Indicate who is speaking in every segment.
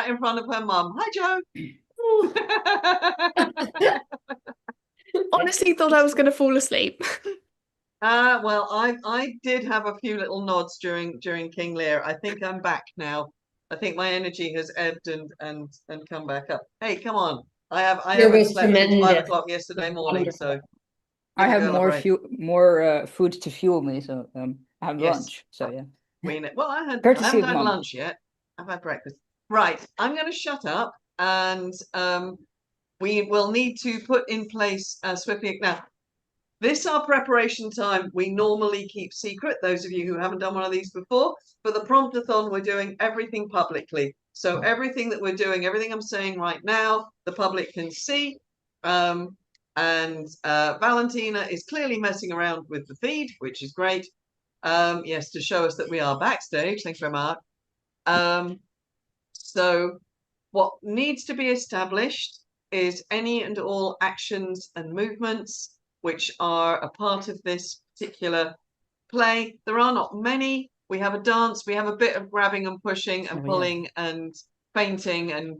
Speaker 1: sat in front of her mum. Hi, Joe.
Speaker 2: Honestly, thought I was going to fall asleep.
Speaker 1: Well, I did have a few little nods during King Lear. I think I'm back now. I think my energy has ebbed and come back up. Hey, come on. I
Speaker 3: It
Speaker 1: haven't
Speaker 3: was
Speaker 1: slept since 5
Speaker 3: tremendous.
Speaker 1: o'clock yesterday morning,
Speaker 3: Wonderful.
Speaker 1: so
Speaker 4: I
Speaker 1: give a
Speaker 4: have
Speaker 1: girl a break.
Speaker 4: more food to fuel me, so I have
Speaker 1: Yes.
Speaker 4: lunch. So yeah.
Speaker 1: Well, I
Speaker 4: Courtesy
Speaker 1: haven't
Speaker 4: of
Speaker 1: had
Speaker 4: mum.
Speaker 1: lunch yet. I've had breakfast. Right, I'm going to shut up, and we will need to put in place swiftly. Now, this our preparation time. We normally keep secret. Those of you who haven't done one of these before, for the promptathon, we're doing everything publicly. So everything that we're doing, everything I'm saying right now, the public can see. And Valentina is clearly messing around with the feed, which is great. Yes, to show us that we are backstage. Thanks very much. So what needs to be established is any and all actions and movements which are a part of this particular play. There are not many. We have a dance, we have a bit of grabbing and pushing and pulling and fainting and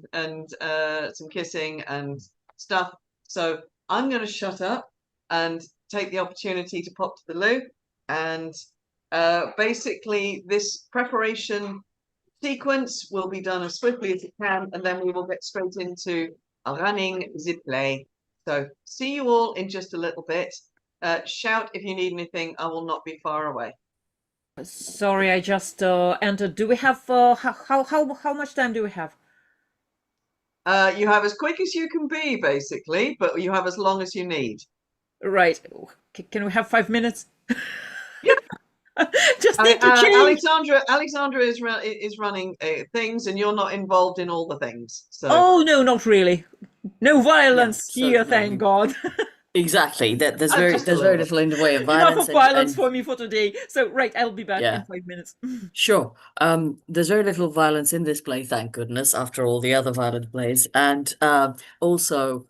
Speaker 1: some kissing and stuff. So I'm going to shut up and take the opportunity to pop to the loo. And basically this preparation sequence will be done as swiftly as it can, and then we will get straight into a running the play. So see you all in just a little bit. Shout if you need anything. I will not be far away.
Speaker 5: Sorry, I just entered. Do we have how much time do we have?
Speaker 1: You have as quick as you can be, basically, but you have as long as you need.
Speaker 5: Right. Can we have 5 minutes?
Speaker 1: Yeah.
Speaker 5: Just need to change.
Speaker 1: Alexandra is running things, and you're not involved in all the things. So.
Speaker 5: Oh no, not really. No violence
Speaker 4: Yeah, so,
Speaker 5: here, thank God.
Speaker 4: Exactly. There's very little in the way of
Speaker 5: Enough
Speaker 4: violence.
Speaker 5: of violence for me for today. So right, I'll be back
Speaker 4: Yeah.
Speaker 5: in 5 minutes.
Speaker 4: Sure. There's very little violence in this play, thank goodness, after all the other violent plays. And also,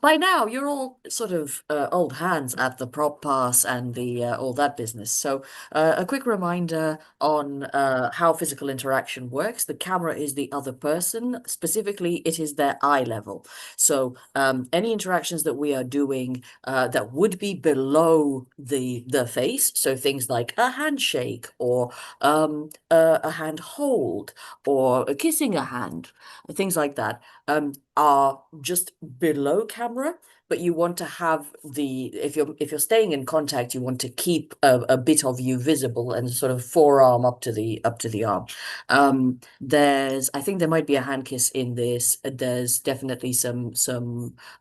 Speaker 4: by now you're all sort of old hands at the prop pass and the all that business. So a quick reminder on how physical interaction works. The camera is the other person. Specifically, it is their eye level. So any interactions that we are doing that would be below the face, so things like a handshake or a hand hold or kissing a hand, things like that, are just below camera. But you want to have if you're staying in contact, you want to keep a bit of you visible and sort of forearm up to the arm. I think there might be a hand kiss in this. There's definitely some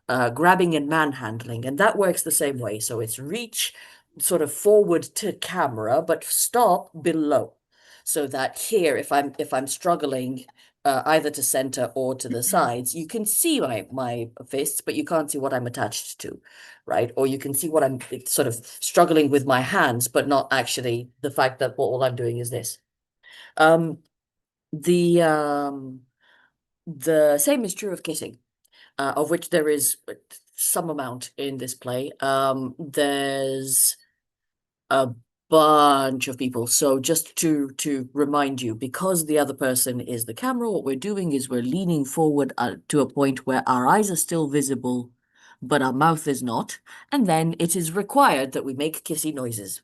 Speaker 4: grabbing and manhandling, and that works the same way. So it's reach sort of forward to camera, but stop below. So that here, if I'm struggling either to center or to the sides, you can see my fists, but you can't see what I'm attached to, right? Or you can see what I'm sort of struggling with my hands, but not actually the fact that all I'm doing is this. The same is true of kissing, of which there is some amount in this play. There's a bunch of people. So just to remind you, because the other person is the camera, what we're doing is we're leaning forward to a point where our eyes are still visible, but our mouth is not. And then it is required that we make kissy noises,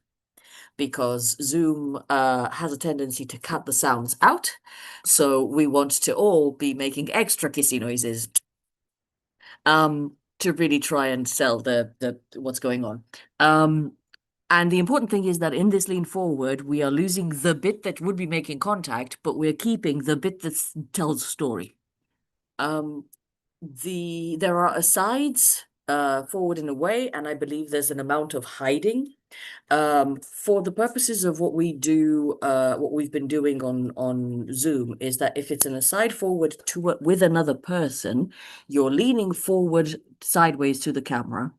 Speaker 4: because Zoom has a tendency to cut the sounds out. So we want to all be making extra kissy noises to really try and sell the what's going on. And the important thing is that in this lean forward, we are losing the bit that would be making contact, but we're keeping the bit that tells a story. There are asides forward and away, and I believe there's an amount of hiding. For the purposes of what we do, what we've been doing on Zoom is that if it's an aside forward with another person, you're leaning forward sideways to the camera.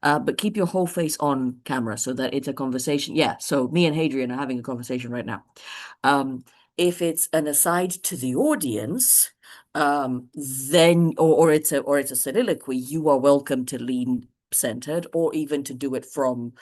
Speaker 4: But keep your whole face on camera so that it's a conversation. Yeah, so me and Hadrian are having a conversation right now. If it's an aside to the audience, then or it's a soliloquy, you are welcome to lean centered or even to do it from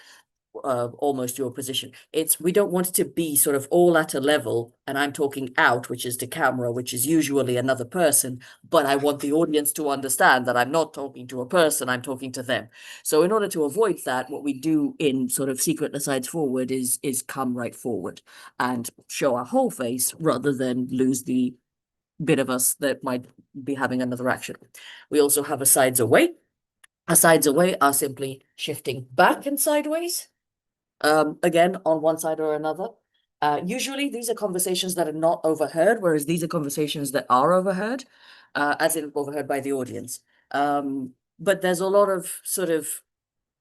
Speaker 4: almost your position. We don't want it to be sort of all at a level, and I'm talking out, which is the camera, which is usually another person, but I want the audience to understand that I'm not talking to a person, I'm talking to them. So in order to avoid that, what we do in sort of secret asides forward is come right forward and show our whole face rather than lose the bit of us that might be having another action. We also have asides away. Asides away are simply shifting back and sideways, again, on one side or another. Usually these are conversations that are not overheard, whereas these are conversations that are overheard, as in overheard by the audience. But there's a lot of sort of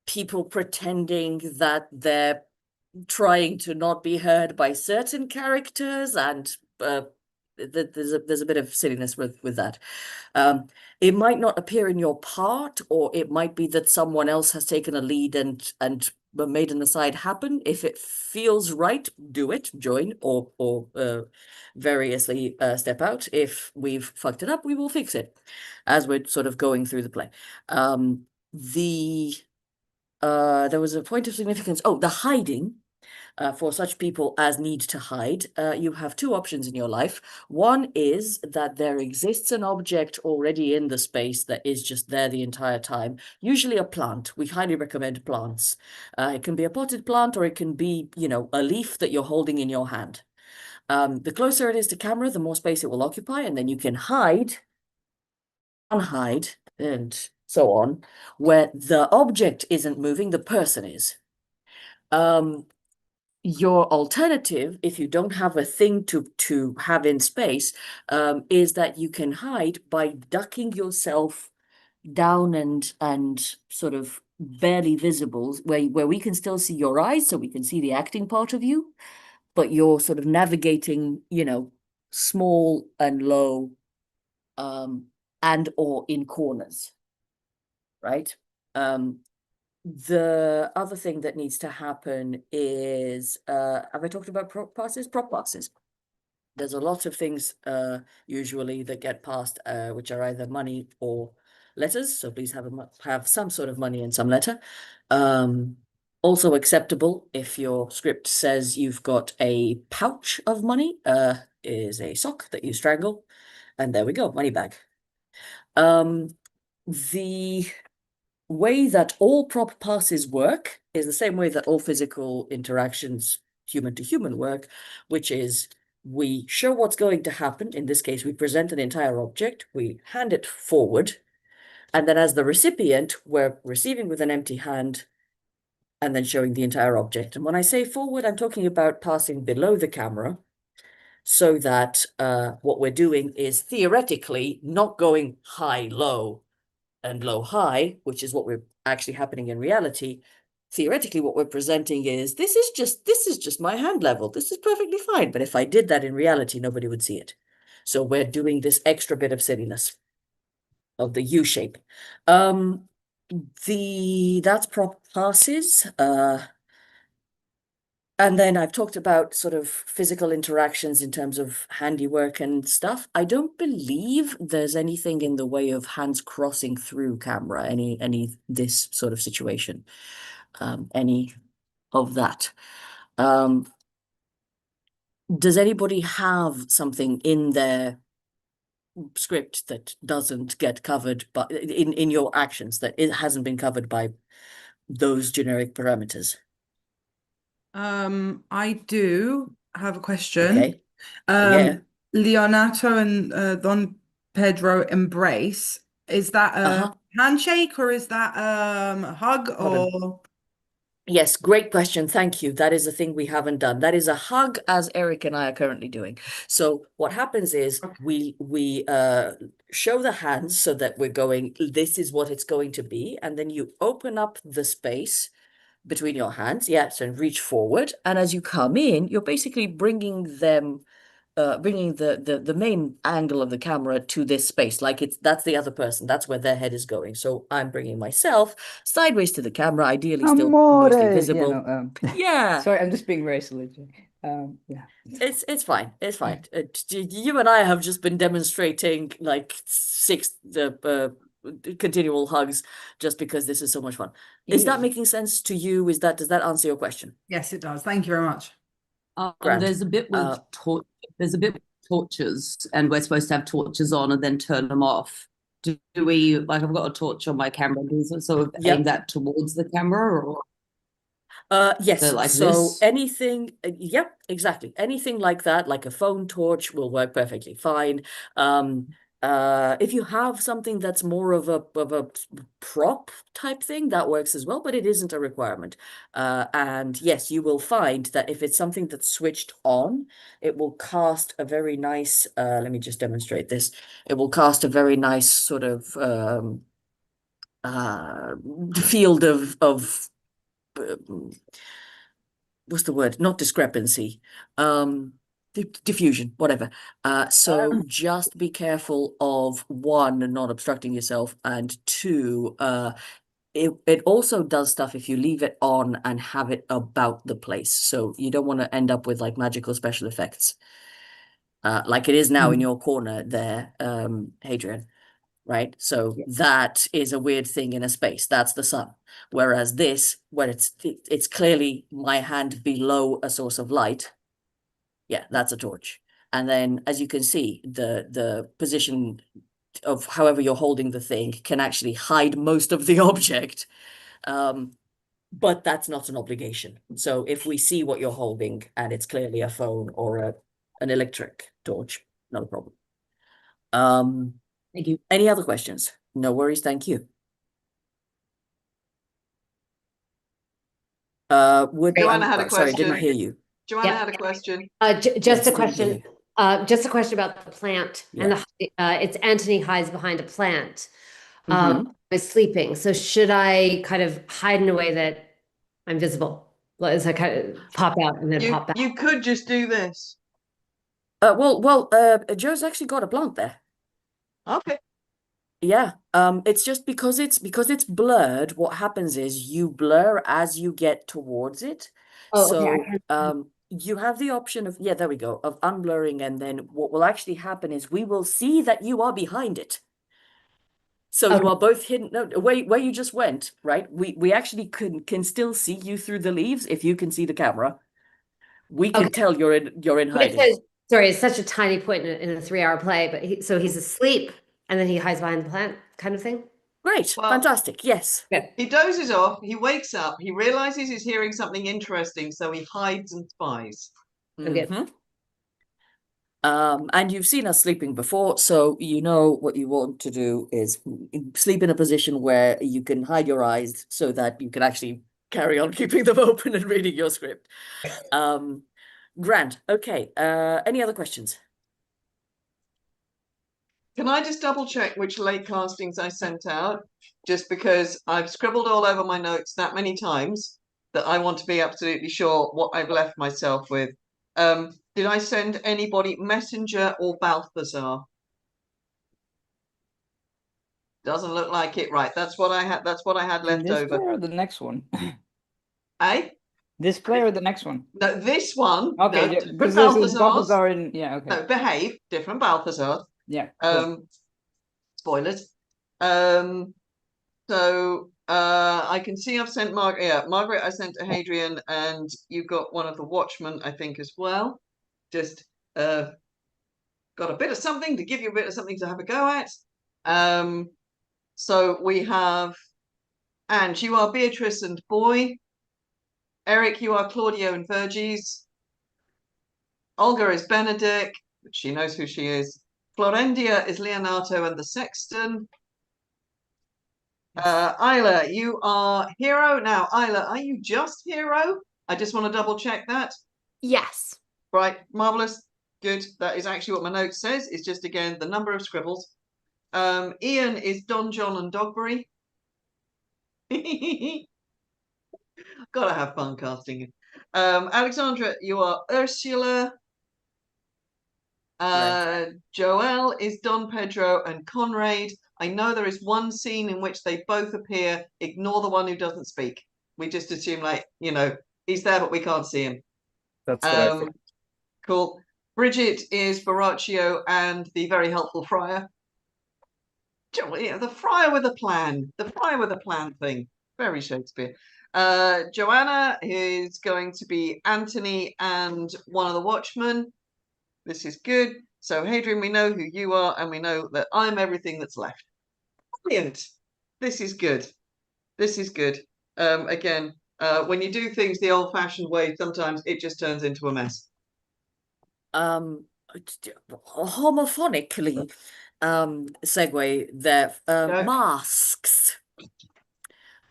Speaker 4: people pretending that they're trying to not be heard by certain characters, and there's a bit of silliness with that. It might not appear in your part, or it might be that someone else has taken a lead and made an aside happen. If it feels right, do it, join, or variously step out. If we've fucked it up, we will fix it as we're sort of going through the play. There was a point of significance. Oh, the hiding. For such people as need to hide, you have two options in your life. One is that there exists an object already in the space that is just there the entire time, usually a plant. We highly recommend plants. It can be a potted plant, or it can be, a leaf that you're holding in your hand. The closer it is to camera, the more space it will occupy, and then you can hide, unhide, and so on, where the object isn't moving, the person is. Your alternative, if you don't have a thing to have in space, is that you can hide by ducking yourself down and sort of barely visible, where we can still see your eyes, so we can see the acting part of you, but you're sort of navigating, small and low, and or in corners, right? The other thing that needs to happen is, have I talked about prop passes? Prop passes. There's a lot of things usually that get passed, which are either money or letters. So please have some sort of money and some letter. Also acceptable if your script says you've got a pouch of money, is a sock that you strangle, and there we go, money bag. The way that all prop passes work is the same way that all physical interactions, human to human, work, which is we show what's going to happen. In this case, we present an entire object, we hand it forward, and then as the recipient, we're receiving with an empty hand and then showing the entire object. And when I say forward, I'm talking about passing below the camera, so that what we're doing is theoretically not going high-low and low-high, which is what we're actually happening in reality. Theoretically, what we're presenting is, this is just my hand level. This is perfectly fine. But if I did that in reality, nobody would see it. So we're doing this extra bit of silliness of the U shape. That's prop passes. And then I've talked about sort of physical interactions in terms of handiwork and stuff. I don't believe there's anything in the way of hands crossing through camera, any this sort of situation, any of that. Does anybody have something in their script that doesn't get covered by in your actions, that it hasn't been covered by those generic parameters?
Speaker 3: I do have a question.
Speaker 4: Okay. Yeah.
Speaker 3: Leonato and Don Pedro embrace. Is that a handshake, or is that a hug, or?
Speaker 4: Yes, great question. Thank you. That is a thing we haven't done. That is a hug, as Eric and I are currently doing. So what happens is we show the hands so that we're going, this is what it's going to be. And then you open up the space between your hands. Yeah, so reach forward. And as you come in, you're basically bringing them, bringing the main angle of the camera to this space, like that's the other person, that's where their head is going. So I'm bringing myself sideways to the camera, ideally still mostly visible. Yeah.
Speaker 6: Sorry, I'm just being very silly. Yeah.
Speaker 4: It's fine. It's fine. You and I have just been demonstrating like continual hugs just because this is so much fun. Is that making sense to you? Does that answer your question?
Speaker 3: Yes, it does. Thank you very much.
Speaker 4: Grant,
Speaker 7: there's a bit with there's a bit with torches, and we're supposed to have torches on and then turn them off. Do we, like, I've got a torch on my camera, do we sort of aim that towards the camera, or?
Speaker 4: Yes,
Speaker 7: So like
Speaker 4: so
Speaker 7: this?
Speaker 4: anything, yep, exactly. Anything like that, like a phone torch, will work perfectly fine. If you have something that's more of a prop type thing, that works as well, but it isn't a requirement. And yes, you will find that if it's something that's switched on, it will cast a very nice, let me just demonstrate this. It will cast a very nice sort of field of what's the word? Not discrepancy. Diffusion, whatever. So just be careful of, one, not obstructing yourself, and two, it also does stuff if you leave it on and have it about the place. So you don't want to end up with like magical special effects. Like it is now in your corner there, Hadrian. Right? So that is a weird thing in a space. That's the sun. Whereas this, where it's clearly my hand below a source of light, yeah, that's a torch. And then, as you can see, the position of however you're holding the thing can actually hide most of the object. But that's not an obligation. So if we see what you're holding and it's clearly a phone or an electric torch, not a problem.
Speaker 7: Thank you.
Speaker 4: Any other questions? No worries, thank you.
Speaker 1: Joanna had a
Speaker 4: sorry,
Speaker 1: question.
Speaker 4: didn't hear you.
Speaker 1: Joanna had a question.
Speaker 8: Just
Speaker 4: Yes,
Speaker 8: a
Speaker 4: didn't hear
Speaker 8: question.
Speaker 4: you.
Speaker 8: Just a question about the plant and it's Anthony hides behind a plant. Is sleeping. So should I kind of hide in a way that I'm visible? As I kind of pop out and then pop back.
Speaker 1: You could just do this.
Speaker 4: Well, Joe's actually got a plant there.
Speaker 1: Okay.
Speaker 4: Yeah. It's just because it's blurred, what happens is you blur as you get towards it. So you have the option of, there we go, of unblurring, and then what will actually happen is we will see that you are behind it. So you are both hidden. No, where you just went, right? We actually can still see you through the leaves if you can see the camera. We can tell you're in hiding.
Speaker 8: Sorry, it's such a tiny point in a 3-hour play, but so he's asleep and then he hides behind the plant, kind of thing.
Speaker 4: Great,
Speaker 1: Well,
Speaker 4: fantastic, yes.
Speaker 1: He dozes off. He wakes up. He realizes he's hearing something interesting, so he hides and spies.
Speaker 4: And you've seen us sleeping before, so you know what you want to do is sleep in a position where you can hide your eyes so that you can actually carry on keeping them open and reading your script. Grant, okay. Any other questions?
Speaker 1: Can I just double check which late castings I sent out? Just because I've scribbled all over my notes that many times that I want to be absolutely sure what I've left myself with. Did I send anybody Messenger or Balthazar? Doesn't look like it. Right. That's what I had. That's what I had left
Speaker 6: This
Speaker 1: over.
Speaker 6: play or the next one?
Speaker 1: Eh?
Speaker 6: This play or the next one?
Speaker 1: No, this one.
Speaker 6: Okay,
Speaker 1: No,
Speaker 6: yeah,
Speaker 1: different
Speaker 6: because there's
Speaker 1: Balthazars.
Speaker 6: Balthazar in, okay.
Speaker 1: No, Behave. Different Balthazar.
Speaker 6: Yeah. Cool.
Speaker 1: Spoilers. So I can see I've sent Margaret. Yeah, Margaret I sent to Hadrian, and you got one of the Watchmen, I think, as well. Just got a bit of something to give you a bit of something to have a go at. So we have Ange, you are Beatrice and Boy. Eric, you are Claudio and Verges. Olga is Benedict, which she knows who she is. Florendia is Leonato and the Sexton. Isla, you are Hero. Now, Isla, are you just Hero? I just want to double check that.
Speaker 2: Yes.
Speaker 1: Right, marvelous. Good. That is actually what my note says. It's just, again, the number of scribbles. Ian is Don John and Dogberry. Gotta have fun casting. Alexandra, you are Ursula. Joel is Don Pedro and Conrad. I know there is one scene in which they both appear. Ignore the one who doesn't speak. We just assume, like, you know, he's there, but we can't see him.
Speaker 9: That's what I think.
Speaker 1: Cool. Bridget is Baraccio and the very helpful friar. Yeah, the friar with a plan. The friar with a plan thing. Very Shakespeare. Joanna is going to be Anthony and one of the watchmen. This is good. So, Hadrian, we know who you are, and we know that I'm everything that's left. Brilliant. This is good. This is good. Again, when you do things the old-fashioned way, sometimes it just turns into a mess.
Speaker 4: Homophonically, segue there.
Speaker 1: No.
Speaker 4: Masks.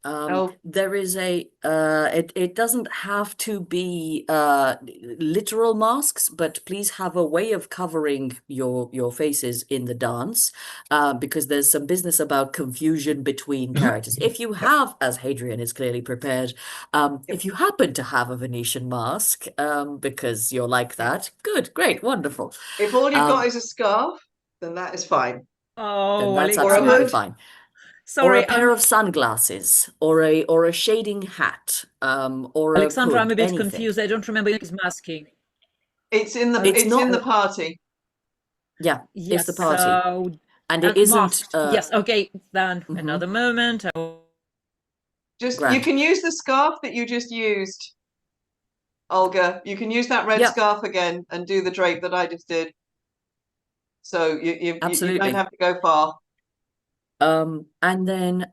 Speaker 1: Oh.
Speaker 4: There is a it doesn't have to be literal masks, but please have a way of covering your faces in the dance, because there's some business about confusion between characters. If you have, as Hadrian is clearly prepared, if you happen to have a Venetian mask, because you're like that, good, great, wonderful.
Speaker 1: If all you've got is a scarf, then that is fine.
Speaker 5: Oh,
Speaker 4: Then that's
Speaker 1: Or a
Speaker 4: absolutely
Speaker 1: hood.
Speaker 4: fine. Or
Speaker 5: sorry,
Speaker 4: a pair of sunglasses, or a shading hat, or
Speaker 5: Alexandra,
Speaker 4: a
Speaker 5: I'm
Speaker 4: hood,
Speaker 5: a bit
Speaker 4: anything.
Speaker 5: confused. I don't remember his masking.
Speaker 1: It's in the
Speaker 4: It's
Speaker 1: it's in
Speaker 4: not-
Speaker 1: the party.
Speaker 4: Yeah,
Speaker 5: Yes,
Speaker 4: it's the party.
Speaker 5: so
Speaker 4: And it isn't
Speaker 5: masked. Yes, okay, then
Speaker 4: mhm.
Speaker 5: another moment.
Speaker 1: Just you
Speaker 4: Grand.
Speaker 1: can use the scarf that you just used, Olga. You can use that red
Speaker 4: Yeah.
Speaker 1: scarf again and do the drape that I just did. So you
Speaker 4: Absolutely.
Speaker 1: don't have to go far.
Speaker 4: And then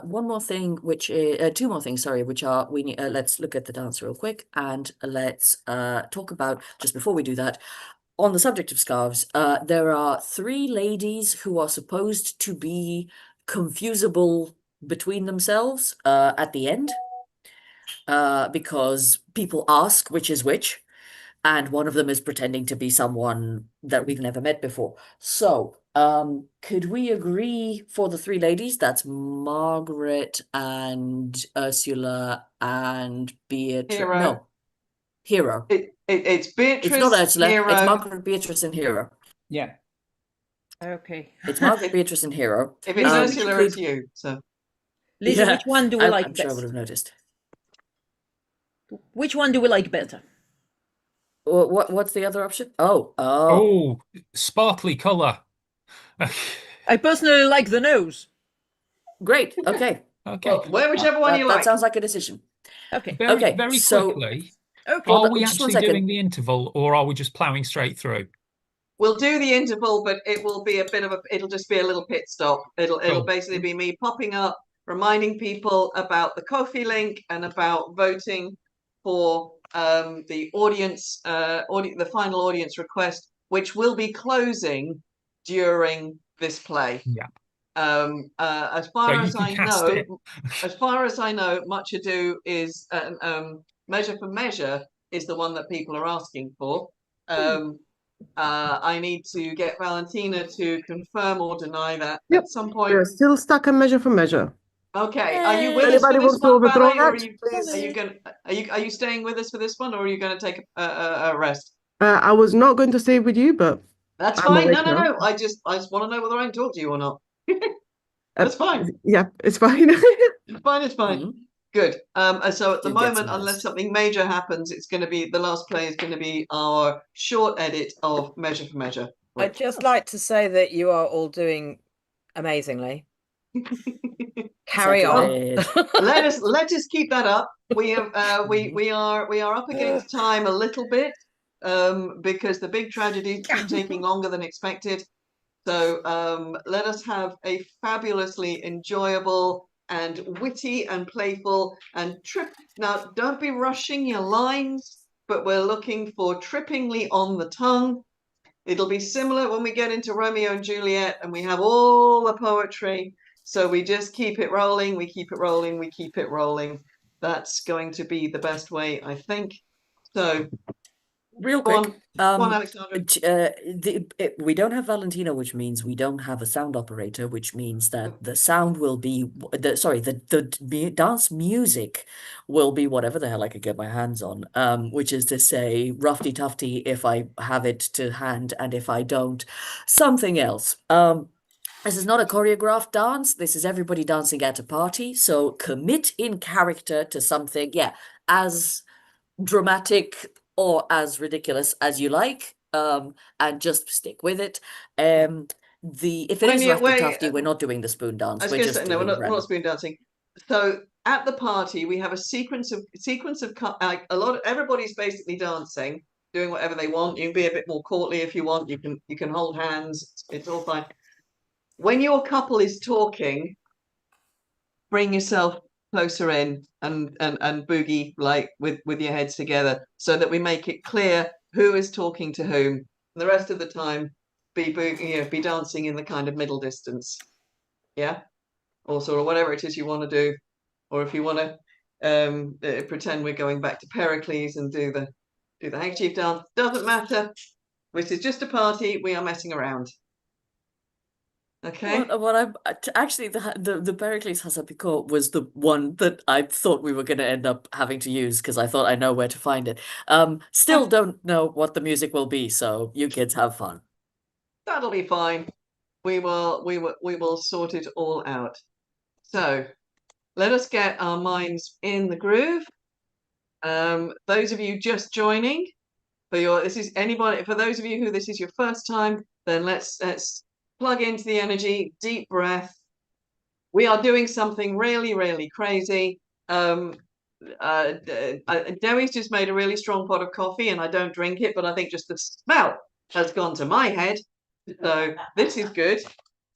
Speaker 4: one more thing, which is two more things, sorry, which are we need. Let's look at the dance real quick, and let's talk about, just before we do that, on the subject of scarves. There are 3 ladies who are supposed to be confusable between themselves at the end, because people ask which is which, and one of them is pretending to be someone that we've never met before. So, could we agree for the 3 ladies? That's Margaret and Ursula and Beatrice.
Speaker 1: Hero.
Speaker 4: No, Hero.
Speaker 1: It's Beatrice.
Speaker 4: It's not Ursula.
Speaker 1: Hero.
Speaker 4: It's Margaret, Beatrice, and Hero.
Speaker 6: Yeah.
Speaker 5: Okay.
Speaker 4: It's Margaret, Beatrice, and Hero.
Speaker 1: If it's Ursula,
Speaker 4: could-
Speaker 1: it's you. So
Speaker 5: Lisa,
Speaker 4: Yeah,
Speaker 5: which one do we like
Speaker 4: I'm sure I
Speaker 5: best?
Speaker 4: would have noticed.
Speaker 5: Which one do we like better?
Speaker 4: What's the other option? Oh.
Speaker 9: Oh, sparkly color.
Speaker 5: I personally like the nose.
Speaker 4: Great. Okay.
Speaker 9: Okay.
Speaker 1: well, wear whichever one you
Speaker 4: That
Speaker 1: like.
Speaker 4: sounds like a decision.
Speaker 5: Okay.
Speaker 9: Very,
Speaker 4: Okay,
Speaker 9: very
Speaker 4: so-
Speaker 9: quickly,
Speaker 5: Okay.
Speaker 9: are we
Speaker 4: just one
Speaker 9: actually
Speaker 4: second.
Speaker 9: doing the interval or are we just ploughing straight through?
Speaker 1: We'll do the interval, but it will be a bit of a. It'll just be a little pit stop. It'll
Speaker 9: Cool.
Speaker 1: basically be me popping up, reminding people about the Ko-fi link and about voting for the audience, the final audience request, which will be closing during this play.
Speaker 9: Yeah.
Speaker 1: As far
Speaker 9: So you
Speaker 1: as
Speaker 9: can
Speaker 1: I
Speaker 9: cast
Speaker 1: know,
Speaker 9: it.
Speaker 1: as far as I know, Much Ado is Measure for Measure is the one that people are asking for. I need to get Valentina to confirm or deny that
Speaker 10: Yep.
Speaker 1: at some point.
Speaker 10: We're still stuck in Measure for Measure.
Speaker 1: Okay, are you with us
Speaker 10: Anybody
Speaker 1: for this
Speaker 10: wants to
Speaker 1: one,
Speaker 10: overthrow
Speaker 1: Valerie, or
Speaker 10: that?
Speaker 1: are you staying with us for this one, or are you going to take a rest?
Speaker 10: I was not going to stay with you, but
Speaker 1: That's
Speaker 10: I'm
Speaker 1: fine. No,
Speaker 10: awake
Speaker 1: no,
Speaker 10: now.
Speaker 1: no. I just want to know whether I can talk to you or not. That's fine.
Speaker 10: Yeah, it's fine.
Speaker 1: It's fine. It's fine.
Speaker 4: Mhm.
Speaker 1: Good. And so at the
Speaker 4: Do get
Speaker 1: moment,
Speaker 4: some
Speaker 1: unless
Speaker 4: rest.
Speaker 1: something major happens, it's going to be the last play is going to be our short edit of Measure for Measure.
Speaker 11: I'd just like to say that you are all doing amazingly. Carry on.
Speaker 4: Exaggerated.
Speaker 1: let us keep that up. We have we are up against time a little bit because the big tragedies keep taking longer than expected. So let us have a fabulously enjoyable and witty and playful and now don't be rushing your lines, but we're looking for trippingly on the tongue. It'll be similar when we get into Romeo and Juliet and we have all the poetry. So we just keep it rolling, we keep it rolling, we keep it rolling. That's going to be the best way, I think. So
Speaker 4: Real
Speaker 1: go
Speaker 4: quick.
Speaker 1: on, Alexandra.
Speaker 4: We don't have Valentina, which means we don't have a sound operator, which means that the sound will be the dance music will be whatever the hell I could get my hands on. Which is to say, roughy tufty if I have it to hand, and if I don't, something else. This is not a choreographed dance. This is everybody dancing at a party. So commit in character to something, as dramatic or as ridiculous as you like, and just stick with it. if it is Rafty-Tufty, we're not doing the spoon dance.
Speaker 1: I was
Speaker 4: We're
Speaker 1: going to
Speaker 4: just
Speaker 1: say, no, we're
Speaker 4: doing
Speaker 1: not spoon dancing. So at the party, we have a sequence of like a lot of everybody's basically dancing, doing whatever they want. You can be a bit more courtly if you want. You can hold hands. It's all fine. When your couple is talking, bring yourself closer in and boogie like with your heads together, so that we make it clear who is talking to whom. The rest of the time, be dancing in the kind of middle distance, yeah, or sort of whatever it is you want to do, or if you want to pretend we're going back to Pericles and do the handkerchief dance, doesn't matter. This is just a party. We are messing around. Okay.
Speaker 4: What I'm actually the Pericles Hasapiko was the one that I thought we were going to end up having to use because I thought I know where to find it. Still don't know what the music will be, so you kids have fun.
Speaker 1: That'll be fine. We will sort it all out. So let us get our minds in the groove. Those of you just joining, for those of you who this is your first time, then let's plug into the energy, deep breath. We are doing something really, really crazy. Dewey's just made a really strong pot of coffee, and I don't drink it, but I think just the smell has gone to my head. So this is good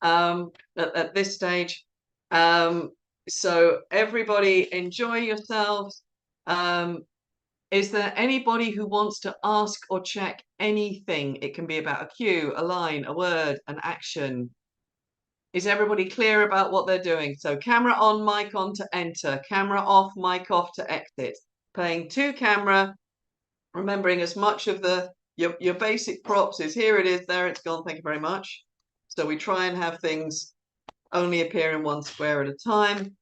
Speaker 1: at this stage. So everybody enjoy yourselves. Is there anybody who wants to ask or check anything? It can be about a cue, a line, a word, an action. Is everybody clear about what they're doing? So camera on, mic on to enter, camera off, mic off to exit. Playing to camera, remembering as much of your basic props is here it is, there it's gone, thank you very much. So we try and have things only appear in one square at a time.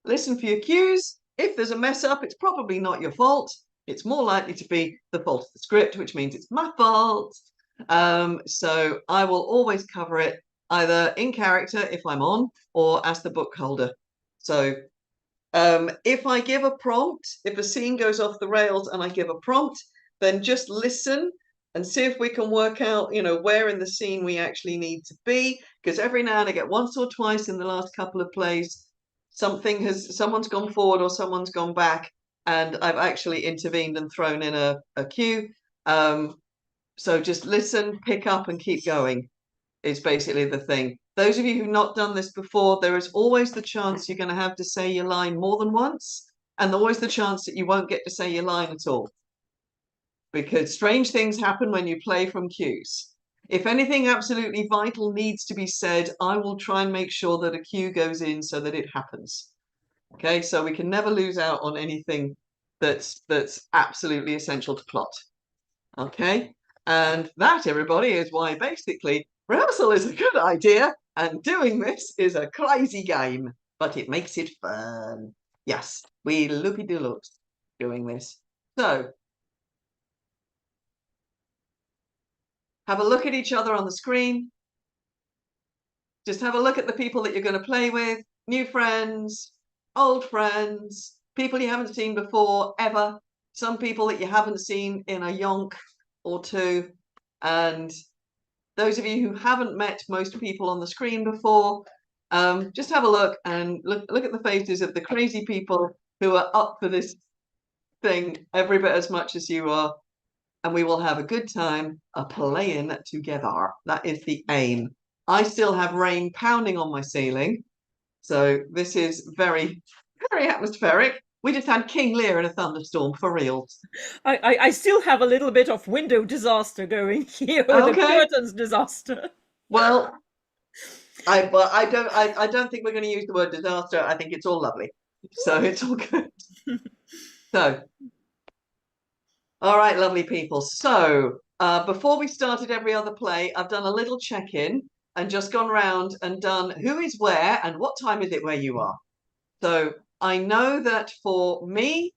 Speaker 1: Listen for your cues. If there's a mess up, it's probably not your fault. It's more likely to be the fault of the script, which means it's my fault. So I will always cover it either in character if I'm on, or as the book holder. So if I give a prompt, if a scene goes off the rails and I give a prompt, then just listen and see if we can work out, where in the scene we actually need to be. Because every now and again, once or twice in the last couple of plays, someone's gone forward or someone's gone back, and I've actually intervened and thrown in a cue. So just listen, pick up, and keep going is basically the thing. Those of you who've not done this before, there is always the chance you're going to have to say your line more than once, and always the chance that you won't get to say your line at all. Because strange things happen when you play from cues. If anything absolutely vital needs to be said, I will try and make sure that a cue goes in so that it happens. Okay, so we can never lose out on anything that's absolutely essential to plot. Okay, and that, everybody, is why basically rehearsal is a good idea and doing this is a crazy game, but it makes it fun. Yes, we loopy-de-loops doing this. So have a look at each other on the screen. Just have a look at the people that you're going to play with, new friends, old friends, people you haven't seen before, ever, some people that you haven't seen in a yonk or two. And those of you who haven't met most people on the screen before, just have a look and look at the faces of the crazy people who are up for this thing every bit as much as you are. And we will have a good time playing together. That is the aim. I still have rain pounding on my ceiling. So this is very, very atmospheric. We just had King Lear in a thunderstorm for real.
Speaker 5: I still have a little bit of window disaster going here, or the curtains disaster.
Speaker 1: Well, I don't think we're going to use the word disaster. I think it's all lovely. So it's all good. So, all right, lovely people. So before we started every other play, I've done a little check-in and just gone round and done who is where and what time is it where you are. So I know that for me,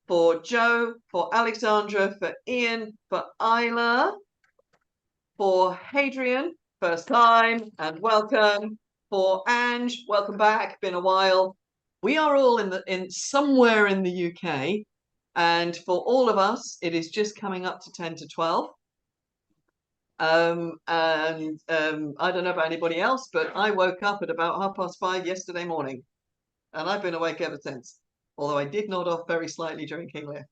Speaker 1: for Joe, for Alexandra, for Ian, for Isla, for Hadrian, first time and welcome, for Ange, welcome back, been a while. We are all in somewhere in the UK, and for all of us, it is just coming up to 10 to 12. And I don't know about anybody else, but I woke up at about 5:30 yesterday morning, and I've been awake ever since. Although I did nod off very slightly during King Lear.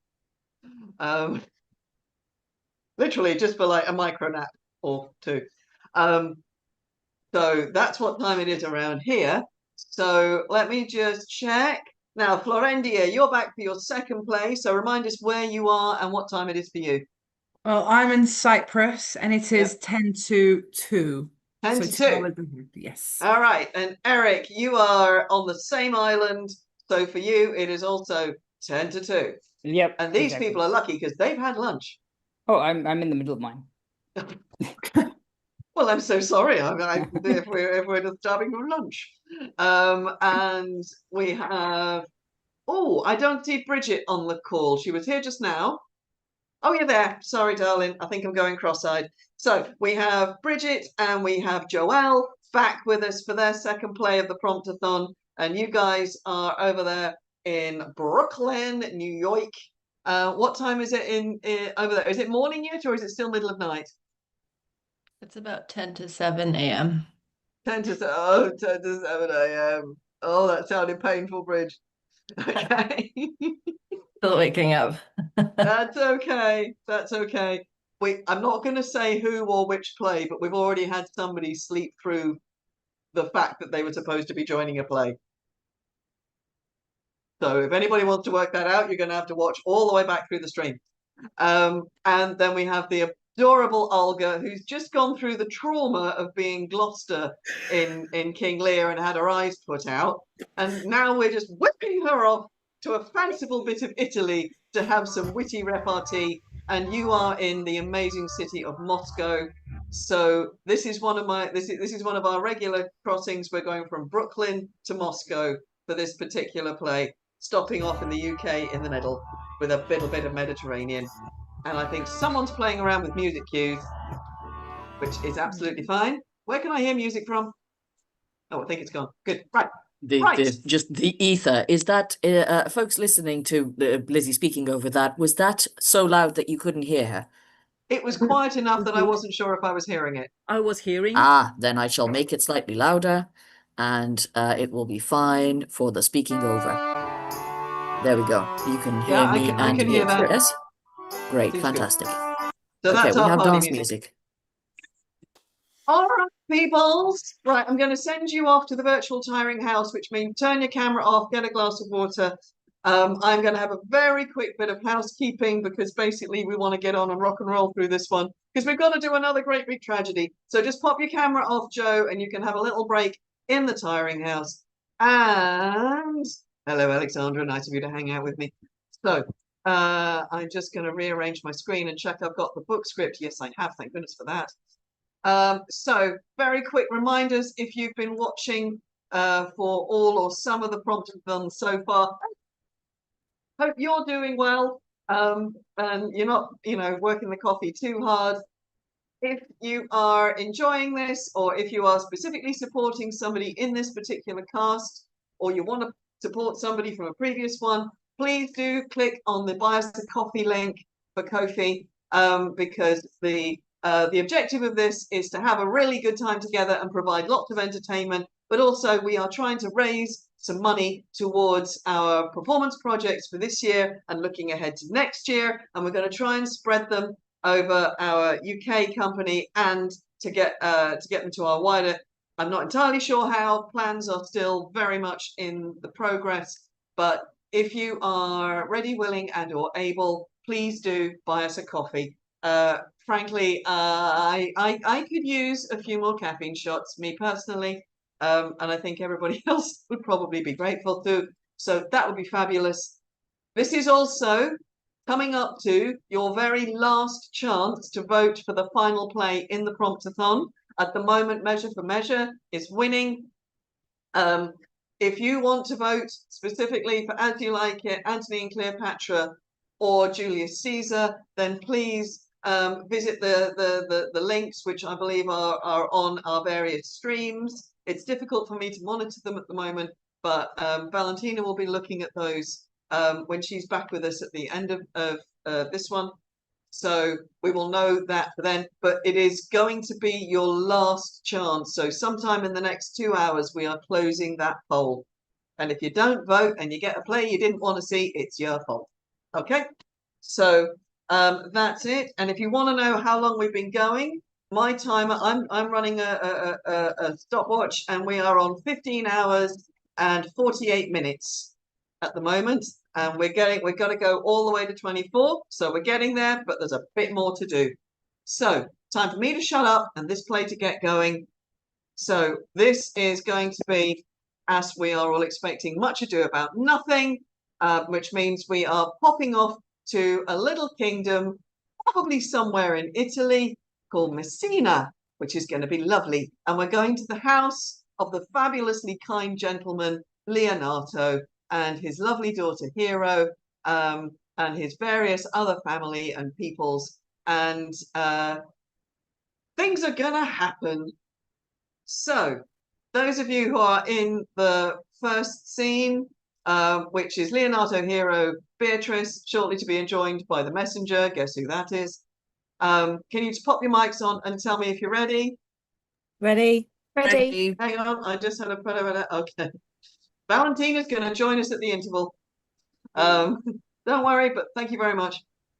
Speaker 1: Literally just for like a micro nap or two. So that's what time it is around here. So let me just check. Now, Florendia, you're back for your second play. So remind us where you are and what time it is for you.
Speaker 3: Well, I'm in Cyprus and it is 10 to 2.
Speaker 1: 10
Speaker 3: So
Speaker 1: to
Speaker 3: 2
Speaker 1: 2.
Speaker 3: hours ahead, yes.
Speaker 1: All right. And Eric, you are on the same island. So for you, it is also 10 to 2.
Speaker 6: Yep.
Speaker 1: And these
Speaker 6: exactly.
Speaker 1: people are lucky because they've had lunch.
Speaker 6: Oh, I'm in the middle of mine.
Speaker 1: Well, I'm so sorry. If we're just starving for lunch. And we have. Oh, I don't see Bridget on the call. She was here just now. Oh, you're there. Sorry, darling. I think I'm going cross-eyed. So we have Bridget and we have Joelle back with us for their second play of the Promptathon. And you guys are over there in Brooklyn, New York. What time is it in over there? Is it morning yet or is it still middle of night?
Speaker 12: It's about 10 to 7 a.m.
Speaker 1: 10 to 7 a.m. Oh, that sounded painful, Bridge. Okay.
Speaker 12: Still waking up.
Speaker 1: That's okay. That's okay. I'm not going to say who or which play, but we've already had somebody sleep through the fact that they were supposed to be joining a play. So if anybody wants to work that out, you're going to have to watch all the way back through the stream. And then we have the adorable Olga, who's just gone through the trauma of being Gloucester in King Lear and had her eyes put out. And now we're just whipping her off to a fanciful bit of Italy to have some witty repartee. And you are in the amazing city of Moscow. So this is one of our regular crossings. We're going from Brooklyn to Moscow for this particular play, stopping off in the UK in the middle with a little bit of Mediterranean. And I think someone's playing around with music cues, which is absolutely fine. Where can I hear music from? Oh, I think it's gone. Good. Right.
Speaker 4: Just the ether. Is that, folks listening to Lizzie speaking over that, was that so loud that you couldn't hear her?
Speaker 1: It was quiet enough that I wasn't sure if I was hearing it.
Speaker 5: I was hearing.
Speaker 4: Ah, then I shall make it slightly louder and it will be fine for the speaking over. There we go. You can hear me
Speaker 1: I
Speaker 4: and
Speaker 1: can hear that.
Speaker 4: Chris. Great,
Speaker 1: Seems
Speaker 4: fantastic.
Speaker 1: So
Speaker 4: Okay,
Speaker 1: that's
Speaker 4: we
Speaker 1: our
Speaker 4: have
Speaker 1: party
Speaker 4: dance music.
Speaker 1: All right, peoples. Right, I'm going to send you off to the virtual tiring house, which means turn your camera off, get a glass of water. I'm going to have a very quick bit of housekeeping because basically we want to get on and rock and roll through this one because we've got to do another great big tragedy. So just pop your camera off, Joe, and you can have a little break in the tiring house. And hello, Alexandra. Nice of you to hang out with me. So I'm just going to rearrange my screen and check I've got the book script. Yes, I have. Thank goodness for that. So very quick reminders if you've been watching for all or some of the Promptathon so far. Hope you're doing well and you're not, working the coffee too hard. If you are enjoying this or if you are specifically supporting somebody in this particular cast or you want to support somebody from a previous one, please do click on the Buy Us a Coffee link for Ko-fi because the objective of this is to have a really good time together and provide lots of entertainment, but also we are trying to raise some money towards our performance projects for this year and looking ahead to next year. And we're going to try and spread them over our UK company and to get them to our wider. I'm not entirely sure how. Plans are still very much in the progress, but if you are ready, willing, and or able, please do buy us a coffee. Frankly, I could use a few more caffeine shots, me personally, and I think everybody else would probably be grateful too. So that would be fabulous. This is also coming up to your very last chance to vote for the final play in the Promptathon. At the moment, Measure for Measure is winning. If you want to vote specifically for As You Like It, Antony and Cleopatra, or Julius Caesar, then please visit the links, which I believe are on our various streams. It's difficult for me to monitor them at the moment, but Valentina will be looking at those when she's back with us at the end of this one. So we will know that then, but it is going to be your last chance. So sometime in the next 2 hours, we are closing that poll. And if you don't vote and you get a play you didn't want to see, it's your fault. Okay, so that's it. And if you want to know how long we've been going, my timer, I'm running a stopwatch, and we are on 15 hours and 48 minutes at the moment. And we're going to go all the way to 24. So we're getting there, but there's a bit more to do. So time for me to shut up and this play to get going. So this is going to be, as we are all expecting, Much Ado About Nothing, which means we are popping off to a little kingdom, probably somewhere in Italy, called Messina, which is going to be lovely. And we're going to the house of the fabulously kind gentleman, Leonato, and his lovely daughter, Hero, and his various other family and peoples. And things are going to happen. So those of you who are in the first scene, which is Leonato, Hero, Beatrice, shortly to be enjoined by the messenger. Guess who that is? Can you just pop your mics on and tell me if you're ready?
Speaker 11: Ready?
Speaker 2: Ready.
Speaker 1: Hang on, I just had a put over that. Okay. Valentina's going to join us at the interval. Don't worry, but thank you very much.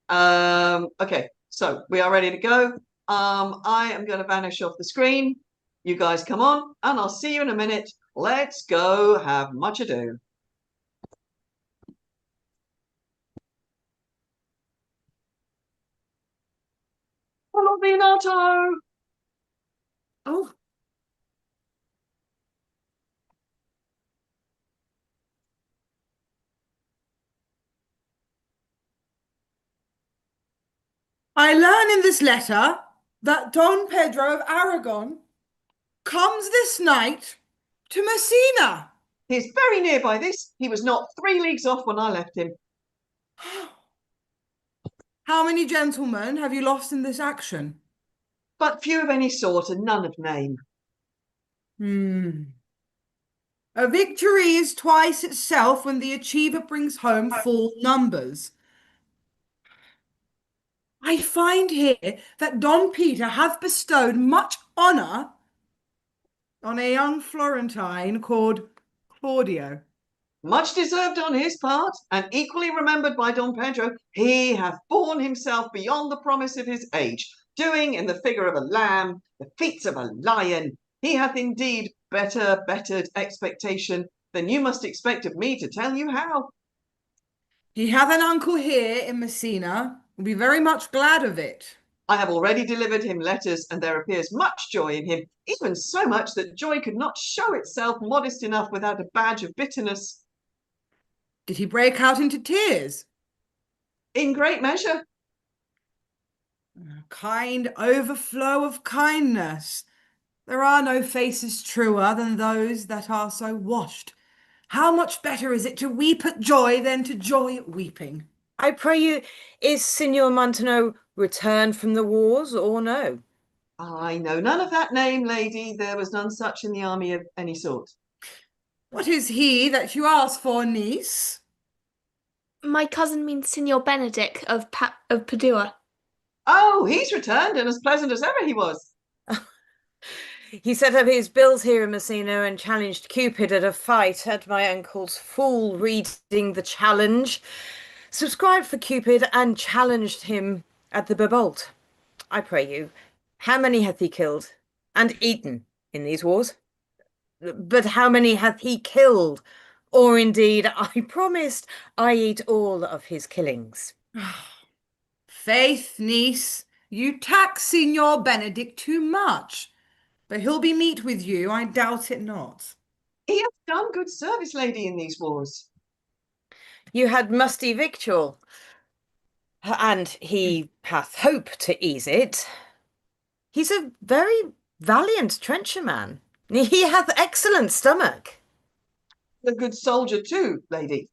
Speaker 1: Okay, so we are ready to go. I am going to vanish off the screen. You guys come on, and I'll see you in a minute. Let's go have Much Ado. Hello, Leonato.
Speaker 3: Oh, I learn in this letter that Don Pedro of Aragon comes this night to Messina.
Speaker 1: He's very nearby this. He was not 3 leagues off when I left him.
Speaker 3: How many gentlemen have you lost in this action?
Speaker 1: But few of any sort, and none of name.
Speaker 3: A victory is twice itself when the achiever brings home full numbers. I find here that Don Peter hath bestowed much honour on a young Florentine called Claudio.
Speaker 1: Much deserved on his part, and equally remembered by Don Pedro. He hath borne himself beyond the promise of his age, doing in the figure of a lamb the feats of a lion. He hath indeed bettered expectation than you must expect of me to tell you how.
Speaker 3: He hath an uncle here in Messina, will be very much glad of it.
Speaker 1: I have already delivered him letters, and there appears much joy in him, even so much that joy could not show itself modest enough without a badge of bitterness.
Speaker 3: Did he break out into tears?
Speaker 1: In great measure.
Speaker 3: A kind overflow of kindness. There are no faces truer than those that are so washed. How much better is it to weep at joy than to joy at weeping?
Speaker 11: I pray you, is Signor Montano returned from the wars or no?
Speaker 1: I know none of that name, lady. There was none such in the army of any sort.
Speaker 3: What is he that you ask for, niece?
Speaker 2: My cousin means Signor Benedict of Padua.
Speaker 1: Oh, he's returned, and as pleasant as ever he was.
Speaker 11: He set up his bills here in Messina and challenged Cupid at a fight at my uncle's full reading the challenge. Subscribed for Cupid and challenged him at the Bibolt. I pray you, how many hath he killed and eaten in these wars? But how many hath he killed? Or indeed, I promised I eat all of his killings.
Speaker 3: Faith, niece, you tax Signor Benedict too much. But he'll be meet with you, I doubt it not.
Speaker 1: He hath done good service, lady, in these wars.
Speaker 11: You had musty victual, and he hath hope to ease it. He's a very valiant trencherman. He hath excellent stomach.
Speaker 1: A good soldier too, lady.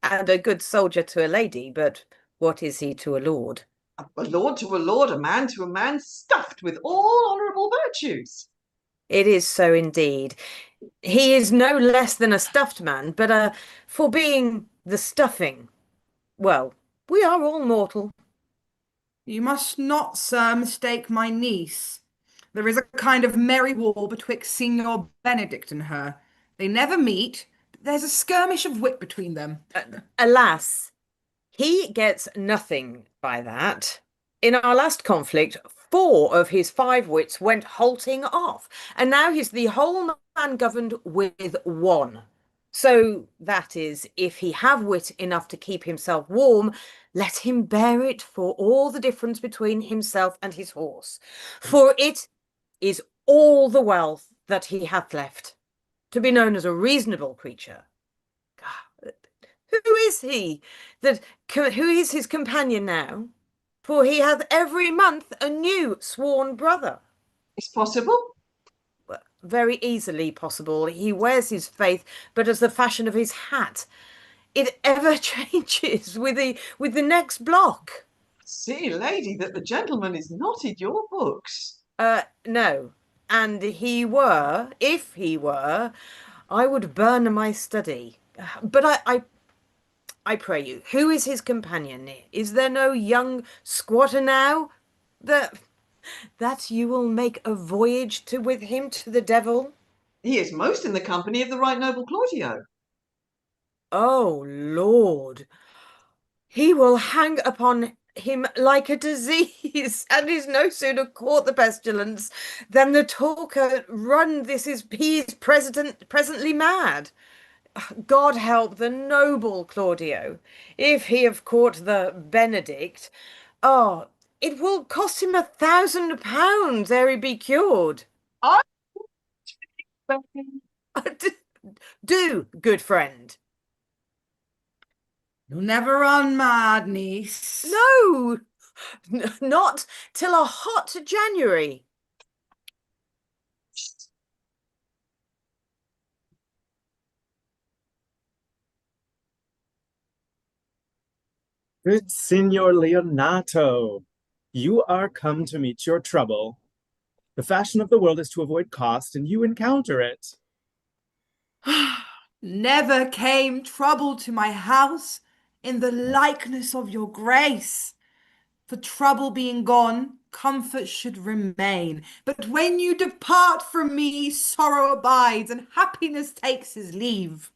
Speaker 11: And a good soldier to a lady, but what is he to a lord?
Speaker 1: A lord to a lord, a man to a man, stuffed with all honourable virtues.
Speaker 11: It is so indeed. He is no less than a stuffed man, but for being the stuffing, well, we are all mortal.
Speaker 3: You must not, sir, mistake my niece. There is a kind of merry war betwixt Signor Benedict and her. They never meet, but there's a skirmish of wit between them.
Speaker 11: Alas, he gets nothing by that. In our last conflict, 4 of his 5 wits went halting off, and now he's the whole man governed with 1. So that is, if he have wit enough to keep himself warm, let him bear it for all the difference between himself and his horse, for it is all the wealth that he hath left, to be known as a reasonable creature. Who is he? Who is his companion now? For he hath every month a new sworn brother.
Speaker 1: It's possible.
Speaker 11: Very easily possible. He wears his faith, but as the fashion of his hat. It ever changes with the next block.
Speaker 1: See, lady, that the gentleman is not in your books.
Speaker 11: No. And if he were, I would burn my study. But I pray you, who is his companion? Is there no young squatter now that you will make a voyage with him to the devil?
Speaker 1: He is most in the company of the right noble Claudio.
Speaker 11: Oh, Lord. He will hang upon him like a disease, and is no sooner caught the pestilence than the talker he is presently mad. God help the noble Claudio, if he have caught the Benedict. Oh, it will cost him £1,000 ere he be cured. Do, good friend.
Speaker 3: You'll never run mad, niece.
Speaker 11: No, not till a hot January.
Speaker 13: Good Signor Leonato, you are come to meet your trouble. The fashion of the world is to avoid cost, and you encounter it.
Speaker 3: Never came trouble to my house in the likeness of your grace. For trouble being gone, comfort should remain. But when you depart from me, sorrow abides, and happiness takes his leave.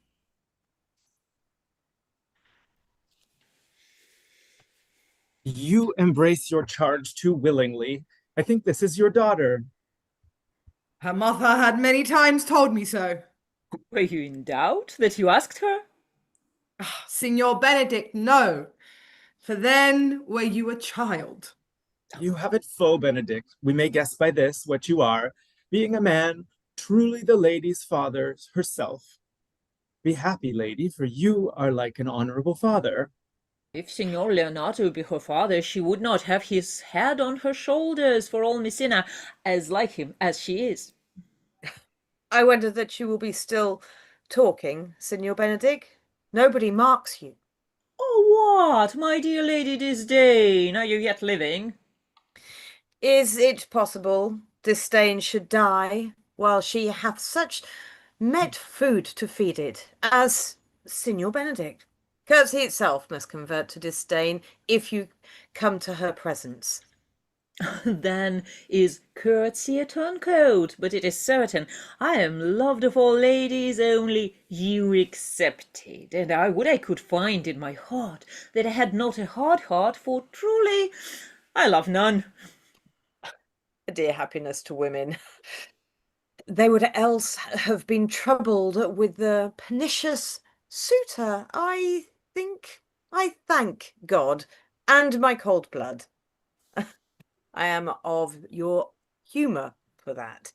Speaker 13: You embrace your charge too willingly. I think this is your daughter.
Speaker 3: Her mother had many times told me so.
Speaker 5: Were you in doubt that you asked her?
Speaker 3: Signor Benedict, no. For then were you a child.
Speaker 13: You have it full, Benedict. We may guess by this what you are, being a man, truly the lady's father herself. Be happy, lady, for you are like an honorable father.
Speaker 5: If Signor Leonato be her father, she would not have his head on her shoulders for all Messina, as like him as she is.
Speaker 11: I wonder that you will be still talking, Signor Benedict. Nobody marks you.
Speaker 5: Oh, what, my dear Lady Disdain, are you yet living?
Speaker 11: Is it possible Disdain should die while she hath such met food to feed it as Signor Benedict? Courtesy itself must convert to disdain if you come to her presence.
Speaker 5: Then is courtesy a turncoat, but it is certain I am loved of all ladies, only you excepted, and I would I could find in my heart that I had not a hard heart, for truly I love none.
Speaker 11: A dear happiness to women. They would else have been troubled with the pernicious suitor. I thank God and my cold blood. I am of your humour for that.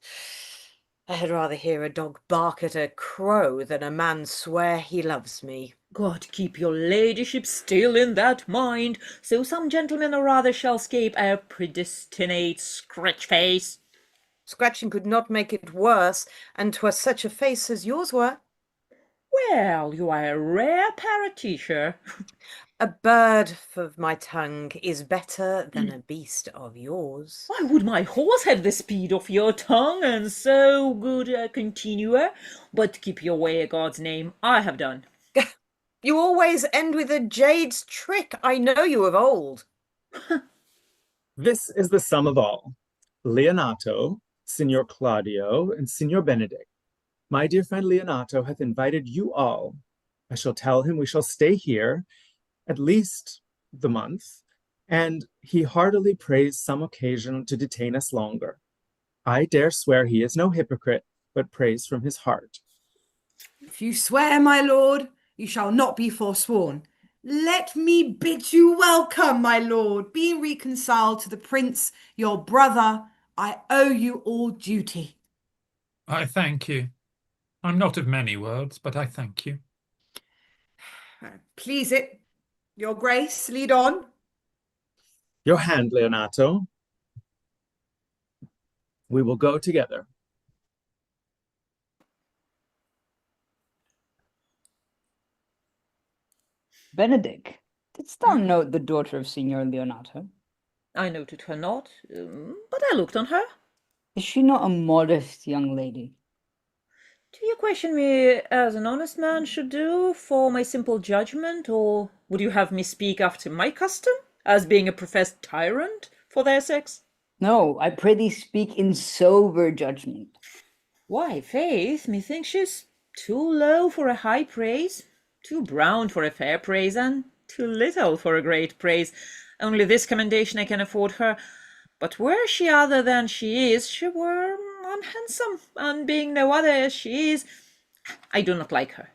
Speaker 11: I had rather hear a dog bark at a crow than a man swear he loves me.
Speaker 5: God keep your ladyship still in that mind, so some gentleman or other shall scape our predestinate scratch face.
Speaker 11: Scratching could not make it worse, and 'twas such a face as yours were.
Speaker 5: Well, you are a rare parrot-teacher.
Speaker 11: A bird of my tongue is better than a beast of yours.
Speaker 5: Why would my horse have the speed of your tongue, and so good a continuer? But keep your way, a God's name, I have done.
Speaker 11: You always end with a jade's trick. I know you of old.
Speaker 13: This is the sum of all. Leonato, Signor Claudio, and Signor Benedict. My dear friend Leonato hath invited you all. I shall tell him we shall stay here at least the month, and he heartily prays some occasion to detain us longer. I dare swear he is no hypocrite, but prays from his heart.
Speaker 3: If you swear, my lord, you shall not be forsworn. Let me bid you welcome, my lord. Being reconciled to the prince, your brother, I owe you all duty.
Speaker 9: I thank you. I'm not of many words, but I thank you.
Speaker 3: Please it, your grace, lead on.
Speaker 13: Your hand, Leonato. We will go together.
Speaker 6: Benedict, didst thou note the daughter of Signor Leonato?
Speaker 5: I noted her not, but I looked on her.
Speaker 6: Is she not a modest young lady?
Speaker 5: Do you question me as an honest man should do for my simple judgment, or would you have me speak after my custom, as being a professed tyrant for their sex?
Speaker 6: No, I pray thee speak in sober judgment.
Speaker 5: Why, faith, methinks she's too low for a high praise, too brown for a fair praise, and too little for a great praise. Only this commendation I can afford her. But were she other than she is, she were unhandsome, and being no other as she is, I do not like her.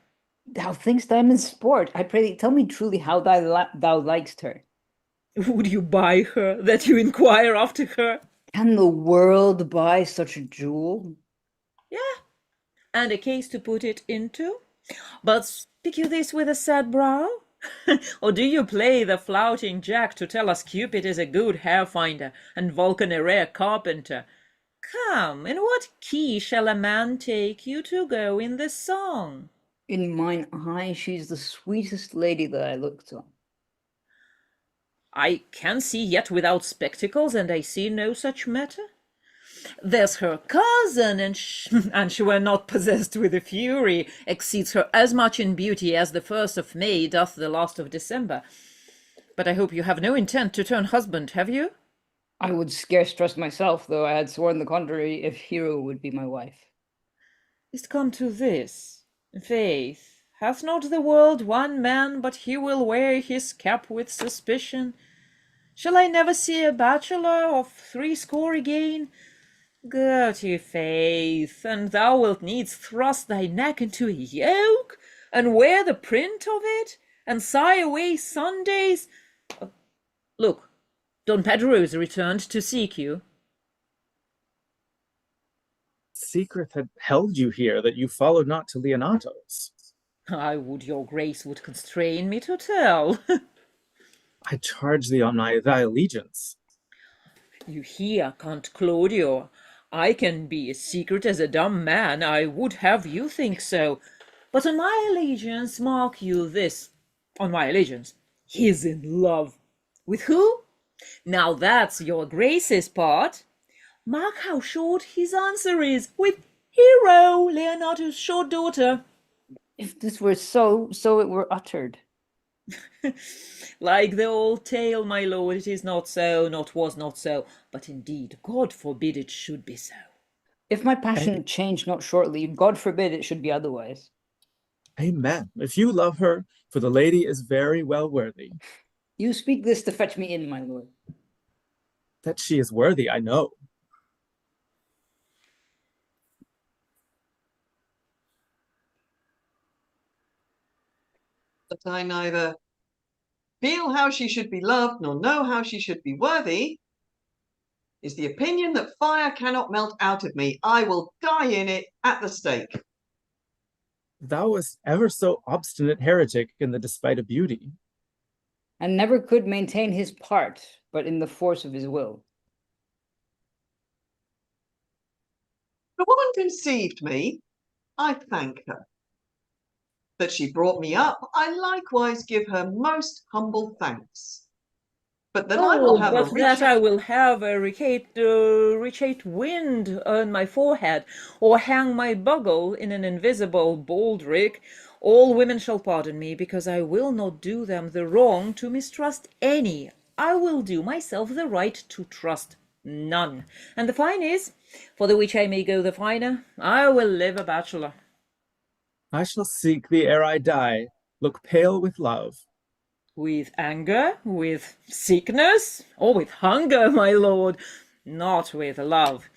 Speaker 6: Thou thinkst I am in sport. I pray thee, tell me truly how thou likest her.
Speaker 5: Would you buy her, that you inquire after her?
Speaker 6: Can the world buy such a jewel?
Speaker 5: Yeah, and a case to put it into. But speak you this with a sad brow? Or do you play the flouting jack to tell us Cupid is a good hair-finder and Vulcan a rare carpenter? Come, in what key shall a man take you to go in this song?
Speaker 6: In mine eye, she's the sweetest lady that I looked on.
Speaker 5: I can see yet without spectacles, and I see no such matter. There's her cousin, and she were not possessed with a fury, exceeds her as much in beauty as the 1st of May doth the last of December. But I hope you have no intent to turn husband, have you?
Speaker 6: I would scarce trust myself, though I had sworn the contrary, if Hero would be my wife.
Speaker 5: Is't come to this, faith, hath not the world one man, but he will wear his cap with suspicion? Shall I never see a bachelor of threescore again? Gertie, faith, and thou wilt needs thrust thy neck into a yoke, and wear the print of it, and sigh away Sundays. Look, Don Pedro is returned to seek you.
Speaker 13: Secret had held you here that you followed not to Leonato's.
Speaker 5: I would your grace would constrain me to tell.
Speaker 13: I charge thee on thy allegiance.
Speaker 5: You hear, Count Claudio, I can be as secret as a dumb man. I would have you think so. But on my allegiance, mark you this, on my allegiance, he's in love. With who? Now that's your grace's part. Mark how short his answer is. With Hero, Leonato's short daughter.
Speaker 6: If this were so it were uttered.
Speaker 5: Like the old tale, my lord, it is not so, not was not so, but indeed, God forbid it should be so.
Speaker 6: If my passion change not shortly, God forbid it should be otherwise.
Speaker 13: Amen. If you love her, for the lady is very well worthy.
Speaker 6: You speak this to fetch me in, my lord.
Speaker 13: That she is worthy, I know.
Speaker 1: But I neither feel how she should be loved, nor know how she should be worthy, is the opinion that fire cannot melt out of me. I will die in it at the stake.
Speaker 13: Thou wast ever so obstinate heretic in the despite of beauty.
Speaker 6: And never could maintain his part, but in the force of his will.
Speaker 1: The woman conceived me, I thank her. That she brought me up, I likewise give her most humble thanks. But that I will have
Speaker 5: but
Speaker 1: a
Speaker 5: that
Speaker 1: richer...
Speaker 5: I will have a richate wind on my forehead, or hang my bugle in an invisible baldric, all women shall pardon me, because I will not do them the wrong to mistrust any I will do myself the right to trust none. And the fine is, for the which I may go the finer, I will live a bachelor.
Speaker 13: I shall seek thee ere I die, look pale with love.
Speaker 5: With anger, with sickness, or with hunger, my lord, not with love.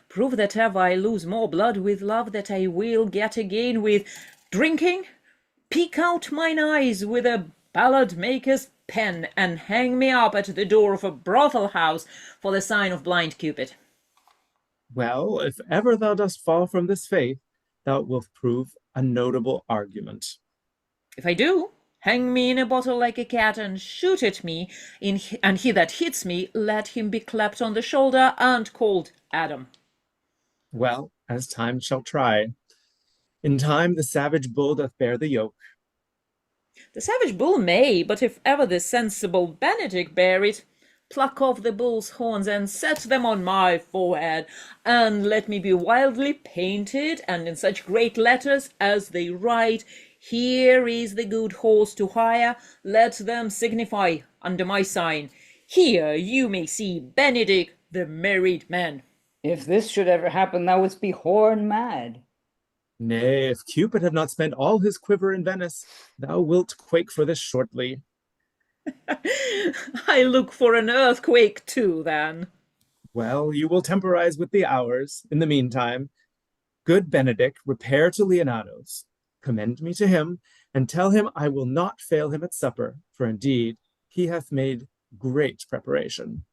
Speaker 5: Prove that ever I lose more blood with love that I will get again with drinking. Pick out mine eyes with a ballad maker's pen, and hang me up at the door of a brothel house for the sign of blind Cupid.
Speaker 13: Well, if ever thou dost fall from this faith, thou wilt prove a notable argument.
Speaker 5: If I do, hang me in a bottle like a cat and shoot at me, and he that hits me, let him be clapped on the shoulder and called Adam.
Speaker 13: Well, as time shall try. In time the savage bull doth bear the yoke.
Speaker 5: The savage bull may, but if ever the sensible Benedick bear it, pluck off the bull's horns and set them on my forehead, and let me be wildly painted, and in such great letters as they write, "Here is the good horse to hire, let them signify under my sign, here you may see Benedick the married man."
Speaker 6: If this should ever happen, thou wouldst be horn mad.
Speaker 13: Nay, if Cupid have not spent all his quiver in Venice, thou wilt quake for this shortly.
Speaker 5: I look for an earthquake too, then.
Speaker 13: Well, you will temporize with the hours. In the meantime, good Benedick, repair to Leonato's, commend me to him, and tell him I will not fail him at supper, for indeed he hath made great preparation.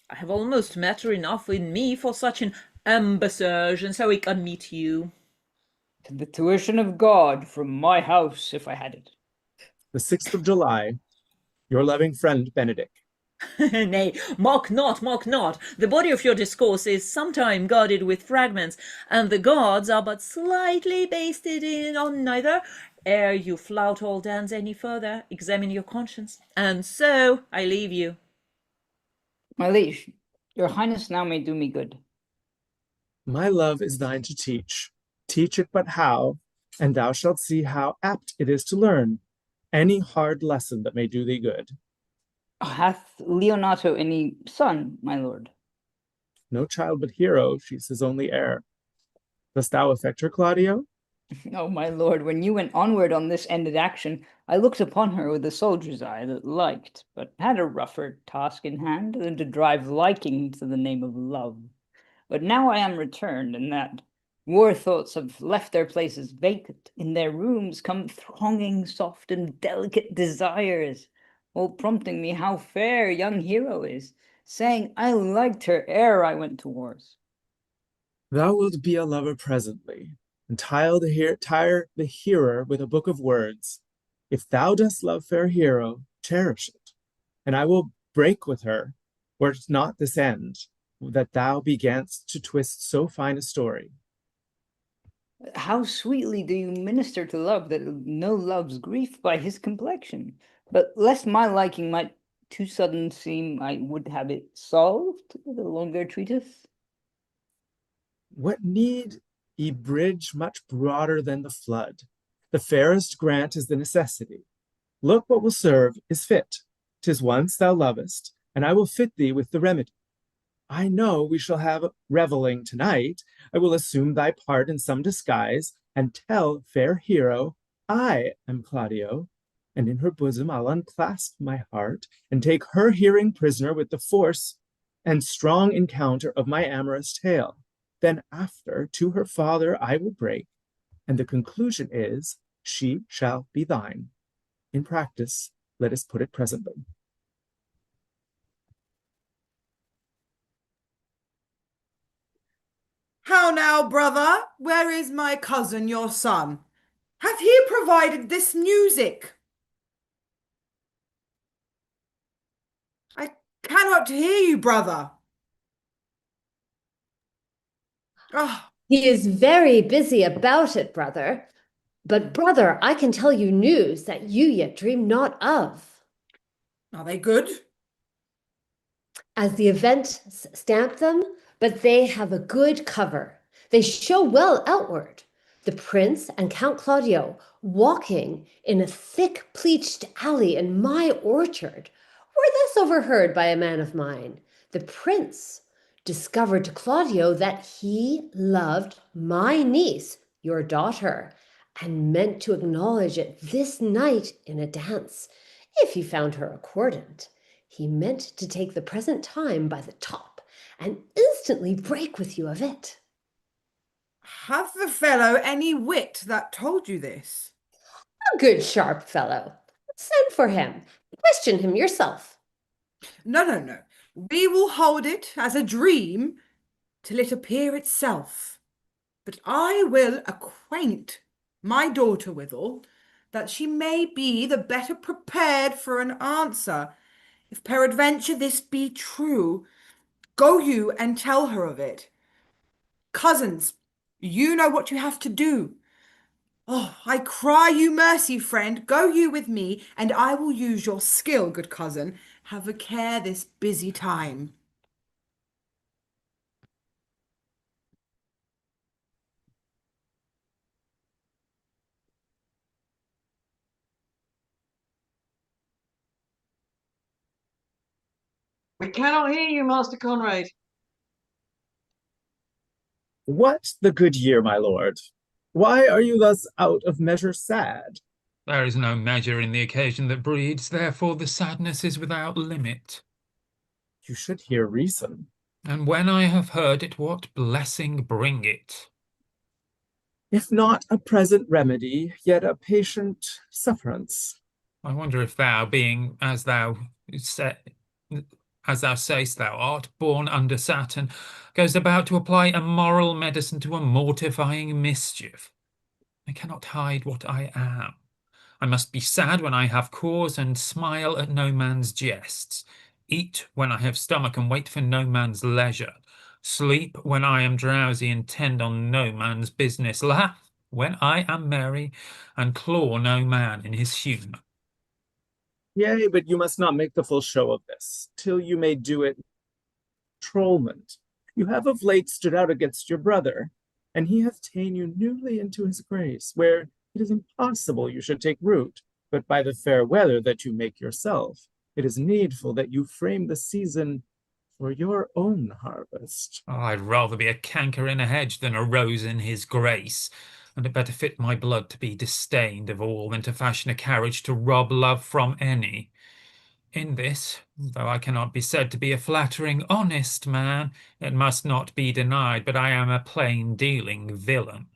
Speaker 5: I have almost matter enough in me for such an embassage, and so I can meet you.
Speaker 6: To the tuition of God from my house, if I had it.
Speaker 13: The 6th of July, your loving friend Benedick.
Speaker 5: Nay, mock not, mock not. The body of your discourse is sometime guarded with fragments, and the gods are but slightly basted in on neither. Ere you flout all dance any further, examine your conscience, and so I leave you.
Speaker 6: My liege, your highness now may do me good.
Speaker 13: My love is thine to teach. Teach it but how, and thou shalt see how apt it is to learn any hard lesson that may do thee good.
Speaker 6: Hath Leonato any son, my lord?
Speaker 13: No child but Hero, she's his only heir. Dost thou affect her, Claudio?
Speaker 6: Oh, my lord, when you went onward on this ended action, I looked upon her with a soldier's eye that liked, but had a rougher task in hand than to drive liking to the name of love. But now I am returned, and that war thoughts have left their places vacant. In their rooms come thronging soft and delicate desires, all prompting me how fair young Hero is, saying I liked her ere I went to wars.
Speaker 13: Thou wilt be a lover presently, and tire the hearer with a book of words. If thou dost love fair Hero, cherish it, and I will break with her, were it not this end, that thou beganst to twist so fine a story.
Speaker 6: How sweetly do you minister to love that no love's grief by his complexion. But lest my liking might too sudden seem, I would have it solved with a longer treatise.
Speaker 13: What need ye bridge much broader than the flood? The fairest grant is the necessity. Look what will serve is fit. 'Tis once thou lovest, and I will fit thee with the remedy. I know we shall have revelling tonight. I will assume thy part in some disguise, and tell fair Hero I am Claudio, and in her bosom I'll unclasp my heart, and take her hearing prisoner with the force and strong encounter of my amorous tale. Then after to her father I will break, and the conclusion is she shall be thine. In practice, let us put it presently.
Speaker 3: How now, brother? Where is my cousin, your son? Hath he provided this music? I cannot hear you, brother. Oh.
Speaker 8: He is very busy about it, brother. But, brother, I can tell you news that you yet dream not of.
Speaker 3: Are they good?
Speaker 8: As the event stamp them, but they have a good cover. They show well outward. The prince and Count Claudio walking in a thick pleached alley in my orchard, Were this overheard by a man of mine, the prince discovered to Claudio that he loved my niece, your daughter, and meant to acknowledge it this night in a dance, if he found her accordant. He meant to take the present time by the top, and instantly break with you of it.
Speaker 3: Hath the fellow any wit that told you this?
Speaker 8: A good sharp fellow. Send for him. Question him yourself.
Speaker 3: No, no, no. We will hold it as a dream till it appear itself. But I will acquaint my daughter withal, that she may be the better prepared for an answer. If peradventure this be true, go you and tell her of it. Cousins, you know what you have to do. Oh, I cry you mercy, friend. Go you with me, and I will use your skill, good cousin. Have a care this busy time.
Speaker 1: We cannot hear you, Master Conrad.
Speaker 13: What the good year, my lord? Why are you thus out of measure sad?
Speaker 9: There is no measure in the occasion that breeds, therefore the sadness is without limit.
Speaker 13: You should hear reason.
Speaker 9: And when I have heard it, what blessing bring it?
Speaker 13: If not a present remedy, yet a patient sufferance.
Speaker 9: I wonder if thou, being as thou sayest thou art, born under Saturn, goes about to apply a moral medicine to a mortifying mischief. I cannot hide what I am. I must be sad when I have cause, and smile at no man's jests. Eat when I have stomach, and wait for no man's leisure. Sleep when I am drowsy, and tend on no man's business. Laugh when I am merry, and claw no man in his humour.
Speaker 13: Yea, but you must not make the full show of this, till you may do it trolment. You have of late stood out against your brother, and he hath ta'en you newly into his grace, where it is impossible you should take root, but by the fair weather that you make yourself, it is needful that you frame the season for your own harvest.
Speaker 9: Oh, I'd rather be a canker in a hedge than a rose in his grace, and it better fit my blood to be disdained of all than to fashion a carriage to rob love from any. In this, though I cannot be said to be a flattering, honest man, it must not be denied, but I am a plain-dealing villain.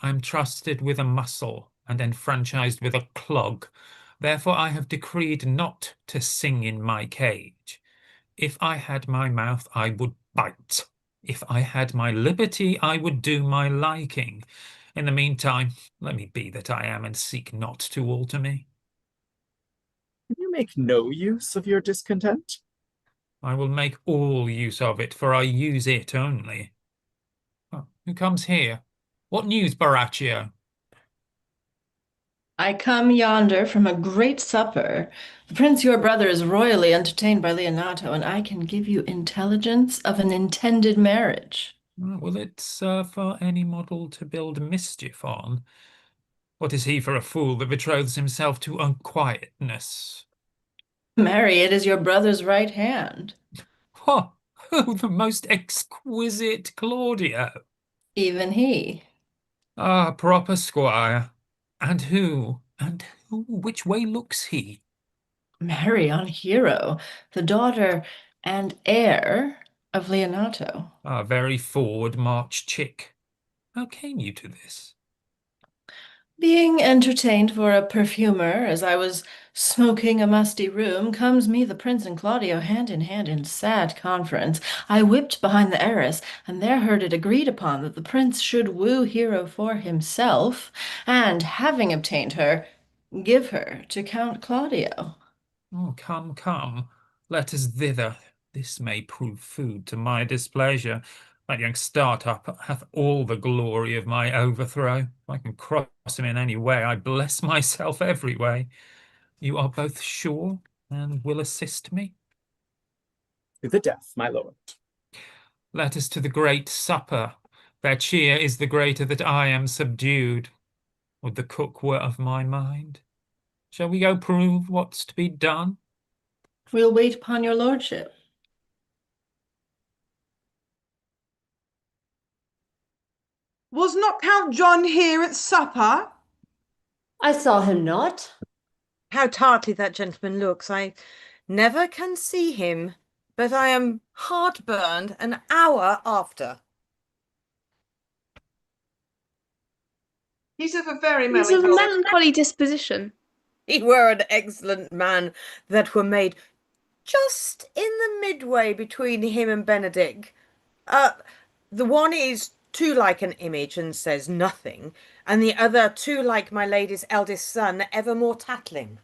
Speaker 9: I am trusted with a muscle and enfranchised with a clog. Therefore I have decreed not to sing in my cage. If I had my mouth, I would bite. If I had my liberty, I would do my liking. In the meantime, let me be that I am, and seek not to alter me.
Speaker 13: Can you make no use of your discontent?
Speaker 9: I will make all use of it, for I use it only. Oh, who comes here? What news, Baraccio?
Speaker 12: I come yonder from a great supper. The prince your brother is royally entertained by Leonato, and I can give you intelligence of an intended marriage.
Speaker 9: Will it serve for any model to build mischief on? What is he for a fool that betroths himself to unquietness?
Speaker 12: Marry, it is your brother's right hand.
Speaker 9: Oh, the most exquisite Claudio.
Speaker 12: Even he.
Speaker 9: Ah, proper squire. And which way looks he?
Speaker 12: Marry on Hero, the daughter and heir of Leonato.
Speaker 9: A very forward march chick. How came you to this?
Speaker 12: Being entertained for a perfumer, as I was smoking a musty room, comes me the prince and Claudio hand in sad conference. I whipped behind the arras, and there heard it agreed upon that the prince should woo Hero for himself, and having obtained her, give her to Count Claudio.
Speaker 9: Oh, come, come, let us thither. This may prove food to my displeasure. That young startup hath all the glory of my overthrow. If I can cross him in any way, I bless myself every way. You are both sure and will assist me?
Speaker 13: To the death, my lord.
Speaker 9: Let us to the great supper. Their cheer is the greater that I am subdued. Would the cook were of my mind. Shall we go prove what's to be done?
Speaker 12: We'll wait upon your lordship.
Speaker 3: Was not Count John here at supper?
Speaker 8: I saw him not.
Speaker 11: How tartly that gentleman looks. I never can see him, but I am heartburned an hour after.
Speaker 1: He's of a very
Speaker 2: He's of a
Speaker 1: melancholy.
Speaker 2: melancholy disposition.
Speaker 11: He were an excellent man that were made just in the midway between him and Benedick. The one is too like an image and says nothing, and the other too like my lady's eldest son, evermore tattling.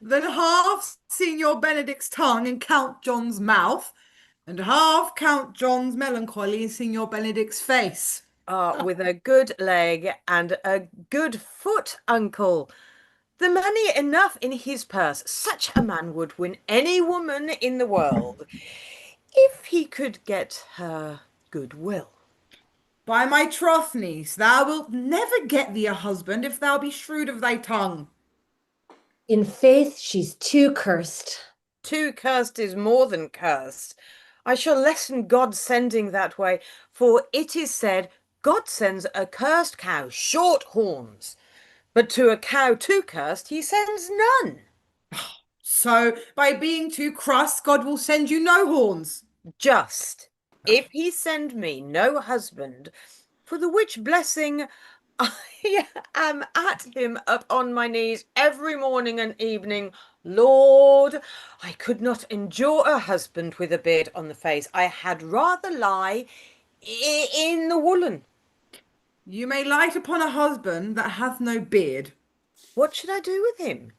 Speaker 3: Then half Signor Benedick's tongue in Count John's mouth, and half Count John's melancholy in Signor Benedick's face.
Speaker 11: With a good leg and a good foot, uncle. The money enough in his purse. Such a man would win any woman in the world, if he could get her goodwill.
Speaker 3: By my troth, niece, thou wilt never get thee a husband if thou be shrewd of thy tongue.
Speaker 8: In faith, she's too cursed.
Speaker 11: Too cursed is more than cursed. I shall lessen God's sending that way, for it is said, God sends a cursed cow short horns, but to a cow too cursed he sends none.
Speaker 3: So, by being too cross, God will send you no horns.
Speaker 11: Just, if he send me no husband, for the which blessing I am at him upon my knees every morning and evening. Lord, I could not endure a husband with a beard on the face. I had rather lie in the woolen.
Speaker 3: You may light upon a husband that hath no beard.
Speaker 11: What should I do with him?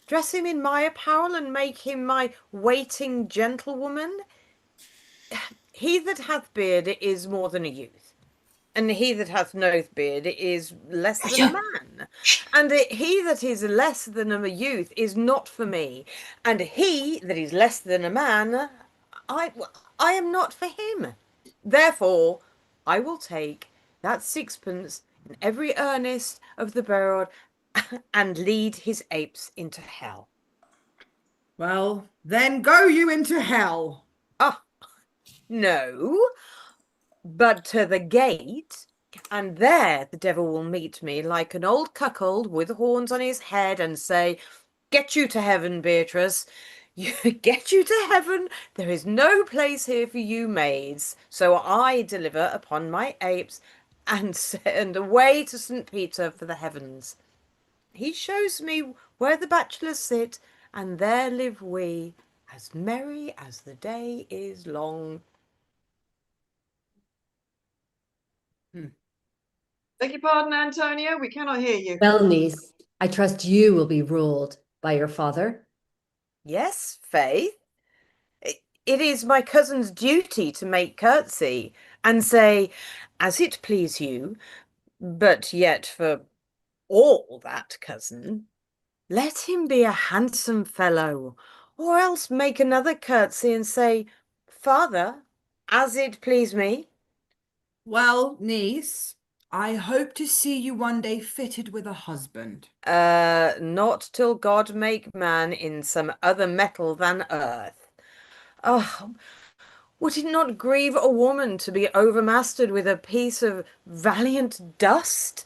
Speaker 11: Dress him in my apparel and make him my waiting gentlewoman? He that hath beard is more than a youth, and he that hath no beard is less than a man, and he that is less than a youth is not for me, and he that is less than a man, I am not for him. Therefore, I will take that sixpence in every earnest of the bird and lead his apes into hell.
Speaker 3: Well, then go you into hell.
Speaker 11: No, but to the gate, and there the devil will meet me like an old cuckold with horns on his head and say, get you to heaven, Beatrice. Get you to heaven. There is no place here for you maids. So I deliver upon my apes and send away to St. Peter for the heavens. He shows me where the bachelors sit, and there live we, as merry as the day is long.
Speaker 1: Beg your pardon, Antonio, we cannot hear you.
Speaker 8: Well, niece, I trust you will be ruled by your father.
Speaker 11: Yes, Faith. It is my cousin's duty to make curtsy and say, as it please you, but yet for all that, cousin, let him be a handsome fellow, or else make another curtsy and say, father, as it please me.
Speaker 3: Well, niece, I hope to see you one day fitted with a husband.
Speaker 11: Not till God make man in some other metal than earth. Oh, would it not grieve a woman to be overmastered with a piece of valiant dust,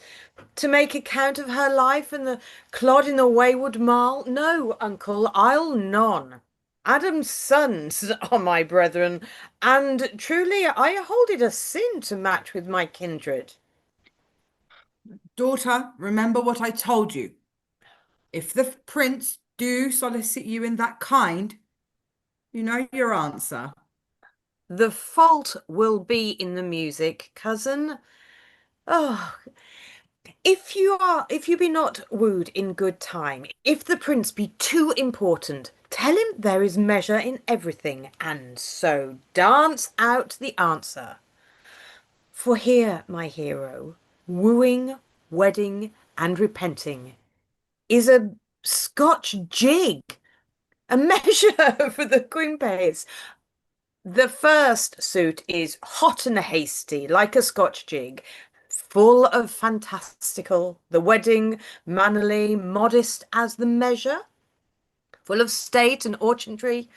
Speaker 11: to make account of her life and the clod in the wayward marl? No, uncle, I'll none. Adam's sons are my brethren, and truly I hold it a sin to match with my kindred.
Speaker 3: Daughter, remember what I told you. If the prince do solicit you in that kind, you know your answer.
Speaker 11: The fault will be in the music, cousin. Oh, if you be not wooed in good time, if the prince be too important, tell him there is measure in everything, and so dance out the answer. For here, my hero, wooing, wedding, and repenting, is a Scotch jig, a measure for the quimpes. The first suit is hot and hasty, like a Scotch jig, full of fantastical, the wedding mannerly, modest as the measure. full of state and orchantry,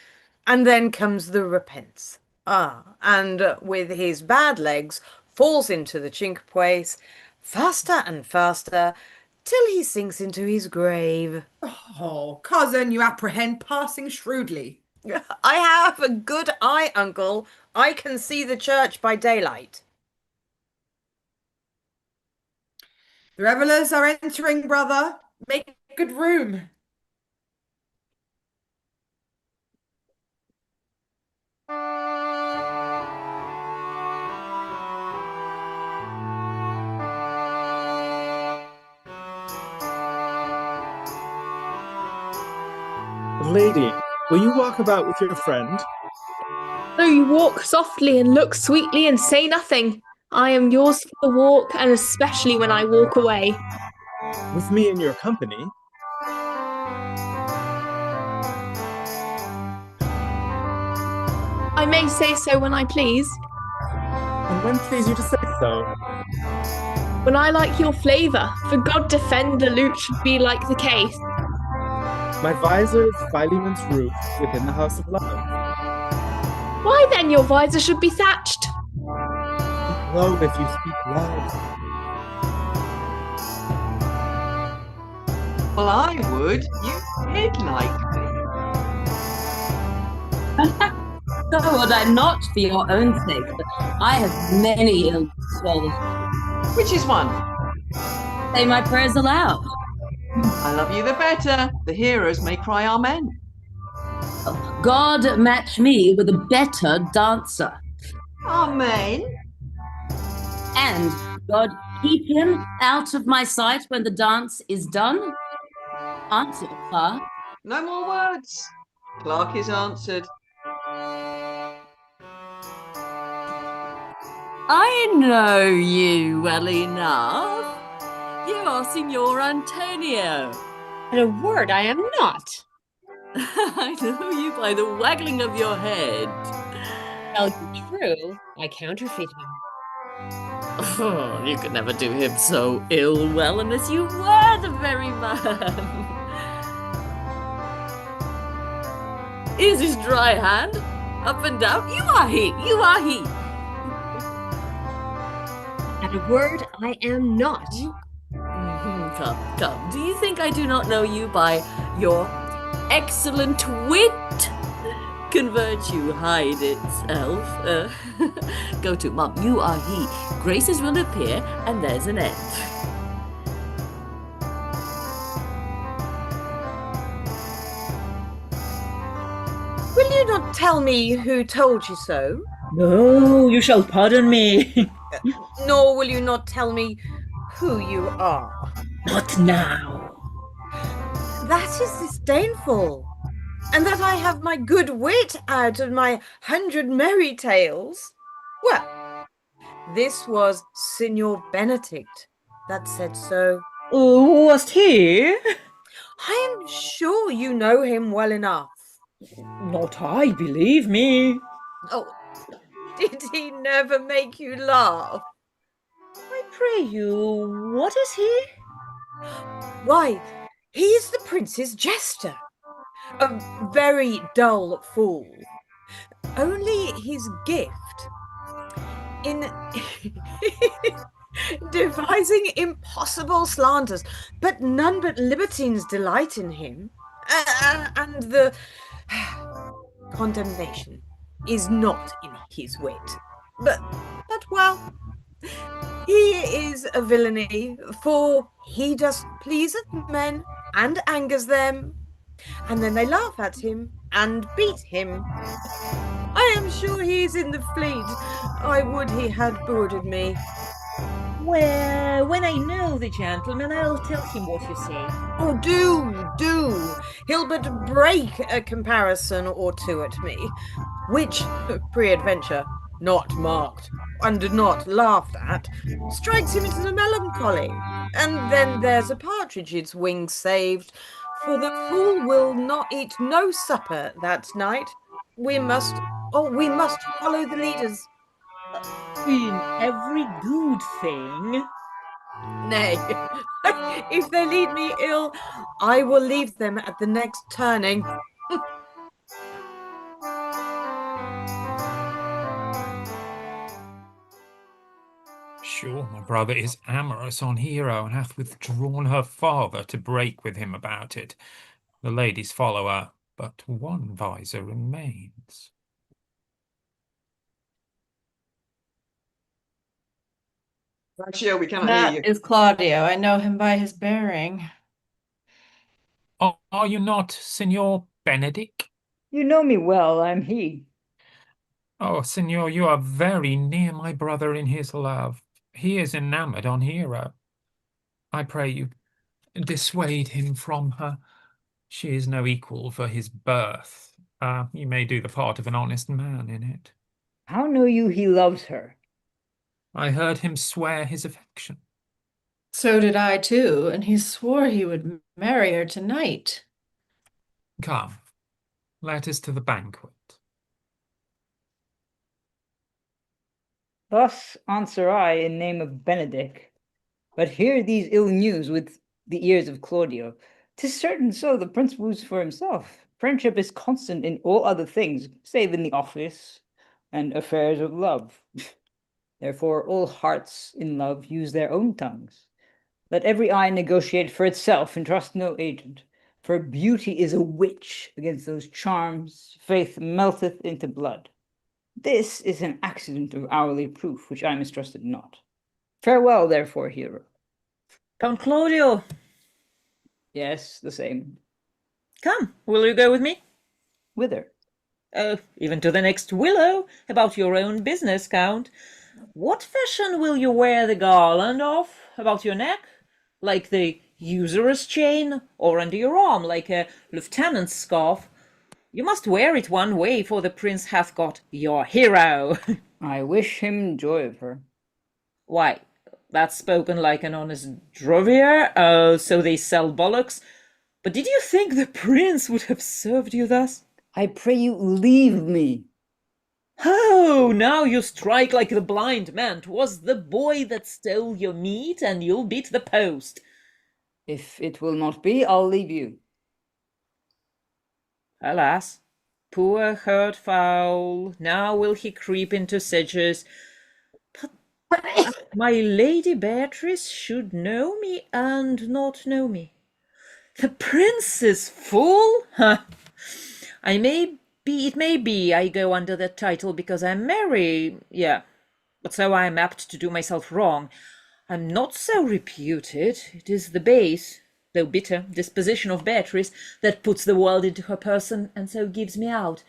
Speaker 11: and then comes the repents. And with his bad legs, falls into the chink place, faster and faster, till he sinks into his grave.
Speaker 3: Oh, cousin, you apprehend passing shrewdly.
Speaker 11: I have a good eye, uncle. I can see the church by daylight.
Speaker 3: The revellers are entering, brother. Make good room.
Speaker 13: Lady, will you walk about with your friend?
Speaker 2: Though you walk softly and look sweetly and say nothing, I am yours for the walk, and especially when I walk away.
Speaker 13: With me in your company?
Speaker 2: I may say so when I please.
Speaker 13: And when please you to say so?
Speaker 2: When I like your flavour, for God defend the lute should be like the case.
Speaker 13: My visor is Philemon's roof within the house of love.
Speaker 2: Why then your visor should be thatched?
Speaker 13: Speak low if you speak loud.
Speaker 1: Well, I would. You did like me.
Speaker 7: So would I not for your own sake, but I have many ill swallows.
Speaker 1: Which is one?
Speaker 7: Say my prayers aloud.
Speaker 1: I love you the better. The heroes may cry amen.
Speaker 7: God match me with a better dancer.
Speaker 1: Amen.
Speaker 7: And God keep him out of my sight when the dance is done. Answer, Clark.
Speaker 1: No more words. Clark is answered.
Speaker 4: I know you well enough. You are Signor Antonio.
Speaker 14: At a word, I am not.
Speaker 4: I know you by the waggling of your head.
Speaker 14: Well, true. I counterfeit him.
Speaker 4: Oh, you could never do him so ill well unless you were the very man. Is his dry hand up and down? You are he. You are he.
Speaker 14: At a word, I am not.
Speaker 4: Come, come. Do you think I do not know you by your excellent wit? Can virtue hide itself? Go to, Mum. You are he. Graces will appear, and there's an end.
Speaker 11: Will you not tell me who told you so?
Speaker 5: No, you shall pardon me.
Speaker 11: Nor will you not tell me who you are?
Speaker 5: Not now.
Speaker 11: That is disdainful. And that I have my good wit out of my 100 merry tales. Well, this was Signor Benedict that said so.
Speaker 5: Was he?
Speaker 11: I am sure you know him well enough.
Speaker 5: Not I, believe me.
Speaker 11: Oh, did he never make you laugh?
Speaker 5: I pray you, what is he?
Speaker 11: Why, he is the prince's jester. A very dull fool. Only his gift in devising impossible slanders, but none but libertines delight in him. And the condemnation is not in his wit. But well, he is a villainy, for he does pleaseth men and angers them, and then they laugh at him and beat him. I am sure he is in the fleet. I would he had boarded me.
Speaker 5: Well, when I know the gentleman, I'll tell him what you say.
Speaker 11: Oh, do. He'll but break a comparison or two at me, which, pre-adventure, not marked and not laughed at, strikes him into the melancholy. And then there's a partridge's wing saved, for the fool will not eat no supper that night. We must follow the leaders.
Speaker 5: In every good thing.
Speaker 11: Nay, if they lead me ill, I will leave them at the next turning.
Speaker 9: Sure, my brother is amorous on Hero, and hath withdrawn her father to break with him about it. The ladies follow her, but one visor remains.
Speaker 1: Ratio, we cannot hear you.
Speaker 12: That is Claudio. I know him by his bearing.
Speaker 9: Are you not Signor Benedict?
Speaker 6: You know me well, I'm he.
Speaker 9: Oh, Signor, you are very near my brother in his love. He is enamoured on Hero. I pray you, dissuade him from her. She is no equal for his birth. You may do the part of an honest man in it.
Speaker 6: How know you he loves her?
Speaker 9: I heard him swear his affection.
Speaker 12: So did I too, and he swore he would marry her tonight.
Speaker 9: Come, let us to the banquet.
Speaker 6: Thus answer I in name of Benedick. But hear these ill news with the ears of Claudio. 'Tis certain so the prince woos for himself. Friendship is constant in all other things, save in the office and affairs of love. Therefore all hearts in love use their own tongues. Let every eye negotiate for itself and trust no agent. For beauty is a witch against those charms, faith melteth into blood. This is an accident of hourly proof, which I mistrusted not. Farewell, therefore, hero.
Speaker 5: Count Claudio.
Speaker 6: Yes, the same.
Speaker 5: Come, will you go with me?
Speaker 6: Whither?
Speaker 5: Oh, even to the next willow, about your own business, Count. What fashion will you wear the garland of? About your neck? Like the usurer's chain? Or under your arm, like a lieutenant's scarf? You must wear it one way, for the prince hath got your hero.
Speaker 6: I wish him joy of her.
Speaker 5: Why, that's spoken like an honest drovier. Oh, so they sell bollocks. But did you think the prince would have served you thus?
Speaker 6: I pray you leave me.
Speaker 5: Oh, now you strike like the blind man. 'Twas the boy that stole your meat, and you'll beat the post.
Speaker 6: If it will not be, I'll leave you.
Speaker 5: Alas, poor hurt fowl, now will he creep into sedges. But my Lady Beatrice should know me and not know me. The prince's fool? Huh. It may be I go under that title because I'm merry, yeah, but so I am apt to do myself wrong. I'm not so reputed. It is the base, though bitter, disposition of Beatrice that puts the world into her person and so gives me out.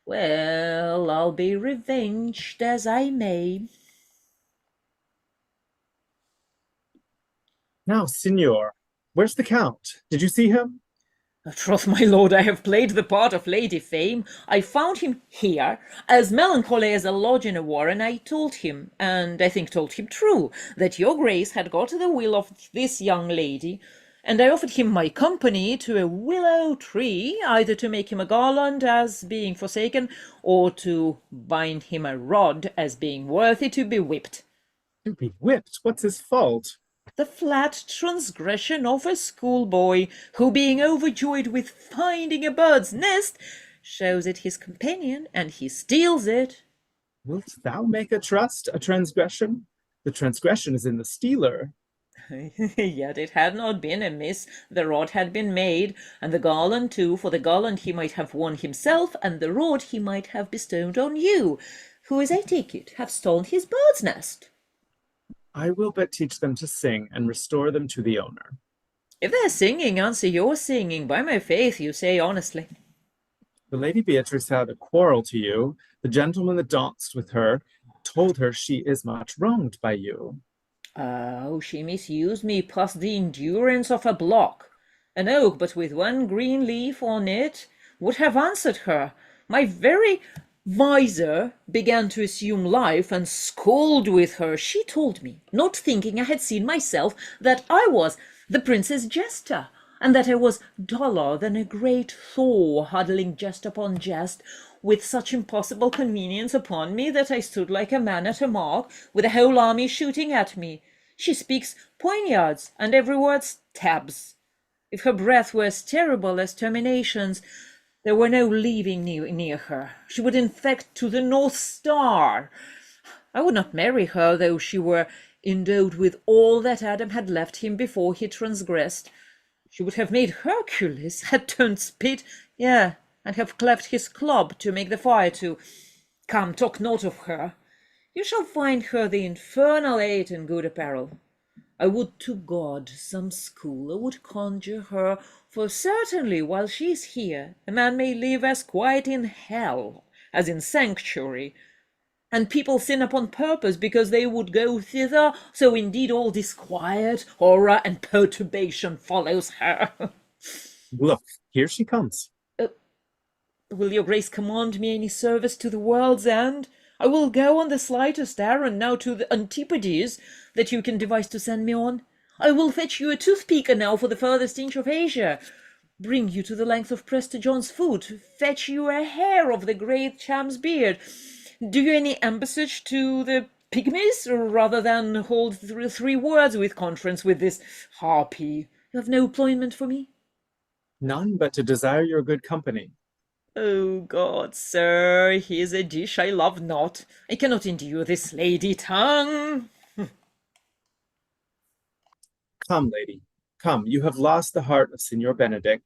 Speaker 5: Well, I'll be revenged as I may.
Speaker 13: Now, Signor, where's the Count? Did you see him?
Speaker 5: Troth, my lord, I have played the part of Lady Fame. I found him here, as melancholy as a lodge in a warren. I told him, and I think told him true, that your grace had got the will of this young lady, and I offered him my company to a willow tree, either to make him a garland as being forsaken, or to bind him a rod as being worthy to be whipped.
Speaker 13: To be whipped? What's his fault?
Speaker 5: The flat transgression of a schoolboy, who, being overjoyed with finding a bird's nest, shows it his companion, and he steals it.
Speaker 13: Wilt thou make a trust a transgression? The transgression is in the stealer.
Speaker 5: Yet it had not been amiss. The rod had been made, and the garland too, for the garland he might have worn himself, and the rod he might have bestowed on you, who, as I take it, have stolen his bird's nest.
Speaker 13: I will but teach them to sing and restore them to the owner.
Speaker 5: If their singing answer your singing, by my faith, you say honestly.
Speaker 13: The Lady Beatrice had a quarrel to you. The gentleman that danced with her told her she is much wronged by you.
Speaker 5: Oh, she misused me past the endurance of a block. An oak, but with one green leaf on it, would have answered her. My very visor began to assume life and scold with her. She told me, not thinking I had seen myself, that I was the prince's jester, and that I was duller than a great Thor, huddling jest upon jest, with such impossible convenience upon me that I stood like a man at a mark, with a whole army shooting at me. She speaks poignards, and every word stabs. If her breath were as terrible as terminations, there were no living near her. She would infect to the North Star. I would not marry her, though she were endowed with all that Adam had left him before he transgressed. She would have made Hercules, had turned spit, and have cleft his club to make the fire to. Come, talk not of her. You shall find her the infernal aid in good apparel. I would to God some school would conjure her, for certainly while she is here, a man may live as quiet in hell as in sanctuary, and people sin upon purpose because they would go thither, so indeed all disquiet, horror, and perturbation follows her.
Speaker 13: Look, here she comes.
Speaker 5: Will your grace command me any service to the world's end? I will go on the slightest errand now to the Antipodes that you can devise to send me on. I will fetch you a toothpick now for the furthest inch of Asia, bring you to the length of Prester John's foot, fetch you a hair of the great Cham's beard, do you any embassage to the pygmies, rather than hold three words with conference with this harpy? You have no employment for me?
Speaker 13: None but to desire your good company.
Speaker 5: Oh God, sir, here's a dish I love not. I cannot endure this lady tongue.
Speaker 13: Come, lady, come, you have lost the heart of Signor Benedict.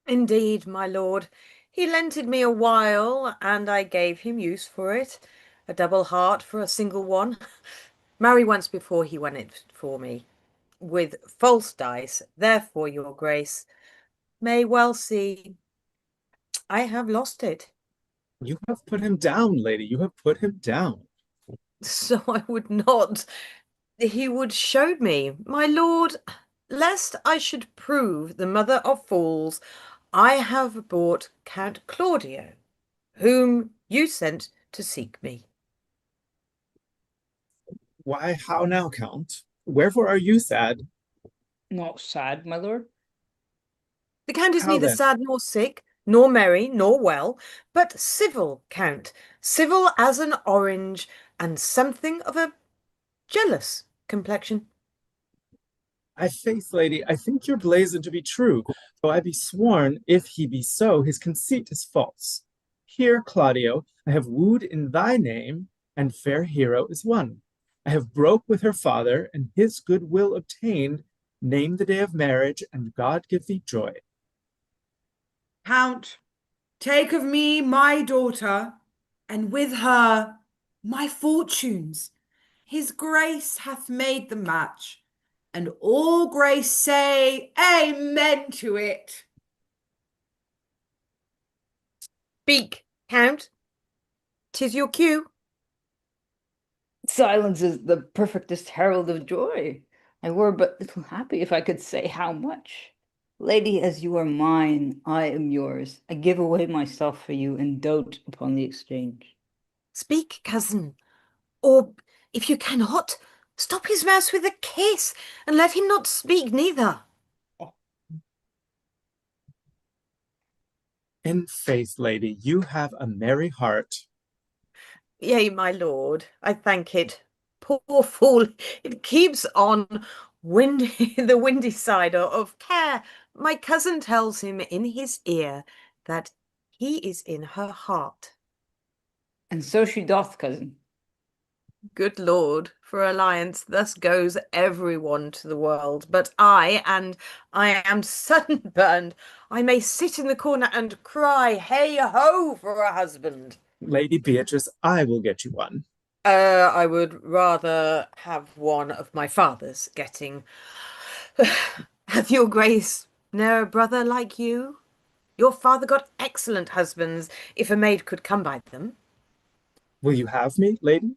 Speaker 11: Indeed, my lord. He lent it me a while, and I gave him use for it. A double heart for a single one. Marry once before he won it for me. With false dice, therefore, your grace may well see I have lost it.
Speaker 13: You have put him down, lady, you have put him down.
Speaker 11: So I would not. He would showed me, my lord, lest I should prove the mother of fools, I have brought Count Claudio, whom you sent to seek me.
Speaker 13: Why, how now, Count? Wherefore are you sad?
Speaker 6: Not sad, my lord.
Speaker 11: The Count is
Speaker 13: How
Speaker 11: neither
Speaker 13: then?
Speaker 11: sad nor sick, nor merry, nor well, but civil, Count, civil as an orange, and something of a jealous complexion.
Speaker 13: I faith, lady, I think your blazon to be true, though I be sworn, if he be so, his conceit is false. Here, Claudio, I have wooed in thy name, and fair hero is won. I have broke with her father, and his good will obtained. Name the day of marriage, and God give thee joy.
Speaker 3: Count, take of me my daughter, and with her my fortunes. His grace hath made the match, and all grace say amen to it.
Speaker 11: Speak, Count. 'Tis your cue.
Speaker 6: Silence is the perfectest herald of joy. I were but little happy if I could say how much. Lady, as you are mine, I am yours. I give away myself for you and dote upon the exchange.
Speaker 11: Speak, cousin, or if you cannot, stop his mouth with a kiss, and let him not speak neither.
Speaker 13: In faith, lady, you have a merry heart.
Speaker 11: Yea, my lord, I thank it. Poor fool, it keeps on the windy side of care. My cousin tells him in his ear that he is in her heart.
Speaker 6: And so she doth, cousin.
Speaker 11: Good Lord, for alliance, thus goes everyone to the world. But I am sunburned. I may sit in the corner and cry, hey ho, for a husband.
Speaker 13: Lady Beatrice, I will get you one.
Speaker 11: I would rather have one of my father's getting. Hath your grace ne'er a brother like you? Your father got excellent husbands, if a maid could come by them.
Speaker 13: Will you have me, lady?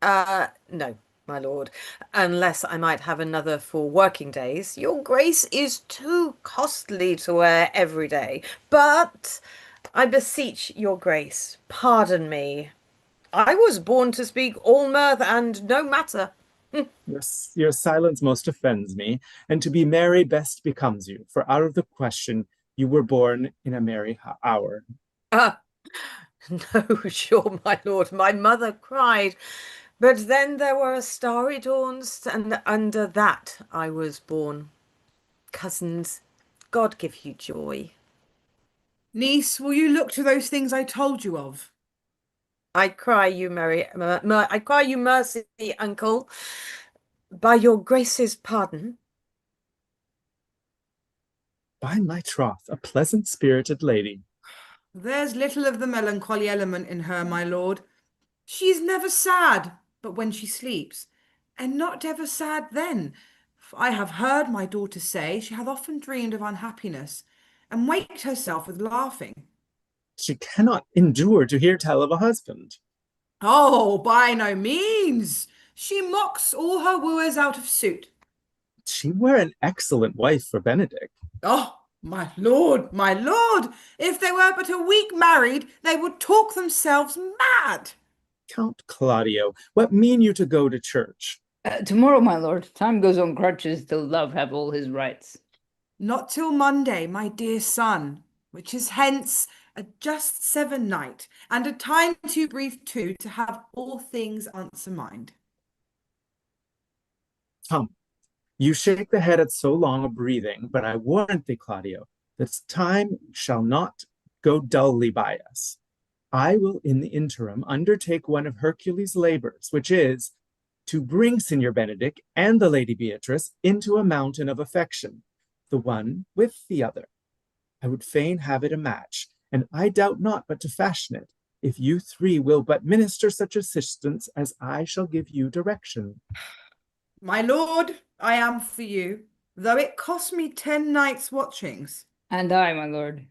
Speaker 11: No, my lord, unless I might have another for working days. Your grace is too costly to wear every day. But I beseech your grace, pardon me. I was born to speak all mirth and no matter.
Speaker 13: Your silence most offends me, and to be merry best becomes you, for out of the question you were born in a merry hour.
Speaker 11: No, sure, my lord, my mother cried But then there were starry dawns, and under that I was born. Cousins, God give you joy.
Speaker 3: Niece, will you look to those things I told you of?
Speaker 11: I cry you I cry you mercy, uncle. By your grace's pardon.
Speaker 13: By my troth, a pleasant-spirited lady.
Speaker 3: There's little of the melancholy element in her, my lord. She is never sad, but when she sleeps, and not ever sad then. For I have heard my daughter say she hath often dreamed of unhappiness, and waked herself with laughing.
Speaker 13: She cannot endure to hear tell of a husband.
Speaker 3: Oh, by no means. She mocks all her wooers out of suit.
Speaker 13: She were an excellent wife for Benedick.
Speaker 3: Oh, my lord, my lord! If they were but a week married, they would talk themselves mad.
Speaker 13: Count Claudio, what mean you to go to church?
Speaker 6: Tomorrow, my lord. Time goes on crutches till love have all his rights.
Speaker 3: Not till Monday, my dear son, which is hence a just 7 night, and a time too brief too to have all things answer mind.
Speaker 13: Come, you shake the head at so long a breathing, but I warrant thee, Claudio, that time shall not go dully by us. I will in the interim undertake one of Hercules' labors, which is to bring Signor Benedick and the Lady Beatrice into a mountain of affection, the one with the other. I would fain have it a match, and I doubt not but to fashion it, if you three will but minister such assistance as I shall give you direction.
Speaker 3: My lord, I am for you, though it cost me 10 nights' watchings.
Speaker 6: And I, my lord.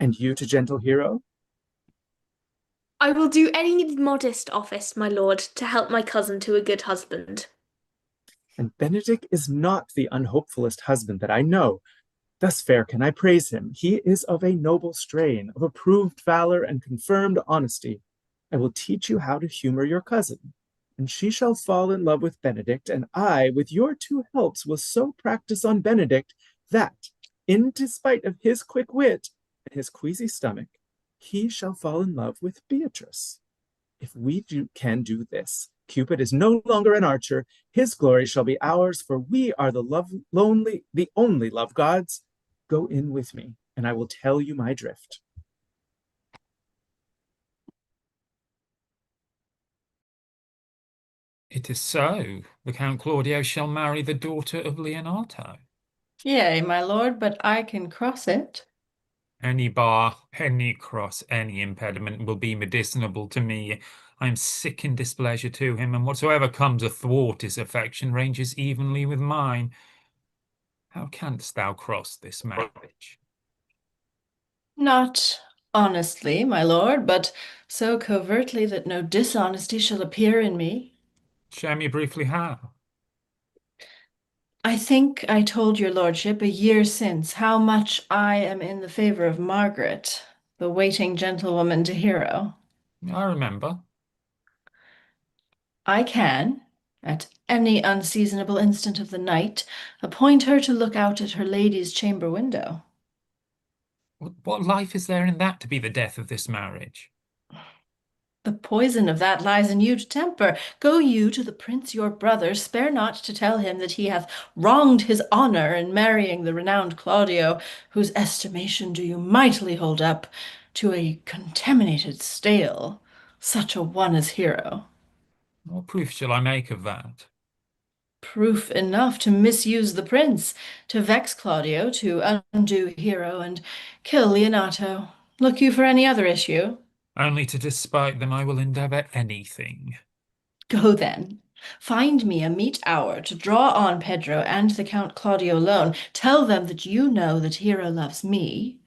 Speaker 13: And you to gentle hero?
Speaker 2: I will do any modest office, my lord, to help my cousin to a good husband.
Speaker 13: And Benedick is not the unhopefullest husband that I know. Thus fair can I praise him. He is of a noble strain, of approved valor and confirmed honesty. I will teach you how to humor your cousin, and she shall fall in love with Benedict, and I, with your 2 helps, will so practice on Benedict that, in despite of his quick wit and his queasy stomach, he shall fall in love with Beatrice. If we can do this, Cupid is no longer an archer. His glory shall be ours, for we are the only love gods. Go in with me, and I will tell you my drift.
Speaker 9: It is so. The Count Claudio shall marry the daughter of Leonato.
Speaker 12: Yea, my lord, but I can cross it.
Speaker 9: Any bar, any cross, any impediment will be medicinable to me. I am sick in displeasure to him, and whatsoever comes athwart his affection ranges evenly with mine. How canst thou cross this marriage?
Speaker 12: Not honestly, my lord, but so covertly that no dishonesty shall appear in me.
Speaker 9: Show me briefly how.
Speaker 12: I think I told your lordship a year since how much I am in the favor of Margaret, the waiting gentlewoman to Hero.
Speaker 9: I remember.
Speaker 12: I can, at any unseasonable instant of the night, appoint her to look out at her lady's chamber window.
Speaker 9: What life is there in that to be the death of this marriage?
Speaker 12: The poison of that lies in you to temper. Go you to the prince your brother, spare not to tell him that he hath wronged his honor in marrying the renowned Claudio, whose estimation do you mightily hold up to a contaminated stale, such a one as Hero.
Speaker 9: What proof shall I make of that?
Speaker 12: Proof enough to misuse the prince, to vex Claudio, to undo Hero, and kill Leonato. Look you for any other issue?
Speaker 9: Only to despite them I will endeavour anything.
Speaker 12: Go then. Find me a meet hour to draw on Pedro and the Count Claudio alone. Tell them that you know that Hero loves me.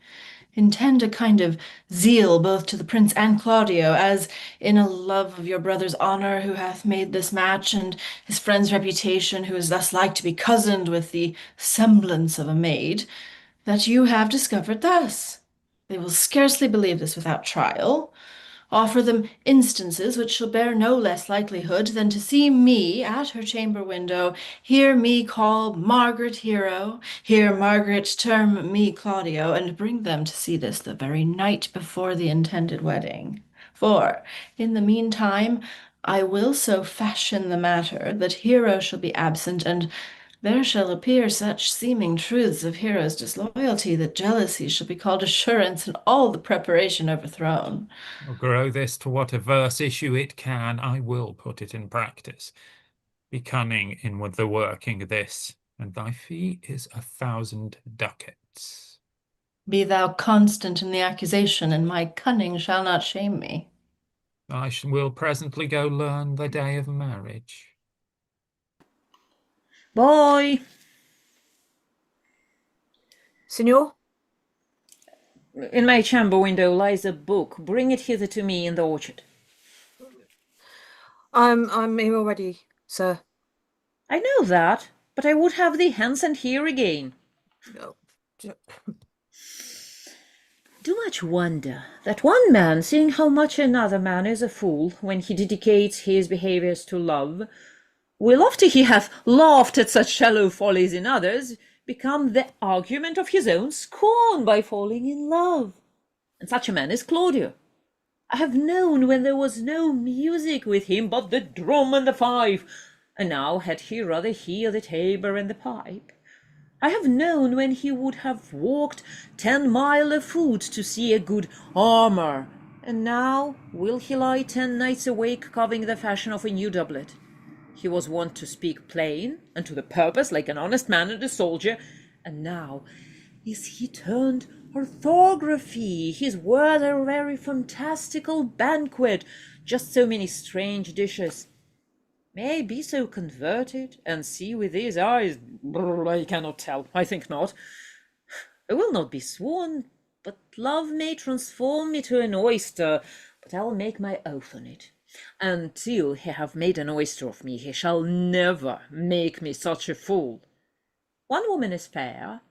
Speaker 12: Intend a kind of zeal both to the prince and Claudio, as in a love of your brother's honor who hath made this match, and his friend's reputation who is thus like to be cozened with the semblance of a maid, that you have discovered thus. They will scarcely believe this without trial. Offer them instances which shall bear no less likelihood than to see me at her chamber window, hear me call Margaret Hero, hear Margaret term me Claudio, and bring them to see this the very night before the intended wedding. For, in the meantime, I will so fashion the matter that Hero shall be absent, and there shall appear such seeming truths of Hero's disloyalty that jealousy shall be called assurance, and all the preparation overthrown.
Speaker 9: Grow this to what averse issue it can, I will put it in practice. Be cunning in with the working this, and thy fee is 1,000 ducats.
Speaker 12: Be thou constant in the accusation, and my cunning shall not shame me.
Speaker 9: I will presently go learn the day of marriage.
Speaker 5: Boy!
Speaker 11: Signor?
Speaker 5: In my chamber window lies a book. Bring it hither to me in the orchard.
Speaker 11: I'm here already, sir.
Speaker 5: I know that, but I would have thee hence and here again.
Speaker 11: No.
Speaker 5: Do much wonder that one man, seeing how much another man is a fool when he dedicates his behaviours to love, will, after he hath laughed at such shallow follies in others, become the argument of his own scorn by falling in love. And such a man is Claudio. I have known when there was no music with him but the drum and the fife, and now had he rather hear the tabor and the pipe. I have known when he would have walked 10 mile afoot to see a good armour, and now will he lie 10 nights awake carving the fashion of a new doublet. He was wont to speak plain and to the purpose like an honest man and a soldier, and now is he turned orthography, his word a very fantastical banquet, just so many strange dishes. May I be so converted, and see with these eyes? Brr, I cannot tell, I think not. I will not be sworn, but love may transform me to an oyster, but I'll make my oath on it. Until he have made an oyster of me, he shall never make me such a fool. One woman is fair,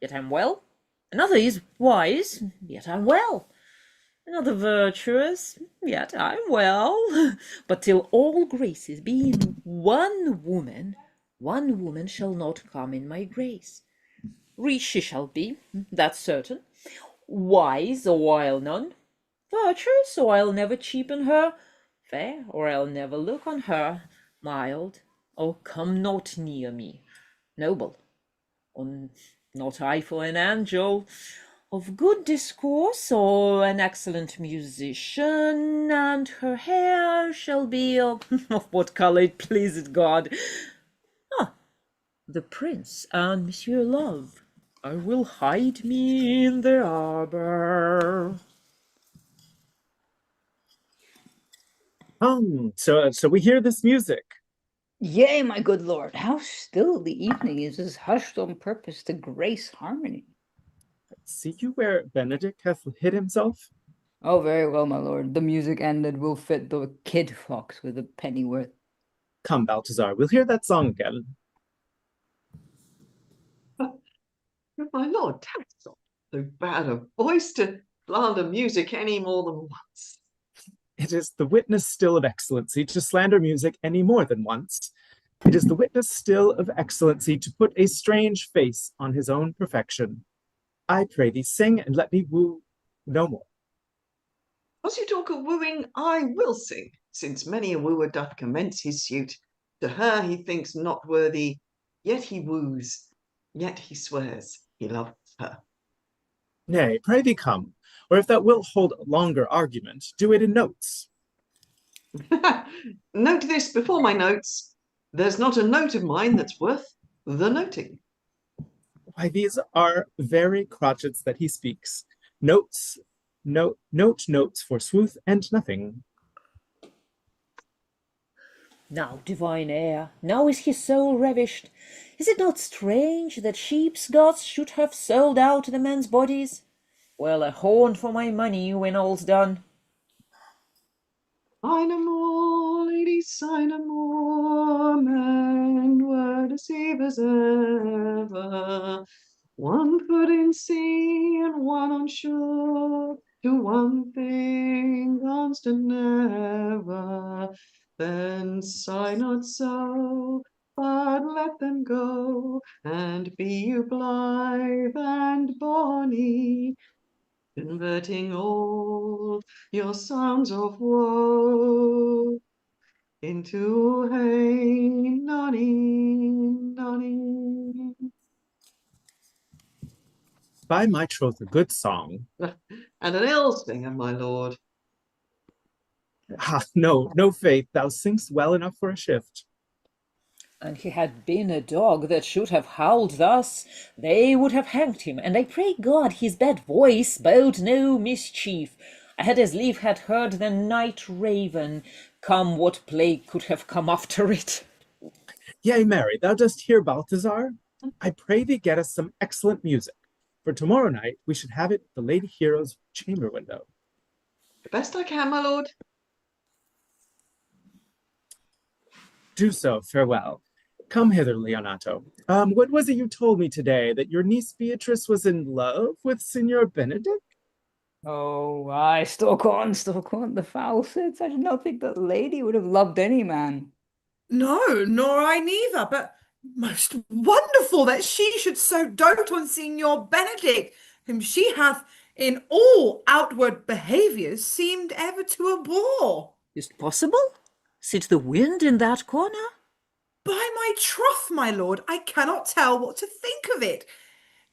Speaker 5: yet I'm well. Another is wise, yet I'm well. Another virtuous, yet I'm well. But till all graces be in one woman shall not come in my grace. Rich she shall be, that's certain. Wise, or I'll none. Virtuous, or I'll never cheapen her. Fair, or I'll never look on her. Mild, or come not near me. Noble, or not I for an angel. Of good discourse, or an excellent musician, and her hair shall be of what colour it pleaseth God. Ah, the prince and Monsieur Love. I will hide me in the arbour.
Speaker 13: So we hear this music.
Speaker 6: Yea, my good lord, how still the evening is hushed on purpose to grace harmony.
Speaker 13: See you where Benedict hath hid himself?
Speaker 6: Oh, very well, my lord. The music ended will fit the kid fox with a pennyworth.
Speaker 13: Come, Balthazar, we'll hear that song again.
Speaker 1: My lord, that's not so bad a voice to slander music any more than once.
Speaker 13: It is the witness still of excellency to slander music any more than once. It is the witness still of excellency to put a strange face on his own perfection. I pray thee, sing, and let me woo no more.
Speaker 1: As you talk of wooing, I will sing, since many a wooer doth commence his suit. To her he thinks not worthy, yet he woos, yet he swears he loves her.
Speaker 13: Nay, pray thee come, or if thou wilt hold longer argument, do it in notes.
Speaker 1: Note this before my notes. There's not a note of mine that's worth the noting.
Speaker 13: Why, these are very crotchets that he speaks. Notes, notes, forsooth, and nothing.
Speaker 5: Now, divine air, now is his soul ravished. Is it not strange that sheep's gods should have sold out the men's bodies? Well, a horn for my money when all's done.
Speaker 1: Sigh no more, ladies, sigh no more, men were deceivers ever. One foot in sea and one on shore, to one thing constant never. Then sigh not so, but let them go, and be you blithe and bonny, converting all your sounds of woe into hey, nonny, nonny.
Speaker 13: By my troth, a good song.
Speaker 1: And an ill singer, my lord.
Speaker 13: Ah, no, no faith, thou sing'st well enough for a shift.
Speaker 5: And he had been a dog that should have howled thus, they would have hanged him, and I pray God his bad voice bode no mischief. I had as lief had heard the night raven, come what plague could have come after it.
Speaker 13: Yea, Mary, thou dost hear Balthazar? I pray thee get us some excellent music, for tomorrow night we should have it at the Lady Hero's chamber window.
Speaker 1: The best I can, my lord.
Speaker 13: Do so, farewell. Come hither, Leonato. What was it you told me today, that your niece Beatrice was in love with Signor Benedict?
Speaker 6: Oh, I still can't, the foul sits. I did not think that lady would have loved any man.
Speaker 3: No, nor I neither, but most wonderful that she should so dote on Signor Benedict, whom she hath in all outward behaviours seemed ever to abhor.
Speaker 5: Is't possible? Sit the wind in that corner?
Speaker 3: By my troth, my lord, I cannot tell what to think of it,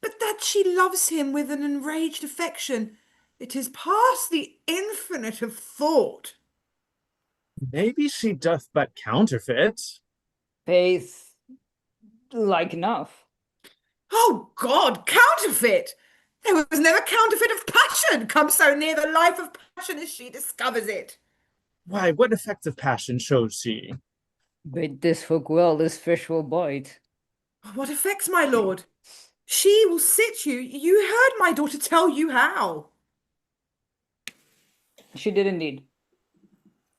Speaker 3: but that she loves him with an enraged affection, it is past the infinite of thought.
Speaker 13: Maybe she doth but counterfeit.
Speaker 6: Faith, like enough.
Speaker 3: Oh God, counterfeit! There was never counterfeit of passion come so near the life of passion as she discovers it.
Speaker 13: Why, what effects of passion shows she?
Speaker 6: Bid this hook well, this fish will bite.
Speaker 3: What effects, my lord? She will sit you. You heard my daughter tell you how.
Speaker 6: She did indeed.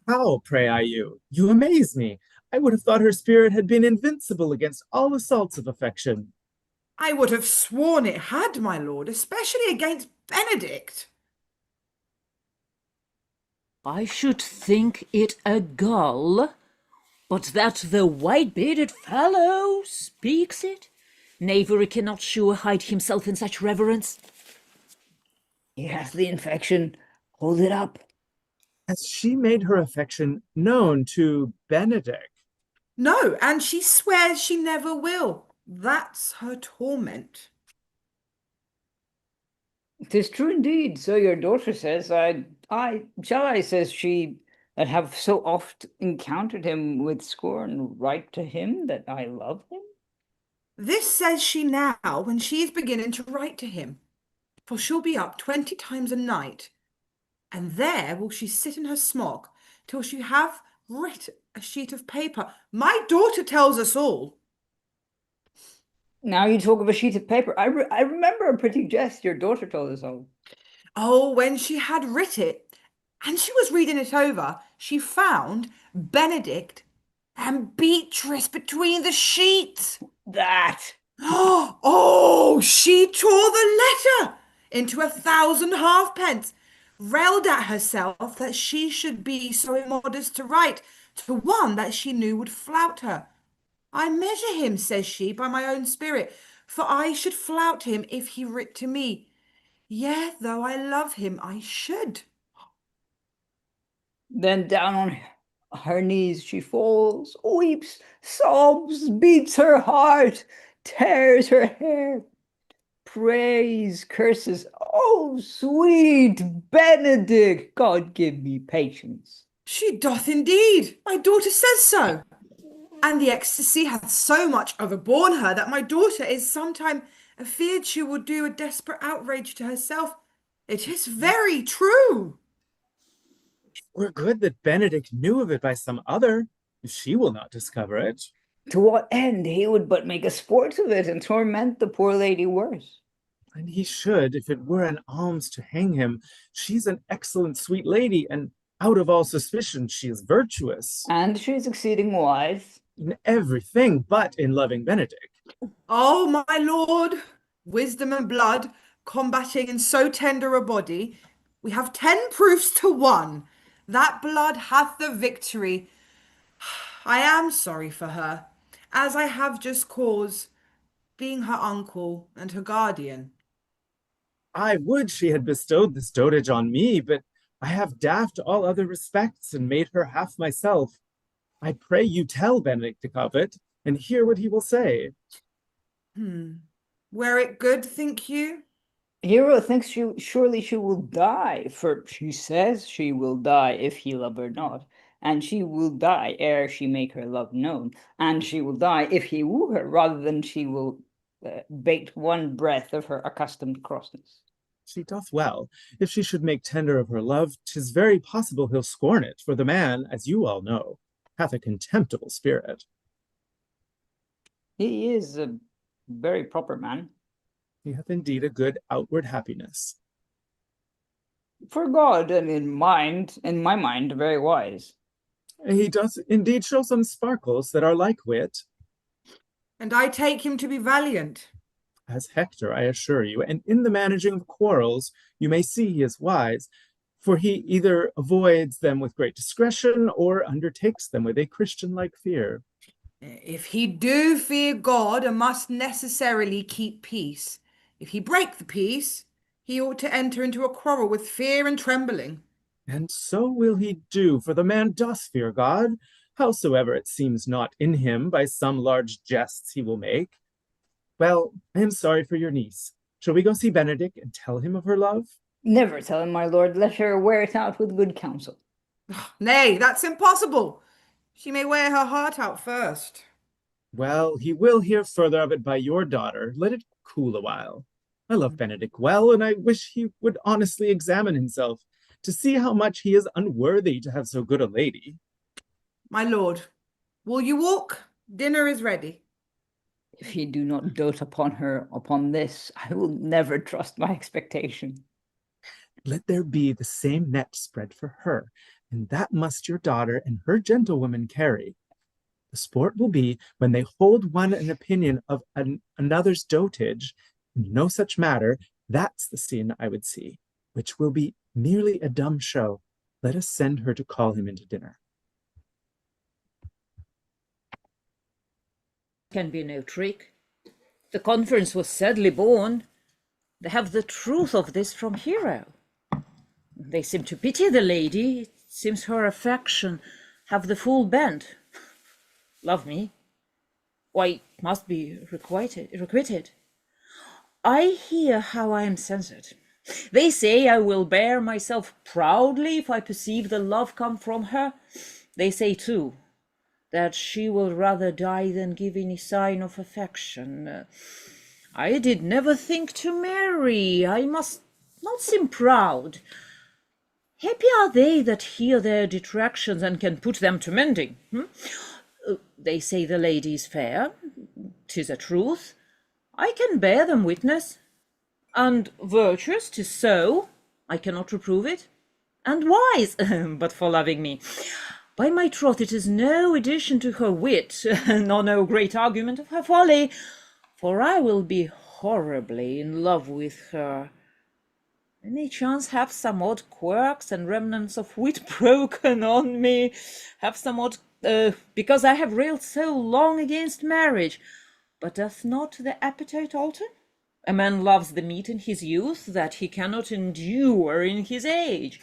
Speaker 13: How, pray I you? You amaze me. I would have thought her spirit had been invincible against all assaults of affection.
Speaker 3: I would have sworn it had, my lord, especially against Benedict.
Speaker 5: I should think it a gull, but that the white-bearded fellow speaks it. Knavery cannot sure hide himself in such reverence.
Speaker 6: He hath the infection. Hold it up.
Speaker 13: Has she made her affection known to Benedict?
Speaker 3: No, and she swears she never will. That's her torment.
Speaker 6: 'Tis true indeed, so your daughter says. Shall I, says she, that have so oft encountered him with scorn, write to him that I love him?
Speaker 3: This says she now when she is beginning to write to him, for she'll be up 20 times a night, and there will she sit in her smock till she have writ a sheet of paper. My daughter tells us all.
Speaker 6: Now you talk of a sheet of paper. I remember a pretty jest your daughter told us of.
Speaker 3: Oh, when she had writ it, and she was reading it over, she found Benedict and Beatrice between the sheets.
Speaker 6: That.
Speaker 3: Oh, she tore the letter into 1,000 halfpence, railed at herself that she should be so immodest to write to one that she knew would flout her. I measure him, says she, by my own spirit, for I should flout him if he writ to me. Yea, though I love him, I should.
Speaker 6: Then down on her knees she falls, weeps, sobs, beats her heart, tears her hair, prays, curses. Oh, sweet Benedict, God give me patience.
Speaker 3: She doth indeed. My daughter says so. And the ecstasy hath so much overborne her that my daughter is sometime afeard she will do a desperate outrage to herself. It is very true.
Speaker 13: Were good that Benedict knew of it by some other, if she will not discover it.
Speaker 6: To what end? He would but make a sport of it and torment the poor lady worse.
Speaker 13: And he should, if it were an alms to hang him. She's an excellent sweet lady, and out of all suspicion she is virtuous.
Speaker 6: And she is exceeding wise.
Speaker 13: In everything but in loving Benedict.
Speaker 3: Oh, my lord, wisdom and blood combating in so tender a body, we have 10 proofs to 1. That blood hath the victory. I am sorry for her, as I have just cause, being her uncle and her guardian.
Speaker 13: I would she had bestowed this dotage on me, but I have daffed all other respects and made her half myself. I pray you tell Benedict of it, and hear what he will say.
Speaker 3: Were it good, think you?
Speaker 6: Hero thinks surely she will die, for she says she will die if he love her not, and she will die ere she make her love known, and she will die if he woo her, rather than she will bate one breath of her accustomed crossness.
Speaker 13: She doth well. If she should make tender of her love, 'tis very possible he'll scorn it, for the man, as you all know, hath a contemptible spirit.
Speaker 6: He is a very proper man.
Speaker 13: He hath indeed a good outward happiness.
Speaker 6: For God, and in my mind, very wise.
Speaker 13: He doth indeed show some sparkles that are like wit.
Speaker 3: And I take him to be valiant.
Speaker 13: As Hector, I assure you, and in the managing of quarrels, you may see he is wise, for he either avoids them with great discretion, or undertakes them with a Christian-like fear.
Speaker 3: If he do fear God and must necessarily keep peace, if he break the peace, he ought to enter into a quarrel with fear and trembling.
Speaker 13: And so will he do, for the man doth fear God, howsoever it seems not in him by some large jests he will make. Well, I am sorry for your niece. Shall we go see Benedict and tell him of her love?
Speaker 6: Never tell him, my lord. Let her wear it out with good counsel.
Speaker 3: Nay, that's impossible. She may wear her heart out first.
Speaker 13: Well, he will hear further of it by your daughter. Let it cool a while. I love Benedict well, and I wish he would honestly examine himself to see how much he is unworthy to have so good a lady.
Speaker 3: My lord, will you walk? Dinner is ready.
Speaker 6: If he do not dote upon her upon this, I will never trust my expectation.
Speaker 13: Let there be the same net spread for her, and that must your daughter and her gentlewoman carry. The sport will be when they hold one an opinion of another's dotage, and no such matter. That's the scene I would see, which will be merely a dumb show. Let us send her to call him into dinner.
Speaker 5: Can be no trick. The conference was sadly born. They have the truth of this from Hero. They seem to pity the lady. It seems her affection have the full bent. Love me? Why, must be requited. I hear how I am censored. They say I will bear myself proudly if I perceive the love come from her. They say, too, that she will rather die than give any sign of affection. I did never think to marry. I must not seem proud. Happy are they that hear their detractions and can put them to mending. They say the lady is fair. 'Tis a truth. I can bear them witness. And virtuous, 'tis so. I cannot reprove it. And wise, but for loving me. By my troth, it is no addition to her wit, nor no great argument of her folly, for I will be horribly in love with her. I may chance have some odd quirks and remnants of wit broken on me, have some odd, because I have railed so long against marriage. But doth not the appetite alter? A man loves the meat in his youth that he cannot endure in his age.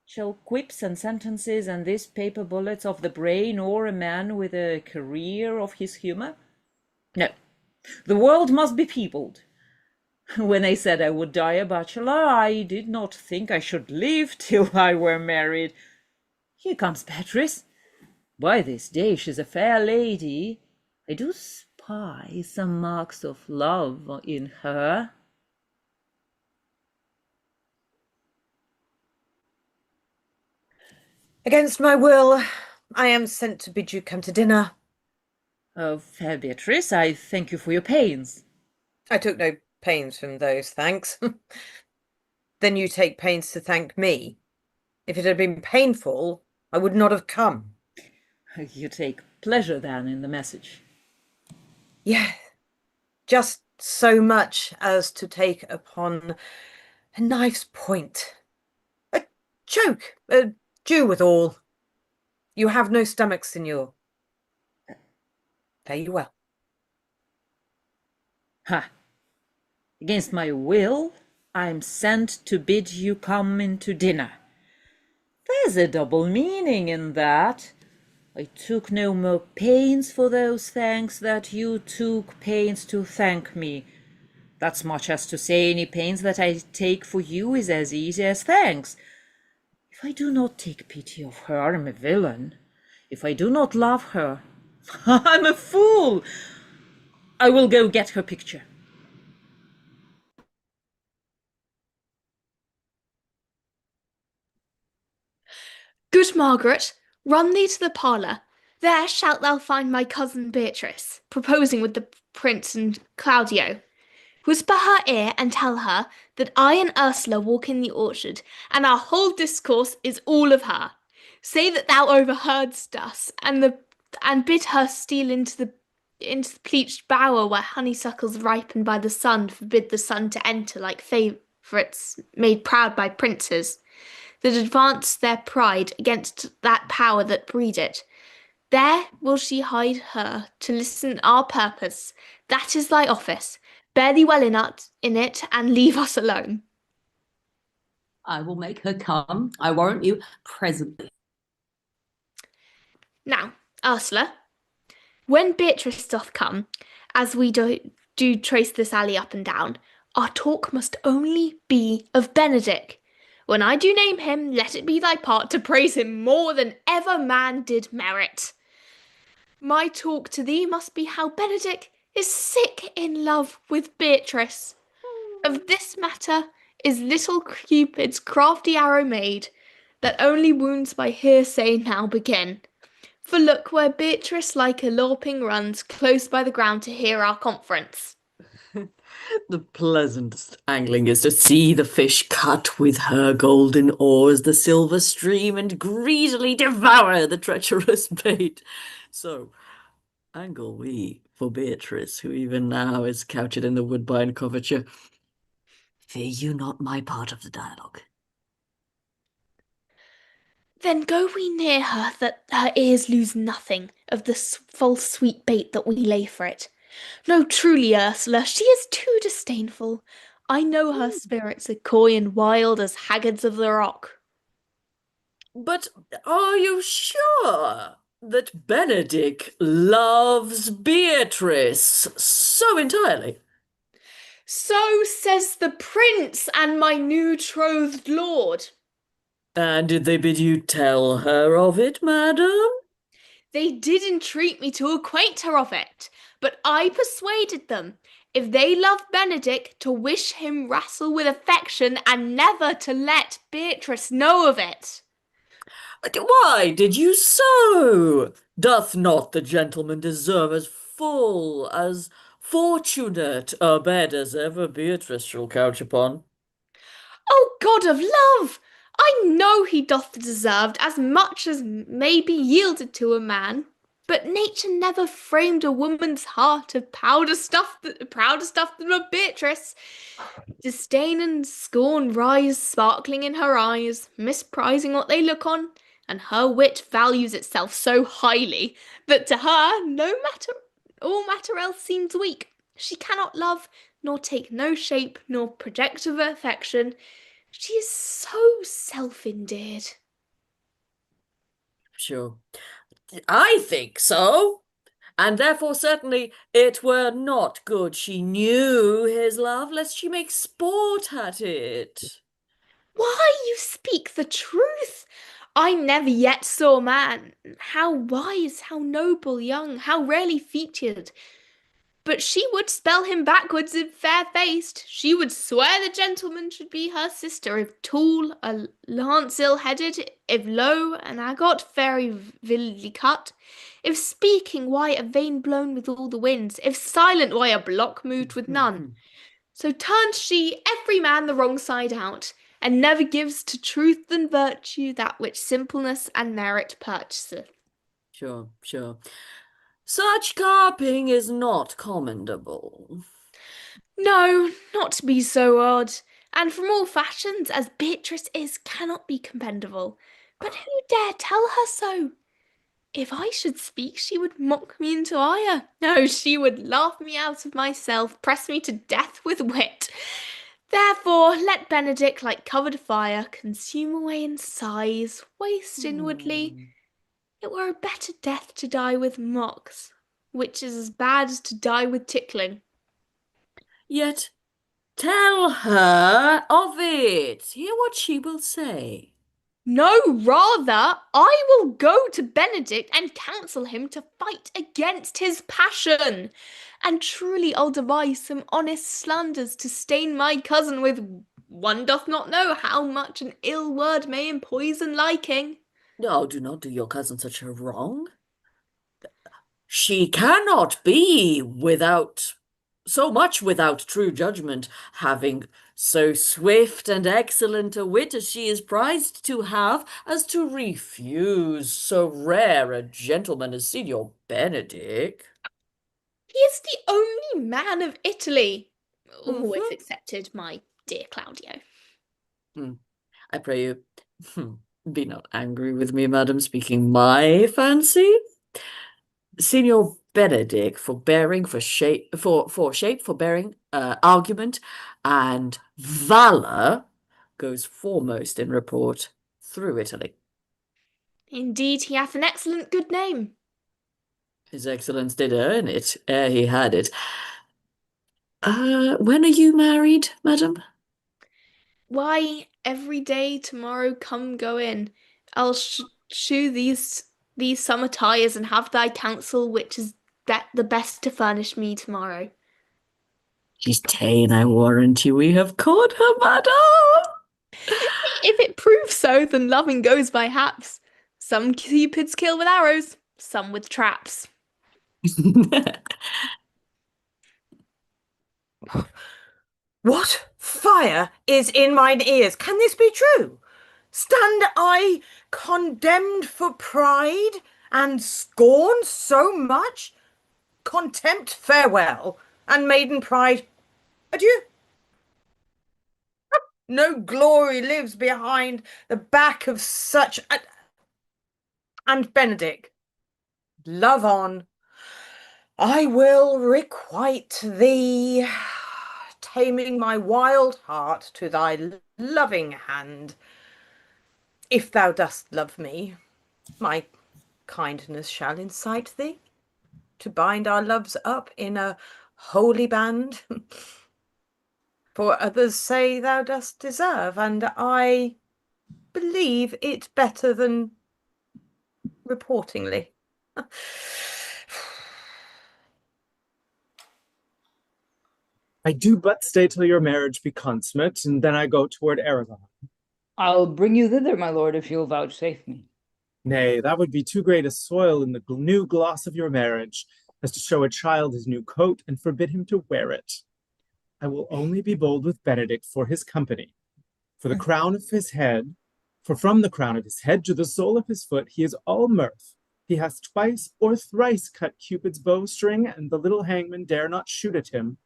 Speaker 5: Shall quips and sentences and these paper bullets of the brain awe a man with a career of his humour? No, the world must be peopled. When I said I would die a bachelor, I did not think I should live till I were married. Here comes Beatrice. By this day she's a fair lady. I do spy some marks of love in her.
Speaker 11: Against my will, I am sent to bid you come to dinner.
Speaker 5: Oh, fair Beatrice, I thank you for your pains.
Speaker 11: I took no pains from those thanks. Then you take pains to thank me. If it had been painful, I would not have come.
Speaker 5: You take pleasure then in the message?
Speaker 11: Yeah, just so much as to take upon a knife's point. A joke, a Jew withal. You have no stomach, signor. Fare you well.
Speaker 5: Ha! Against my will, I am sent to bid you come into dinner. There's a double meaning in that. I took no more pains for those thanks that you took pains to thank me. That's much as to say any pains that I take for you is as easy as thanks. If I do not take pity of her, I'm a villain. If I do not love her, I'm a fool. I will go get her picture.
Speaker 2: Good Margaret, run thee to the parlour. There shalt thou find my cousin Beatrice, proposing with the prince and Claudio. Whisper her ear and tell her that I and Ursula walk in the orchard, and our whole discourse is all of her. Say that thou overheardst us, and bid her steal into the pleached bower where honeysuckles ripened by the sun forbid the sun to enter, like favourites made proud by princes, that advance their pride against that power that breed it. There will she hide her to listen our purpose. That is thy office. Bear thee well in it, and leave us alone.
Speaker 7: I will make her come, I warrant you, presently.
Speaker 2: Now, Ursula, when Beatrice doth come, as we do trace this alley up and down, our talk must only be of Benedick. When I do name him, let it be thy part to praise him more than ever man did merit. My talk to thee must be how Benedick is sick in love with Beatrice. Of this matter is little Cupid's crafty arrow made, that only wounds by hearsay now begin. For look where Beatrice like a lorping runs close by the ground to hear our conference.
Speaker 4: The pleasantest angling is to see the fish cut with her golden oars the silver stream and greedily devour the treacherous bait. So angle we for Beatrice, who even now is couched in the woodbine coverture. Fear you not my part of the dialogue.
Speaker 2: Then go we near her, that her ears lose nothing of the false sweet bait that we lay for it. No, truly, Ursula, she is too disdainful. I know her spirits are coy and wild as haggards of the rock.
Speaker 4: But are you sure that Benedick loves Beatrice so entirely?
Speaker 2: So says the prince and my new betrothed lord.
Speaker 4: And did they bid you tell her of it, madam?
Speaker 2: They did entreat me to acquaint her of it, but I persuaded them, if they love Benedick, to wish him wrestle with affection and never to let Beatrice know of it.
Speaker 4: Why did you so? Doth not the gentleman deserve as full, as fortunate a bed as ever Beatrice shall couch upon?
Speaker 2: O God of love! I know he doth deserve as much as may be yielded to a man, but nature never framed a woman's heart of prouder stuff than of Beatrice. Disdain and scorn rise sparkling in her eyes, misprizing what they look on, and her wit values itself so highly that to her all matter else seems weak. She cannot love, nor take no shape, nor project of affection. She is so self-endeared.
Speaker 4: Sure. I think so. And therefore certainly it were not good she knew his love, lest she make sport at it.
Speaker 2: Why, you speak the truth. I never yet saw a man, how wise, how noble, young, how rarely featured. But she would spell him backwards if fair-faced. She would swear the gentleman should be her sister, if tall, a lance ill-headed, if low, an aggot very vividly cut, if speaking, why a vein blown with all the winds, if silent, why a block moved with none. So turns she every man the wrong side out, and never gives to truth and virtue that which simpleness and merit purchaseth.
Speaker 4: Sure, sure. Such carping is not commendable.
Speaker 2: No, not to be so odd, and from all fashions, as Beatrice is, cannot be commendable. But who dare tell her so? If I should speak, she would mock me into ire. No, she would laugh me out of myself, press me to death with wit. Therefore, let Benedick, like covered fire, consume away in sighs, waste inwardly. It were a better death to die with mocks, which is as bad as to die with tickling.
Speaker 4: Yet tell her of it. Hear what she will say.
Speaker 2: No, rather, I will go to Benedict and counsel him to fight against his passion. And truly I'll devise some honest slanders to stain my cousin with one doth not know how much an ill word may empoison liking.
Speaker 4: No, do not do your cousin such a wrong. She cannot be so much without true judgment, having so swift and excellent a wit as she is prized to have, as to refuse so rare a gentleman as Signor Benedick.
Speaker 2: He is the only man of Italy, always excepted my dear Claudio.
Speaker 4: I pray you, be not angry with me, madam, speaking my fancy. Signor Benedick for shape, for bearing, argument, and valor goes foremost in report through Italy.
Speaker 2: Indeed, he hath an excellent good name.
Speaker 4: His Excellence did earn it ere he had it. When are you married, madam?
Speaker 2: Why, every day tomorrow come go in. I'll shew these summer tires and have thy counsel which is the best to furnish me tomorrow.
Speaker 4: She's ta'en, I warrant you, we have caught her, madam.
Speaker 2: If it proves so, then loving goes by haps. Some cupids kill with arrows, some with traps.
Speaker 11: What fire is in mine ears? Can this be true? Stand I condemned for pride and scorn so much? Contempt, farewell, and maiden pride, adieu. No glory lives behind the back of such a... And Benedick, love on. I will requite thee, taming my wild heart to thy loving hand. If thou dost love me, my kindness shall incite thee to bind our loves up in a holy band. For others say thou dost deserve, and I believe it better than reportingly.
Speaker 13: I do but stay till your marriage be consummate, and then I go toward Aragon.
Speaker 6: I'll bring you thither, my lord, if you'll vouchsafe me.
Speaker 13: Nay, that would be too great a soil in the new gloss of your marriage, as to show a child his new coat and forbid him to wear it. I will only be bold with Benedict for his company, for the crown of his head, for from the crown of his head to the sole of his foot he is all mirth. He hath twice or thrice cut Cupid's bowstring, and the little hangman dare not shoot at him.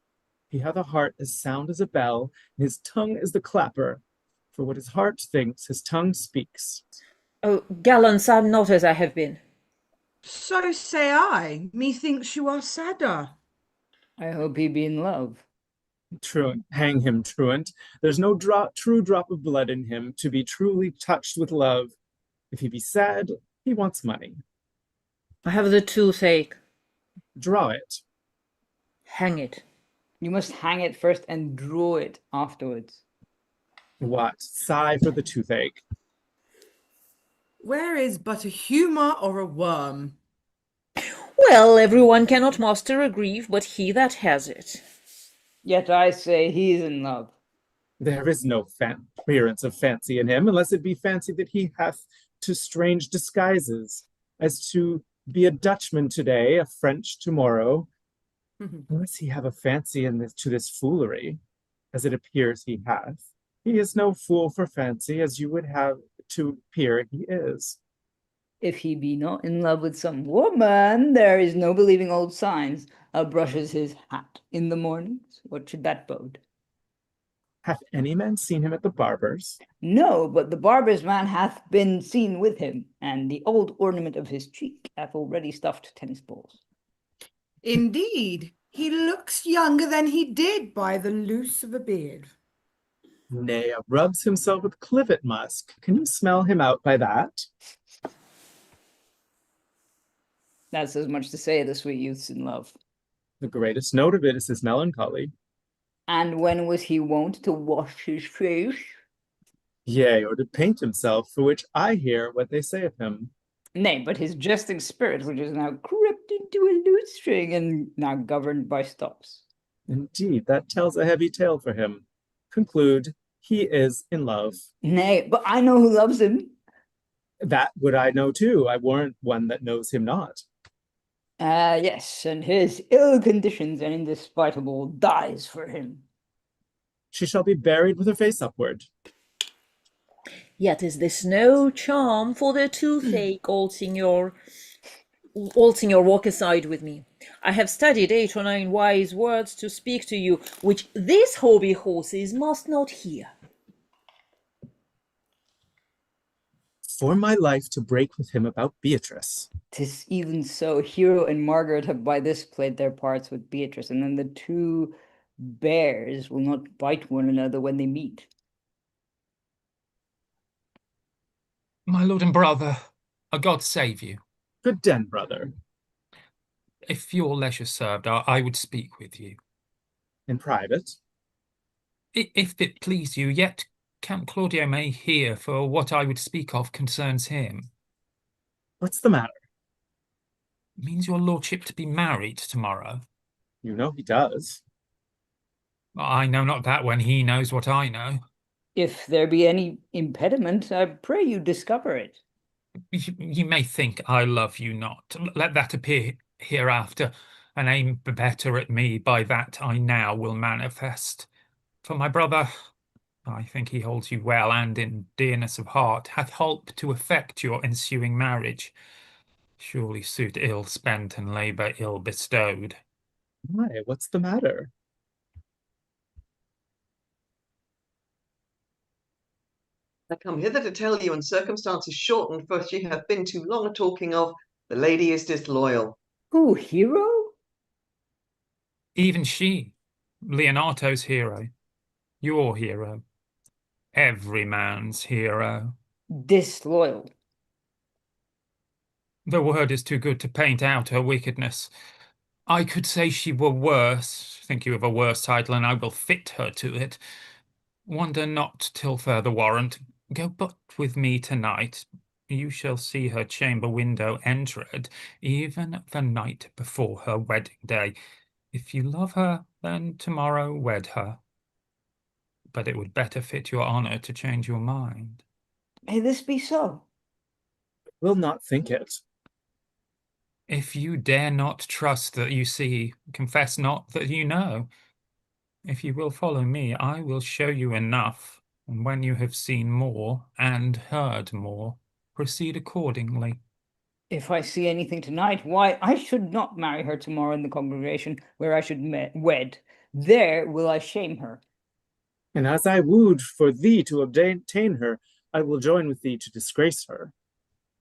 Speaker 13: He hath a heart as sound as a bell, and his tongue is the clapper. For what his heart thinks, his tongue speaks.
Speaker 5: Oh, gallants, I'm not as I have been.
Speaker 3: So say I. Methinks you are sadder.
Speaker 6: I hope he be in love.
Speaker 13: Truant, hang him, truant. There's no true drop of blood in him to be truly touched with love. If he be sad, he wants money.
Speaker 5: I have the toothache.
Speaker 13: Draw it.
Speaker 5: Hang it.
Speaker 6: You must hang it first and draw it afterwards.
Speaker 13: What? Sigh for the toothache.
Speaker 3: Where is but a humour or a worm?
Speaker 5: Well, everyone cannot master a grief, but he that has it.
Speaker 6: Yet I say he is in love.
Speaker 13: There is no appearance of fancy in him, unless it be fancy that he hath to strange disguises, as to be a Dutchman today, a French tomorrow. Unless he have a fancy to this foolery, as it appears he hath. He is no fool for fancy, as you would have to appear he is.
Speaker 6: If he be not in love with some woman, there is no believing old signs. Brushes his hat in the mornings. What should that bode?
Speaker 13: Hath any man seen him at the barber's?
Speaker 6: No, but the barber's man hath been seen with him, and the old ornament of his cheek hath already stuffed tennis balls.
Speaker 3: Indeed, he looks younger than he did by the loose of a beard.
Speaker 13: Nay, rubs himself with clivet musk. Can you smell him out by that?
Speaker 6: That's as much to say the sweet youth's in love.
Speaker 13: The greatest note of it is his melancholy.
Speaker 6: And when was he wont to wash his face?
Speaker 13: Yea, or to paint himself, for which I hear what they say of him.
Speaker 6: Nay, but his jesting spirit, which is now crept into a lutestring and now governed by stops.
Speaker 13: Indeed, that tells a heavy tale for him. Conclude, he is in love.
Speaker 6: Nay, but I know who loves him.
Speaker 13: That would I know too. I warrant one that knows him not.
Speaker 6: Yes, and his ill conditions and indisputable dies for him.
Speaker 13: She shall be buried with her face upward.
Speaker 5: Yet is this no charm for the toothache, old signor. Old signor, walk aside with me. I have studied 8 or 9 wise words to speak to you, which these hobby horses must not hear.
Speaker 13: For my life to break with him about Beatrice.
Speaker 6: 'Tis even so. Hero and Margaret have by this played their parts with Beatrice, and then the 2 bears will not bite one another when they meet.
Speaker 9: My lord and brother, a God save you.
Speaker 13: Good den, brother.
Speaker 9: If your leisure served, I would speak with you.
Speaker 13: In private?
Speaker 9: If it please you, yet Count Claudio may hear, for what I would speak of concerns him.
Speaker 13: What's the matter?
Speaker 9: Means your lordship to be married tomorrow?
Speaker 13: You know he does.
Speaker 9: I know not that when he knows what I know.
Speaker 6: If there be any impediment, I pray you discover it.
Speaker 9: You may think I love you not. Let that appear hereafter, and aim better at me by that I now will manifest. For my brother, I think he holds you well, and in dearness of heart hath holp to effect your ensuing marriage. Surely suit ill spent and labour ill bestowed.
Speaker 13: Why, what's the matter?
Speaker 1: I come hither to tell you, in circumstances shortened, for she hath been too long a talking of, the lady is disloyal.
Speaker 6: Who, Hero?
Speaker 9: Even she, Leonato's hero, your hero, every man's hero.
Speaker 6: Disloyal.
Speaker 9: The word is too good to paint out her wickedness. I could say she were worse, think you of a worse title, and I will fit her to it. Wonder not till further warrant. Go but with me tonight. You shall see her chamber window entered, even the night before her wedding day. If you love her, then tomorrow wed her. But it would better fit your honour to change your mind.
Speaker 6: May this be so?
Speaker 13: Will not think it.
Speaker 9: If you dare not trust that you see, confess not that you know. If you will follow me, I will show you enough, and when you have seen more and heard more, proceed accordingly.
Speaker 6: If I see anything tonight, why, I should not marry her tomorrow in the congregation where I should wed. There will I shame her.
Speaker 13: And as I wooed for thee to obtain her, I will join with thee to disgrace her.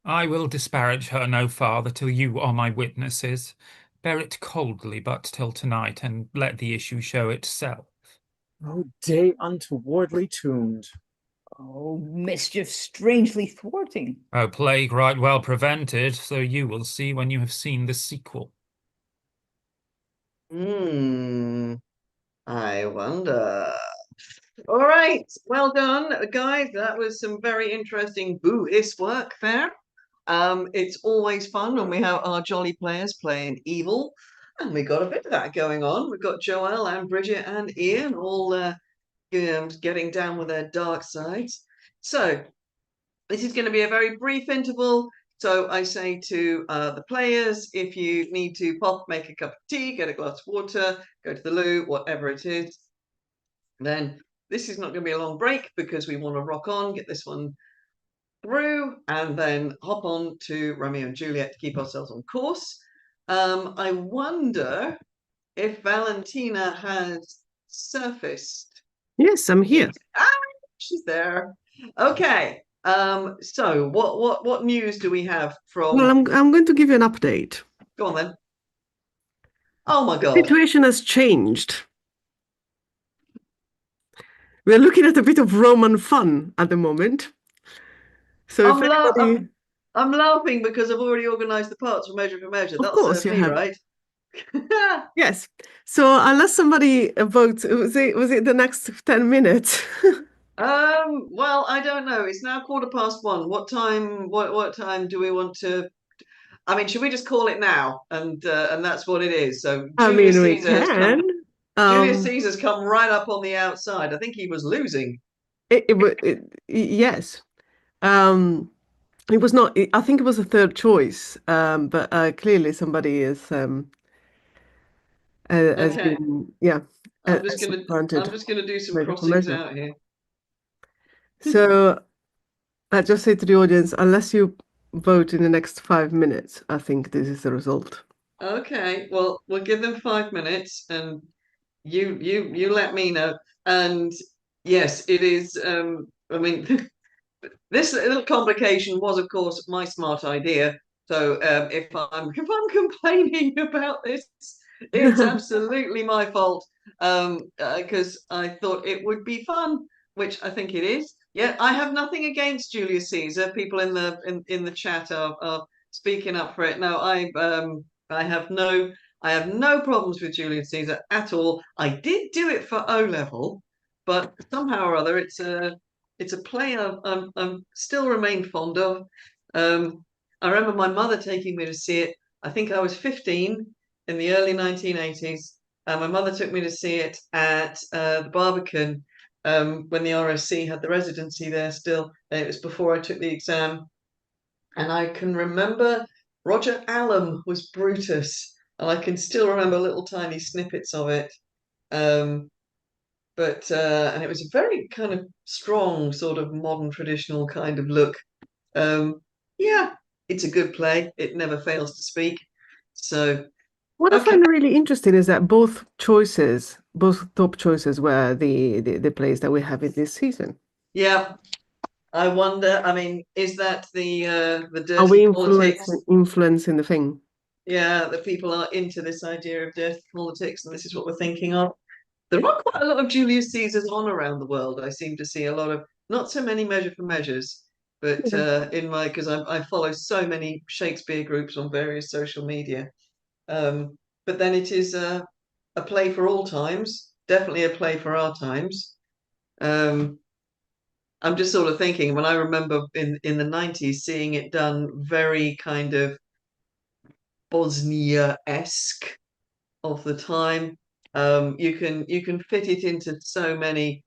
Speaker 9: I will disparage her no farther till you are my witnesses. Bear it coldly but till tonight, and let the issue show itself.
Speaker 13: O day untowardly tuned.
Speaker 6: Oh, mischief strangely thwarting.
Speaker 9: O plague right well prevented, so you will see when you have seen the sequel.
Speaker 1: I wonder. All right, well done, guys. That was some very interesting boo-hiss work there. It's always fun when we have our jolly players playing evil, and we got a bit of that going on. We've got Joelle and Bridget and Ian all getting down with their dark sides. So this is going to be a very brief interval. So I say to the players, if you need to pop, make a cup of tea, get a glass of water, go to the loo, whatever it is, then this is not going to be a long break because we want to rock on, get this one through, and then hop on to Romeo and Juliet to keep ourselves on course. I wonder if Valentina has surfaced.
Speaker 10: Yes, I'm here.
Speaker 1: She's there. Okay. So what news do we have from?
Speaker 10: Well, I'm going to give you an update.
Speaker 1: Go on then. Oh my God.
Speaker 10: The situation has changed. We're looking at a bit of Roman fun at the moment. So if anybody...
Speaker 1: I'm laughing because I've already organised the parts for Measure for Measure.
Speaker 10: Of
Speaker 1: That'll
Speaker 10: course
Speaker 1: serve
Speaker 10: you
Speaker 1: me
Speaker 10: have.
Speaker 1: right.
Speaker 10: Yes. So unless somebody votes, was it the next 10 minutes?
Speaker 1: Well, I don't know. It's now 1:15. What time do we want to? I mean, should we just call it now? And that's what it is. So
Speaker 10: I
Speaker 1: Julius
Speaker 10: mean, we
Speaker 1: Caesar has come.
Speaker 10: can.
Speaker 1: Julius Caesar's come right up on the outside. I think he was losing.
Speaker 10: Yes. It was not. I think it was a third choice. But clearly somebody has
Speaker 1: Okay.
Speaker 10: been,
Speaker 1: I'm
Speaker 10: has
Speaker 1: just
Speaker 10: supplanted
Speaker 1: gonna do some
Speaker 10: Measure for
Speaker 1: crossings
Speaker 10: Measure.
Speaker 1: out here.
Speaker 10: So I just say to the audience, unless you vote in the next 5 minutes, I think this is the result.
Speaker 1: Okay, well, we'll give them 5 minutes, and you let me know. And yes, it is. I mean, this little complication was, of course, my smart idea. So if I'm complaining about this, it's absolutely my fault. Because I thought it would be fun, which I think it is. Yeah, I have nothing against Julius Caesar. People in the chat are speaking up for it. No, I have no problems with Julius Caesar at all. I did do it for O level, but somehow or other it's a play I'm still remain fond of. I remember my mother taking me to see it. I think I was 15 in the early 1980s. My mother took me to see it at the Barbican when the RSC had the residency there still. It was before I took the exam. And I can remember Roger Allam was Brutus. And I can still remember little tiny snippets of it. And it was a very kind of strong, sort of modern traditional kind of look. Yeah, it's a good play. It never fails to speak. So,
Speaker 10: What I
Speaker 1: okay.
Speaker 10: find really interesting is that both top choices were the plays that we have in this season.
Speaker 1: Yeah, I wonder. I mean, is that the dirty
Speaker 10: Are we
Speaker 1: politics?
Speaker 10: influencing the thing?
Speaker 1: Yeah, that people are into this idea of dirty politics, and this is what we're thinking of. There are quite a lot of Julius Caesars on around the world. I seem to see a lot of, not so many Measure for Measures, but because I follow so many Shakespeare groups on various social media. But then it is a play for all times, definitely a play for our times. I'm just sort of thinking when I remember in the 90s seeing it done very kind of Bosnia-esque of the time. You can fit it into so many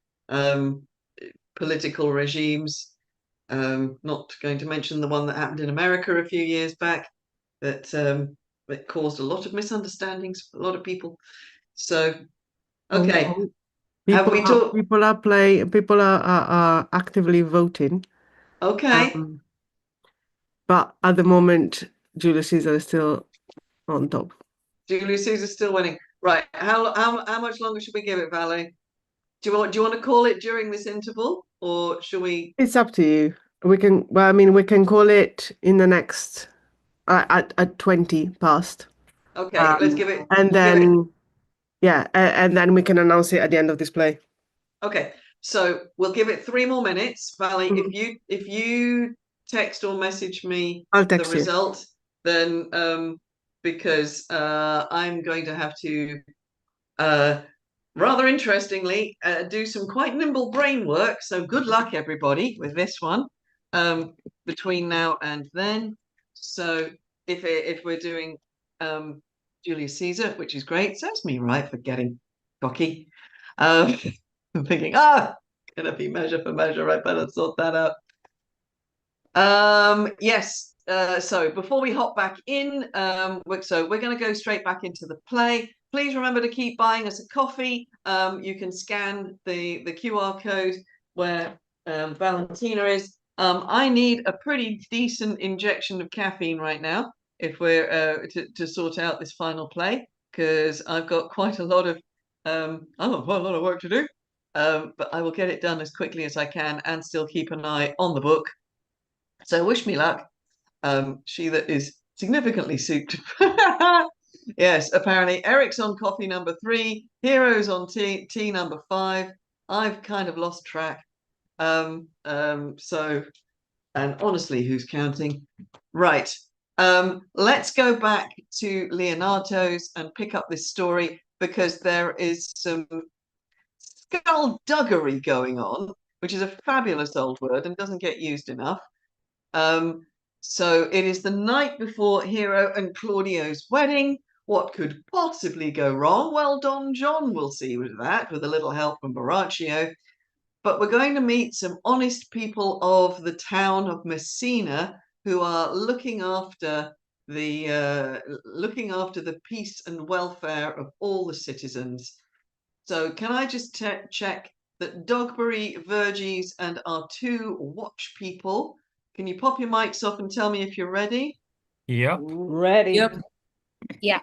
Speaker 1: political regimes. Not going to mention the one that happened in America a few years back that caused a lot of misunderstandings for a lot of people. So, okay.
Speaker 10: People are actively voting.
Speaker 1: Okay.
Speaker 10: But at the moment, Julius Caesar is still on top.
Speaker 1: Julius Caesar's still winning. Right. How much longer should we give it, Valerie? Do you want to call it during this interval, or should we?
Speaker 10: It's up to you. We can. Well, I mean, we can call it in the next at 20 past.
Speaker 1: Okay, let's give it.
Speaker 10: And then, and then we can announce it at the end of this play.
Speaker 1: Okay, so we'll give it 3 more minutes, Valley. If you text or message me
Speaker 10: I'll text
Speaker 1: the result, then because I'm going to have to rather interestingly do some quite nimble brain work. So good luck, everybody, with this one between now and then. So if we're doing Julius Caesar, which is great, serves me right for getting cocky. I'm thinking, gonna be Measure for Measure. I better sort that out. Yes. So before we hop back in, so we're going to go straight back into the play. Please remember to keep buying us a coffee. You can scan the QR code where Valentina is. I need a pretty decent injection of caffeine right now if we're to sort out this final play, because I've got quite a lot of work to do. But I will get it done as quickly as I can and still keep an eye on the book. So wish me luck. She that is significantly souped. Yes, apparently Eric's on coffee number 3, Hero's on tea number 5. I've kind of lost track. So And honestly, who's counting? Right. Let's go back to Leonato's and pick up this story because there is some skullduggery going on, which is a fabulous old word and doesn't get used enough. So it is the night before Hero and Claudio's wedding. What could possibly go wrong? Well, Don John will see with that, with a little help from Borachio. But we're going to meet some honest people of the town of Messina who are looking after the peace and welfare of all the citizens. So can I just check that Dogberry, Verges, and our two watch people, can you pop your mics off and tell me if you're ready?
Speaker 9: Yep.
Speaker 6: Ready.
Speaker 7: Yep.
Speaker 14: Yeah.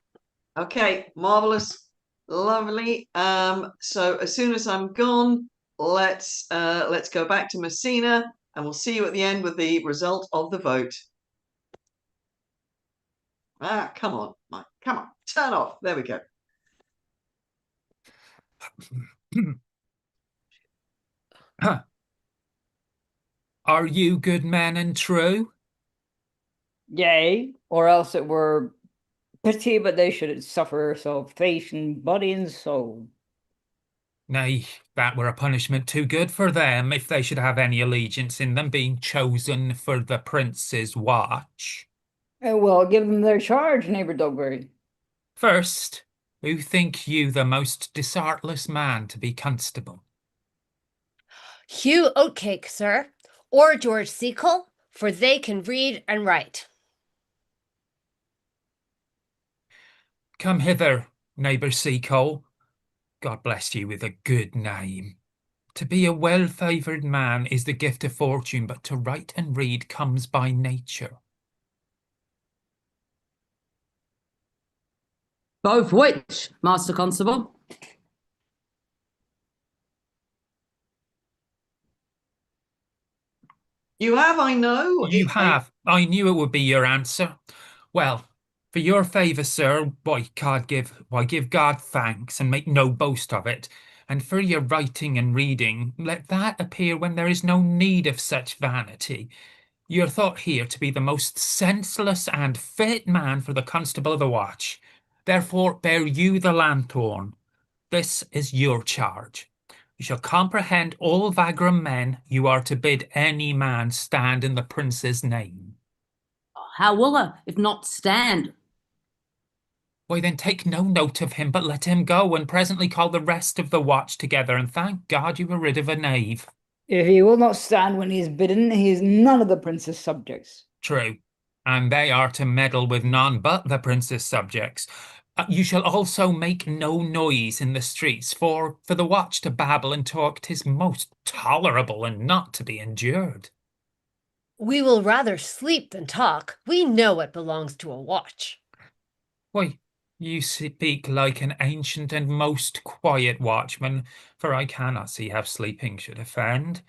Speaker 1: Okay, marvelous, lovely. So as soon as I'm gone, let's go back to Messina, and we'll see you at the end with the result of the vote. Ah, come on, Mike, come on, turn off. There we go.
Speaker 9: Are you good men and true?
Speaker 6: Yea, or else it were pity, but they should suffer so face and body and soul.
Speaker 9: Nay, that were a punishment too good for them if they should have any allegiance in them being chosen for the prince's watch.
Speaker 6: Well, give them their charge, neighbour Dogberry.
Speaker 9: First, who think you the most disartless man to be constable?
Speaker 14: Hugh Oatcake, sir, or George Seacole, for they can read and write.
Speaker 9: Come hither, neighbour Seacole. God bless you with a good name. To be a well-favoured man is the gift of fortune, but to write and read comes by nature.
Speaker 7: Both which, Master Constable?
Speaker 1: You have, I know.
Speaker 9: You have. I knew it would be your answer. Well, for your favour, sir, give God thanks and make no boast of it. And for your writing and reading, let that appear when there is no need of such vanity. You're thought here to be the most senseless and fit man for the constable of the watch. Therefore bear you the lanthorn. This is your charge. You shall comprehend all vagrom men. You are to bid any man stand in the prince's name.
Speaker 7: How will I, if not stand?
Speaker 9: Why then take no note of him, but let him go, and presently call the rest of the watch together, and thank God you were rid of a knave.
Speaker 6: If he will not stand when he is bidden, he is none of the prince's subjects.
Speaker 9: True, and they are to meddle with none but the prince's subjects. You shall also make no noise in the streets, for the watch to babble and talk 'tis most tolerable and not to be endured.
Speaker 14: We will rather sleep than talk. We know what belongs to a watch.
Speaker 9: Why, you speak like an ancient and most quiet watchman, for I cannot see how sleeping should offend.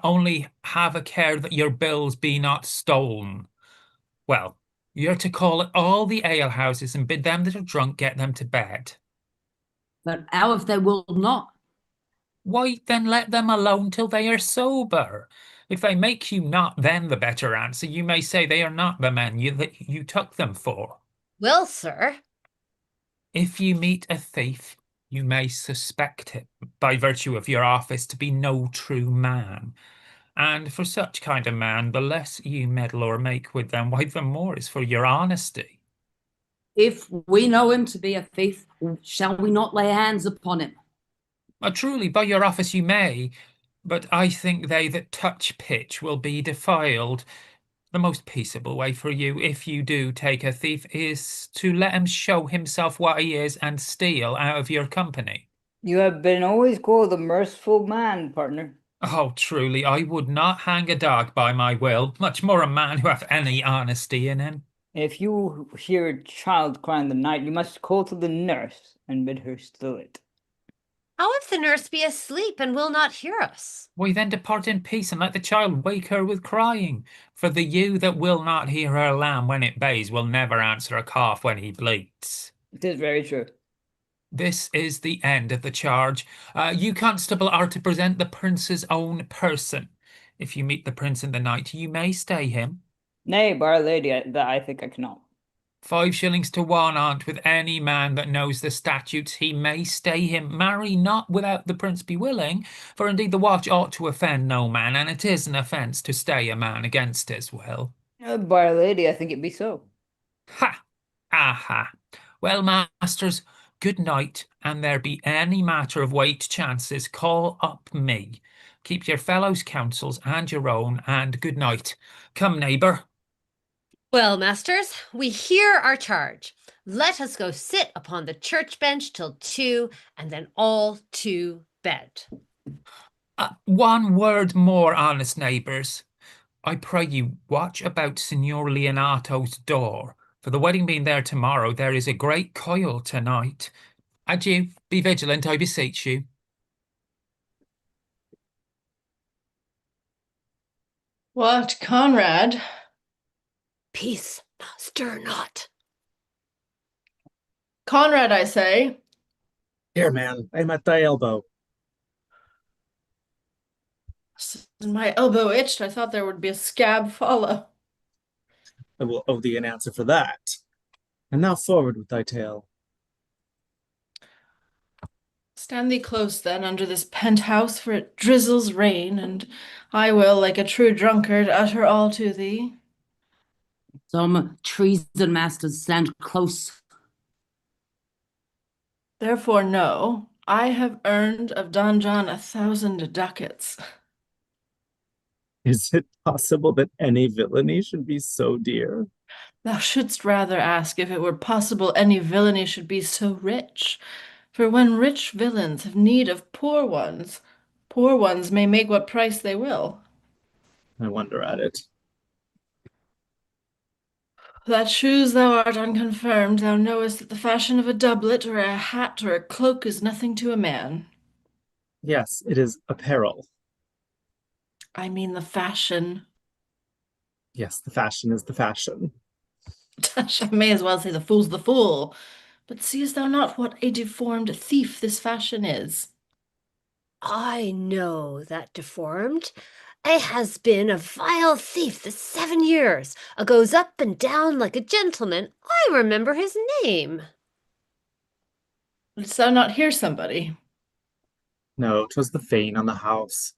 Speaker 9: Only have a care that your bills be not stolen. Well, you're to call at all the alehouses and bid them that are drunk get them to bed.
Speaker 7: But how if they will not?
Speaker 9: Why, then let them alone till they are sober. If they make you not then the better answer, you may say they are not the men that you took them for.
Speaker 14: Well, sir.
Speaker 9: If you meet a thief, you may suspect him, by virtue of your office, to be no true man. And for such kind of man, the less you meddle or make with them, why, the more is for your honesty.
Speaker 7: If we know him to be a thief, shall we not lay hands upon him?
Speaker 9: Truly, by your office you may, but I think they that touch pitch will be defiled. The most peaceable way for you, if you do take a thief, is to let him show himself what he is and steal out of your company.
Speaker 6: You have been always called a merciful man, partner.
Speaker 9: Oh, truly, I would not hang a dog by my will, much more a man who hath any honesty in him.
Speaker 6: If you hear a child cry in the night, you must call to the nurse and bid her still it.
Speaker 14: How if the nurse be asleep and will not hear us?
Speaker 9: Why then depart in peace and let the child wake her with crying. For the ewe that will not hear her lamb when it bays will never answer a calf when he bleats.
Speaker 6: It is very true.
Speaker 9: This is the end of the charge. You, constable, are to present the prince's own person. If you meet the prince in the night, you may stay him.
Speaker 6: Nay, bar lady, that I think I cannot.
Speaker 9: 5 shillings to 1 aunt with any man that knows the statutes, he may stay him. Marry not without the prince be willing, for indeed the watch ought to offend no man, and it is an offence to stay a man against his will.
Speaker 6: Bar lady, I think it be so.
Speaker 9: Ha! Aha! Well, masters, good night, and there be any matter of weight chances, call up me. Keep your fellows' counsels and your own, and good night. Come, neighbour.
Speaker 14: Well, masters, we hear our charge. Let us go sit upon the church bench till 2, and then all to bed.
Speaker 9: 1 word more, honest neighbours. I pray you watch about Signor Leonato's door. For the wedding being there tomorrow, there is a great coil tonight. Adieu, be vigilant, I beseech you.
Speaker 12: What, Conrad?
Speaker 14: Peace, stir not.
Speaker 12: Conrad, I say.
Speaker 13: Here, man, I'm at thy elbow.
Speaker 12: My elbow itched. I thought there would be a scab follow.
Speaker 13: I will owe thee an answer for that. And now forward with thy tale.
Speaker 12: Stand thee close, then, under this penthouse, for it drizzles rain, and I will, like a true drunkard, utter all to thee.
Speaker 7: Some treason masters stand close.
Speaker 12: Therefore know, I have earned of Don John 1,000 ducats.
Speaker 13: Is it possible that any villainy should be so dear?
Speaker 12: Thou shouldst rather ask if it were possible any villainy should be so rich. For when rich villains have need of poor ones may make what price they will.
Speaker 13: I wonder at it.
Speaker 12: That shoes thou art unconfirmed, thou knowest that the fashion of a doublet or a hat or a cloak is nothing to a man.
Speaker 13: Yes, it is apparel.
Speaker 12: I mean the fashion.
Speaker 13: Yes, the fashion is the fashion.
Speaker 12: I may as well say the fool's the fool. But seest thou not what a deformed thief this fashion is?
Speaker 14: I know that deformed. It has been a vile thief this 7 years. A goes up and down like a gentleman. I remember his name.
Speaker 12: Didst thou not hear somebody?
Speaker 13: No, 'twas the fane on the house.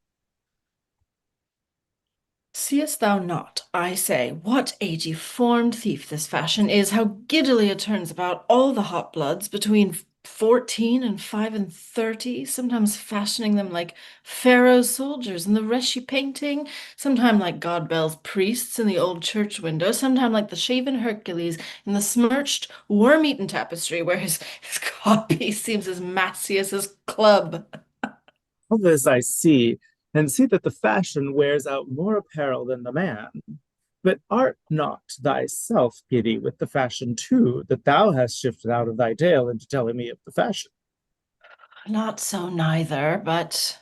Speaker 12: Seest thou not, I say, what a deformed thief this fashion is, how giddily it turns about all the hot bloods between 14 and 35, sometimes fashioning them like Pharaoh's soldiers in the Reshi painting, sometimes like God-Bel's priests in the old church window, sometimes like the shaven Hercules in the smirched, worm-eaten tapestry, where his codpiece seems as massy as his club.
Speaker 13: All this I see, and see that the fashion wears out more apparel than the man. But art not thyself giddy with the fashion too, that thou hast shifted out of thy tale into telling me of the fashion?
Speaker 12: Not so neither, but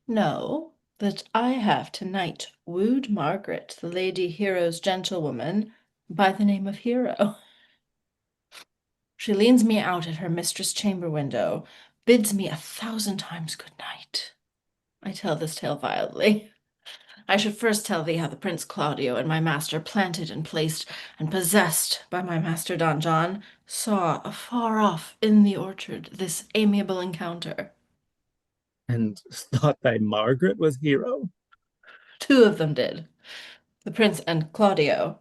Speaker 12: know that I have tonight wooed Margaret, the Lady Hero's gentlewoman, by the name of Hero. She leans me out at her mistress' chamber window, bids me 1,000 times good night. I tell this tale wildly. I should first tell thee how the Prince Claudio and my master, planted and placed and possessed by my master Don John, saw afar off in the orchard this amiable encounter.
Speaker 13: And thought thy Margaret was Hero?
Speaker 12: 2 of them did, the Prince and Claudio.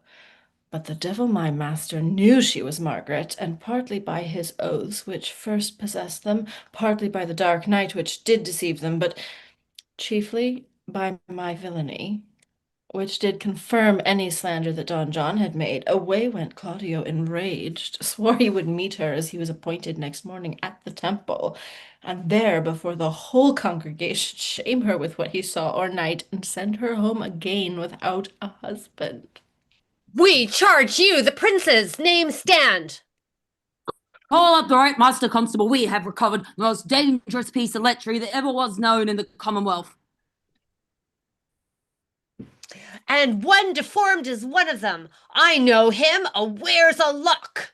Speaker 12: But the devil my master knew she was Margaret, and partly by his oaths which first possessed them, partly by the dark night which did deceive them, but chiefly by my villainy, which did confirm any slander that Don John had made. Away went Claudio enraged, swore he would meet her as he was appointed next morning at the temple, and there before the whole congregation shame her with what he saw or night, and send her home again without a husband.
Speaker 14: We charge you, the prince's name stand.
Speaker 7: Call up the right master constable. We have recovered the most dangerous piece of lechery that ever was known in the Commonwealth.
Speaker 14: And one deformed is one of them. I know him, wears a luck.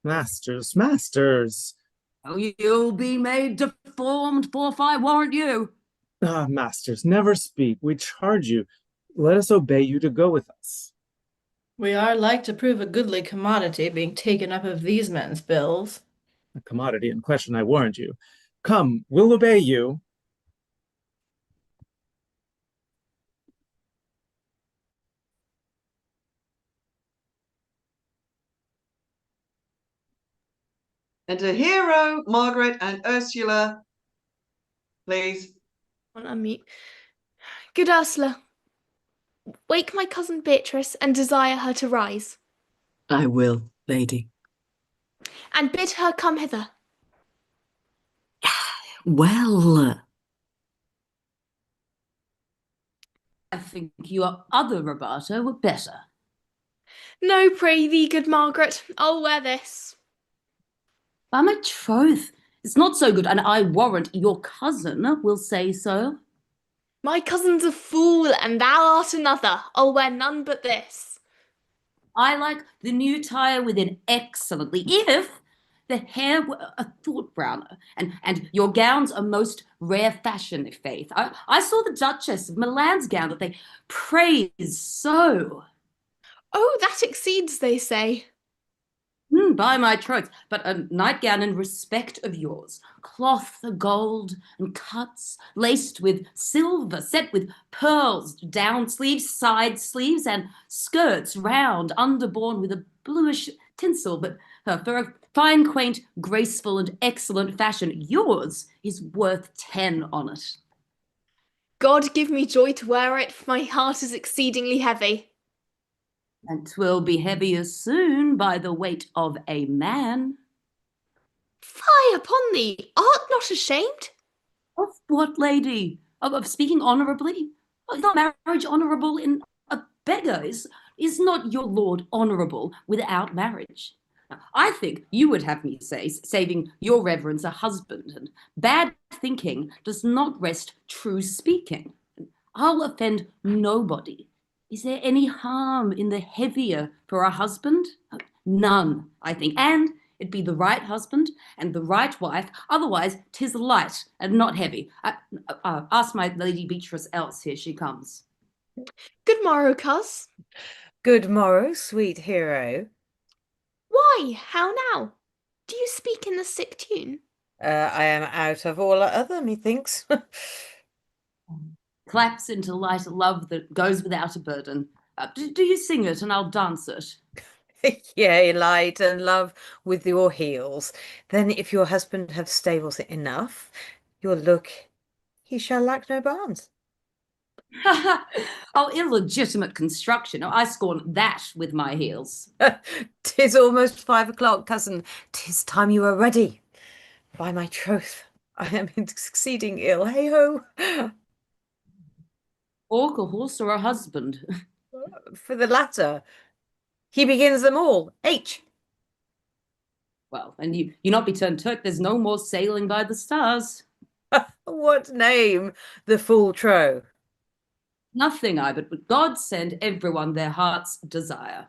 Speaker 13: Masters, masters.
Speaker 7: Oh, you'll be made deformed, if I warrant you.
Speaker 13: Ah, masters, never speak. We charge you. Let us obey you to go with us.
Speaker 12: We are like to prove a goodly commodity being taken up of these men's bills.
Speaker 13: A commodity in question, I warned you. Come, we'll obey you.
Speaker 1: And a hero, Margaret and Ursula, please.
Speaker 2: I'll unmute. Good Ursula, wake my cousin Beatrice and desire her to rise,
Speaker 4: I will, lady.
Speaker 2: and bid her come hither.
Speaker 4: Well,
Speaker 7: I think your other Roberto were better.
Speaker 2: No, pray thee, good Margaret, I'll wear this.
Speaker 7: By my troth, it's not so good, and I warrant your cousin will say so.
Speaker 2: My cousin's a fool, and thou art another. I'll wear none but this.
Speaker 7: I like the new tire within excellently, if the hair were a thought browner, and your gowns a most rare fashion, if faith. I saw the Duchess of Milan's gown that they praise so.
Speaker 2: Oh, that exceeds, they say.
Speaker 7: By my troth, but a nightgown in respect of yours, cloth gold and cuts, laced with silver, set with pearls, down sleeves, side sleeves, and skirts round, underborne with a bluish tinsel, but for a fine, quaint, graceful, and excellent fashion, yours is worth 10 on it.
Speaker 2: God give me joy to wear it, for my heart is exceedingly heavy.
Speaker 7: And 'twill be heavier soon by the weight of a man.
Speaker 2: Fie upon thee, art not ashamed?
Speaker 7: Of what, lady? Of speaking honourably? Is not marriage honourable in a beggar? Is not your lord honourable without marriage? Now, I think you would have me say, saving your reverence a husband, and bad thinking does not rest true speaking. I'll offend nobody. Is there any harm in the heavier for a husband? None, I think. And it be the right husband and the right wife. Otherwise, 'tis light and not heavy. Ask my Lady Beatrice else. Here she comes.
Speaker 2: Good morrow, coz.
Speaker 11: Good morrow, sweet hero.
Speaker 2: Why, how now? Do you speak in the sick tune?
Speaker 11: I am out of all other, methinks.
Speaker 7: Claps into light love that goes without a burden. Do you sing it and I'll dance it?
Speaker 11: Yea, light and love with your heels. Then if your husband have stables enough, your look, he shall lack no barns.
Speaker 7: Oh, illegitimate construction. Oh, I scorn that with my heels.
Speaker 11: 'Tis almost 5 o'clock, cousin. 'Tis time you were ready. By my troth, I am exceeding ill. Hey-ho!
Speaker 7: Orc, a horse, or a husband?
Speaker 11: For the latter. He begins them all. H.
Speaker 7: Well, and you not be turned Turk, there's no more sailing by the stars.
Speaker 11: What name? The full tro.
Speaker 7: Nothing I, but God send everyone their heart's desire.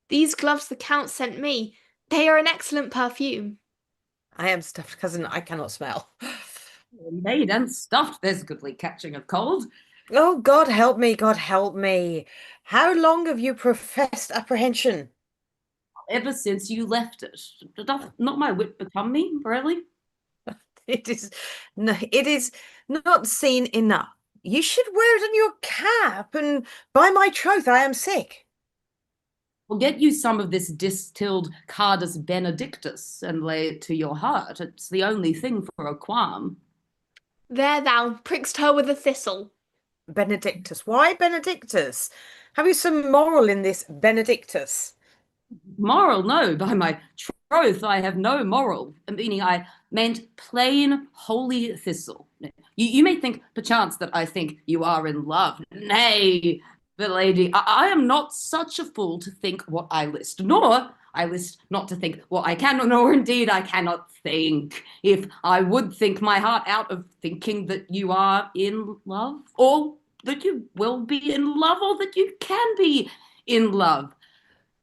Speaker 2: These gloves the Count sent me. They are an excellent perfume.
Speaker 11: I am stuffed, cousin. I cannot smell.
Speaker 7: Made and stuffed, there's goodly catching of cold.
Speaker 11: Oh, God help me, God help me. How long have you professed apprehension?
Speaker 7: Ever since you left it. Doth not my wit become me, really?
Speaker 11: It is not seen enough. You should wear it on your cap, and by my troth, I am sick.
Speaker 7: Well, get you some of this distilled Cardus Benedictus and lay it to your heart. It's the only thing for a qualm.
Speaker 2: There thou prick'st her with a thistle.
Speaker 11: Benedictus. Why Benedictus? Have you some moral in this Benedictus?
Speaker 7: Moral? No, by my troth, I have no moral. Meaning I meant plain holy thistle. You may think, perchance, that I think you are in love. Nay, the lady, I am not such a fool to think what I list, nor I list not to think what I can, nor indeed I cannot think. If I would think my heart out of thinking that you are in love, or that you will be in love, or that you can be in love.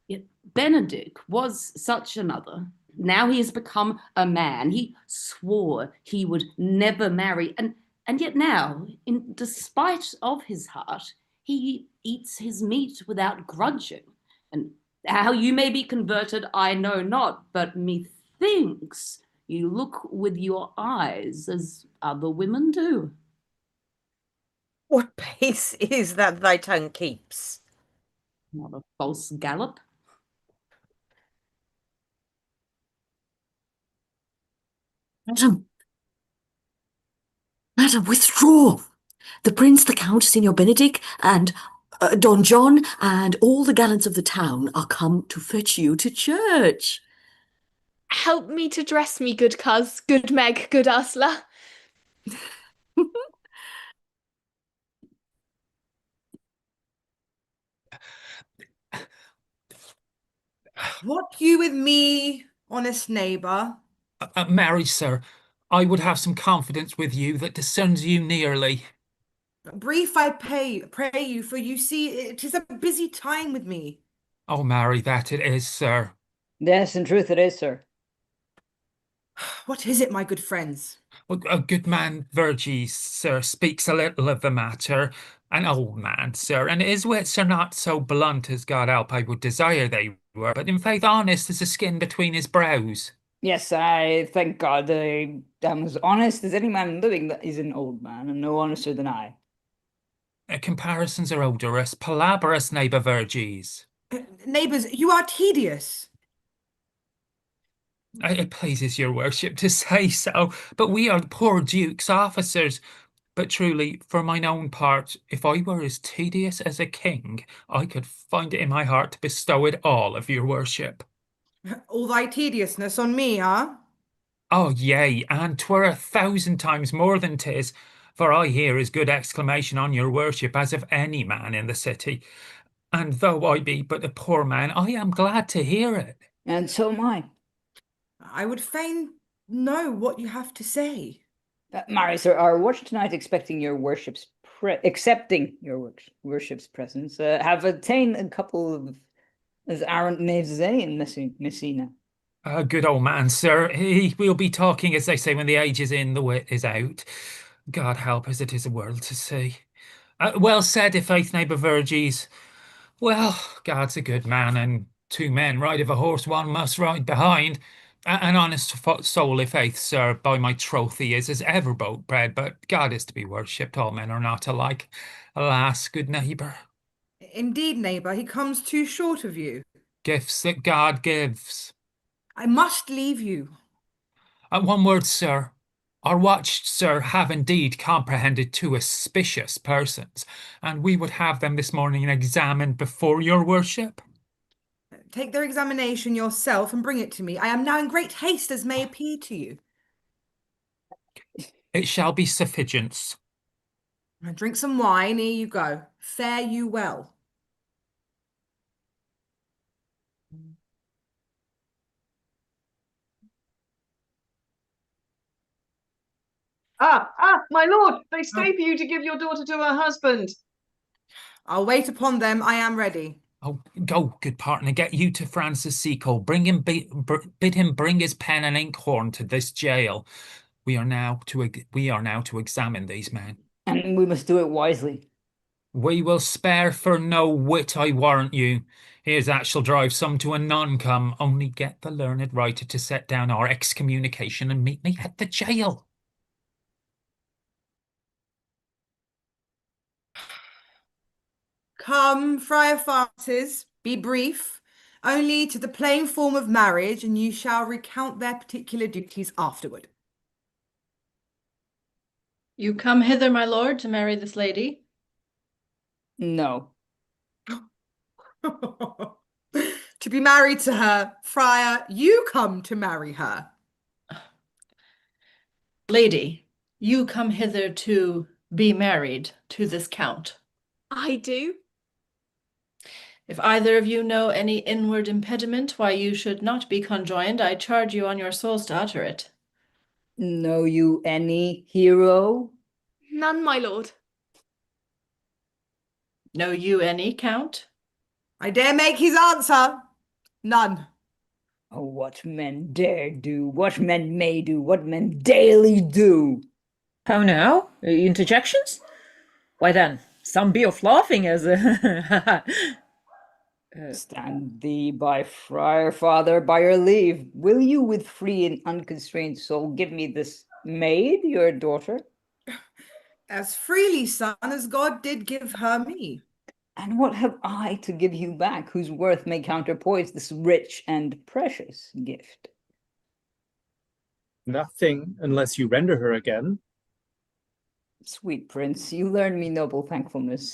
Speaker 7: Yet Benedict was such another. Now he has become a man. He swore he would never marry, and And yet now, in despite of his heart, he eats his meat without grudging. And how you may be converted, I know not, but methinks you look with your eyes as other women do.
Speaker 11: What pace is that thy tongue keeps?
Speaker 7: Not a false gallop.
Speaker 4: Madam, madam, withdraw! The Prince, the Count, Signor Benedict, and Don John, and all the gallants of the town are come to fetch you to church.
Speaker 2: Help me to dress me, good coz, good Meg, good Ursula.
Speaker 3: What you with me, honest neighbour?
Speaker 9: Marry, sir, I would have some confidence with you that discerns you nearly.
Speaker 3: Brief I pray you, for you see it is a busy time with me.
Speaker 9: Oh, marry, that it is, sir.
Speaker 6: Yes, in truth it is, sir.
Speaker 3: What is it, my good friends?
Speaker 9: A good man, Verges, sir, speaks a little of the matter. An old man, sir, and his wits are not so blunt as God help I would desire they were, but in faith honest as the skin between his brows.
Speaker 6: Yes, I thank God I am as honest as any man living that is an old man, and no honester than I.
Speaker 9: Comparisons are odorous, palabrous, neighbour Verges.
Speaker 3: Neighbours, you are tedious.
Speaker 9: It pleases your worship to say so, but we are the poor Duke's officers. But truly, for mine own part, if I were as tedious as a king, I could find it in my heart to bestow it all of your worship.
Speaker 3: All thy tediousness on me, huh?
Speaker 9: Oh, yea, and 'twere 1,000 times more than 'tis, for I hear as good exclamation on your worship as of any man in the city. And though I be but a poor man, I am glad to hear it.
Speaker 6: And so am I.
Speaker 3: I would fain know what you have to say.
Speaker 6: Marry, sir, our watch tonight accepting your worship's presence, have attained a couple of as arrant knaves as any in Messina.
Speaker 9: A good old man, sir. He will be talking, as they say, when the age is in, the wit is out. God help us, it is a world to see. Well said, if faith, neighbour Verges. Well, God's a good man, and two men ride of a horse, one must ride behind. An honest soul, if faith, sir, by my troth he is as ever boat bred, but God is to be worshipped, all men are not alike. Alas, good neighbour.
Speaker 3: Indeed, neighbour, he comes too short of you.
Speaker 9: Gifts that God gives.
Speaker 3: I must leave you.
Speaker 9: One word, sir. Our watch, sir, have indeed comprehended two auspicious persons, and we would have them this morning examined before your worship.
Speaker 3: Take their examination yourself and bring it to me. I am now in great haste, as may appear to you.
Speaker 9: It shall be sufficient.
Speaker 3: Drink some wine, here you go. Fare you well.
Speaker 1: My lord, they stay for you to give your daughter to her husband.
Speaker 3: I'll wait upon them. I am ready.
Speaker 9: Oh, go, good partner, get you to Francis Seacole. Bring him, bid him bring his pen and inkhorn to this jail. We are now to examine these men.
Speaker 6: And we must do it wisely.
Speaker 9: We will spare for no wit, I warrant you. Here's that shall drive some to a non-come. Only get the learned writer to set down our excommunication and meet me at the jail.
Speaker 3: Come, Friar Francis, be brief. Only to the plain form of marriage, and you shall recount their particular duties afterward.
Speaker 12: You come hither, my lord, to marry this lady?
Speaker 6: No.
Speaker 3: To be married to her, Friar, you come to marry her.
Speaker 12: Lady, you come hither to be married to this count.
Speaker 2: I do.
Speaker 12: If either of you know any inward impediment why you should not be conjoined, I charge you on your souls to utter it.
Speaker 6: Know you any hero?
Speaker 2: None, my lord.
Speaker 12: Know you any, Count?
Speaker 3: I dare make his answer. None.
Speaker 6: Oh, what men dare do, what men may do, what men daily do.
Speaker 5: How now? Interjections? Why then, some be of laughing as
Speaker 6: Stand thee by friar father, by your leave. Will you with free and unconstrained soul give me this maid, your daughter?
Speaker 3: As freely, son, as God did give her me.
Speaker 6: And what have I to give you back, whose worth may counterpoise this rich and precious gift?
Speaker 13: Nothing, unless you render her again.
Speaker 6: Sweet prince, you learn me noble thankfulness.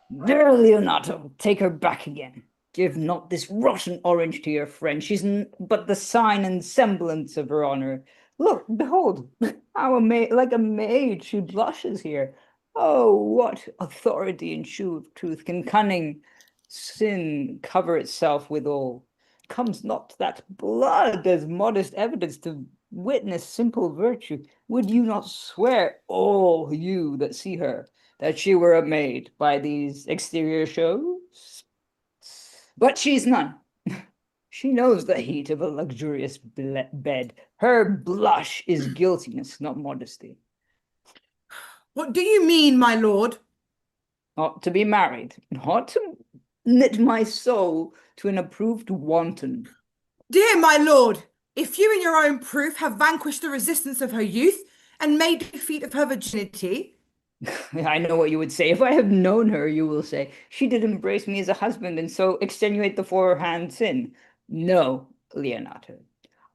Speaker 6: There, Leonato, take her back again. Give not this rotten orange to your friend. She's but the sign and semblance of her honor. Look, behold, how like a maid she blushes here. Oh, what authority and shoe of truth can cunning sin cover itself withal? Comes not that blood as modest evidence to witness simple virtue? Would you not swear, all you that see her, that she were a maid by these exterior shows? But she's none. She knows the heat of a luxurious bed. Her blush is guiltiness, not modesty.
Speaker 3: What do you mean, my lord?
Speaker 6: Not to be married, not to knit my soul to an approved wanton.
Speaker 3: Dear my lord, if you in your own proof have vanquished the resistance of her youth and made defeat of her virginity.
Speaker 6: I know what you would say. If I have known her, you will say, she did embrace me as a husband and so extenuate the forehand sin. No, Leonato.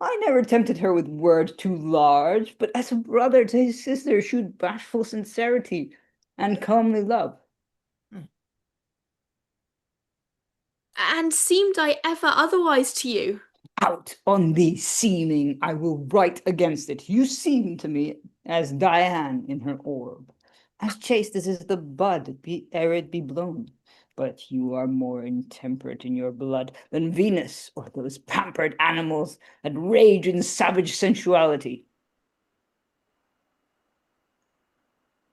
Speaker 6: I never tempted her with words too large, but as a brother to his sister shewed bashful sincerity and comely love.
Speaker 2: And seemed I ever otherwise to you?
Speaker 6: Out on thee seeming, I will write against it. You seem to me as Diane in her orb, as chaste as is the bud ere it be blown. But you are more intemperate in your blood than Venus or those pampered animals that rage in savage sensuality.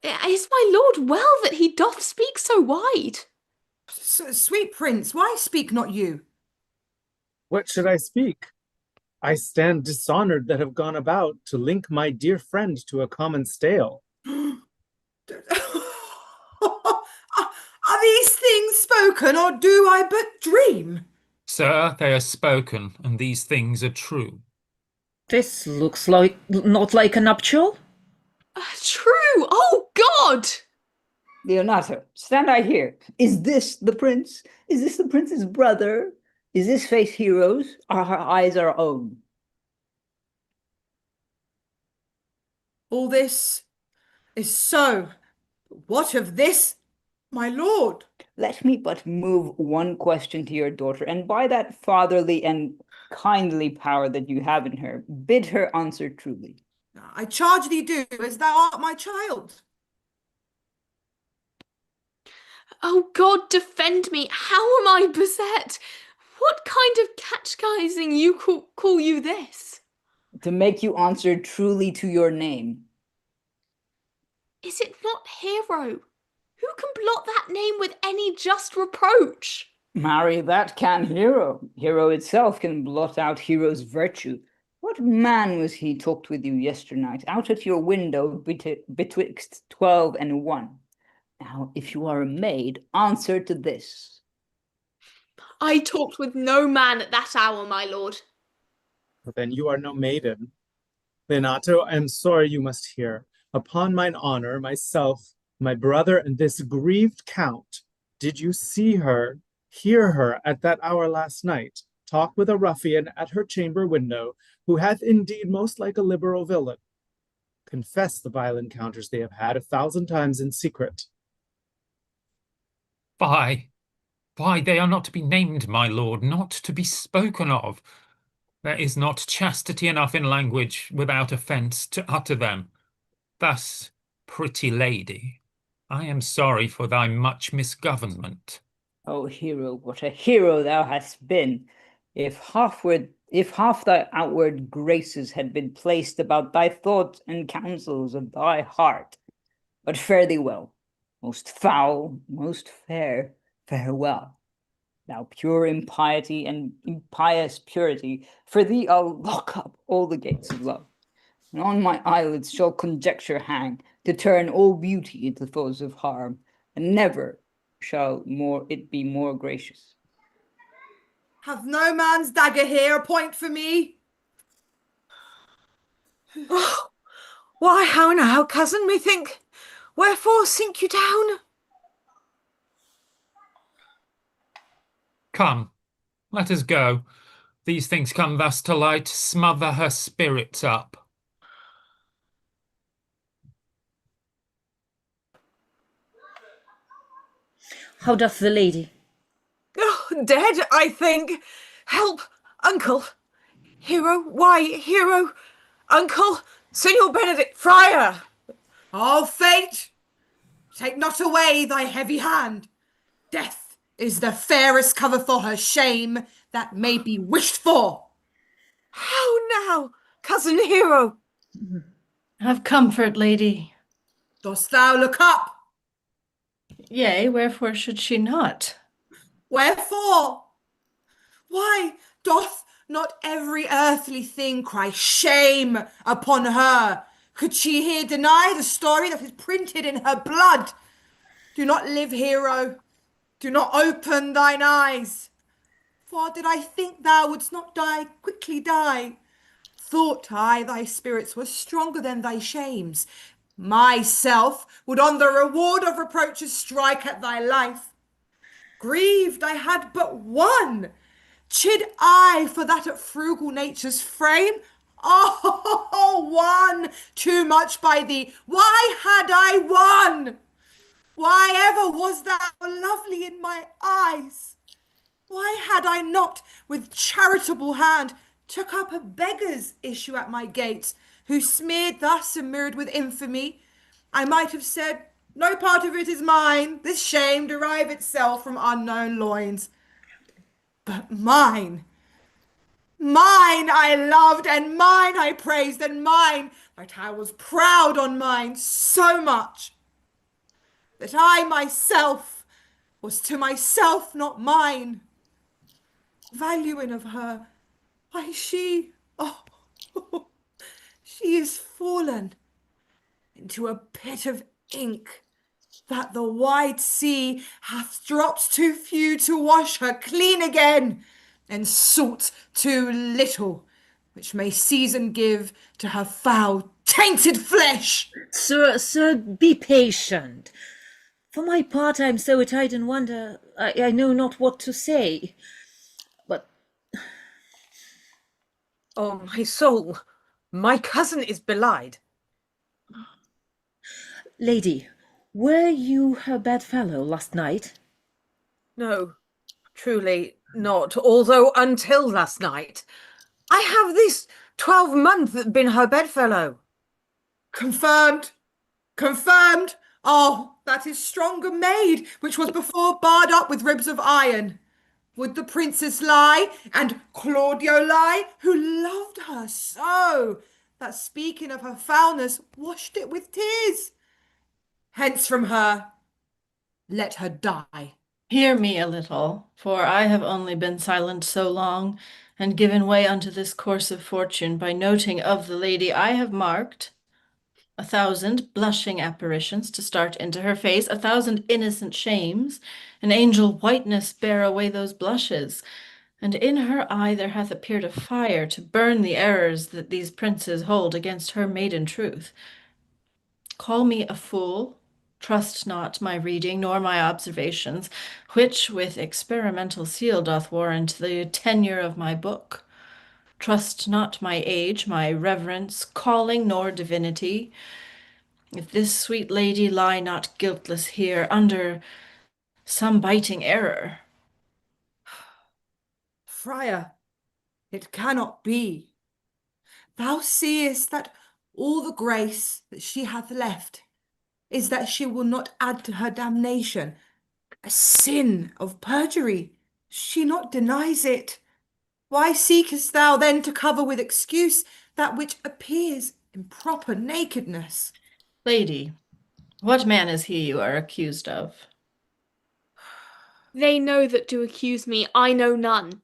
Speaker 2: Is my lord well that he doth speak so wide?
Speaker 3: Sweet prince, why speak not you?
Speaker 13: What should I speak? I stand dishonored that have gone about to link my dear friend to a common stale.
Speaker 3: Are these things spoken, or do I but dream?
Speaker 9: Sir, they are spoken, and these things are true.
Speaker 5: This looks like not like a nuptial.
Speaker 2: True! Oh, God!
Speaker 6: Leonato, stand I here. Is this the prince? Is this the prince's brother? Is this face Hero's? Are her eyes our own?
Speaker 3: All this is so. What of this, my lord?
Speaker 6: Let me but move one question to your daughter, and by that fatherly and kindly power that you have in her, bid her answer truly.
Speaker 3: I charge thee do, as thou art my child.
Speaker 2: Oh, God, defend me. How am I beset? What kind of catchguising you call you this?
Speaker 6: To make you answer truly to your name.
Speaker 2: Is it not Hero? Who can blot that name with any just reproach?
Speaker 6: Marry, that can Hero. Hero itself can blot out Hero's virtue. What man was he talked with you yesternight, out at your window betwixt 12 and 1? Now, if you are a maid, answer to this.
Speaker 2: I talked with no man at that hour, my lord.
Speaker 13: Then you are no maiden. Leonato, I am sorry you must hear. Upon mine honor, myself, my brother, and this grieved count, did you see her, hear her at that hour last night, talk with a ruffian at her chamber window, who hath indeed most like a liberal villain? Confess the vile encounters they have had 1,000 times in secret.
Speaker 9: Why, they are not to be named, my lord, not to be spoken of. There is not chastity enough in language without offence to utter them. Thus, pretty lady, I am sorry for thy much misgovernment.
Speaker 6: O Hero, what a hero thou hast been! If half thy outward graces had been placed about thy thoughts and counsels of thy heart. But fare thee well, most foul, most fair, farewell. Thou pure impiety and impious purity, for thee I'll lock up all the gates of love. and on my eyelids shall conjecture hang, to turn all beauty into thoughts of harm, and never shall it be more gracious.
Speaker 3: Have no man's dagger here a point for me?
Speaker 11: Oh, why, how now, cousin, methink, wherefore sink you down?
Speaker 9: Come, let us go. These things come thus to light, smother her spirits up.
Speaker 5: How doth the lady?
Speaker 11: Oh, dead, I think. Help, uncle. Hero, why, hero, uncle, Signor Benedict, friar.
Speaker 3: Oh, fate, take not away thy heavy hand. Death is the fairest cover for her shame that may be wished for.
Speaker 11: How now, cousin Hero?
Speaker 12: Have comfort, lady.
Speaker 3: Dost thou look up?
Speaker 12: Yea, wherefore should she not?
Speaker 3: Wherefore? Why doth not every earthly thing cry shame upon her? Could she here deny the story that is printed in her blood? Do not live, hero. Do not open thine eyes. For did I think thou wouldst not die, quickly die. Thought I thy spirits were stronger than thy shames. Myself would on the reward of reproaches strike at thy life. Grieved I had but one. Chid I for that at frugal nature's frame? Oh, one too much by thee. Why had I one? Why ever was thou lovely in my eyes? Why had I not with charitable hand took up a beggar's issue at my gates, who smeared thus and mirrored with infamy? I might have said, no part of it is mine, this shame derive itself from unknown loins. But mine I loved, and mine I praised, and mine, that I was proud on mine so much, that I myself was to myself not mine. Valuing of her, why she, oh, she is fallen into a pit of ink, that the wide sea hath drops too few to wash her clean again, and salt too little, which may season give to her foul tainted flesh.
Speaker 5: Sir, be patient. For my part, I am so attired in wonder, I know not what to say. But
Speaker 11: oh, my soul, my cousin is belied.
Speaker 5: lady, were you her bedfellow last night?
Speaker 11: No, truly not, although until last night I have this 12-month been her bedfellow.
Speaker 3: Confirmed. Oh, that is stronger made, which was before barred up with ribs of iron. Would the princess lie, and Claudio lie, who loved her so, that speaking of her foulness washed it with tears? Hence from her, let her die.
Speaker 12: Hear me a little, for I have only been silent so long, and given way unto this course of fortune by noting of the lady I have marked 1,000 blushing apparitions to start into her face, 1,000 innocent shames, an angel whiteness bear away those blushes, and in her eye there hath appeared a fire to burn the errors that these princes hold against her maiden truth. Call me a fool, trust not my reading nor my observations, which with experimental seal doth warrant the tenure of my book. Trust not my age, my reverence, calling, nor divinity. If this sweet lady lie not guiltless here under some biting error.
Speaker 3: Friar, it cannot be. Thou seest that all the grace that she hath left is that she will not add to her damnation a sin of perjury. She not denies it. Why seekest thou then to cover with excuse that which appears in proper nakedness?
Speaker 12: Lady, what man is he you are accused of?
Speaker 2: They know that do accuse me, I know none.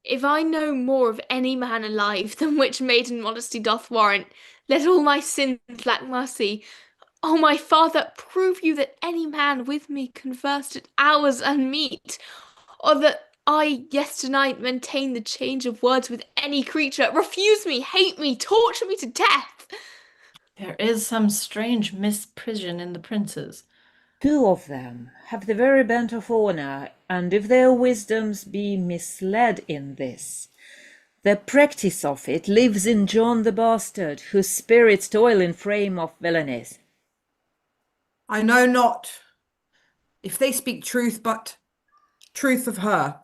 Speaker 2: If I know more of any man alive than which maiden modesty doth warrant, Let all my sins lack mercy. O my father, prove you that any man with me conversed at hours unmeet, or that I yesternight maintained the change of words with any creature. Refuse me, hate me, torture me to death.
Speaker 12: There is some strange misprision in the princes.
Speaker 5: 2 of them have the very bent of honour, and if their wisdoms be misled in this, the practice of it lives in John the Bastard, whose spirits toil in frame of villainies.
Speaker 3: I know not if they speak truth, but truth of her.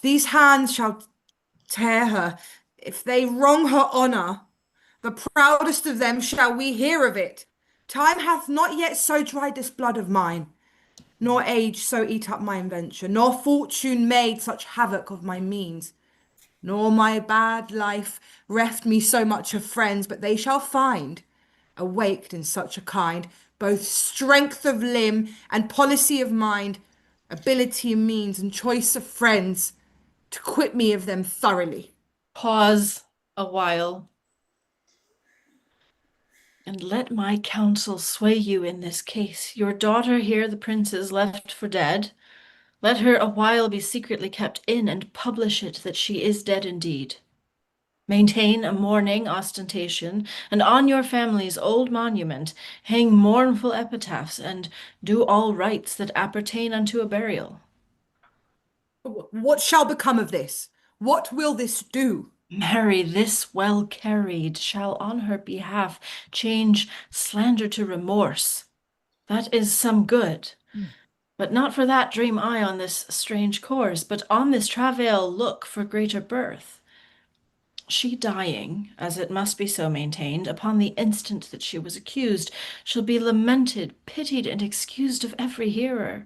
Speaker 3: These hands shall tear her. If they wrong her honour, the proudest of them shall we hear of it. Time hath not yet so dried this blood of mine, nor age so eat up my invention, nor fortune made such havoc of my means, nor my bad life reft me so much of friends, but they shall find, awaked in such a kind, both strength of limb and policy of mind, ability and means and choice of friends, to quit me of them thoroughly.
Speaker 12: Pause a while, and let my counsel sway you in this case. Your daughter here the prince is left for dead. Let her a while be secretly kept in, and publish it that she is dead indeed. Maintain a mourning ostentation, and on your family's old monument hang mournful epitaphs, and do all rites that appertain unto a burial.
Speaker 3: What shall become of this? What will this do?
Speaker 12: Mary, this well carried, shall on her behalf change slander to remorse. That is some good. But not for that dream I on this strange course, but on this travail look for greater birth. She dying, as it must be so maintained, upon the instant that she was accused, shall be lamented, pitied, and excused of every hearer.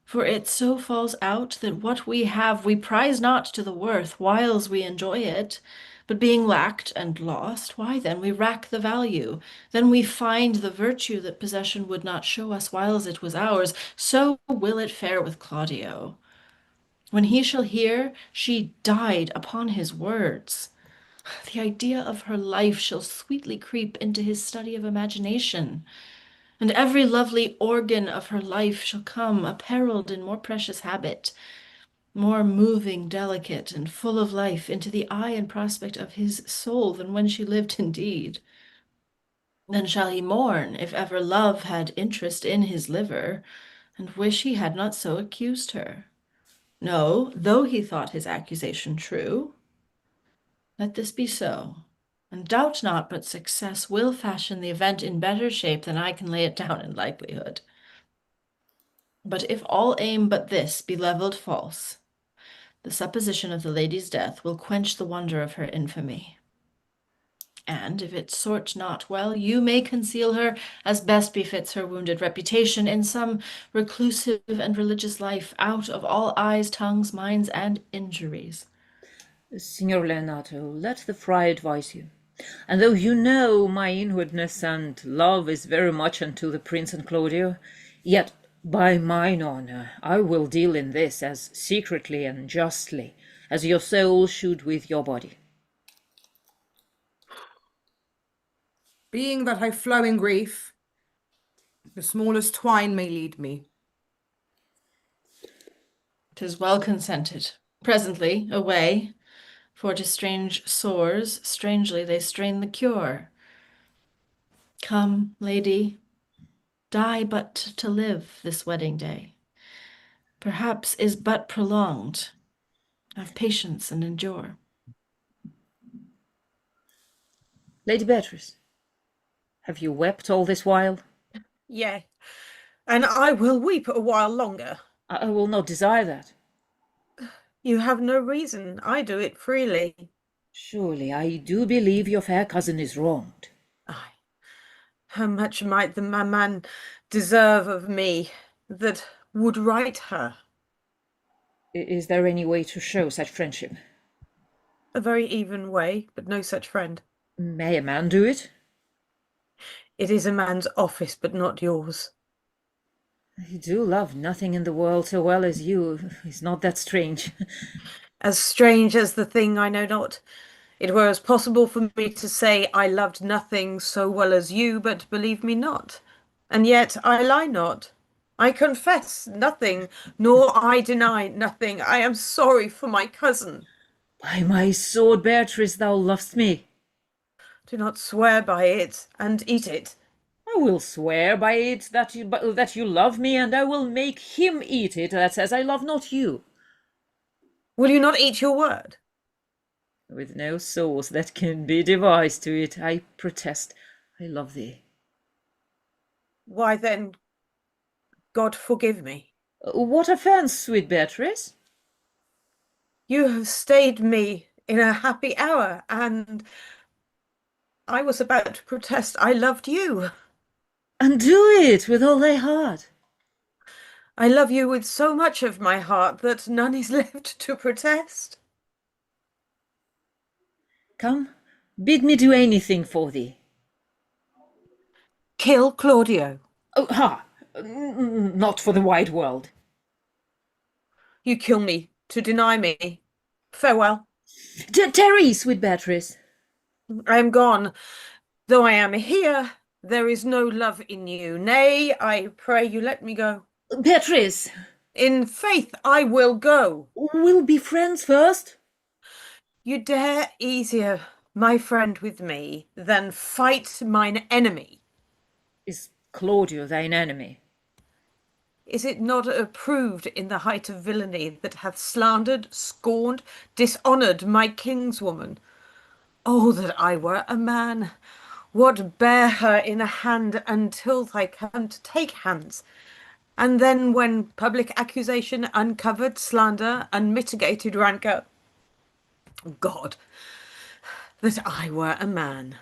Speaker 12: For it so falls out that what we have we prize not to the worth, whiles we enjoy it. But being lacked and lost, why then we rack the value. Then we find the virtue that possession would not show us whiles it was ours. So will it fare with Claudio. When he shall hear she died upon his words, the idea of her life shall sweetly creep into his study of imagination, and every lovely organ of her life shall come apparelled in more precious habit, more moving, delicate, and full of life into the eye and prospect of his soul than when she lived indeed. Then shall he mourn, if ever love had interest in his liver, and wish he had not so accused her. No, though he thought his accusation true, let this be so, and doubt not but success will fashion the event in better shape than I can lay it down in likelihood. But if all aim but this be levelled false, the supposition of the lady's death will quench the wonder of her infamy. And if it sort not well, you may conceal her, as best befits her wounded reputation, in some reclusive and religious life, out of all eyes, tongues, minds, and injuries.
Speaker 5: Signor Leonato, let the friar advise you. And though you know my inwardness and love is very much unto the prince and Claudio, yet by mine honour I will deal in this as secretly and justly as your soul should with your body.
Speaker 3: Being that I flow in grief, the smallest twine may lead me.
Speaker 12: 'Tis well consented. Presently, away, for to strange sores strangely they strain the cure. Come, lady, die but to live this wedding day. Perhaps is but prolonged. Have patience and endure.
Speaker 5: Lady Beatrice, have you wept all this while?
Speaker 11: Yea, and I will weep a while longer.
Speaker 5: I will not desire that.
Speaker 11: You have no reason. I do it freely.
Speaker 5: Surely I do believe your fair cousin is wronged.
Speaker 11: Aye. How much might the man deserve of me that would right her?
Speaker 5: Is there any way to show such friendship?
Speaker 11: A very even way, but no such friend.
Speaker 5: May a man do it?
Speaker 11: It is a man's office, but not yours.
Speaker 5: I do love nothing in the world so well as you. Is not that strange?
Speaker 11: As strange as the thing I know not. It were as possible for me to say I loved nothing so well as you, but believe me not. And yet I lie not. I confess nothing, nor I deny nothing. I am sorry for my cousin.
Speaker 5: By my sword, Beatrice, thou lovest me.
Speaker 11: Do not swear by it, and eat it.
Speaker 5: I will swear by it that you love me, and I will make him eat it that says I love not you.
Speaker 11: Will you not eat your word?
Speaker 5: With no sauce that can be devised to it, I protest I love thee.
Speaker 11: Why then, God forgive me.
Speaker 5: What offence, sweet Beatrice?
Speaker 11: You have stayed me in a happy hour, and I was about to protest I loved you.
Speaker 5: And do it with all thy heart.
Speaker 11: I love you with so much of my heart that none is left to protest.
Speaker 5: Come, bid me do anything for thee.
Speaker 11: Kill Claudio.
Speaker 5: Oh, ha! Not for the wide world.
Speaker 11: You kill me to deny me. Farewell.
Speaker 5: Tarry, sweet Beatrice.
Speaker 11: I am gone. Though I am here, there is no love in you. Nay, I pray you let me go.
Speaker 5: Beatrice!
Speaker 11: In faith, I will go.
Speaker 5: We'll be friends first.
Speaker 11: You dare easier, my friend with me, than fight mine enemy.
Speaker 5: Is Claudio thine enemy?
Speaker 11: Is it not approved in the height of villainy that hath slandered, scorned, dishonoured my kinswoman? Oh, that I were a man! What bear her in a hand until thy come to take hands? And then when public accusation, uncovered slander, unmitigated rancour, God, that I were a man!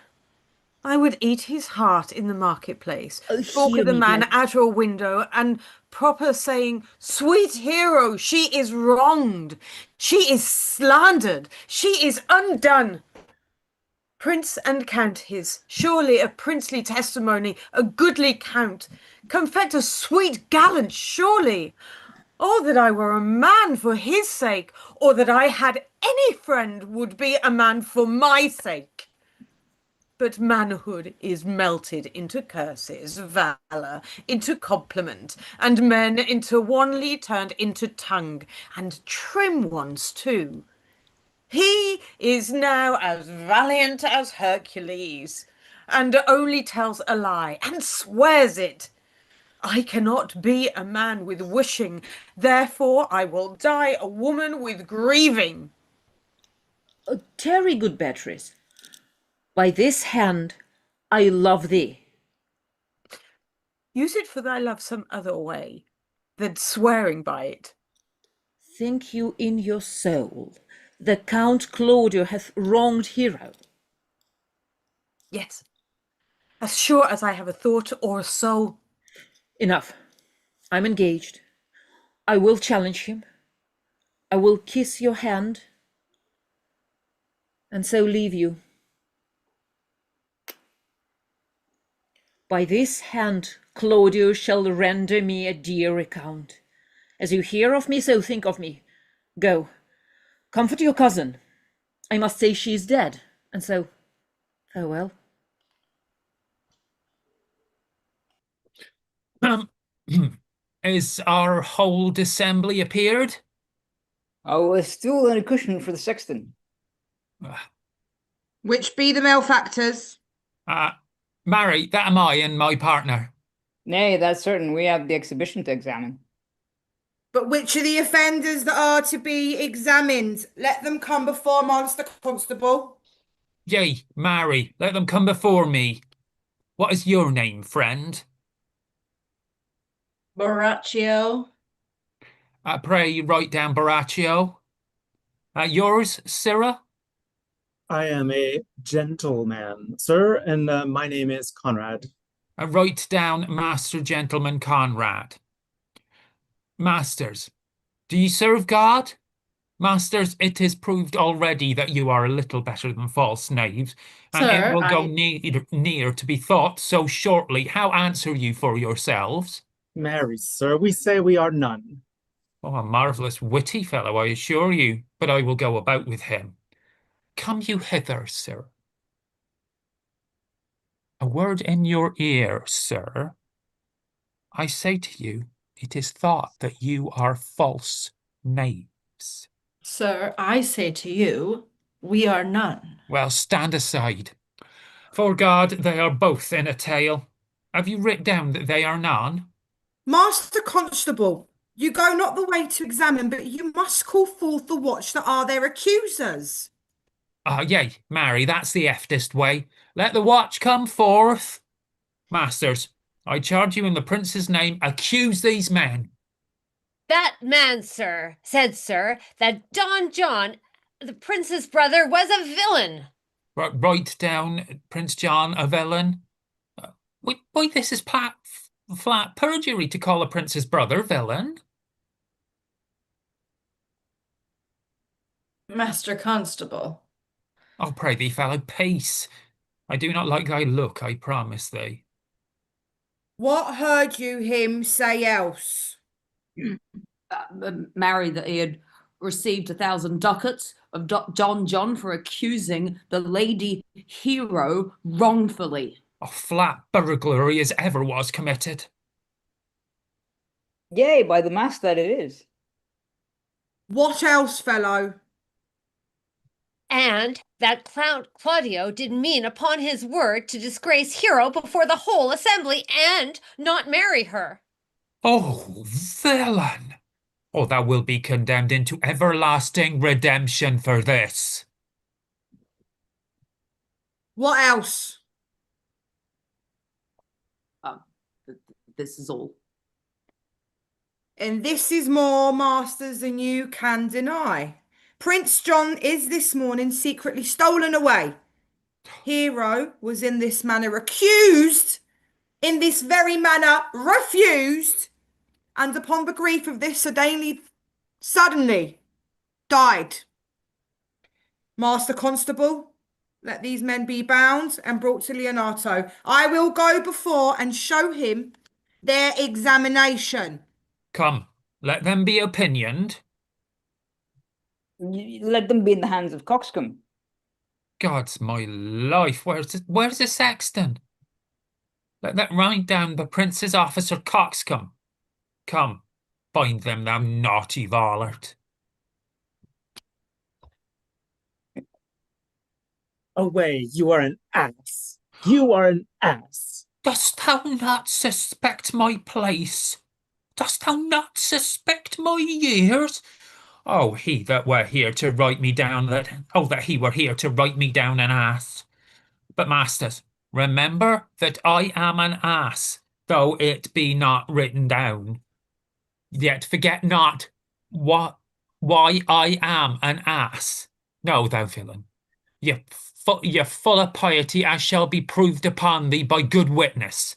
Speaker 11: I would eat his heart in the marketplace, talk of the man at a window, and proper saying, "Sweet hero, she is wronged, she is slandered, she is undone." Prince and count his, surely a princely testimony, a goodly count, confect a sweet gallant, surely. Oh, that I were a man for his sake, or that I had any friend would be a man for my sake. But manhood is melted into curses, valour into compliment, and men into wanly turned into tongue, and trim ones too. He is now as valiant as Hercules, and only tells a lie, and swears it. I cannot be a man with wishing, therefore I will die a woman with grieving.
Speaker 5: Tarry, good Beatrice. By this hand I love thee.
Speaker 11: Use it for thy love some other way than swearing by it.
Speaker 5: Think you in your soul the Count Claudio hath wronged Hero?
Speaker 11: Yes, as sure as I have a thought or a soul.
Speaker 5: Enough. I'm engaged. I will challenge him. I will kiss your hand, and so leave you. By this hand Claudio shall render me a dear account. As you hear of me, so think of me. Go, comfort your cousin. I must say she is dead, and so farewell.
Speaker 9: Is our whole assembly appeared?
Speaker 6: Oh, a stool and a cushion for the sexton.
Speaker 3: Which be the malefactors?
Speaker 9: Marry, that am I and my partner.
Speaker 6: Nay, that's certain. We have the exhibition to examine.
Speaker 3: But which are the offenders that are to be examined? Let them come before Master Constable.
Speaker 9: Yea, marry, let them come before me. What is your name, friend?
Speaker 12: Borachio.
Speaker 9: Pray write down Borachio. Yours, Sirrah?
Speaker 13: I am a gentleman, sir, and my name is Conrad.
Speaker 9: Write down Master Gentleman Conrad. Masters, do you serve God? Masters, it is proved already that you are a little better than false knaves, and
Speaker 12: Sir,
Speaker 9: it will go near to be thought so shortly. How answer you for yourselves?
Speaker 13: Marry, sir, we say we are none.
Speaker 9: Oh, a marvellous witty fellow, I assure you, but I will go about with him. Come you hither, sir. A word in your ear, sir. I say to you, it is thought that you are false knaves.
Speaker 12: Sir, I say to you, we are none.
Speaker 9: Well, stand aside. For God, they are both in a tale. Have you writ down that they are none?
Speaker 3: Master Constable, you go not the way to examine, but you must call forth the watch that are their accusers.
Speaker 9: Yea, marry, that's the eftest way. Let the watch come forth. Masters, I charge you in the prince's name, accuse these men.
Speaker 14: That man, sir, said, sir, that Don John, the prince's brother, was a villain.
Speaker 9: Write down Prince John a villain. Why, this is flat perjury to call a prince's brother villain.
Speaker 12: Master Constable.
Speaker 9: Oh, pray thee, fellow, peace. I do not like thy look, I promise thee.
Speaker 3: What heard you him say else?
Speaker 7: Marry, that he had received 1,000 ducats of Don John for accusing the lady hero wrongfully.
Speaker 9: A flat burglary as ever was committed.
Speaker 6: Yea, by the mass that it is.
Speaker 3: What else, fellow?
Speaker 14: And that Count Claudio did mean upon his word to disgrace Hero before the whole assembly and not marry her.
Speaker 9: Oh, villain! Oh, thou wilt be condemned into everlasting redemption for this.
Speaker 3: What else?
Speaker 7: This is all.
Speaker 3: And this is more, masters, than you can deny. Prince John is this morning secretly stolen away. Hero was in this manner accused, in this very manner refused, and upon the grief of this suddenly died. Master Constable, let these men be bound and brought to Leonato. I will go before and show him their examination.
Speaker 9: Come, let them be opinioned.
Speaker 6: Let them be in the hands of Coxcomb.
Speaker 9: God's my life, where's the sexton? Let that write down the prince's officer Coxcomb. Come, bind them, thou naughty varlet.
Speaker 13: Away, you are an ass. You are an ass.
Speaker 9: Dost thou not suspect my place? Dost thou not suspect my years? Oh, he that were here to write me down that he were here to write me down an ass. But masters, remember that I am an ass, though it be not written down. Yet forget not why I am an ass. No, thou villain, you're full of piety, as shall be proved upon thee by good witness.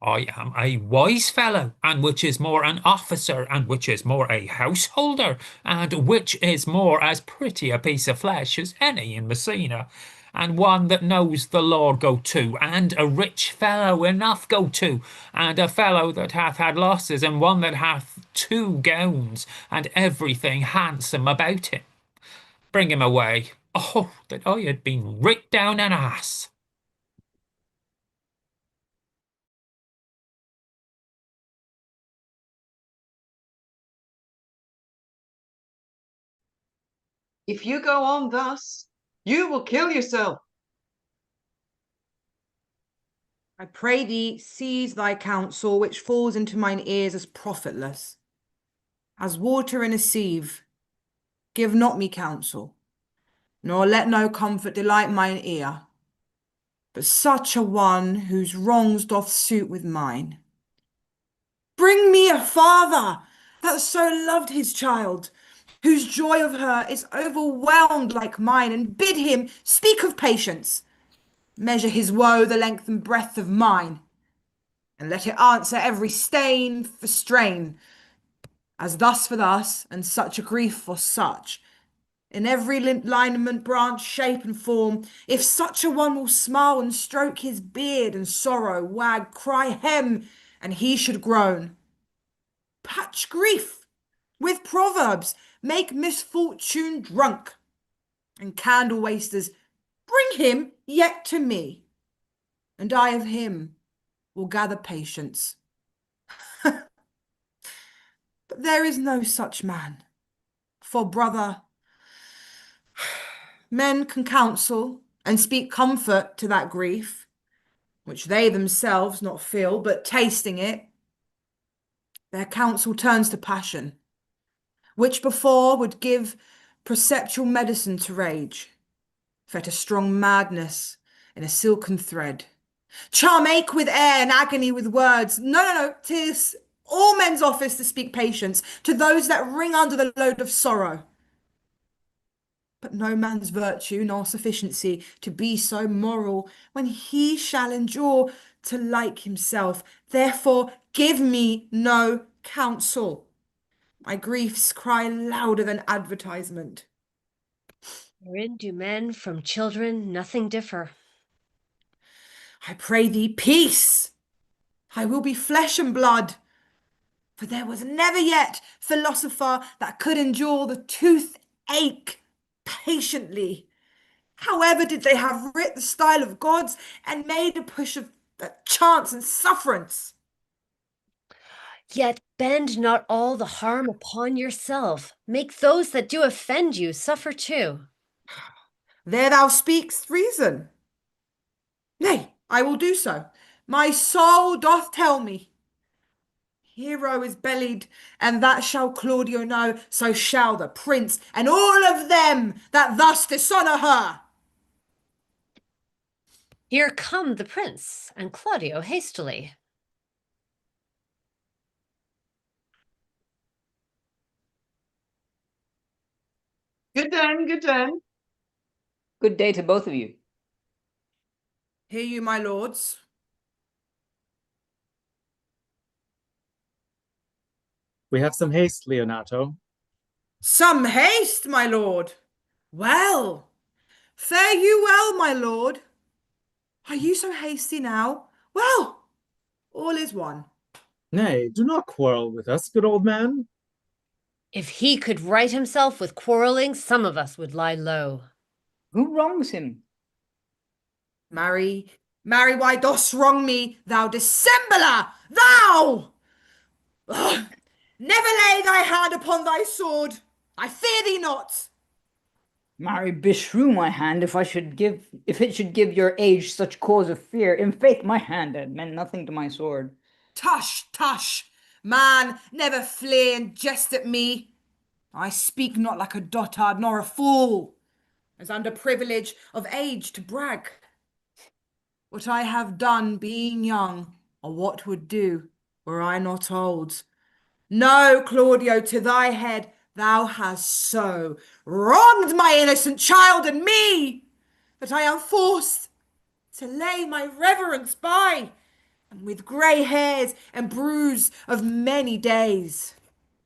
Speaker 9: I am a wise fellow, and which is more an officer, and which is more a householder, and which is more as pretty a piece of flesh as any in Messina, and one that knows the law go to, and a rich fellow enough go to, and a fellow that hath had losses, and one that hath 2 gowns, and everything handsome about him. Bring him away. Oh, that I had been writ down an ass.
Speaker 1: If you go on thus, you will kill yourself.
Speaker 3: I pray thee, seize thy counsel, which falls into mine ears as profitless, as water in a sieve. Give not me counsel, nor let no comfort delight mine ear, but such a one whose wrongs doth suit with mine. Bring me a father that so loved his child, whose joy of her is overwhelmed like mine, and bid him speak of patience, measure his woe the length and breadth of mine, and let it answer every stain for strain, as thus for thus, and such a grief for such, in every lineament, branch, shape, and form. If such a one will smile and stroke his beard, and sorrow, wag, cry, hem, and he should groan. Patch grief with proverbs, make misfortune drunk, and candle wasters, bring him yet to me, and I of him will gather patience. But there is no such man, for brother, men can counsel and speak comfort to that grief, which they themselves not feel, but tasting it, their counsel turns to passion, which before would give perceptual medicine to rage, fet a strong madness in a silken thread, charm ache with air and agony with words. No, 'tis all men's office to speak patience to those that wring under the load of sorrow. But no man's virtue nor sufficiency to be so moral when he shall endure to like himself. Therefore give me no counsel. My griefs cry louder than advertisement.
Speaker 14: Wherein do men from children nothing differ?
Speaker 3: I pray thee, peace! I will be flesh and blood. For there was never yet philosopher that could endure the toothache patiently. However did they have writ the style of gods and made a push of chance and sufferance?
Speaker 14: Yet bend not all the harm upon yourself. Make those that do offend you suffer too.
Speaker 3: There thou speakst reason. Nay, I will do so. My soul doth tell me. Hero is bellied, and that shall Claudio know, so shall the prince, and all of them that thus dishonour her.
Speaker 14: Here come the prince and Claudio hastily.
Speaker 1: Good den, good den.
Speaker 6: Good day to both of you.
Speaker 3: Hear you, my lords.
Speaker 13: We have some haste, Leonato.
Speaker 3: Some haste, my lord. Well, fare you well, my lord. Are you so hasty now? Well, all is one.
Speaker 13: Nay, do not quarrel with us, good old man.
Speaker 14: If he could right himself with quarreling, some of us would lie low.
Speaker 6: Who wrongs him?
Speaker 3: Marry, why dost wrong me, thou dissembler, thou! Ugh. Never lay thy hand upon thy sword. I fear thee not.
Speaker 6: Marry, beshrew my hand if it should give your age such cause of fear. In faith, my hand had meant nothing to my sword.
Speaker 3: Tush, tush, man, never flee and jest at me. I speak not like a dotard nor a fool, as under privilege of age to brag. What I have done being young, or what would do, were I not old. No, Claudio, to thy head thou hast so wronged my innocent child and me, that I am forced to lay my reverence by, and with grey hairs and bruise of many days,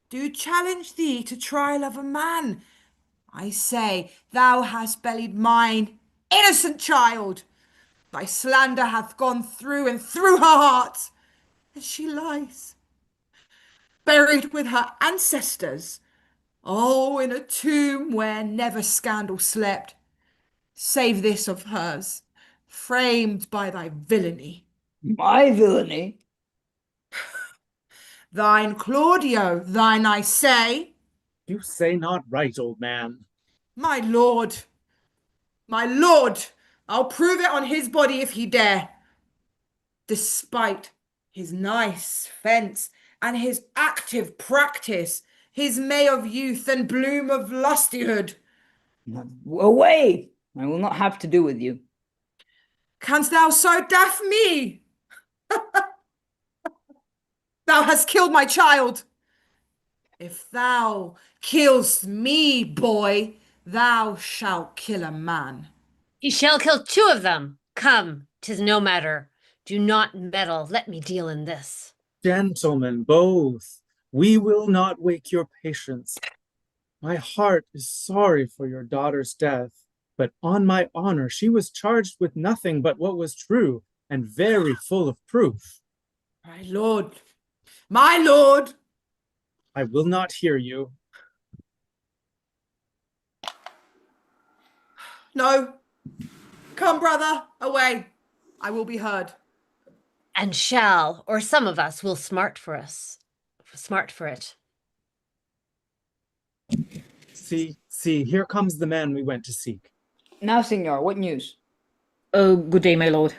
Speaker 3: do challenge thee to trial of a man. I say, thou hast bellied mine innocent child. Thy slander hath gone through and through her heart, and she lies buried with her ancestors. Oh, in a tomb where never scandal slept, save this of hers, framed by thy villainy.
Speaker 6: My villainy?
Speaker 3: Thine, Claudio, thine, I say.
Speaker 13: You say not right, old man.
Speaker 3: My lord, I'll prove it on his body if he dare. Despite his nice fence and his active practice, his May of youth and bloom of lustihood.
Speaker 6: Away! I will not have to do with you.
Speaker 3: Canst thou so daff me? Thou hast killed my child. If thou kill'st me, boy, thou shalt kill a man.
Speaker 14: He shall kill two of them. Come, 'tis no matter. Do not meddle. Let me deal in this.
Speaker 13: Gentlemen, both, we will not wake your patience. My heart is sorry for your daughter's death, but on my honor, she was charged with nothing but what was true and very full of proof.
Speaker 3: My lord, my lord.
Speaker 13: I will not hear you.
Speaker 3: No. Come, brother, away. I will be heard.
Speaker 14: And shall, or some of us will smart for it.
Speaker 13: See, here comes the man we went to seek.
Speaker 6: Now, Signor, what news?
Speaker 5: Oh, good day, my lord.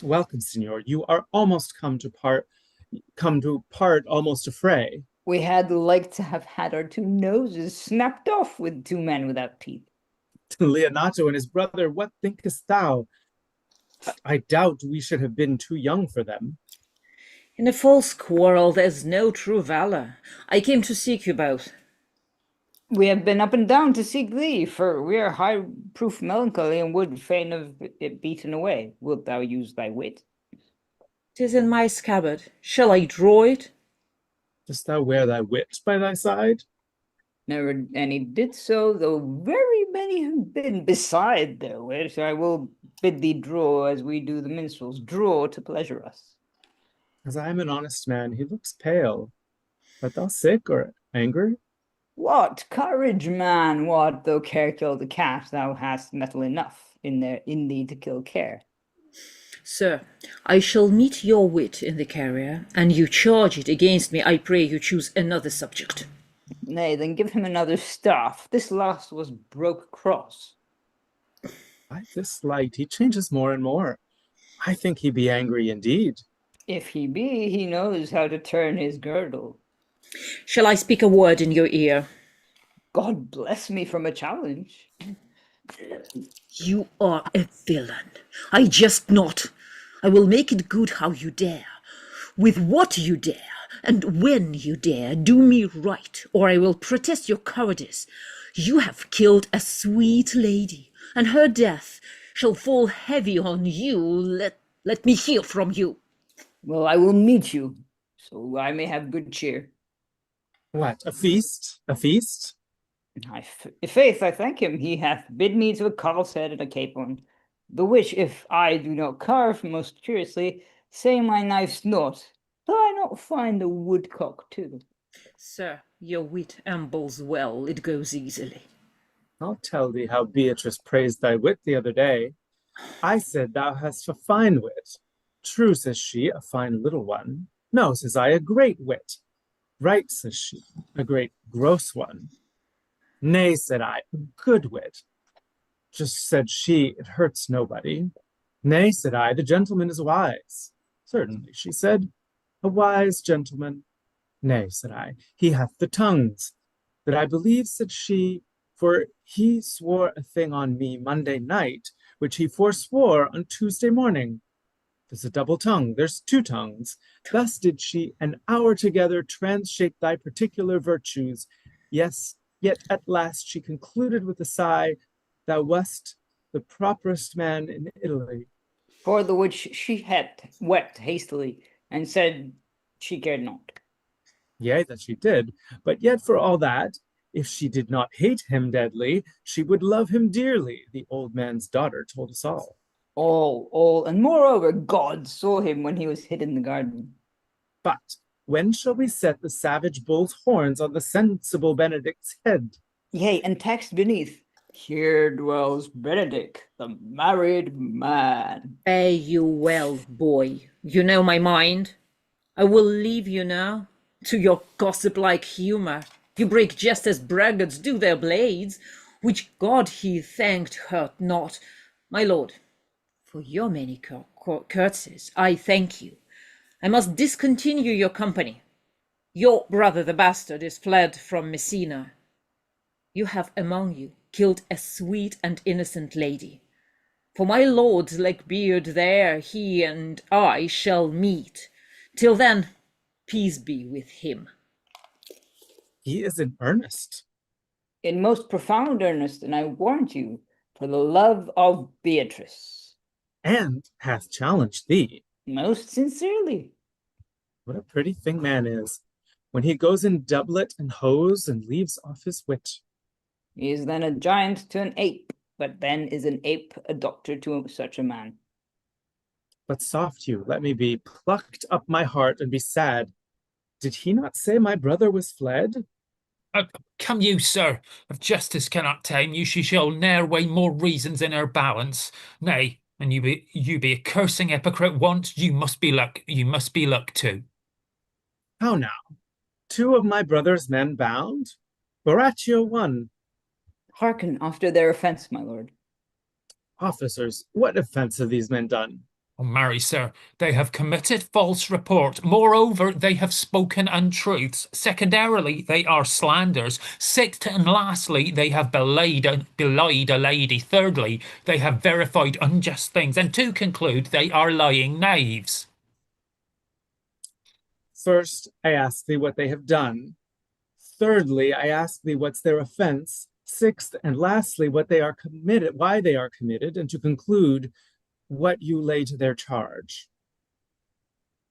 Speaker 13: Welcome, Signor. You are almost come to part almost a fray.
Speaker 6: We had like to have had our 2 noses snapped off with 2 men without teeth.
Speaker 13: Leonato and his brother, what thinkest thou? I doubt we should have been too young for them.
Speaker 5: In a false quarrel there's no true valor. I came to seek you both.
Speaker 6: We have been up and down to seek thee, for we are high-proof melancholy and would fain have it beaten away. Wilt thou use thy wit?
Speaker 5: 'Tis in my scabbard. Shall I draw it?
Speaker 13: Dost thou wear thy wit by thy side?
Speaker 6: Never any did so, though very many have been beside their wit. I will bid thee draw as we do the minstrels, draw to pleasure us.
Speaker 13: As I am an honest man, he looks pale. Art thou sick or angry?
Speaker 6: What courage, man! What though care kill the cat, thou hast metal enough in thee to kill care.
Speaker 5: Sir, I shall meet your wit in the carrier, and you charge it against me. I pray you choose another subject.
Speaker 6: Nay, then give him another staff. This last was broke cross.
Speaker 13: By this light he changes more and more. I think he be angry indeed.
Speaker 6: If he be, he knows how to turn his girdle.
Speaker 5: Shall I speak a word in your ear?
Speaker 6: God bless me from a challenge.
Speaker 5: You are a villain. I jest not. I will make it good how you dare. With what you dare, and when you dare, do me right, or I will protest your cowardice. You have killed a sweet lady, and her death shall fall heavy on you. Let me hear from you.
Speaker 6: Well, I will meet you, so I may have good cheer.
Speaker 13: What, a feast? A feast?
Speaker 6: Faith, I thank him. He hath bid me to a carle's head and a capon, the which, if I do not carve most curiously, say my knife's naught. Though I not find the woodcock too.
Speaker 5: Sir, your wit ambles well, it goes easily.
Speaker 13: I'll tell thee how Beatrice praised thy wit the other day. I said thou hast a fine wit. True, says she, a fine little one. No, says I, a great wit. Right, says she, a great gross one. Nay, said I, a good wit. Just said she, it hurts nobody. Nay, said I, the gentleman is wise. Certainly, she said, a wise gentleman. Nay, said I, he hath the tongues. That I believe, said she, for he swore a thing on me Monday night, which he forswore on Tuesday morning. There's a double tongue, there's 2 tongues. Thus did she an hour together transshape thy particular virtues. Yes, yet at last she concluded with a sigh, thou wast the properest man in Italy.
Speaker 6: For the which she had wept hastily, and said she cared not.
Speaker 13: Yea, that she did, but yet for all that, if she did not hate him deadly, she would love him dearly, the old man's daughter told us all.
Speaker 6: All, and moreover, God saw him when he was hid in the garden.
Speaker 13: But when shall we set the savage bull's horns on the sensible Benedict's head?
Speaker 6: Yea, and text beneath, here dwells Benedict, the married man.
Speaker 5: Fare you well, boy. You know my mind. I will leave you now to your gossip-like humor. You break jest as braggarts do their blades, which God he thanked hurt not. My lord, for your many courtesies, I thank you. I must discontinue your company. Your brother the bastard is fled from Messina. You have among you killed a sweet and innocent lady. For my lord's like beard there he and I shall meet. Till then, peace be with him.
Speaker 13: He is in earnest.
Speaker 6: In most profound earnest, and I warrant you, for the love of Beatrice.
Speaker 13: And hath challenged thee.
Speaker 6: Most sincerely.
Speaker 13: What a pretty thing man is, when he goes in doublet and hose and leaves off his wit.
Speaker 6: He is then a giant to an ape, but then is an ape a doctor to such a man.
Speaker 13: But soft you, let me be, plucked up my heart and be sad. Did he not say my brother was fled?
Speaker 9: Come you, sir, if justice cannot tame you, she shall ne'er weigh more reasons in her balance. Nay, and you be a cursing hypocrite once, you must be luck too.
Speaker 13: How now? 2 of my brother's men bound? Borachio 1.
Speaker 6: Hearken after their offence, my lord.
Speaker 13: Officers, what offence have these men done?
Speaker 9: Oh, marry, sir, they have committed false report. Moreover, they have spoken untruths. Secondarily, they are slanders. Sixth and lastly, they have belied a lady. Thirdly, they have verified unjust things. And to conclude, they are lying knaves.
Speaker 13: First, I ask thee what they have done. Thirdly, I ask thee what's their offence. Sixth, and lastly, what they are committed, why they are committed, and to conclude, what you lay to their charge.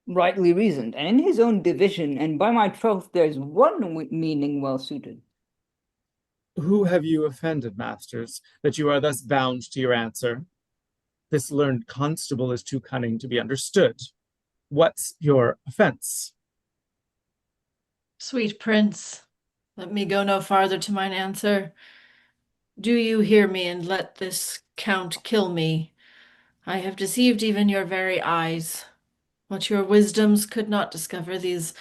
Speaker 6: Rightly reasoned, and in his own division, and by my troth, there's one meaning well suited.
Speaker 13: Who have you offended, masters, that you are thus bound to your answer? This learned constable is too cunning to be understood. What's your offence?
Speaker 12: Sweet prince, let me go no farther to mine answer. Do you hear me, and let this count kill me? I have deceived even your very eyes. What your wisdoms could not discover, these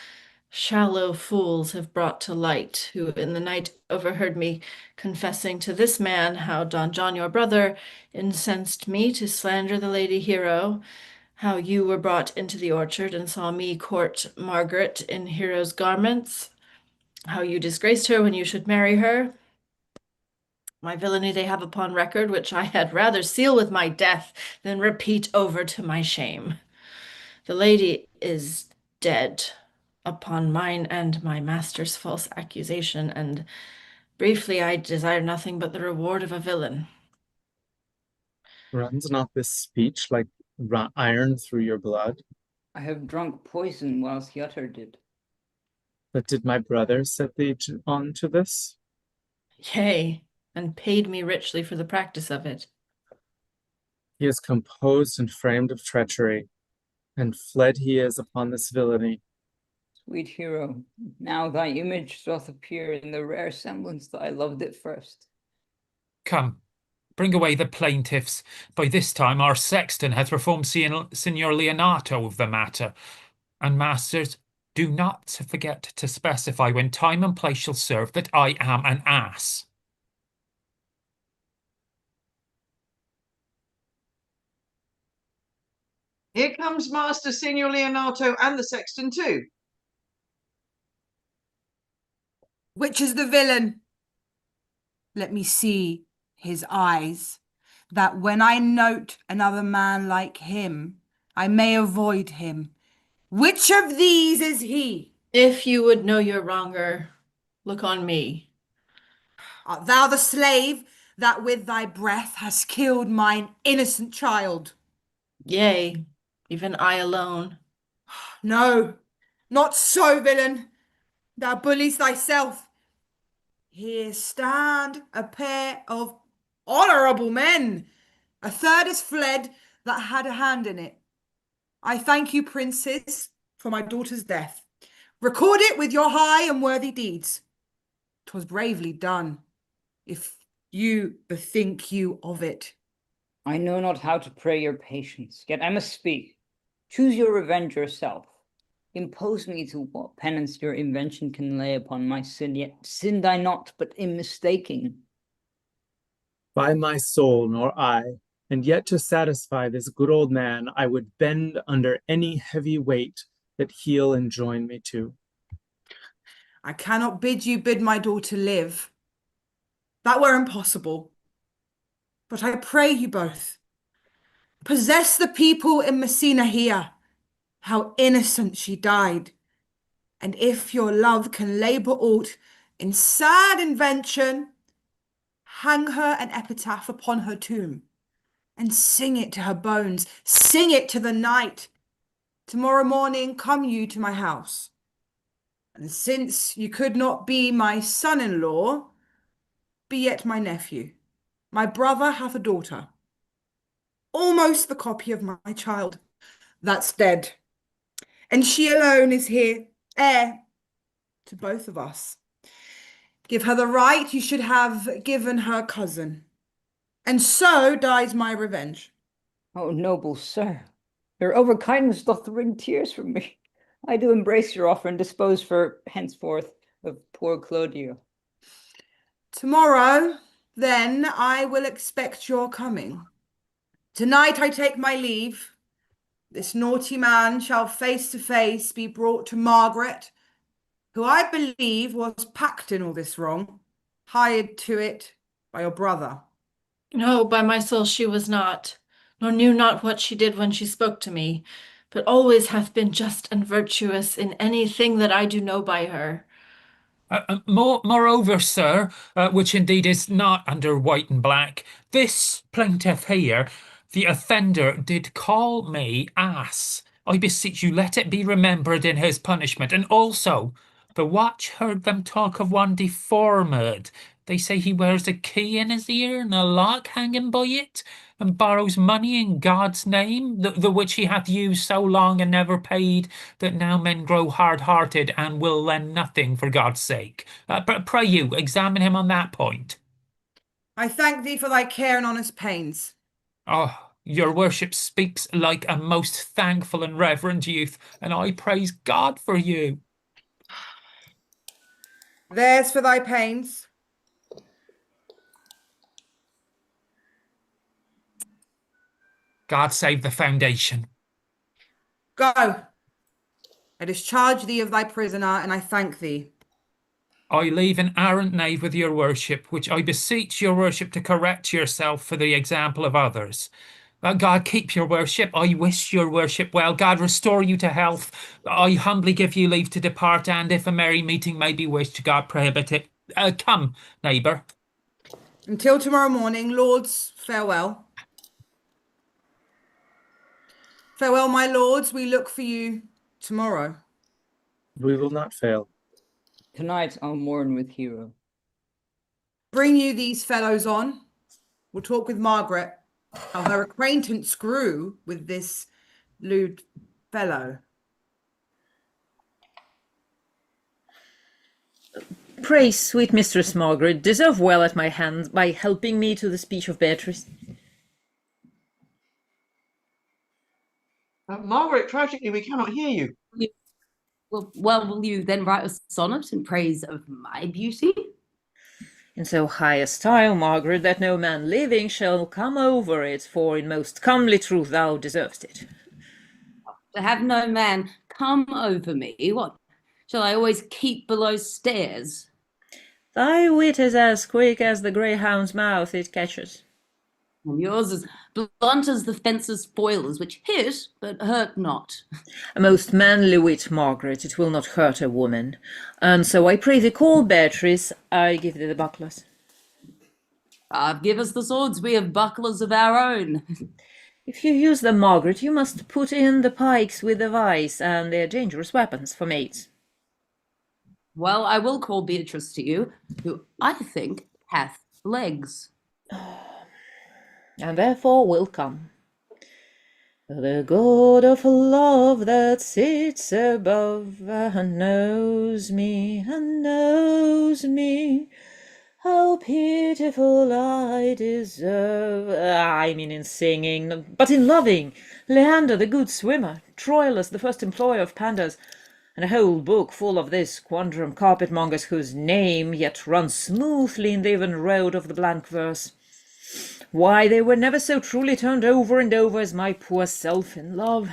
Speaker 12: shallow fools have brought to light, who in the night overheard me confessing to this man how Don John your brother incensed me to slander the lady Hero, how you were brought into the orchard and saw me court Margaret in Hero's garments, how you disgraced her when you should marry her. My villainy they have upon record, which I had rather seal with my death than repeat over to my shame. The lady is dead upon mine and my master's false accusation, and briefly I desire nothing but the reward of a villain.
Speaker 13: Runs not this speech like iron through your blood?
Speaker 6: I have drunk poison whilst he uttered it.
Speaker 13: But did my brother set thee on to this?
Speaker 12: Yea, and paid me richly for the practice of it.
Speaker 13: He is composed and framed of treachery, and fled he is upon this villainy.
Speaker 6: Sweet Hero, now thy image doth appear in the rare semblance that I loved at first.
Speaker 9: Come, bring away the plaintiffs. By this time our sexton hath reformed Signor Leonato of the matter. And masters, do not forget to specify when time and place shall serve that I am an ass.
Speaker 1: Here comes Master Signor Leonato and the sexton too.
Speaker 3: Which is the villain? Let me see his eyes, that when I note another man like him, I may avoid him. Which of these is he?
Speaker 12: If you would know your wronger, look on me.
Speaker 3: Art thou the slave that with thy breath hast killed mine innocent child?
Speaker 12: Yea, even I alone.
Speaker 3: No, not so, villain. Thou bullies thyself. Here stand a pair of honourable men. A third is fled that had a hand in it. I thank you, princes, for my daughter's death. Record it with your high and worthy deeds. 'Twas bravely done, if you bethink you of it.
Speaker 6: I know not how to pray your patience, yet I must speak. Choose your revenge yourself. Impose me to what penance your invention can lay upon my sin, yet sinned I not, but in mistaking.
Speaker 13: By my soul, nor I, and yet to satisfy this good old man, I would bend under any heavy weight that he'll enjoin me to.
Speaker 3: I cannot bid you bid my daughter live. That were impossible. But I pray you both, possess the people in Messina here, how innocent she died. And if your love can labour aught in sad invention, hang her an epitaph upon her tomb, and sing it to her bones, sing it to the night. Tomorrow morning come you to my house. And since you could not be my son-in-law, be yet my nephew. My brother hath a daughter, almost the copy of my child, that's dead. And she alone is here, heir to both of us. Give her the right you should have given her cousin. And so dies my revenge.
Speaker 6: Oh, noble sir, your overkindness doth wring tears from me. I do embrace your offer and dispose for henceforth of poor Claudio.
Speaker 3: Tomorrow, then, I will expect your coming. Tonight I take my leave. This naughty man shall face to face be brought to Margaret, who I believe was packed in all this wrong, hired to it by your brother.
Speaker 12: No, by my soul she was not, nor knew not what she did when she spoke to me, but always hath been just and virtuous in anything that I do know by her.
Speaker 9: Moreover, sir, which indeed is not under white and black, this plaintiff here, the offender, did call me ass. I beseech you, let it be remembered in his punishment. And also, the watch heard them talk of one deformed. They say he wears a key in his ear and a lock hanging by it, and borrows money in God's name, the which he hath used so long and never paid, that now men grow hard-hearted and will lend nothing for God's sake. Pray you, examine him on that point.
Speaker 3: I thank thee for thy care and honest pains.
Speaker 9: Oh, your worship speaks like a most thankful and reverend youth, and I praise God for you.
Speaker 3: There's for thy pains.
Speaker 9: God save the foundation.
Speaker 3: Go. I discharge thee of thy prisoner, and I thank thee.
Speaker 9: I leave an arrant knave with your worship, which I beseech your worship to correct yourself for the example of others. God keep your worship. I wish your worship well. God restore you to health. I humbly give you leave to depart, and if a merry meeting may be wished, God prohibit it. Come, neighbour.
Speaker 3: Until tomorrow morning, lords, farewell. Farewell, my lords. We look for you tomorrow.
Speaker 13: We will not fail.
Speaker 6: Tonight I'll mourn with Hero.
Speaker 3: Bring you these fellows on. We'll talk with Margaret, how her acquaintance grew with this lewd fellow.
Speaker 5: Pray, sweet Mistress Margaret, deserve well at my hands by helping me to the speech of Beatrice.
Speaker 1: Margaret, tragically, we cannot hear you.
Speaker 7: Well, will you then write a sonnet in praise of my beauty?
Speaker 5: In so high a style, Margaret, that no man living shall come over it, for in most comely truth thou deservest it.
Speaker 7: To have no man come over me, what? Shall I always keep below stairs?
Speaker 5: Thy wit is as quick as the greyhound's mouth it catches.
Speaker 7: And yours is blunt as the fence's foilers, which hit, but hurt not.
Speaker 5: A most manly wit, Margaret, it will not hurt a woman. And so I pray thee call Beatrice, I give thee the bucklers.
Speaker 7: Give us the swords, we have bucklers of our own.
Speaker 5: If you use them, Margaret, you must put in the pikes with the vice, and they're dangerous weapons for maids.
Speaker 7: Well, I will call Beatrice to you, who I think hath legs.
Speaker 5: And therefore will come. The God of love that sits above and knows me, how pitiful I deserve. I mean in singing, but in loving. Leander the good swimmer, Troilus the first employer of panders, and a whole book full of this quandrum carpetmongers whose name yet runs smoothly in the even road of the blank verse. Why, they were never so truly turned over and over as my poor self in love.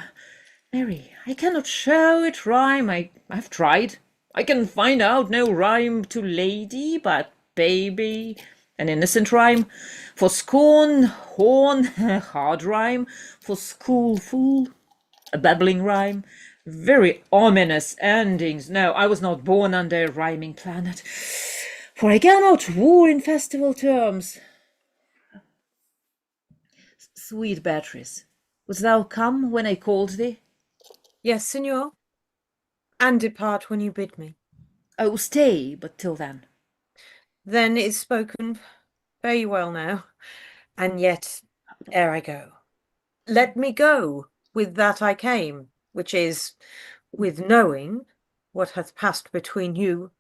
Speaker 5: Mary, I cannot show it rhyme. I've tried. I can find out no rhyme to lady, but baby, an innocent rhyme. For scorn, horn, hard rhyme. For school, fool, a babbling rhyme. Very ominous endings. No, I was not born under a rhyming planet, for I cannot woo in festival terms. Sweet Beatrice, wouldst thou come when I called thee?
Speaker 11: Yes, signor. And depart when you bid me.
Speaker 5: Oh, stay, but till then.
Speaker 11: Then it is spoken very well now, and yet ere I go, let me go with that I came, which is with knowing what hath passed between you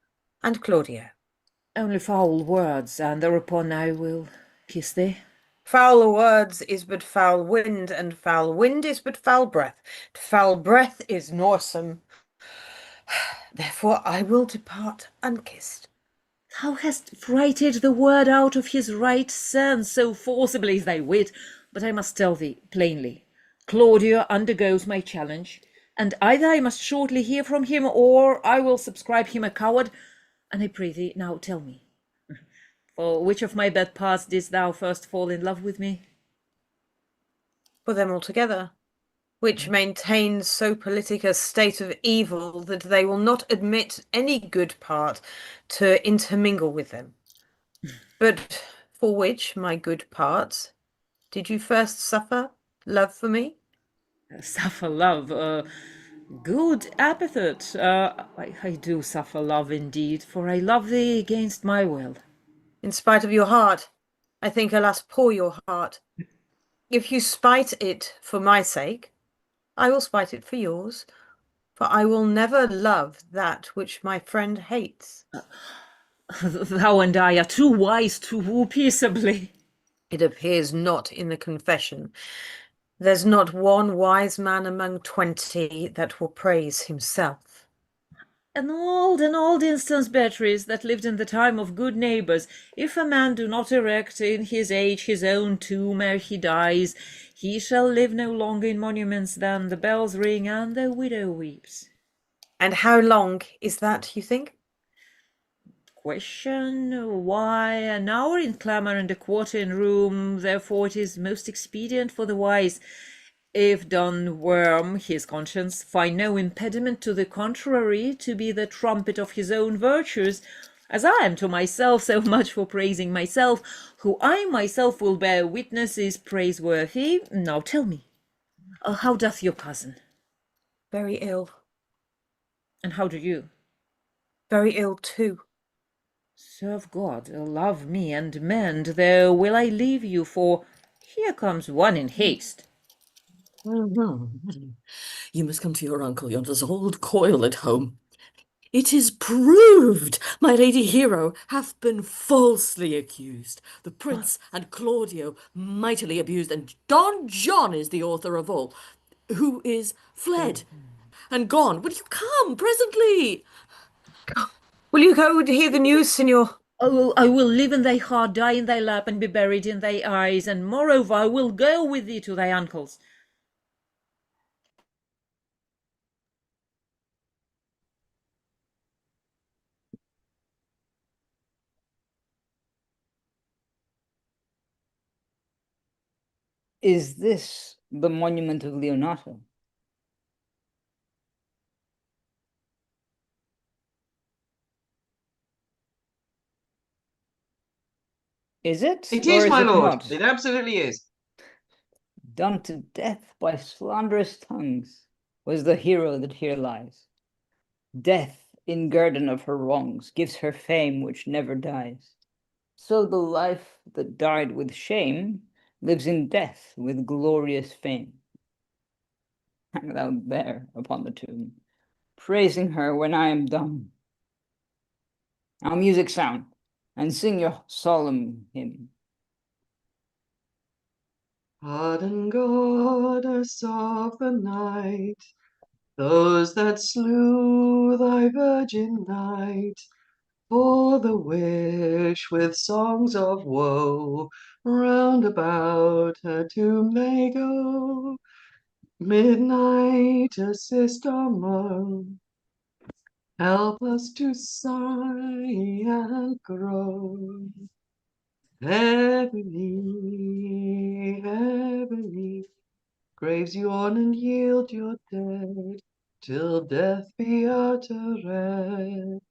Speaker 11: and Claudio.
Speaker 5: Only foul words, and thereupon I will kiss thee.
Speaker 11: Foul words is but foul wind, and foul wind is but foul breath. Foul breath is norsome. Therefore I will depart unkissed.
Speaker 5: Thou hast frighted the word out of his right sense, so forcibly is thy wit. But I must tell thee plainly, Claudio undergoes my challenge, and either I must shortly hear from him, or I will subscribe him a coward. And I pray thee, now tell me, for which of my bed parts didst thou first fall in love with me?
Speaker 11: For them altogether, which maintains so politic a state of evil that they will not admit any good part to intermingle with them. But for which, my good parts, did you first suffer love for me?
Speaker 5: Suffer love, good epithet. I do suffer love indeed, for I love thee against my will.
Speaker 11: In spite of your heart, I think, alas, poor your heart. If you spite it for my sake, I will spite it for yours, for I will never love that which my friend hates.
Speaker 5: Thou and I are too wise to woo peaceably.
Speaker 11: It appears not in the confession. There's not one wise man among 20 that will praise himself.
Speaker 5: An old instance, Beatrice, that lived in the time of good neighbours. If a man do not erect in his age his own tomb ere he dies, he shall live no longer in monuments than the bells ring and the widow weeps.
Speaker 11: And how long is that, you think?
Speaker 5: Question, why, an hour in clamour and a quarter in room, therefore it is most expedient for the wise. If Don Worm, his conscience, find no impediment to the contrary, to be the trumpet of his own virtues, as I am to myself, so much for praising myself, who I myself will bear witness is praiseworthy. Now tell me, how doth your cousin?
Speaker 11: Very ill.
Speaker 5: And how do you?
Speaker 11: Very ill too.
Speaker 5: Serve God, love me, and mend, there will I leave you, for here comes one in haste.
Speaker 4: No, you must come to your uncle yonder's old coil at home. It is proved my lady hero hath been falsely accused, the prince and Claudio mightily abused, and Don John is the author of all, who is fled and gone. Will you come presently?
Speaker 11: Will you go to hear the news, Signor?
Speaker 5: I will live in thy heart, die in thy lap, and be buried in thy eyes, and moreover I will go with thee to thy uncle's.
Speaker 6: Is this the monument of Leonato? Is it?
Speaker 1: It
Speaker 6: Or
Speaker 1: is, my
Speaker 6: it
Speaker 1: lord.
Speaker 6: not?
Speaker 1: It absolutely is.
Speaker 6: Done to death by slanderous tongues was the hero that here lies. Death, in guerdon of her wrongs, gives her fame which never dies. So the life that died with shame lives in death with glorious fame. Hang thou there upon the tomb, praising her when I am dumb. Now music sound, and sing your solemn hymn.
Speaker 1: Pardon, goddess of the night, those that slew thy virgin night, for the which with songs of woe round about her tomb they go. Midnight, assist our moan, help us to sigh and groan. Heavenly, heavenly, graves yawn and yield your dead, till death be uttered.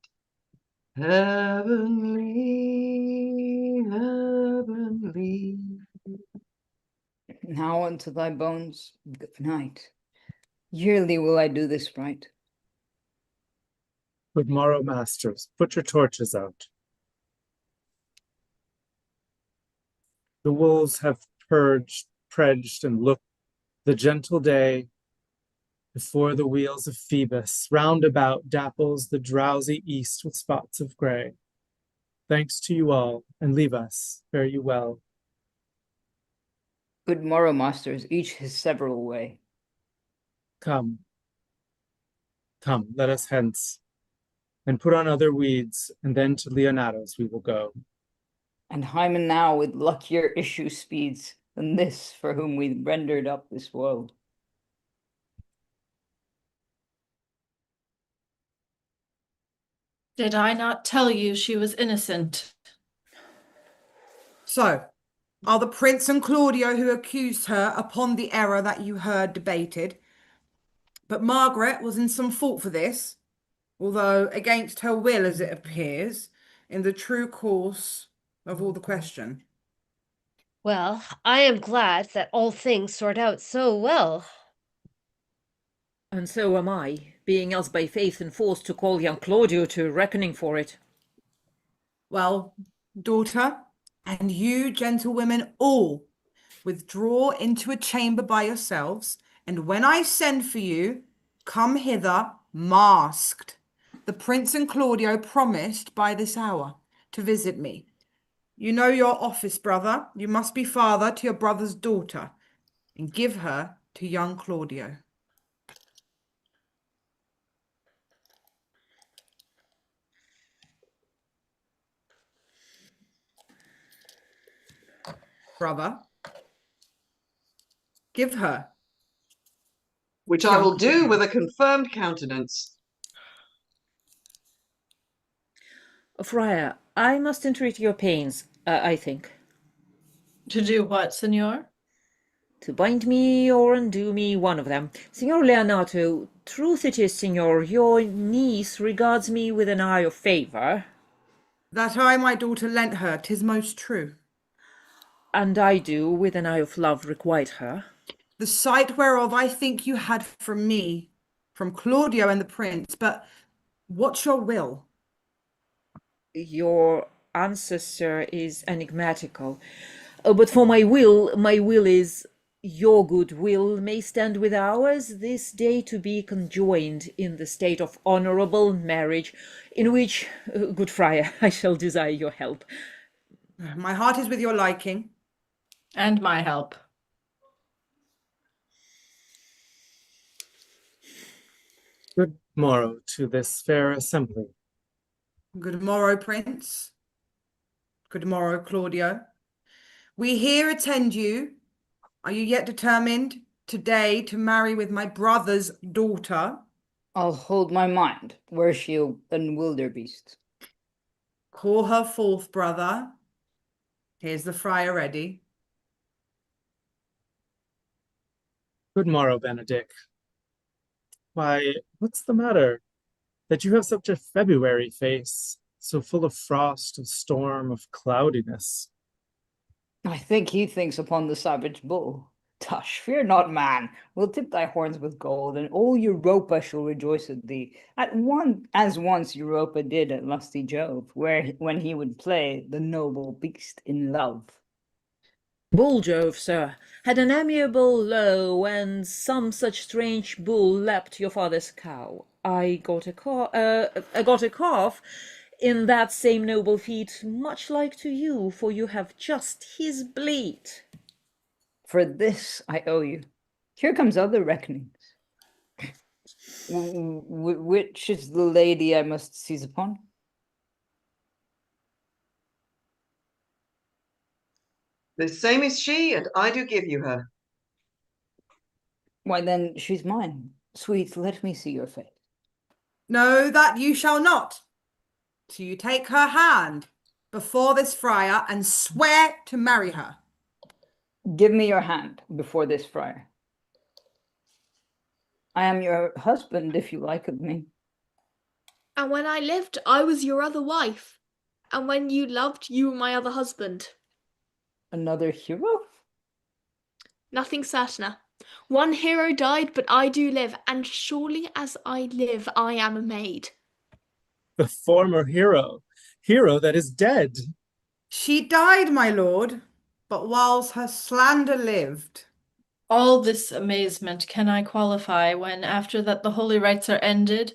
Speaker 1: Heavenly, heavenly.
Speaker 6: Now unto thy bones, good night. Yearly will I do this right.
Speaker 13: Good morrow, masters, put your torches out. The wolves have purged, predged, and looked the gentle day before the wheels of Phoebus round about dapples the drowsy east with spots of gray. Thanks to you all, and leave us. Fare you well.
Speaker 6: Good morrow, masters, each his several way.
Speaker 13: Come, come, let us hence, and put on other weeds, and then to Leonato's we will go.
Speaker 6: And Hymen now with luckier issue speeds than this for whom we rendered up this woe.
Speaker 12: Did I not tell you she was innocent?
Speaker 3: So, are the prince and Claudio who accused her upon the error that you heard debated? But Margaret was in some fault for this, although against her will, as it appears, in the true course of all the question.
Speaker 14: Well, I am glad that all things sort out so well.
Speaker 5: And so am I, being else by faith and force to call young Claudio to reckoning for it.
Speaker 3: Well, daughter, and you, gentlewomen, all withdraw into a chamber by yourselves, and when I send for you, come hither masked. The prince and Claudio promised by this hour to visit me. You know your office, brother. You must be father to your brother's daughter, and give her to young Claudio. Brother, give her.
Speaker 1: Which I will do with a confirmed countenance.
Speaker 5: Friar, I must entreat your pains, I think.
Speaker 12: To do what, Signor?
Speaker 5: To bind me or undo me, one of them. Signor Leonato, truth it is, Signor, your niece regards me with an eye of favour.
Speaker 3: That I my daughter lent her, 'tis most true.
Speaker 5: And I do, with an eye of love, requite her.
Speaker 3: The sight whereof I think you had from me, from Claudio and the prince, but what's your will?
Speaker 5: Your answer, sir, is enigmatical. But for my will is your good will may stand with ours this day to be conjoined in the state of honourable marriage, in which, good friar, I shall desire your help.
Speaker 3: My heart is with your liking.
Speaker 12: And my help.
Speaker 13: Good morrow to this fair assembly.
Speaker 3: Good morrow, Prince. Good morrow, Claudio. We here attend you. Are you yet determined today to marry with my brother's daughter?
Speaker 6: I'll hold my mind, were she an wildebeest.
Speaker 3: Call her forth, brother. Here's the friar ready.
Speaker 13: Good morrow, Benedict. Why, what's the matter? That you have such a February face, so full of frost, of storm, of cloudiness.
Speaker 6: I think he thinks upon the savage bull. Tush, fear not, man. We'll tip thy horns with gold, and all Europa shall rejoice at thee. As once Europa did at lusty Jove, when he would play the noble beast in love.
Speaker 5: Bull Jove, sir, had an amiable low, and some such strange bull leapt your father's cow. I got a calf in that same noble feat, much like to you, for you have just his bleat.
Speaker 6: For this I owe you. Here comes other reckonings. Which is the lady I must seize upon?
Speaker 1: The same is she, and I do give you her.
Speaker 6: Why then, she's mine. Sweet, let me see your face.
Speaker 3: No, that you shall not. So you take her hand before this friar and swear to marry her.
Speaker 6: Give me your hand before this friar. I am your husband, if you like of me.
Speaker 2: And when I lived, I was your other wife. And when you loved, you were my other husband.
Speaker 6: Another hero?
Speaker 2: Nothing certain. One hero died, but I do live, and surely as I live, I am a maid.
Speaker 13: The former hero that is dead.
Speaker 3: She died, my lord, but whilst her slander lived.
Speaker 12: All this amazement can I qualify when, after that the holy rites are ended,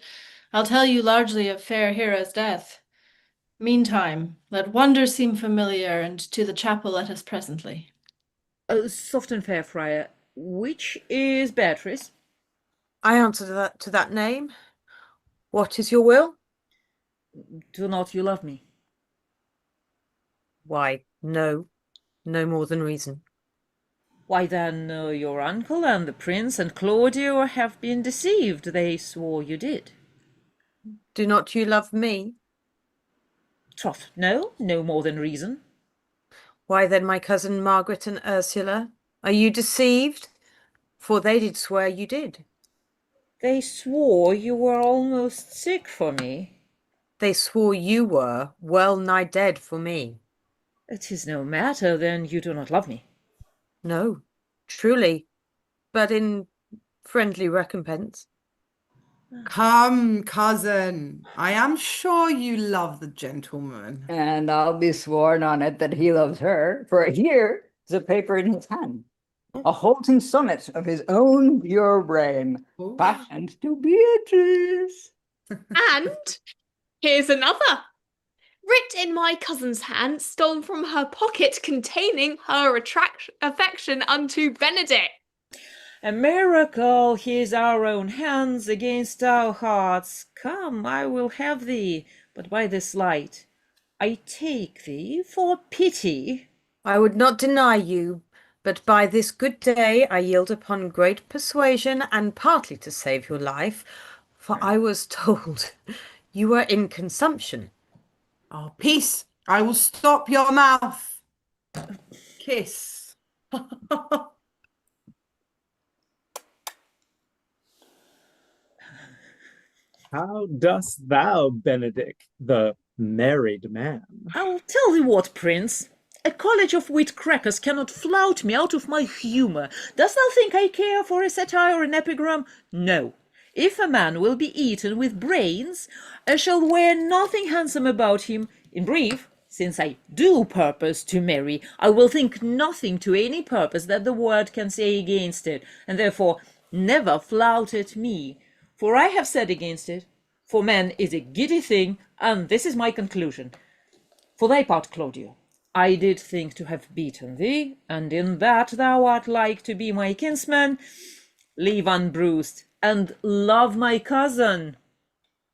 Speaker 12: I'll tell you largely of fair Hera's death. Meantime, let wonder seem familiar, and to the chapel let us presently.
Speaker 5: Soft and fair, friar, which is Beatrice?
Speaker 11: I answer to that name. What is your will?
Speaker 5: Do not you love me?
Speaker 11: Why, no. No more than reason.
Speaker 5: Why then, your uncle and the prince and Claudio have been deceived. They swore you did.
Speaker 11: Do not you love me?
Speaker 5: Troth, no, no more than reason.
Speaker 11: Why then, my cousin Margaret and Ursula, are you deceived? For they did swear you did.
Speaker 5: They swore you were almost sick for me.
Speaker 11: They swore you were well nigh dead for me.
Speaker 5: It is no matter, then you do not love me.
Speaker 11: No, truly, but in friendly recompense.
Speaker 3: Come, cousin, I am sure you love the gentleman.
Speaker 6: And I'll be sworn on it that he loves her, for here is a paper in his hand, a halting sonnet of his own pure brain, fashioned to Beatrice.
Speaker 2: And here's another. Writ in my cousin's hand, stolen from her pocket, containing her affection unto Benedict.
Speaker 5: A miracle, here's our own hands against our hearts. Come, I will have thee, but by this light. I take thee for pity.
Speaker 11: I would not deny you, but by this good day I yield upon great persuasion, and partly to save your life, for I was told you were in consumption.
Speaker 3: Oh, peace! I will stop your mouth. Kiss.
Speaker 13: How dost thou, Benedict, the married man?
Speaker 5: I'll tell thee what, prince. A college of wheat crackers cannot flout me out of my humour. Dost thou think I care for a satire or an epigram? No. If a man will be eaten with brains, I shall wear nothing handsome about him. In brief, since I do purpose to marry, I will think nothing to any purpose that the word can say against it, and therefore never flout at me. For I have said against it, for man is a giddy thing, and this is my conclusion. For thy part, Claudio, I did think to have beaten thee, and in that thou art like to be my kinsman. Leave unbruised, and love my cousin.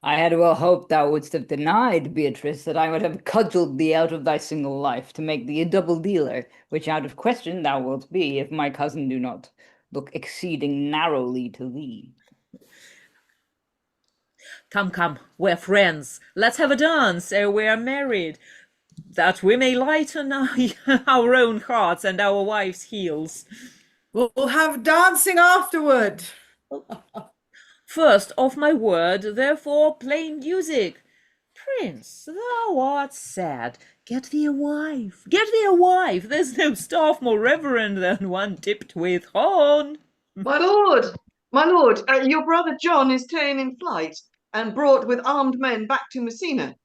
Speaker 6: I had well hoped thou wouldst have denied, Beatrice, that I would have cudgelled thee out of thy single life to make thee a double dealer, which out of question thou wilt be, if my cousin do not look exceeding narrowly to thee.
Speaker 5: Come, come, we're friends. Let's have a dance ere we are married, that we may lighten our own hearts and our wives' heels.
Speaker 3: We'll have dancing afterward.
Speaker 5: First, off my word, therefore plain music. Prince, thou art sad. Get thee a wife, get thee a wife. There's no staff more reverend than one tipped with horn.
Speaker 1: My lord, your brother John is ta'en in flight and brought with armed men back to Messina.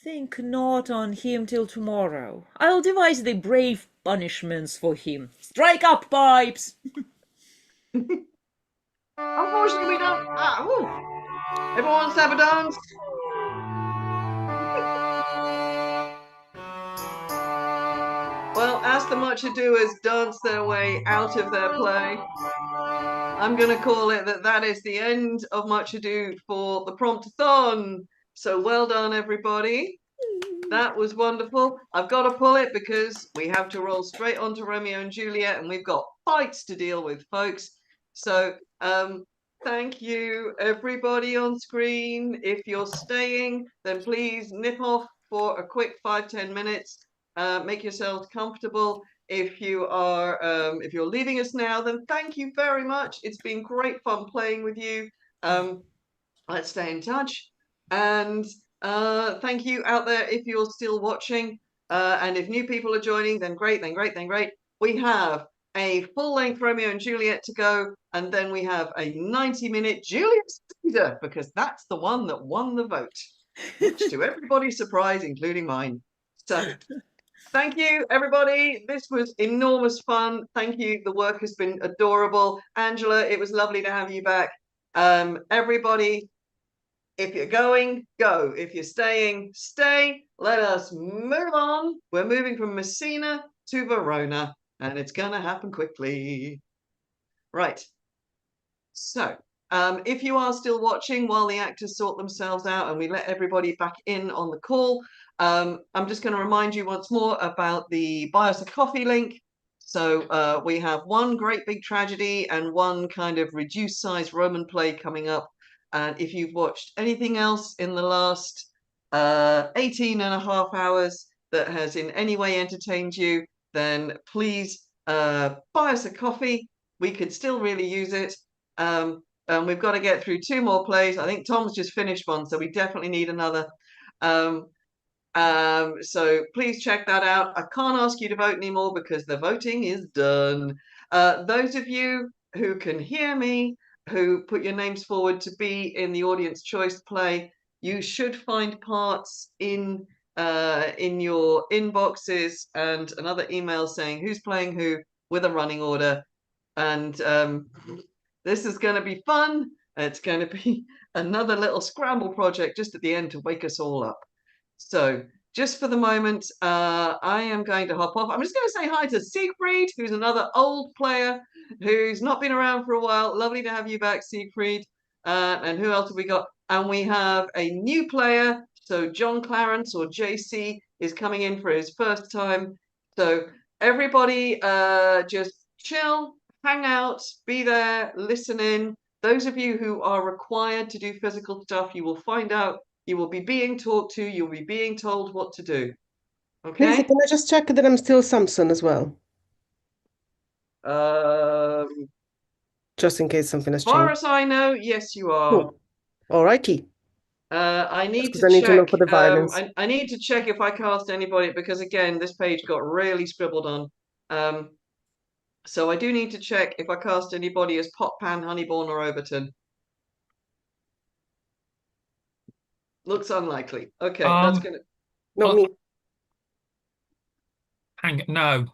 Speaker 5: Think not on him till tomorrow. I'll devise the brave punishments for him. Strike up, pipes!
Speaker 1: Unfortunately, we don't. Everyone wants to have a dance. Well, as the much adoers dance their way out of their play, I'm going to call it that is the end of Much Ado for the Promptathon. So well done, everybody. That was wonderful. I've got to pull it because we have to roll straight on to Romeo and Juliet, and we've got fights to deal with, folks. So thank you, everybody on screen. If you're staying, then please nip off for a quick 5-10 minutes. Make yourselves comfortable. If you are, if you're leaving us now, then thank you very much. It's been great fun playing with you. Let's stay in touch, and thank you out there if you're still watching. And if new people are joining, then great, then great, then great. We have a full-length Romeo and Juliet to go, and then we have a 90-minute Juliet Caesar, because that's the one that won the vote, much to everybody's surprise, including mine. So thank you, everybody. This was enormous fun. Thank you. The work has been adorable. Angela, it was lovely to have you back. Everybody, If you're going, go. If you're staying, stay. Let us move on. We're moving from Messina to Verona, and it's going to happen quickly. Right. So, if you are still watching while the actors sort themselves out and we let everybody back in on the call, I'm just going to remind you once more about the Buy Us a Coffee link. So we have one great big tragedy and one kind of reduced size Roman play coming up. And if you've watched anything else in the last 18 and a half hours that has in any way entertained you, then please buy us a coffee. We could still really use it. And we've got to get through 2 more plays. I think Tom's just finished one, so we definitely need another. So please check that out. I can't ask you to vote anymore because the voting is done. Those of you who can hear me, who put your names forward to be in the audience choice play, you should find parts in your inboxes and another email saying who's playing who with a running order. And this is going to be fun. It's going to be another little scramble project just at the end to wake us all up. So just for the moment, I am going to hop off. I'm just going to say hi to Siegfried, who's another old player who's not been around for a while. Lovely to have you back, Siegfried. And who else have we got? And we have a new player. So John Clarence, or JC, is coming in for his first time. So everybody just chill, hang out, be there, listen in. Those of you who are required to do physical stuff, you will find out. You will be being talked to. You'll be being told what to do. Okay?
Speaker 10: Lizzie, can I just check that I'm still Samson as well? Just in case something has
Speaker 1: As far
Speaker 10: changed.
Speaker 1: as I know, yes, you are.
Speaker 10: Cool. All righty.
Speaker 1: I need
Speaker 10: Because
Speaker 1: to
Speaker 10: I need
Speaker 1: check.
Speaker 10: to know for the violence.
Speaker 1: I need to check if I cast anybody because again, this page got really scribbled on. So I do need to check if I cast anybody as Potpan, Honeyborn, or Overton. Looks unlikely. Okay, that's gonna.
Speaker 10: Not me.
Speaker 9: No,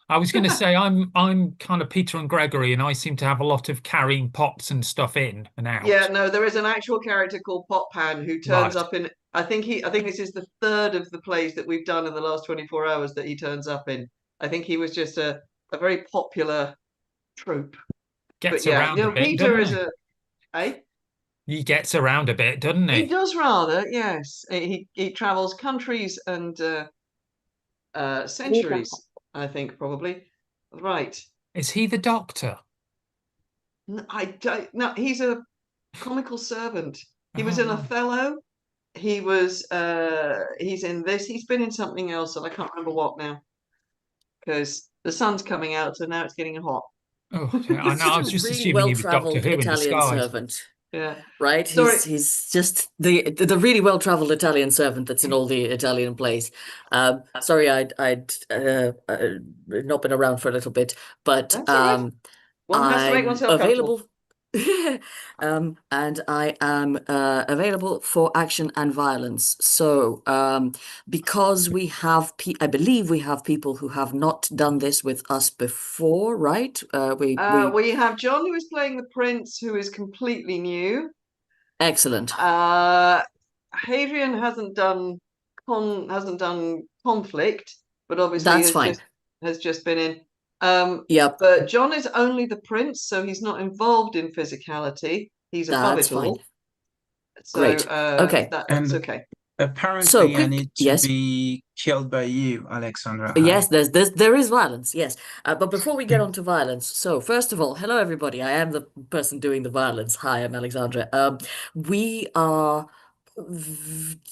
Speaker 9: I was going to say I'm kind of Peter and Gregory, and I seem to have a lot of carrying pots and stuff in and out.
Speaker 1: Yeah, no, there is an actual character called Potpan who turns
Speaker 9: Right.
Speaker 1: up in. I think this is the 3rd of the plays that we've done in the last 24 hours that he turns up in. I think he was just a very popular trope.
Speaker 9: Gets
Speaker 1: But yeah,
Speaker 9: around a bit,
Speaker 1: Peter
Speaker 9: doesn't
Speaker 1: is
Speaker 9: he? He gets around a bit, doesn't
Speaker 1: He
Speaker 9: he?
Speaker 1: does rather, yes. He travels countries and centuries, I think, probably. Right.
Speaker 9: Is he the Doctor?
Speaker 1: I don't. No, he's a comical servant. He was in Othello. He was. He's in this. He's been in something else, and I can't remember what now. Because the sun's coming out, so now it's getting hot.
Speaker 9: Oh, yeah, I know. I was just
Speaker 4: Really
Speaker 9: assuming he was Doctor
Speaker 4: well-traveled
Speaker 9: Who in
Speaker 4: Italian
Speaker 9: disguise.
Speaker 4: servant.
Speaker 1: Yeah.
Speaker 4: Right?
Speaker 1: Sorry.
Speaker 4: He's just the really well-traveled Italian servant that's in all the Italian plays. Sorry, I'd not been around for a little bit, but
Speaker 1: That's all right. One has to make
Speaker 4: I'm
Speaker 1: oneself comfortable.
Speaker 4: available. And I am available for action and violence. So because we have, I believe we have people who have not done this with us before, right? We
Speaker 1: have John, who is playing the prince, who is completely new.
Speaker 4: Excellent.
Speaker 1: Hadrian hasn't done conflict, but obviously
Speaker 4: That's fine.
Speaker 1: has just been in.
Speaker 4: Yep.
Speaker 1: But John is only the prince, so he's not involved in physicality. He's above
Speaker 4: That's
Speaker 1: it all.
Speaker 4: fine.
Speaker 1: So
Speaker 4: Great. Okay.
Speaker 1: that's okay.
Speaker 15: Apparently,
Speaker 4: So,
Speaker 15: I
Speaker 4: quick,
Speaker 15: need to
Speaker 4: yes.
Speaker 15: be killed by you, Alexandra.
Speaker 4: Yes, there is violence, yes. But before we get on to violence, so first of all, hello everybody. I am the person doing the violence. Hi, I'm Alexandra. We are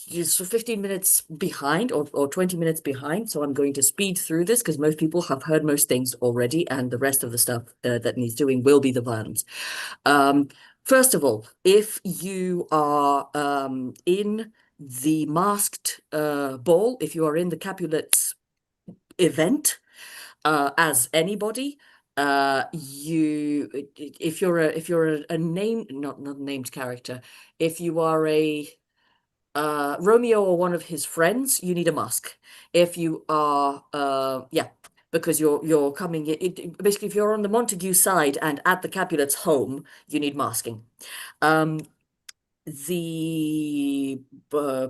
Speaker 4: just 15 minutes behind or 20 minutes behind, so I'm going to speed through this because most people have heard most things already, and the rest of the stuff that needs doing will be the violence. First of all, if you are in the masked ball, if you are in the Capulets event as anybody, if you're a name not named character, if you are a Romeo or one of his friends, you need a mask. If you are because you're coming basically if you're on the Montague side and at the Capulets home, you need masking. The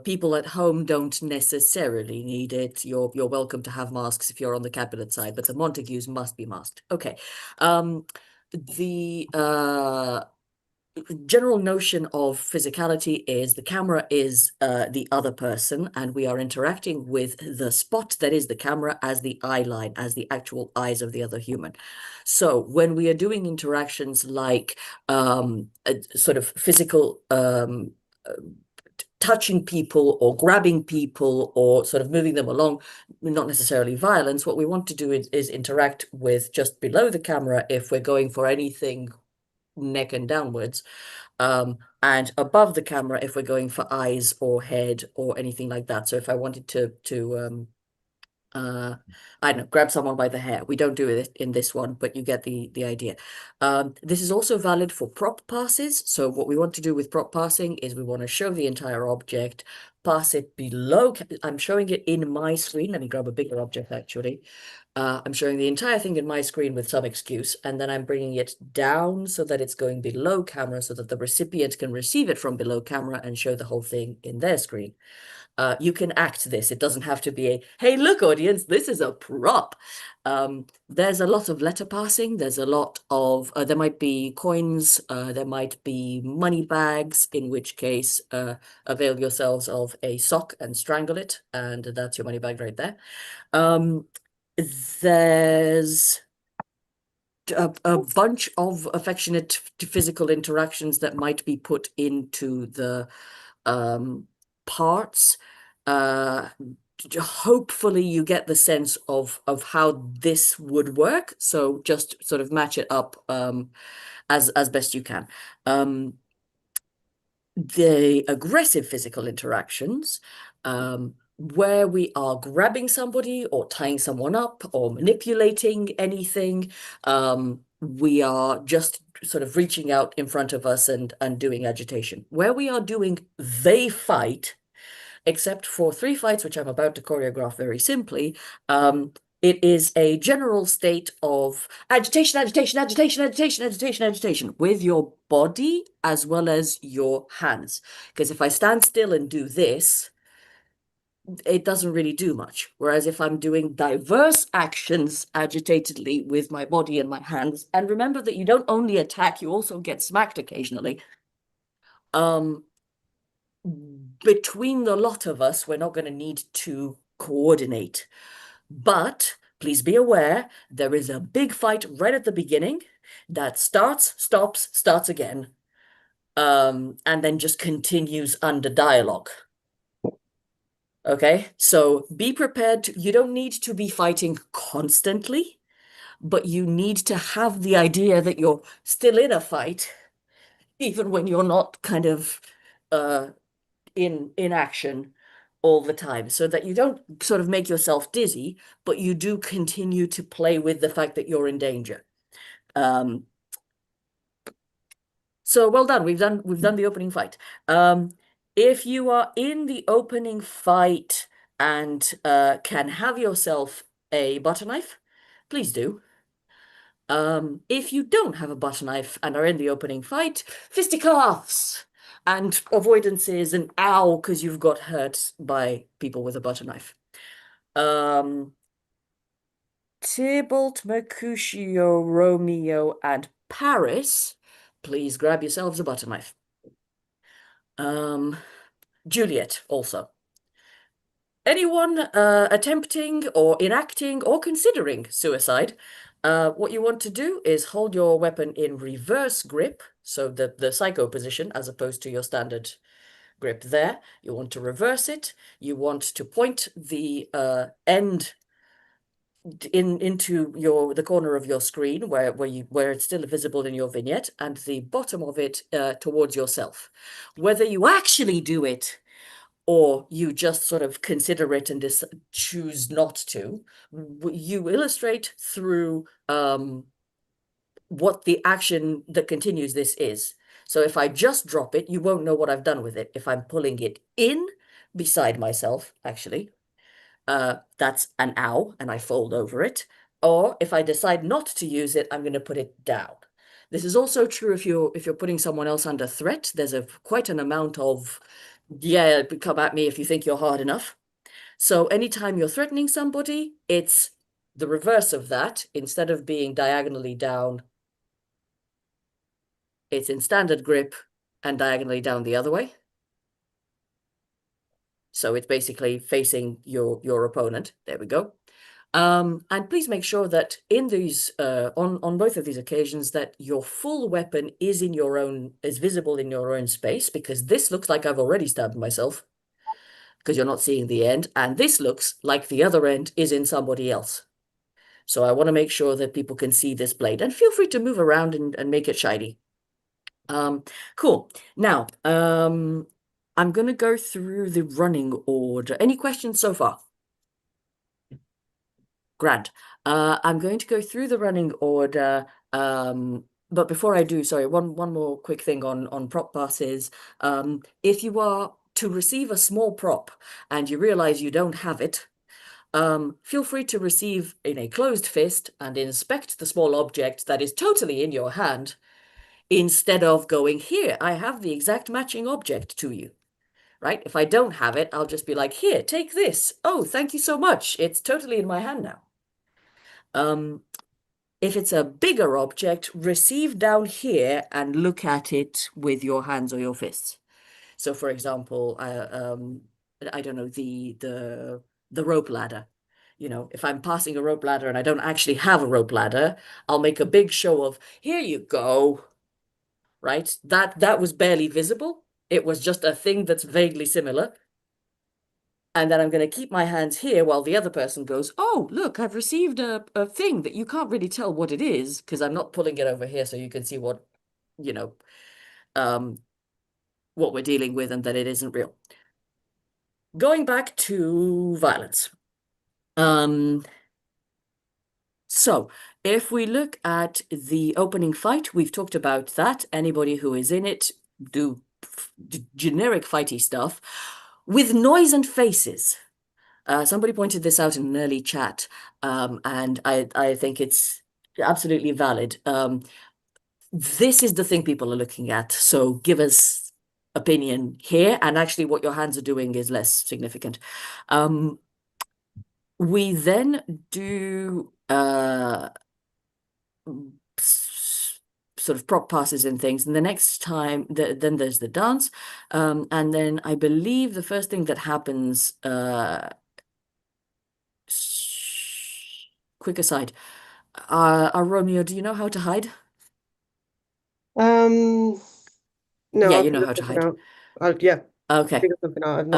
Speaker 4: people at home don't necessarily need it. You're welcome to have masks if you're on the Capulet side, but the Montagues must be masked. Okay. The general notion of physicality is the camera is the other person, and we are interacting with the spot that is the camera as the eye line, as the actual eyes of the other human. So when we are doing interactions like sort of physical touching people or grabbing people or sort of moving them along, not necessarily violence, what we want to do is interact with just below the camera if we're going for anything neck and downwards, and above the camera if we're going for eyes or head or anything like that. So if I wanted to I don't know, grab someone by the hair. We don't do it in this one, but you get the idea. This is also valid for prop passes. So what we want to do with prop passing is we want to show the entire object, pass it below. I'm showing it in my screen. Let me grab a bigger object, actually. I'm showing the entire thing in my screen with some excuse, and then I'm bringing it down so that it's going below camera so that the recipient can receive it from below camera and show the whole thing in their screen. You can act this. It doesn't have to be a, hey, look, audience, this is a prop. There's a lot of letter passing. There's a lot of, there might be coins, there might be money bags, in which case avail yourselves of a sock and strangle it, and that's your money bag right there. There's a bunch of affectionate physical interactions that might be put into the parts. Hopefully you get the sense of how this would work. So just sort of match it up as best you can. The aggressive physical interactions, where we are grabbing somebody or tying someone up or manipulating anything, we are just sort of reaching out in front of us and doing agitation. Where we are doing they fight, except for 3 fights, which I'm about to choreograph very simply, it is a general state of agitation, agitation, agitation, agitation, agitation, agitation with your body as well as your hands. Because if I stand still and do this, it doesn't really do much. Whereas if I'm doing diverse actions agitatedly with my body and my hands, and remember that you don't only attack, you also get smacked occasionally. Between the lot of us, we're not going to need to coordinate. But please be aware, there is a big fight right at the beginning that starts, stops, starts again, and then just continues under dialogue. Okay, so be prepared. You don't need to be fighting constantly, but you need to have the idea that you're still in a fight, even when you're not kind of in action all the time, so that you don't sort of make yourself dizzy, but you do continue to play with the fact that you're in danger. So well done. We've done the opening fight. If you are in the opening fight and can have yourself a butter knife, please do. If you don't have a butter knife and are in the opening fight, fisticuffs and avoidances and ow, because you've got hurt by people with a butter knife. Tybalt, Mercutio, Romeo, and Paris, please grab yourselves a butter knife. Juliet also. Anyone attempting or enacting or considering suicide, what you want to do is hold your weapon in reverse grip, so the psycho position as opposed to your standard grip there. You want to reverse it. You want to point the end into the corner of your screen where it's still visible in your vignette, and the bottom of it towards yourself. Whether you actually do it or you just sort of consider it and choose not to, you illustrate through what the action that continues this is. So if I just drop it, you won't know what I've done with it. If I'm pulling it in beside myself, actually, that's an ow, and I fold over it. Or if I decide not to use it, I'm going to put it down. This is also true if you're putting someone else under threat. There's quite an amount of, yeah, come at me if you think you're hard enough. So anytime you're threatening somebody, it's the reverse of that. Instead of being diagonally down, it's in standard grip and diagonally down the other way. So it's basically facing your opponent. There we go. And please make sure that in these on both of these occasions that your full weapon is visible in your own space, because this looks like I've already stabbed myself because you're not seeing the end, and this looks like the other end is in somebody else. So I want to make sure that people can see this blade, and feel free to move around and make it shiny. Cool. Now, I'm going to go through the running order. Any questions so far? Grand. I'm going to go through the running order, but before I do, sorry, one more quick thing on prop passes. If you are to receive a small prop and you realize you don't have it, feel free to receive in a closed fist and inspect the small object that is totally in your hand, instead of going, here, I have the exact matching object to you. Right? If I don't have it, I'll just be like, here, take this. Oh, thank you so much. It's totally in my hand now. If it's a bigger object, receive down here and look at it with your hands or your fists. So, for example, I don't know, the rope ladder. You know, if I'm passing a rope ladder and I don't actually have a rope ladder, I'll make a big show of, here you go. Right? That was barely visible. It was just a thing that's vaguely similar. And then I'm going to keep my hands here while the other person goes, oh, look, I've received a thing that you can't really tell what it is, because I'm not pulling it over here so you can see what, you know, what we're dealing with and that it isn't real. Going back to violence. So if we look at the opening fight, we've talked about that. Anybody who is in it, do generic fighty stuff with noise and faces. Somebody pointed this out in an early chat, and I think it's absolutely valid. This is the thing people are looking at, so give us opinion here, and actually what your hands are doing is less significant. We then do sort of prop passes and things, and the next time then there's the dance, and then I believe the first thing that happens, quick aside, Romeo, do you know how to hide?
Speaker 10: No,
Speaker 4: Yeah,
Speaker 10: I'll
Speaker 4: you know
Speaker 10: figure
Speaker 4: how to
Speaker 10: something
Speaker 4: hide.
Speaker 10: out. Yeah,
Speaker 4: Okay.
Speaker 10: figure something out. I've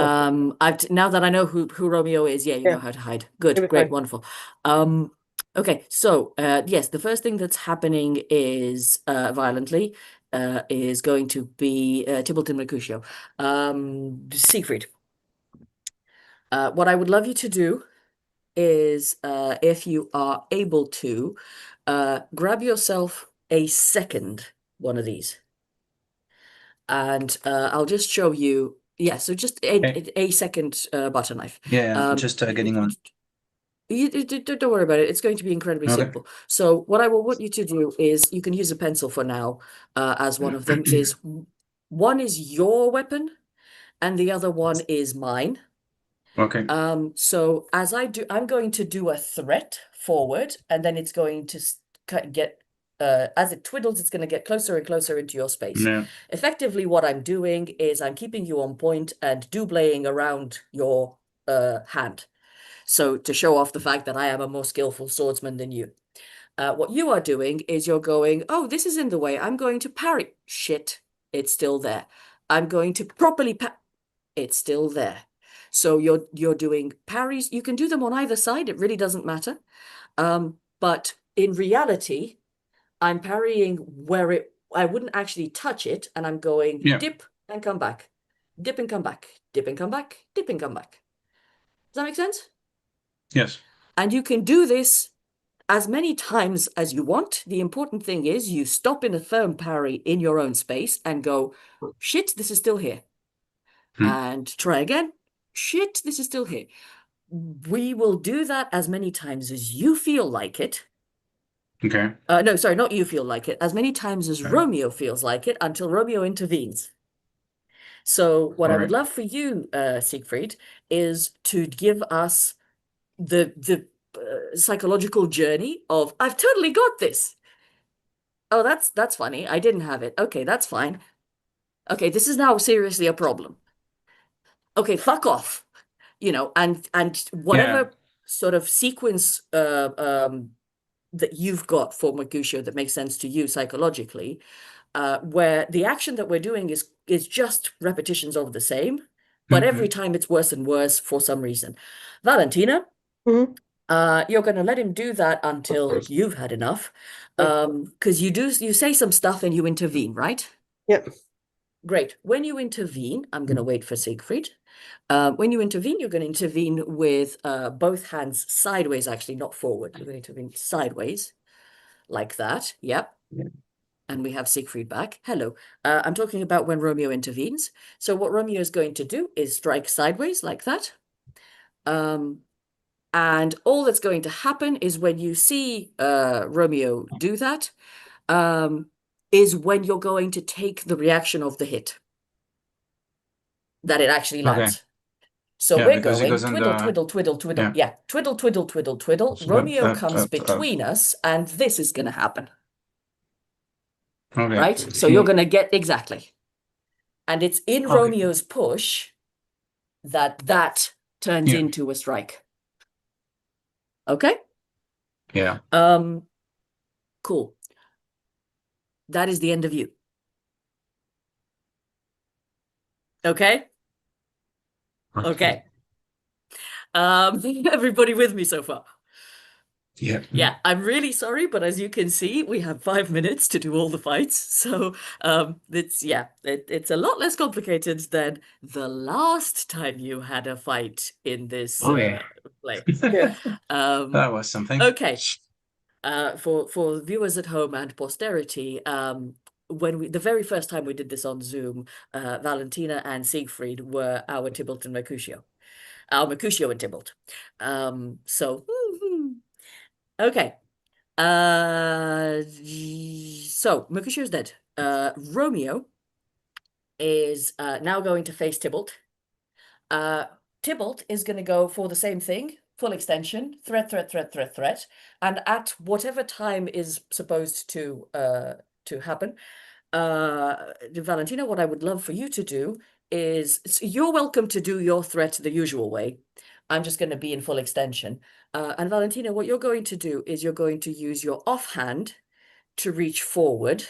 Speaker 10: not.
Speaker 4: Now that I know who Romeo is, yeah, you know how to hide. Good,
Speaker 10: It'll be
Speaker 4: great,
Speaker 10: fine.
Speaker 4: wonderful. Okay, so yes, the first thing that's happening is violently is going to be Tibbleton Mercutio. Siegfried. What I would love you to do is, if you are able to, grab yourself a second one of these. And I'll just show you. Yeah, so just a second butter knife.
Speaker 15: Yeah, just getting one.
Speaker 4: Don't worry about it. It's going to be incredibly simple. So what I will want you to do is, you can use a pencil for now, as one of them is, one is your weapon and the other one is mine.
Speaker 15: Okay.
Speaker 4: So as I'm going to do a threat forward, and then it's going to get, as it twiddles, it's going to get closer and closer into your space.
Speaker 15: Yeah.
Speaker 4: Effectively, what I'm doing is I'm keeping you on point and doubling around your hand. So to show off the fact that I am a more skillful swordsman than you. What you are doing is you're going, oh, this is in the way. I'm going to parry. Shit, it's still there. I'm going to properly it's still there. So you're doing parries. You can do them on either side. It really doesn't matter. But in reality, I'm parrying where I wouldn't actually touch it, and I'm going dip and come back, dip and come back, dip and come back, dip and come back. Does that make sense?
Speaker 15: Yes.
Speaker 4: And you can do this as many times as you want. The important thing is you stop in a firm parry in your own space and go, shit, this is still here. And try again. Shit, this is still here. We will do that as many times as you feel like it.
Speaker 15: Okay.
Speaker 4: No, sorry, not you feel like it. As many times as Romeo feels like it until Romeo intervenes. So what I would love for you, Siegfried, is to give us the psychological journey of I've totally got this. Oh, that's funny. I didn't have it. Okay, that's fine. Okay, this is now seriously a problem. Okay, fuck off. You know, and whatever sort of sequence that you've got for Mercutio that makes sense to you psychologically, where the action that we're doing is just repetitions of the same, but every time it's worse and worse for some reason. Valentina, you're going to let him do that until you've had enough, because you say some stuff and you intervene, right?
Speaker 10: Yep.
Speaker 4: Great. When you intervene, I'm going to wait for Siegfried. When you intervene, you're going to intervene with both hands sideways, actually, not forward. You're going to intervene sideways, like that. Yep. And we have Siegfried back. Hello. I'm talking about when Romeo intervenes. So what Romeo is going to do is strike sideways, like that. And all that's going to happen is when you see Romeo do that, is when you're going to take the reaction of the hit. That it actually lands. So we're going twiddle, twiddle, twiddle, twiddle. Yeah, twiddle, twiddle, twiddle, twiddle. Romeo comes between us, and this is going to happen.
Speaker 15: Okay.
Speaker 4: Right? So you're going to get exactly. And it's in Romeo's push that turns into a strike. Okay?
Speaker 15: Yeah.
Speaker 4: Cool. That is the end of you. Okay? Okay. Everybody with me so far?
Speaker 15: Yeah.
Speaker 4: Yeah, I'm really sorry, but as you can see, we have 5 minutes to do all the fights. So it's a lot less complicated than the last time you had a fight in this play.
Speaker 15: That was something.
Speaker 4: Okay. For viewers at home and posterity, the very first time we did this on Zoom, Valentina and Siegfried were our Tybalt and Mercutio. Our Mercutio and Tybalt. Okay. So Mercutio's dead. Romeo is now going to face Tybalt. Tybalt is going to go for the same thing, full extension, threat, threat, threat, threat, threat, and at whatever time is supposed to happen. Valentina, what I would love for you to do is you're welcome to do your threat the usual way. I'm just going to be in full extension. And Valentina, what you're going to do is you're going to use your offhand to reach forward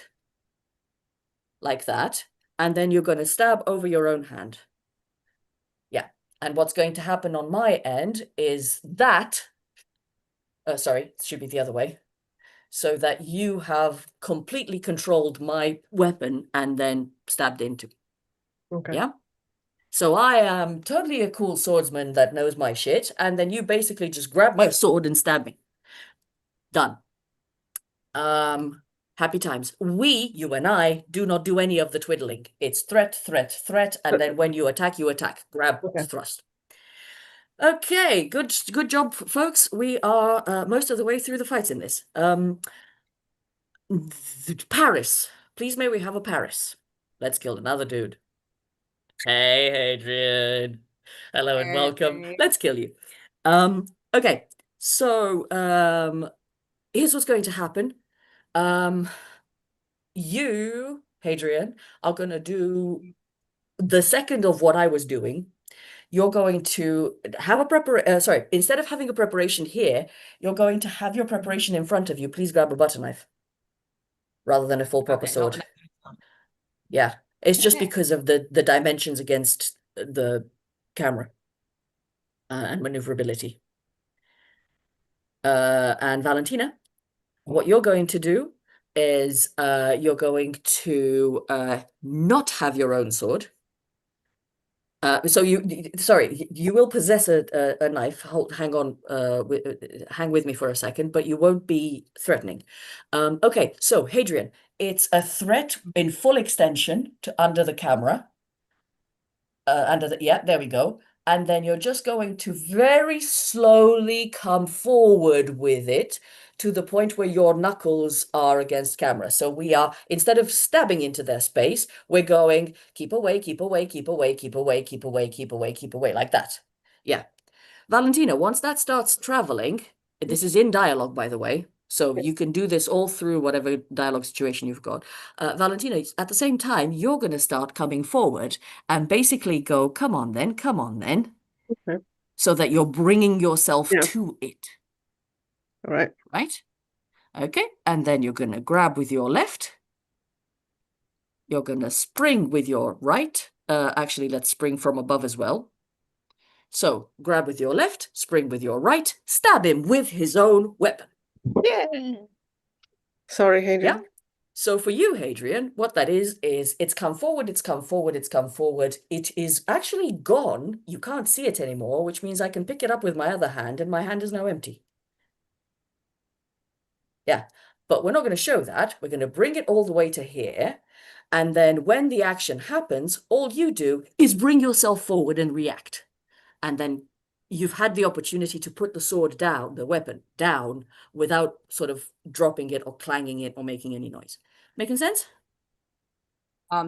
Speaker 4: like that, and then you're going to stab over your own hand. Yeah. And what's going to happen on my end is that, sorry, it should be the other way, so that you have completely controlled my weapon and then stabbed into.
Speaker 10: Okay.
Speaker 4: Yeah. So I am totally a cool swordsman that knows my shit, and then you basically just grab my sword and stab me. Done. Happy times. You and I, do not do any of the twiddling. It's threat, threat, threat, and then when you attack, grab, thrust. Okay, good job, folks. We are most of the way through the fights in this. Paris. Please may we have a Paris. Let's kill another dude. Hey, Adrian. Hello and welcome. Let's kill you. Okay, so here's what's going to happen. You, Hadrian, are going to do the second of what I was doing. You're going to have a preparation. Instead of having a preparation here, you're going to have your preparation in front of you. Please grab a butter knife rather than a full proper sword. Yeah, it's just because of the dimensions against the camera and maneuverability. And Valentina, what you're going to do is you're going to not have your own sword. So you will possess a knife. Hang on, hang with me for a second, but you won't be threatening. Okay, so Hadrian, it's a threat in full extension to under the camera. Yeah, there we go. and then you're just going to very slowly come forward with it to the point where your knuckles are against camera. So we are, instead of stabbing into their space, we're going, keep away, keep away, keep away, keep away, keep away, keep away, keep away, like that. Yeah. Valentina, once that starts traveling, this is in dialogue, by the way, so you can do this all through whatever dialogue situation you've got. Valentina, at the same time, you're going to start coming forward and basically go, come on then,
Speaker 10: Okay.
Speaker 4: so that you're bringing yourself
Speaker 10: Yeah.
Speaker 4: to it.
Speaker 10: All right.
Speaker 4: Right? Okay. And then you're going to grab with your left. You're going to spring with your right. Actually, let's spring from above as well. So grab with your left, spring with your right, stab him with his own weapon.
Speaker 10: Yeah. Sorry, Hadrian.
Speaker 4: Yeah. So for you, Hadrian, what that is it's come forward, it's come forward, it's come forward. It is actually gone. You can't see it anymore, which means I can pick it up with my other hand, and my hand is now empty. Yeah. But we're not going to show that. We're going to bring it all the way to here. And then when the action happens, all you do is bring yourself forward and react. And then you've had the opportunity to put the sword down, the weapon down, without sort of dropping it or clanging it or making any noise. Making sense?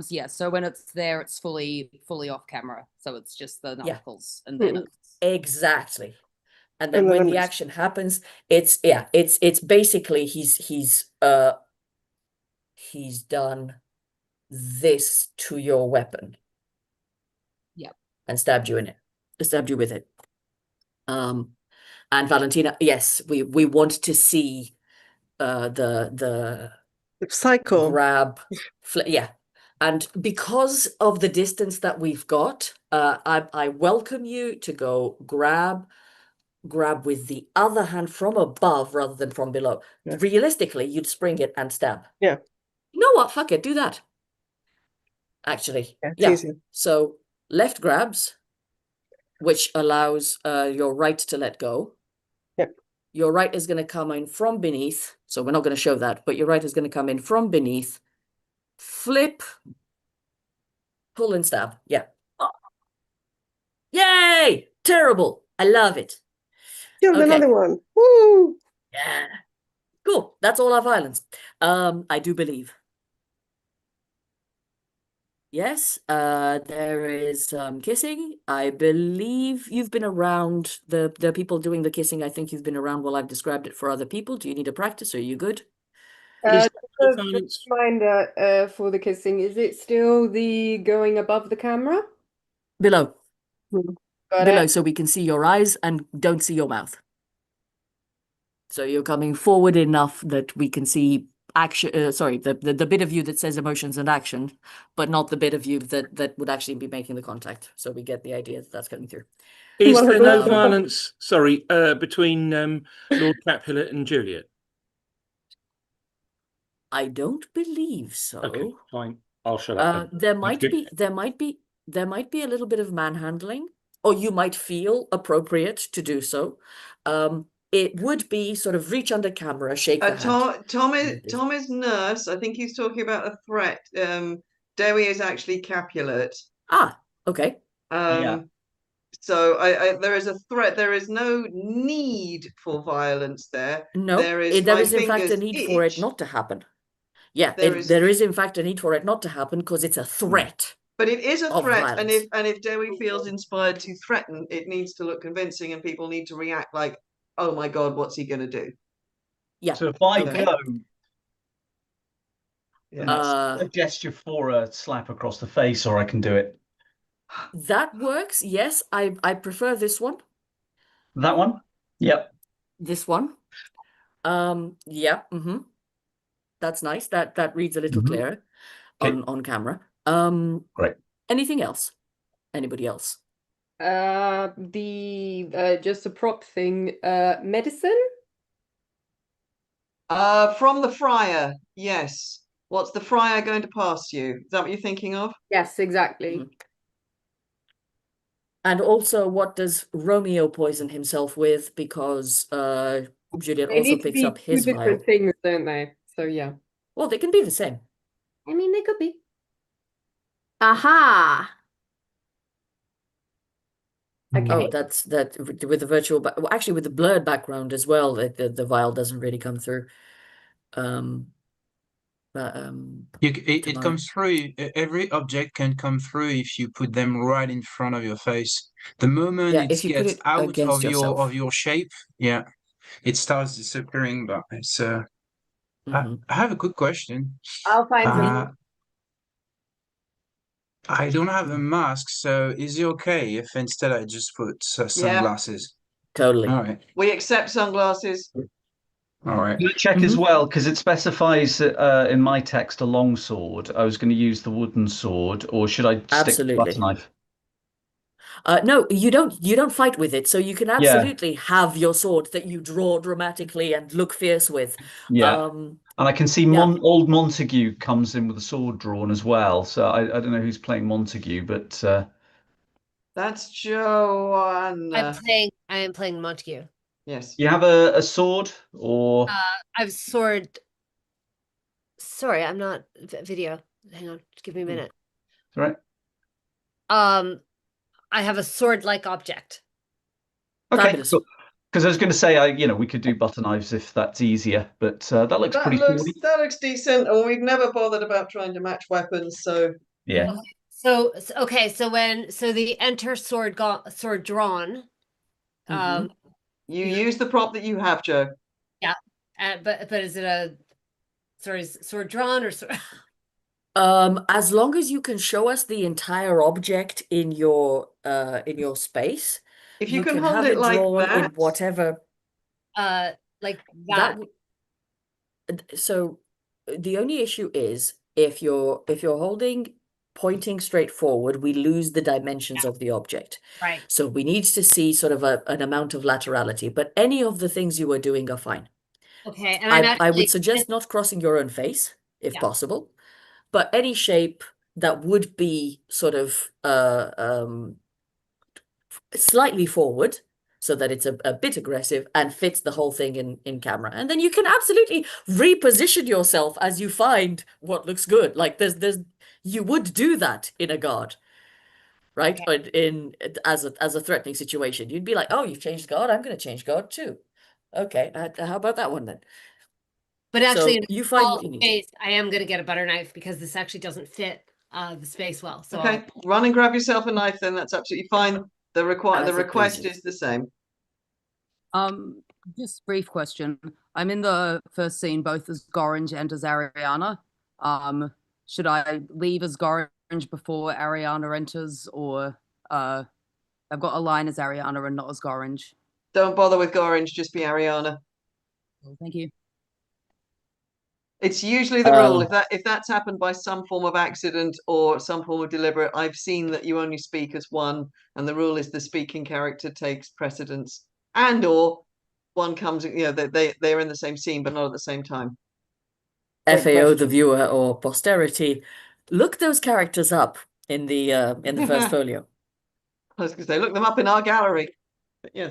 Speaker 16: Yeah, so when it's there, it's fully off camera. So it's just the
Speaker 4: Yeah.
Speaker 16: knuckles and then it's...
Speaker 4: Exactly. And then when the action happens, it's basically he's done this to your weapon.
Speaker 16: Yeah.
Speaker 4: And stabbed you in it. Stabbed you with it. And Valentina, yes, we want to see the
Speaker 10: cycle
Speaker 4: grab. Yeah. And because of the distance that we've got, I welcome you to go grab with the other hand from above rather than from below.
Speaker 10: Yeah.
Speaker 4: Realistically, you'd spring it and stab.
Speaker 10: Yeah.
Speaker 4: You know what? Fuck it. Do that. Actually.
Speaker 10: Yeah, it's
Speaker 4: Yeah.
Speaker 10: easier.
Speaker 4: So left grabs, which allows your right to let go.
Speaker 10: Yep.
Speaker 4: Your right is going to come in from beneath. So we're not going to show that, but your right is going to come in from beneath. Flip. Pull and stab. Yeah. Oh. Yay! Terrible. I love it.
Speaker 10: Killed another one. Woo!
Speaker 4: Yeah. Cool. That's all our violence. I do believe. Yes, there is kissing. I believe you've been around the people doing the kissing. I think you've been around while I've described it for other people. Do you need a practice? Are you good?
Speaker 17: Just a reminder for the kissing, is it still the going above the camera?
Speaker 4: Below.
Speaker 17: Got
Speaker 4: Below,
Speaker 17: it.
Speaker 4: so we can see your eyes and don't see your mouth. So you're coming forward enough that we can see action. Sorry, the bit of you that says emotions and action, but not the bit of you that would actually be making the contact. So we get the idea that that's coming through.
Speaker 15: Is there no violence? Sorry, between Lord Capulet and Juliet?
Speaker 4: I don't believe so.
Speaker 15: Okay, fine. I'll shut up then.
Speaker 4: There might be a little bit of manhandling, or you might feel appropriate to do so. It would be sort of reach under camera, shake the hand.
Speaker 1: Tom is nurse. I think he's talking about a threat. Dewi is actually Capulet.
Speaker 4: Ah, okay.
Speaker 1: Yeah. So there is a threat. There is no need for violence there.
Speaker 4: No,
Speaker 1: there is
Speaker 4: in fact a need for it not to happen. Yeah, there is in fact a need for it not to happen because it's a threat.
Speaker 1: But it is a
Speaker 4: of
Speaker 1: threat,
Speaker 4: violence.
Speaker 1: and if Dewi feels inspired to threaten, it needs to look convincing, and people need to react like, "Oh my God, what's he going to do?"
Speaker 4: Yeah.
Speaker 18: So if I go,
Speaker 1: Yeah.
Speaker 18: a gesture for a slap across the face, or I can do it.
Speaker 4: That works. Yes, I prefer this one.
Speaker 18: That one? Yep.
Speaker 4: This one. Yeah. That's nice. That reads a little clearer on camera.
Speaker 18: Great.
Speaker 4: Anything else? Anybody else?
Speaker 17: Just a prop thing. Medicine?
Speaker 1: From the friar, yes. What's the friar going to pass you? Is that what you're thinking of?
Speaker 17: Yes, exactly.
Speaker 4: And also, what does Romeo poison himself with? Because Juliet
Speaker 17: They
Speaker 4: also
Speaker 17: need to
Speaker 4: picks
Speaker 17: be
Speaker 4: up
Speaker 17: two
Speaker 4: his
Speaker 17: different
Speaker 4: vial.
Speaker 17: things, don't they? So yeah.
Speaker 4: Well, they can be the same.
Speaker 17: I mean, they could be.
Speaker 2: Aha!
Speaker 8: Okay.
Speaker 4: that's that with the virtual, well, actually with the blurred background as well. The vial doesn't really come through. But
Speaker 19: It comes through. Every object can come through if you put them right in front of your face. The moment
Speaker 4: yeah,
Speaker 19: it
Speaker 4: if you put
Speaker 19: gets
Speaker 4: it
Speaker 19: out
Speaker 4: against yourself.
Speaker 19: of your shape, yeah, it starts disappearing. But it's I have a good question.
Speaker 8: I'll find some.
Speaker 19: I don't have a mask, so is it okay if instead I just put sunglasses?
Speaker 4: Totally.
Speaker 19: All right.
Speaker 1: We accept sunglasses.
Speaker 19: All right.
Speaker 18: Can I check as well, because it specifies in my text a long sword. I was going to use the wooden sword, or should I stick to the butter knife?
Speaker 4: No, you don't fight with it, so you can
Speaker 18: Yeah.
Speaker 4: absolutely have your sword that you draw dramatically and look fierce with.
Speaker 18: Yeah. And I can see old Montague comes in with a sword drawn as well. So I don't know who's playing Montague, but
Speaker 1: That's Joanna.
Speaker 14: I am playing Montague.
Speaker 1: Yes.
Speaker 18: You have a sword, or
Speaker 14: I've sword. Sorry, I'm not video. Hang on, just give me a minute.
Speaker 18: right?
Speaker 14: I have a sword-like object.
Speaker 18: Okay, cool. Because I was going to say, we could do butter knives if that's easier, but that looks pretty cool.
Speaker 1: That looks decent. And we've never bothered about trying to match weapons, so
Speaker 18: yeah.
Speaker 14: So the enter sword drawn.
Speaker 1: You use the prop that you have, Joe.
Speaker 14: Yeah, but is it sword drawn or sword?
Speaker 4: As long as you can show us the entire object in your space,
Speaker 1: if you can hold
Speaker 4: have
Speaker 1: it like
Speaker 4: drawn in
Speaker 1: that,
Speaker 4: whatever.
Speaker 14: Like that.
Speaker 4: So the only issue is if you're holding pointing straight forward, we lose the dimensions of the object.
Speaker 14: Right.
Speaker 4: So we need to see sort of an amount of laterality, but any of the things you were doing are fine.
Speaker 14: Okay, and
Speaker 4: I would suggest not crossing your own face if possible, but any shape that would be sort of slightly forward so that it's a bit aggressive and fits the whole thing in camera. And then you can absolutely reposition yourself as you find what looks good. Like you would do that in a guard, right? Okay. As a threatening situation, you'd be like, oh, you've changed guard, I'm going to change guard too. Okay, how about that one then?
Speaker 14: But actually,
Speaker 4: so
Speaker 14: in
Speaker 4: you find what you need.
Speaker 14: Space, I am going to get a butter knife because this actually doesn't fit the space well. So
Speaker 1: okay, run and grab yourself a knife. Then that's absolutely fine. The request is the same.
Speaker 16: Just brief question. I'm in the first scene both as Gorange and as Ariana. Should I leave as Gorange before Ariana enters, or I've got a line as Ariana and not as Gorange?
Speaker 1: Don't bother with Gorange, just be Ariana.
Speaker 16: Well, thank you.
Speaker 1: It's usually the rule. If that's happened by some form of accident or some form of deliberate, I've seen that you only speak as one, and the rule is the speaking character takes precedence, or one comes. They're in the same scene but not at the same time.
Speaker 4: FAO, the viewer, or posterity, look those characters up in the first folio.
Speaker 1: I was going to say, look them up in our gallery. But yeah.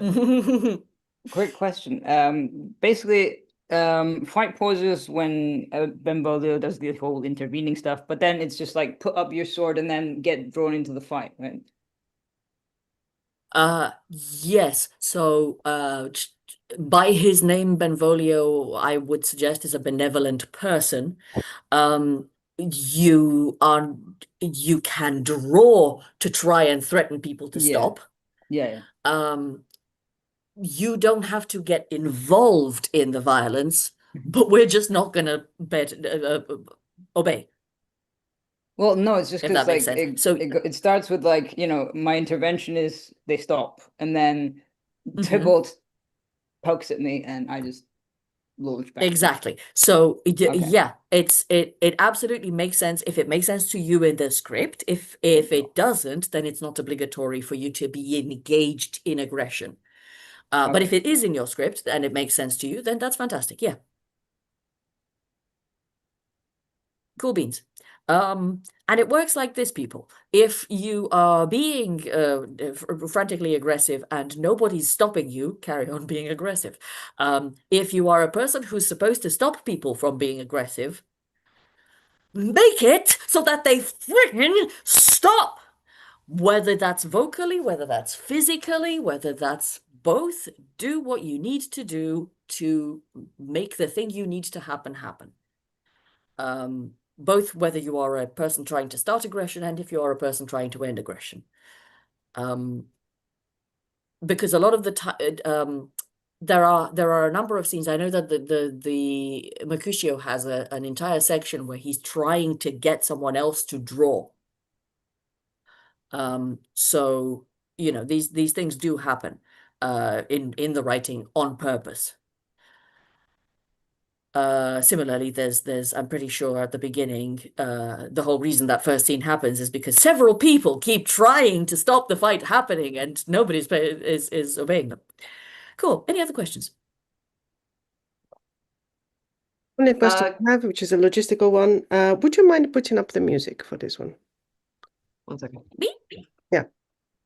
Speaker 6: Great question. Basically. Fight pauses when Benvolio does the whole intervening stuff, but then it's just like put up your sword and then get drawn into the fight, right?
Speaker 4: Yes. So by his name, Benvolio, I would suggest is a benevolent person. You can draw to try and threaten people to stop.
Speaker 6: Yeah.
Speaker 4: You don't have to get involved in the violence, but we're just not going to obey.
Speaker 6: Well, no, it's just because like it starts with like, my intervention is they stop, and then Tybalt pokes at me and I just launch back.
Speaker 4: Exactly. So yeah, it absolutely makes sense if it makes sense to you in the script. If it doesn't, then it's not obligatory for you to be engaged in aggression. But if it is in your script and it makes sense to you, then that's fantastic. Yeah. Cool beans. And it works like this, people. If you are being frantically aggressive and nobody's stopping you, carry on being aggressive. If you are a person who's supposed to stop people from being aggressive, make it so that they freaking stop. Whether that's vocally, whether that's physically, whether that's both, do what you need to do to make the thing you need to happen. Both whether you are a person trying to start aggression and if you are a person trying to end aggression. Because a lot of the time, there are a number of scenes. I know that the Mercutio has an entire section where he's trying to get someone else to draw. So you know, these things do happen in the writing on purpose. Similarly, there's I'm pretty sure at the beginning, the whole reason that first scene happens is because several people keep trying to stop the fight happening and nobody's is obeying them. Cool. Any other questions?
Speaker 10: Only question I have, which is a logistical one. Would you mind putting up the music for this one?
Speaker 1: 1 second.
Speaker 4: Me?
Speaker 10: Yeah.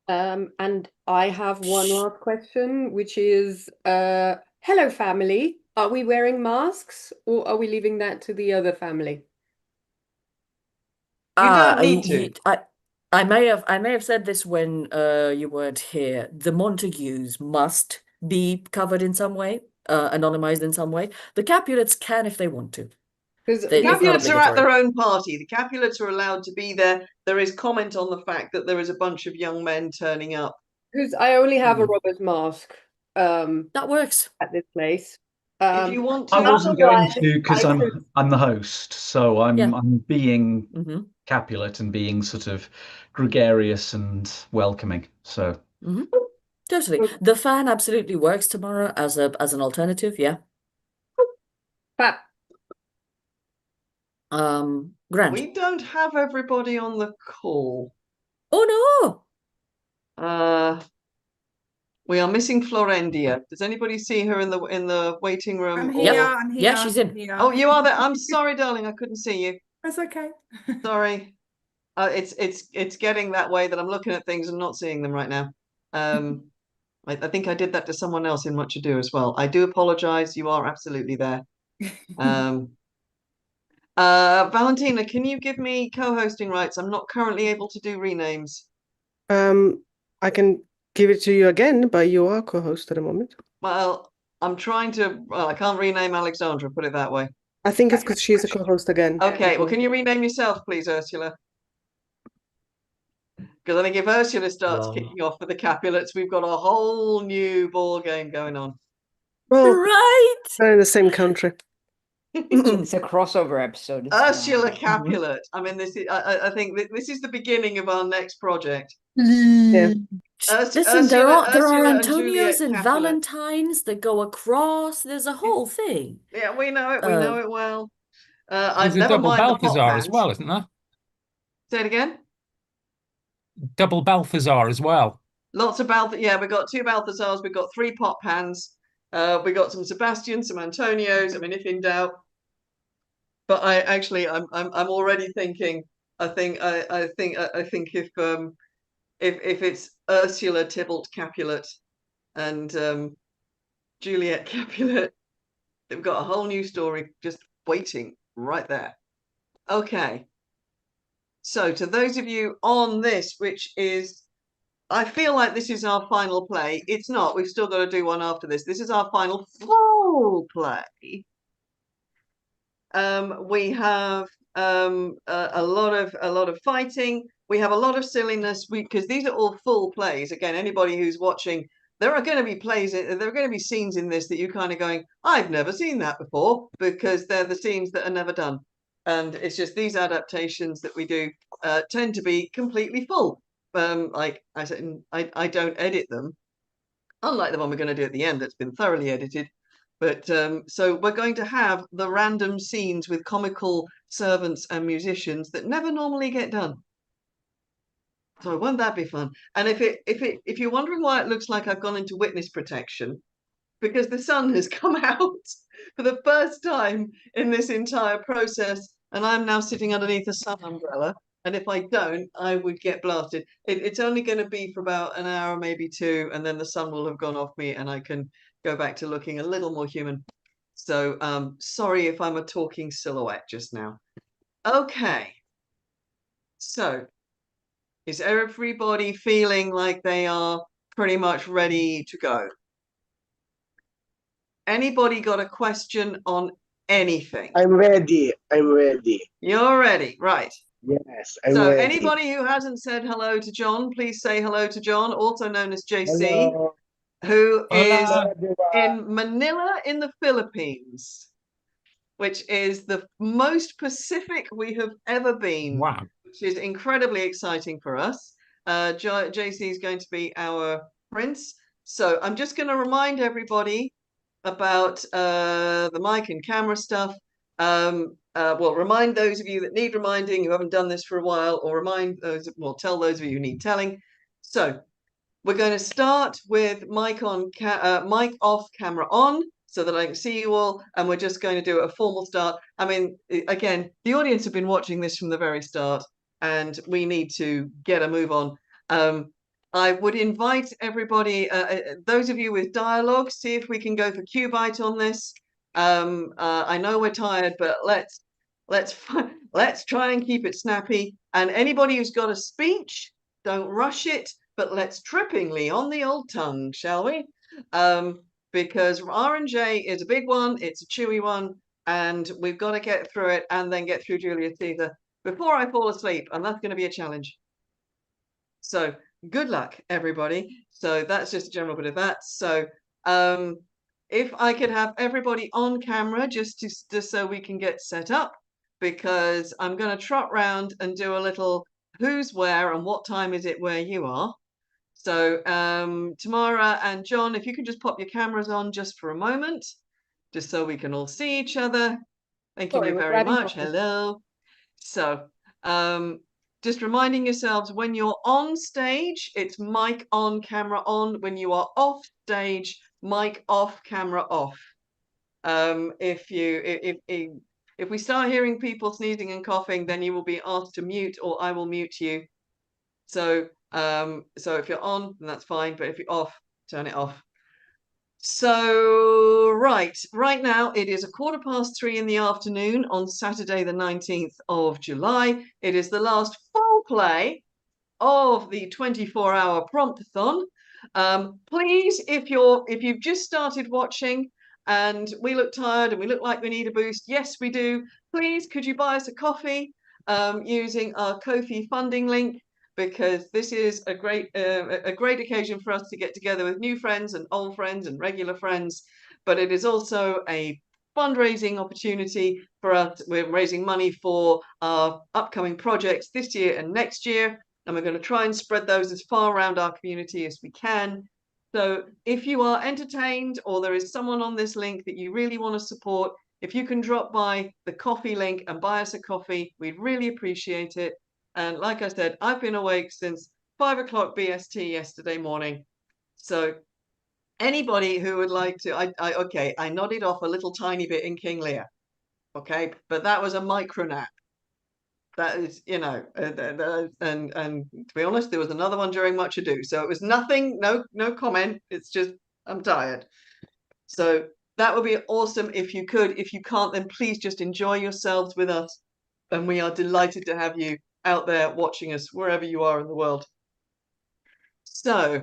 Speaker 17: And I have one last question, which is, hello, family. Are we wearing masks or are we leaving that to the other family?
Speaker 1: You don't need to.
Speaker 4: I may have said this when you weren't here. The Montagues must be covered in some way, anonymized in some way. The Capulets can if they want to.
Speaker 1: The Capulets are at their own party. The Capulets are allowed to be there. There is comment on the fact that there is a bunch of young men turning up.
Speaker 17: Because I only have a robber's mask.
Speaker 4: That works
Speaker 17: at this place.
Speaker 1: If you want to,
Speaker 18: I wasn't going to because
Speaker 17: I could-
Speaker 18: I'm the host, so I'm being Capulet and being sort of gregarious and welcoming. So
Speaker 4: totally, the fan absolutely works tomorrow as an alternative. Yeah. Grand.
Speaker 1: We don't have everybody on the call.
Speaker 4: Oh
Speaker 1: no. We are missing Florendia. Does anybody see her in the waiting room?
Speaker 3: I'm here. I'm here.
Speaker 4: Yeah, she's in.
Speaker 3: I'm here.
Speaker 1: Oh, you are there. I'm sorry, darling. I couldn't see you.
Speaker 3: That's okay.
Speaker 1: Sorry. It's getting that way that I'm looking at things and not seeing them right now. I think I did that to someone else in Much Ado as well. I do apologize. You are absolutely there. Valentina, can you give me co-hosting rights? I'm not currently able to do renames.
Speaker 10: I can give it to you again, but you are co-host at the moment.
Speaker 1: Well, I'm trying to. Well, I can't rename Alexandra. Put it that way.
Speaker 10: I think it's because she's a co-host again.
Speaker 1: Okay. Well, can you rename yourself, please, Ursula? Because I think if Ursula starts kicking off for the Capulets, we've got a whole new ball game going on.
Speaker 10: Well,
Speaker 4: right.
Speaker 10: They're in the same country.
Speaker 6: It's a crossover episode. It's
Speaker 1: Ursula Capulet. I mean, this is. I think this is the beginning of our next project.
Speaker 10: Yeah.
Speaker 4: Listen, there are
Speaker 1: Ursula
Speaker 4: Antonios and
Speaker 1: Capulet.
Speaker 4: Valentines that go across. There's a whole thing.
Speaker 1: Yeah, we know it. We know it well.
Speaker 9: There's
Speaker 1: I'd
Speaker 9: a
Speaker 1: never
Speaker 9: double
Speaker 1: mind the pop
Speaker 9: Balthazar as
Speaker 1: pans.
Speaker 9: well, isn't there?
Speaker 1: Say it again.
Speaker 9: Double Balthazar as well.
Speaker 1: Lots of Balthazar. Yeah, we've got 2 Balthazars. We've got 3 pop pans. We got some Sebastians, some Antonios. I mean, if in doubt. But I'm already thinking. I think if it's Ursula Tybalt Capulet and Juliet Capulet, they've got a whole new story just waiting right there. Okay. So to those of you on this, which is, I feel like this is our final play. It's not. We've still got to do one after this. This is our final full play. We have a lot of fighting. We have a lot of silliness. Because these are all full plays. Again, anybody who's watching, there are going to be plays. There are going to be scenes in this that you're kind of going, I've never seen that before, because they're the scenes that are never done. And it's just these adaptations that we do tend to be completely full. Like I said, I don't edit them, unlike the one we're going to do at the end that's been thoroughly edited. But so we're going to have the random scenes with comical servants and musicians that never normally get done. So won't that be fun? And if you're wondering why it looks like I've gone into witness protection, because the sun has come out for the first time in this entire process, and I'm now sitting underneath a sun umbrella. And if I don't, I would get blasted. It's only going to be for about an hour, maybe 2, and then the sun will have gone off me and I can go back to looking a little more human. So sorry if I'm a talking silhouette just now. Okay. So Is everybody feeling like they are pretty much ready to go? Anybody got a question on anything?
Speaker 20: I'm ready. I'm ready.
Speaker 1: You're ready, right?
Speaker 20: Yes, I'm
Speaker 1: So
Speaker 20: ready.
Speaker 1: anybody who hasn't said hello to John, please say hello to John, also known as JC,
Speaker 20: Hello.
Speaker 1: who is
Speaker 20: Hello, everyone.
Speaker 1: in Manila in the Philippines, which is the most Pacific we have ever been.
Speaker 9: Wow.
Speaker 1: Which is incredibly exciting for us. JC is going to be our prince. So I'm just going to remind everybody about the mic and camera stuff. Well, remind those of you that need reminding, who haven't done this for a while, or remind those, well, tell those of you who need telling. So we're going to start with mic off, camera on, so that I can see you all, and we're just going to do a formal start. I mean, again, the audience have been watching this from the very start, and we need to get a move on. I would invite everybody, those of you with dialogue, see if we can go for Cubite on this. I know we're tired, but let's try and keep it snappy. And anybody who's got a speech, don't rush it, but let's trippingly on the old tongue, shall we? Because R&J is a big one, it's a chewy one, and we've got to get through it and then get through Juliet Caesar before I fall asleep, and that's going to be a challenge. So good luck, everybody. So that's just a general bit of that. So if I could have everybody on camera just so we can get set up, because I'm going to trot round and do a little who's where and what time is it where you are. So Tamara and John, if you can just pop your cameras on just for a moment, just so we can all see each other. Thank you very much. Hello. So just reminding yourselves, when you're on stage, it's mic on, camera on. When you are off stage, mic off, camera off. If we start hearing people sneezing and coughing, then you will be asked to mute, or I will mute you. So so if you're on, then that's fine, but if you're off, turn it off. So right now it is 3:15 in the afternoon on Saturday the 19th of July. It is the last full play of the 24-hour promptathon. Please, if you've just started watching and we look tired and we look like we need a boost, yes we do, please could you buy us a coffee using our Ko-fi funding link, because this is a great occasion for us to get together with new friends and old friends and regular friends, but it is also a fundraising opportunity for us. We're raising money for our upcoming projects this year and next year, and we're going to try and spread those as far around our community as we can. So if you are entertained, or there is someone on this link that you really want to support, if you can drop by the coffee link and buy us a coffee, we'd really appreciate it. And like I said, I've been awake since 5 o'clock BST yesterday morning. So anybody who would like to, okay, I nodded off a little tiny bit in King Lear. Okay, but that was a micro nap. That is, you know, and to be honest, there was another one during Much Ado. So it was nothing, no comment. It's just, I'm tired. So that would be awesome if you could. If you can't, then please just enjoy yourselves with us. And we are delighted to have you out there watching us wherever you are in the world. So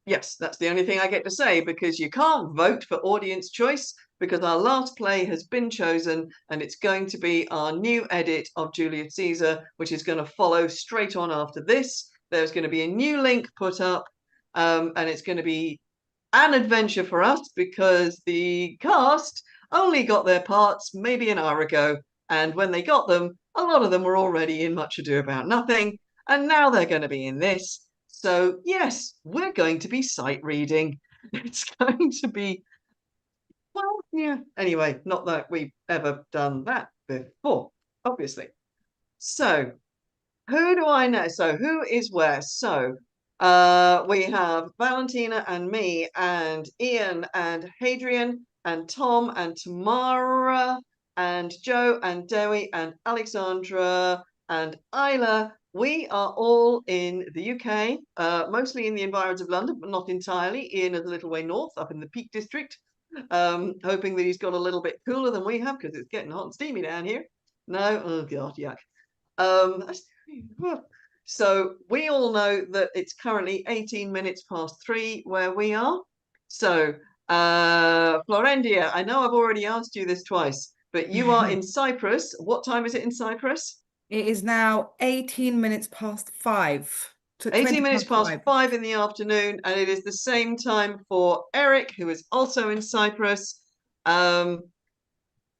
Speaker 1: yes, that's the only thing I get to say, because you can't vote for audience choice, because our last play has been chosen, and it's going to be our new edit of Juliet Caesar, which is going to follow straight on after this. There's going to be a new link put up, and it's going to be an adventure for us, because the cast only got their parts maybe an hour ago, and when they got them, a lot of them were already in Much Ado About Nothing, and now they're going to be in this. So yes, we're going to be sight reading. It's going to be, well, yeah, anyway, not that we've ever done that before, obviously. So who do I know? So who is where? So we have Valentina and me and Ian and Hadrian and Tom and Tamara and Joe and Dewi and Alexandra and Isla. We are all in the UK, mostly in the environs of London, but not entirely. Ian is a little way north, up in the Peak District, hoping that he's got a little bit cooler than we have, because it's getting hot and steamy down here. No, oh God, yuck. So we all know that it's currently 18 minutes past 3 where we are. So, Florendia, I know I've already asked you this twice, but you are in Cyprus. What time is it in Cyprus?
Speaker 3: It is now 18 minutes past 5. So
Speaker 1: 18 minutes past
Speaker 3: 5.
Speaker 1: 5 in the afternoon, and it is the same time for Eric, who is also in Cyprus.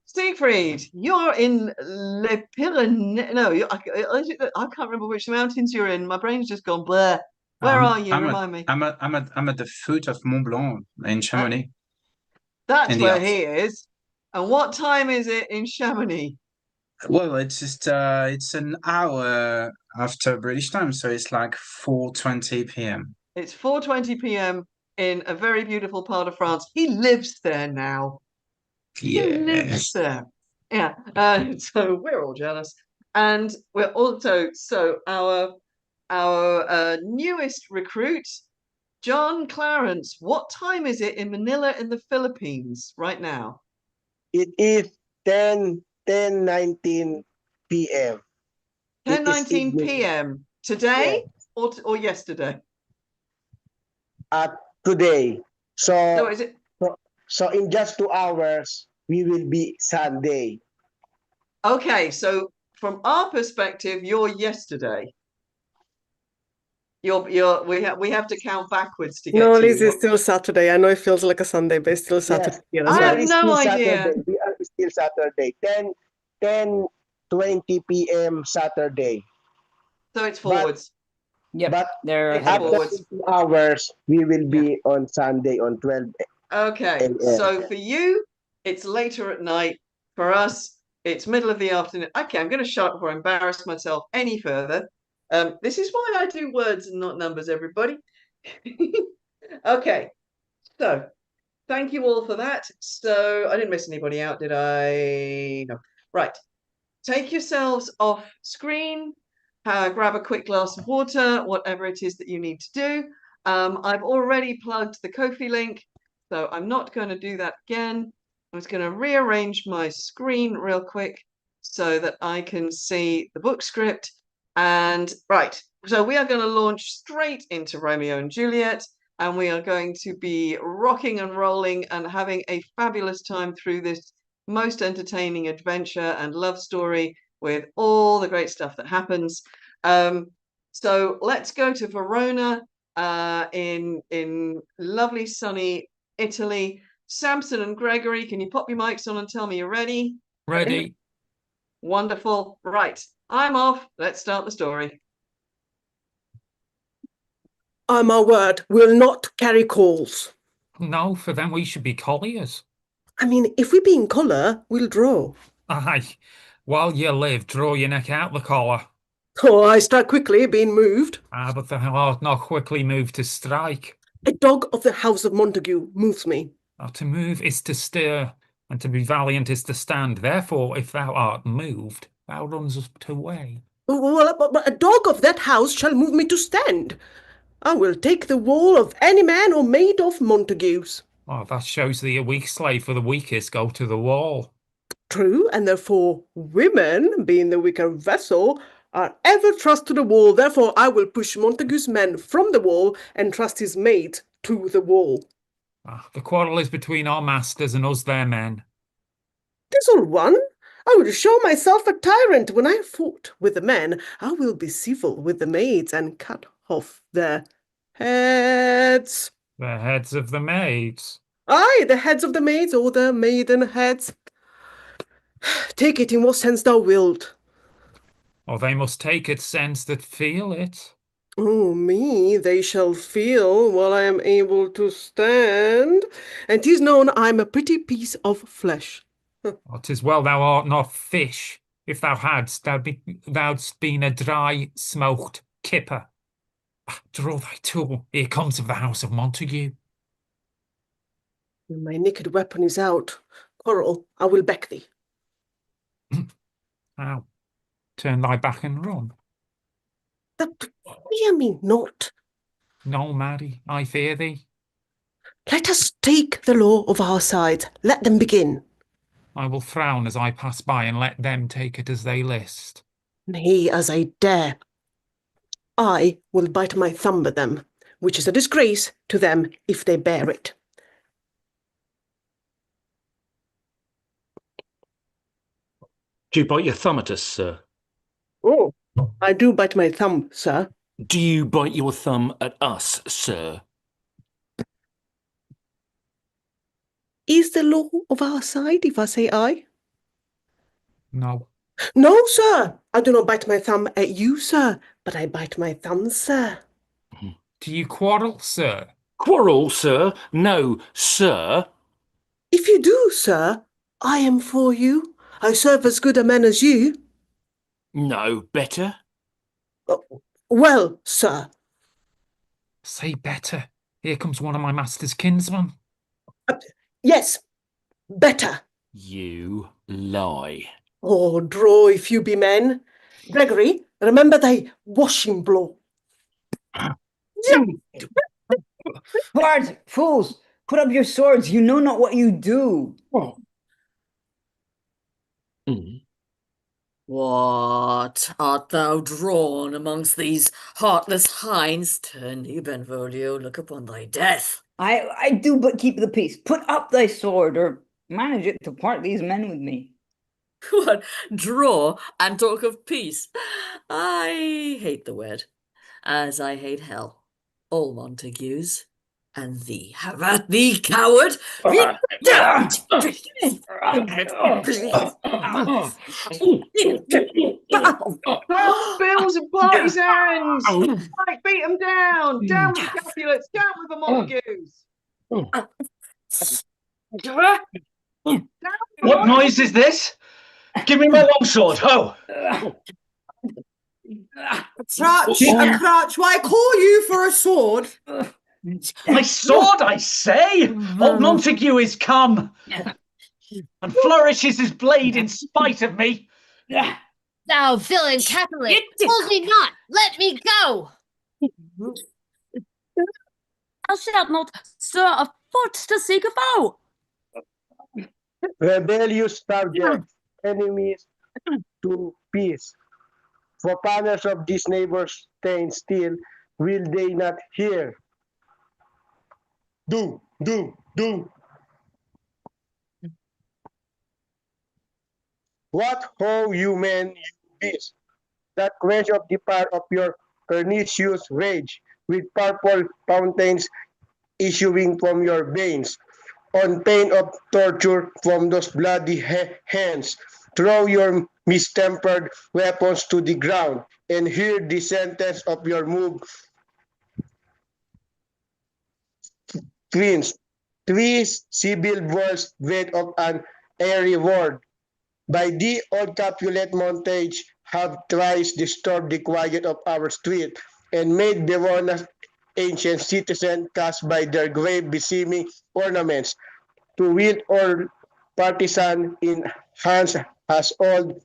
Speaker 1: Siegfried, you're in Le Pyrénées. No, I can't remember which mountains you're in. My brain's just gone bleh. Where are you? Remind me.
Speaker 19: I'm at the foot of Mont Blanc in Chamonix.
Speaker 1: That's where he is. And what time is it in Chamonix?
Speaker 19: Well, it's just it's an hour after British time, so it's like 4:20 p.m.
Speaker 1: It's 4:20 p.m. in a very beautiful part of France. He lives there now. He lives there. Yeah. So we're all jealous. And we're also, so our newest recruit, John Clarence, what time is it in Manila in the Philippines right now?
Speaker 20: It is 10:19 p.m.
Speaker 1: 10:19 p.m. Today or yesterday?
Speaker 20: Today.
Speaker 1: So is it?
Speaker 20: So in just 2 hours, we will be Sunday.
Speaker 1: Okay, so from our perspective, you're yesterday. We have to count backwards to get
Speaker 10: No,
Speaker 1: to
Speaker 10: Liz,
Speaker 1: you.
Speaker 10: it's still Saturday. I know it feels like a Sunday, but it's still Saturday here as
Speaker 1: I
Speaker 10: well.
Speaker 1: have no idea.
Speaker 20: Saturday. We are still Saturday. 10:20 p.m. Saturday.
Speaker 1: So it's forwards.
Speaker 6: Yep,
Speaker 20: But
Speaker 6: they're
Speaker 1: ahead of
Speaker 20: after
Speaker 1: us.
Speaker 20: 2 hours, we will be on Sunday on 12
Speaker 1: Okay,
Speaker 20: a.m.
Speaker 1: so for you, it's later at night. For us, it's middle of the afternoon. Okay, I'm going to shut up before I embarrass myself any further. This is why I do words and not numbers, everybody. Okay, so thank you all for that. So I didn't miss anybody out, did I? No. Right. Take yourselves off screen, grab a quick glass of water, whatever it is that you need to do. I've already plugged the Ko-fi link, so I'm not going to do that again. I'm just going to rearrange my screen real quick so that I can see the book script. And right, so we are going to launch straight into Romeo and Juliet, and we are going to be rocking and rolling and having a fabulous time through this most entertaining adventure and love story with all the great stuff that happens. So let's go to Verona in lovely sunny Italy. Samson and Gregory, can you pop your mics on and tell me you're ready?
Speaker 9: Ready.
Speaker 1: Wonderful. Right, I'm off. Let's start the story.
Speaker 10: My word, we'll not carry calls.
Speaker 9: No, for them we should be colliers.
Speaker 10: I mean, if we be in collar, we'll draw.
Speaker 9: Aye, while you live, draw your neck out the collar.
Speaker 10: Oh, I strike quickly, being moved.
Speaker 9: Ah, but thou art not quickly moved to strike.
Speaker 10: A dog of the house of Montague moves me.
Speaker 9: To move is to stir, and to be valiant is to stand. Therefore, if thou art moved, thou runnest away.
Speaker 10: Well, but a dog of that house shall move me to stand. I will take the wall of any man or maid of Montague's.
Speaker 9: Oh, that shows thee a weak slave, for the weakest go to the wall.
Speaker 10: True, and therefore women, being the weaker vessel, are ever trust to the wall. Therefore I will push Montague's men from the wall and trust his maid to the wall.
Speaker 9: The quarrel is between our masters and us their men.
Speaker 10: 'Tis all one. I will show myself a tyrant. When I have fought with the men, I will be civil with the maids and cut off their heads.
Speaker 9: The heads of the maids.
Speaker 10: Aye, the heads of the maids or the maiden heads. Take it in what sense thou wilt.
Speaker 9: Or they must take it sense that feel it.
Speaker 10: Oh, me, they shall feel while I am able to stand. And 'tis known I'm a pretty piece of flesh.
Speaker 9: 'Tis well thou art not fish. If thou hadst, thou'dst been a dry, smoked kipper. Draw thy tool. Here comes of the house of Montague.
Speaker 10: When my naked weapon is out, quarrel, I will back thee.
Speaker 9: How? Turn thy back and run.
Speaker 10: That fear me not.
Speaker 9: No, Mary, I fear thee.
Speaker 10: Let us take the law of our side. Let them begin.
Speaker 9: I will frown as I pass by and let them take it as they list.
Speaker 10: Nay, as I dare. I will bite my thumb at them, which is a disgrace to them if they bear it.
Speaker 15: Do you bite your thumb at us, sir?
Speaker 10: Oh, I do bite my thumb, sir.
Speaker 15: Do you bite your thumb at us, sir?
Speaker 10: Is the law of our side if I say aye?
Speaker 9: No.
Speaker 10: No, sir. I do not bite my thumb at you, sir, but I bite my thumb, sir.
Speaker 9: Do you quarrel, sir?
Speaker 15: Quarrel, sir? No, sir.
Speaker 10: If you do, sir, I am for you. I serve as good a man as you.
Speaker 15: No, better?
Speaker 10: Well, sir.
Speaker 9: Say better. Here comes one of my master's kinsmen.
Speaker 10: Yes, better.
Speaker 15: You lie.
Speaker 10: Oh, draw if you be men. Gregory, remember thy washing blow.
Speaker 6: Guards, fools, put up your swords. You know not what you do.
Speaker 15: Oh.
Speaker 4: What art thou drawn amongst these heartless hinds? Turn thee, Benvolio, look upon thy death.
Speaker 6: I do but keep the peace. Put up thy sword, or manage it to part these men with me.
Speaker 4: What? Draw and talk of peace? I hate the word, as I hate hell. All Montagues. And thee, have at thee, coward! Be damned!
Speaker 1: Down bills and partisans! Right, beat them down! Down with the Capulets! Down with the Montagues!
Speaker 18: What noise is this? Give me my longsword, ho!
Speaker 3: Crouch, why call you for a sword?
Speaker 18: My sword, I say! Old Montague is come, and flourishes his blade in spite of me.
Speaker 14: Thou villain Capulet, hold me not, let me go.
Speaker 7: Thou shalt not stir a foot to seek a foe.
Speaker 20: Rebellious subjects, enemies to peace. For banners of these neighbors stand still, will they not hear? Do. What ho, you men, you beast, that quench of the fire of your pernicious rage, with purple fountains issuing from your veins, on pain of torture from those bloody hands. Throw your mistempered weapons to the ground, and hear the sentence of your move. Twins, three civil words wait of an airy word. By the old Capulet montage have thrice disturbed the quiet of our street, and made Verona's ancient citizen cast by their grave beseeming ornaments, to wield or partisan in hands as old,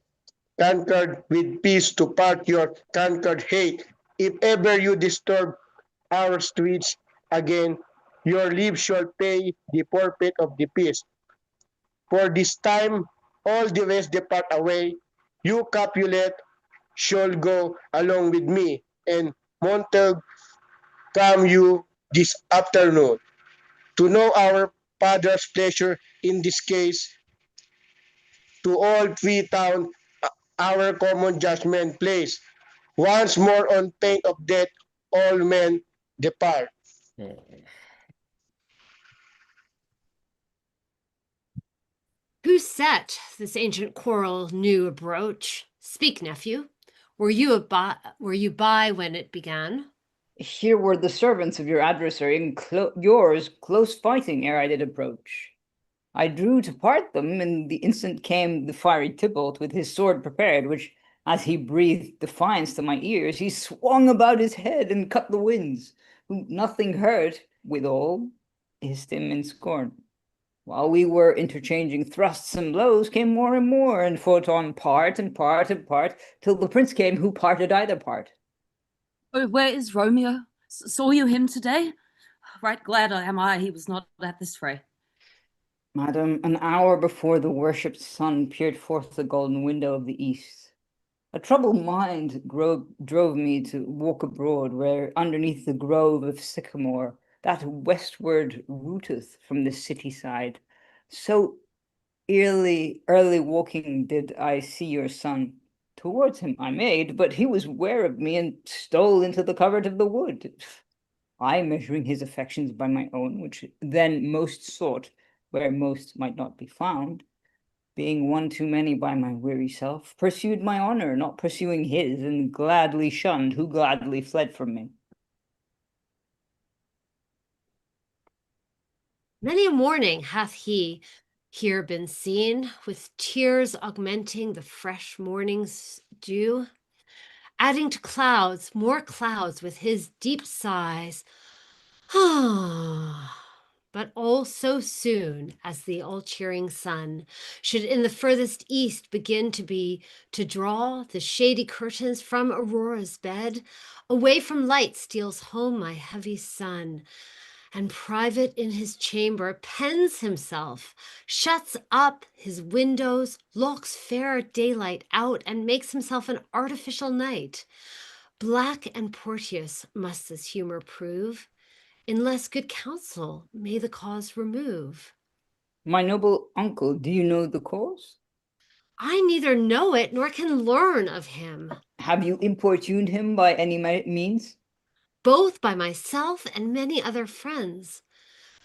Speaker 20: conquered with peace to part your conquered hate. If ever you disturb our streets again, your lives shall pay the forfeit of the peace. For this time, all the rest depart away. You, Capulet, shall go along with me, and Montague, come you this afternoon. To know our Father's pleasure in this case, to all Freetown our common judgment place. Once more on pain of death, all men depart.
Speaker 14: Who set this ancient quarrel new abroach? Speak, nephew. Were you by when it began?
Speaker 6: Here were the servants of your adversary and yours close fighting ere I did approach. I drew to part them, and the instant came the fiery Tybalt with his sword prepared, which, as he breathed defiance to my ears, he swung about his head and cut the winds, who nothing heard, withal, hissed him in scorn. While we were interchanging thrusts and blows, came more and more, and fought on part and part and part, till the prince came, who parted either part.
Speaker 7: Oh, where is Romeo? Saw you him today? Right glad am I he was not at this fray.
Speaker 6: Madam, an hour before the worshipped sun peered forth the golden window of the east. A troubled mind drove me to walk abroad, where underneath the grove of sycamore, that westward rooteth from the city side. So early walking did I see your son. Towards him I made, but he was ware of me and stole into the covert of the wood. I measuring his affections by my own, which then most sought, where most might not be found, being one too many by my weary self, pursued my honor, not pursuing his, and gladly shunned who gladly fled from me.
Speaker 14: Many a morning hath he here been seen, with tears augmenting the fresh morning's dew, adding to clouds, more clouds with his deep sighs. But all so soon as the all-cheering sun should in the furthest east begin to draw the shady curtains from Aurora's bed, away from light steals home my heavy son, and private in his chamber pens himself, shuts up his windows, locks fair daylight out, and makes himself an artificial night. Black and porteous must this humor prove, unless good counsel may the cause remove.
Speaker 6: My noble uncle, do you know the cause?
Speaker 14: I neither know it nor can learn of him.
Speaker 6: Have you importuned him by any means?
Speaker 14: Both by myself and many other friends.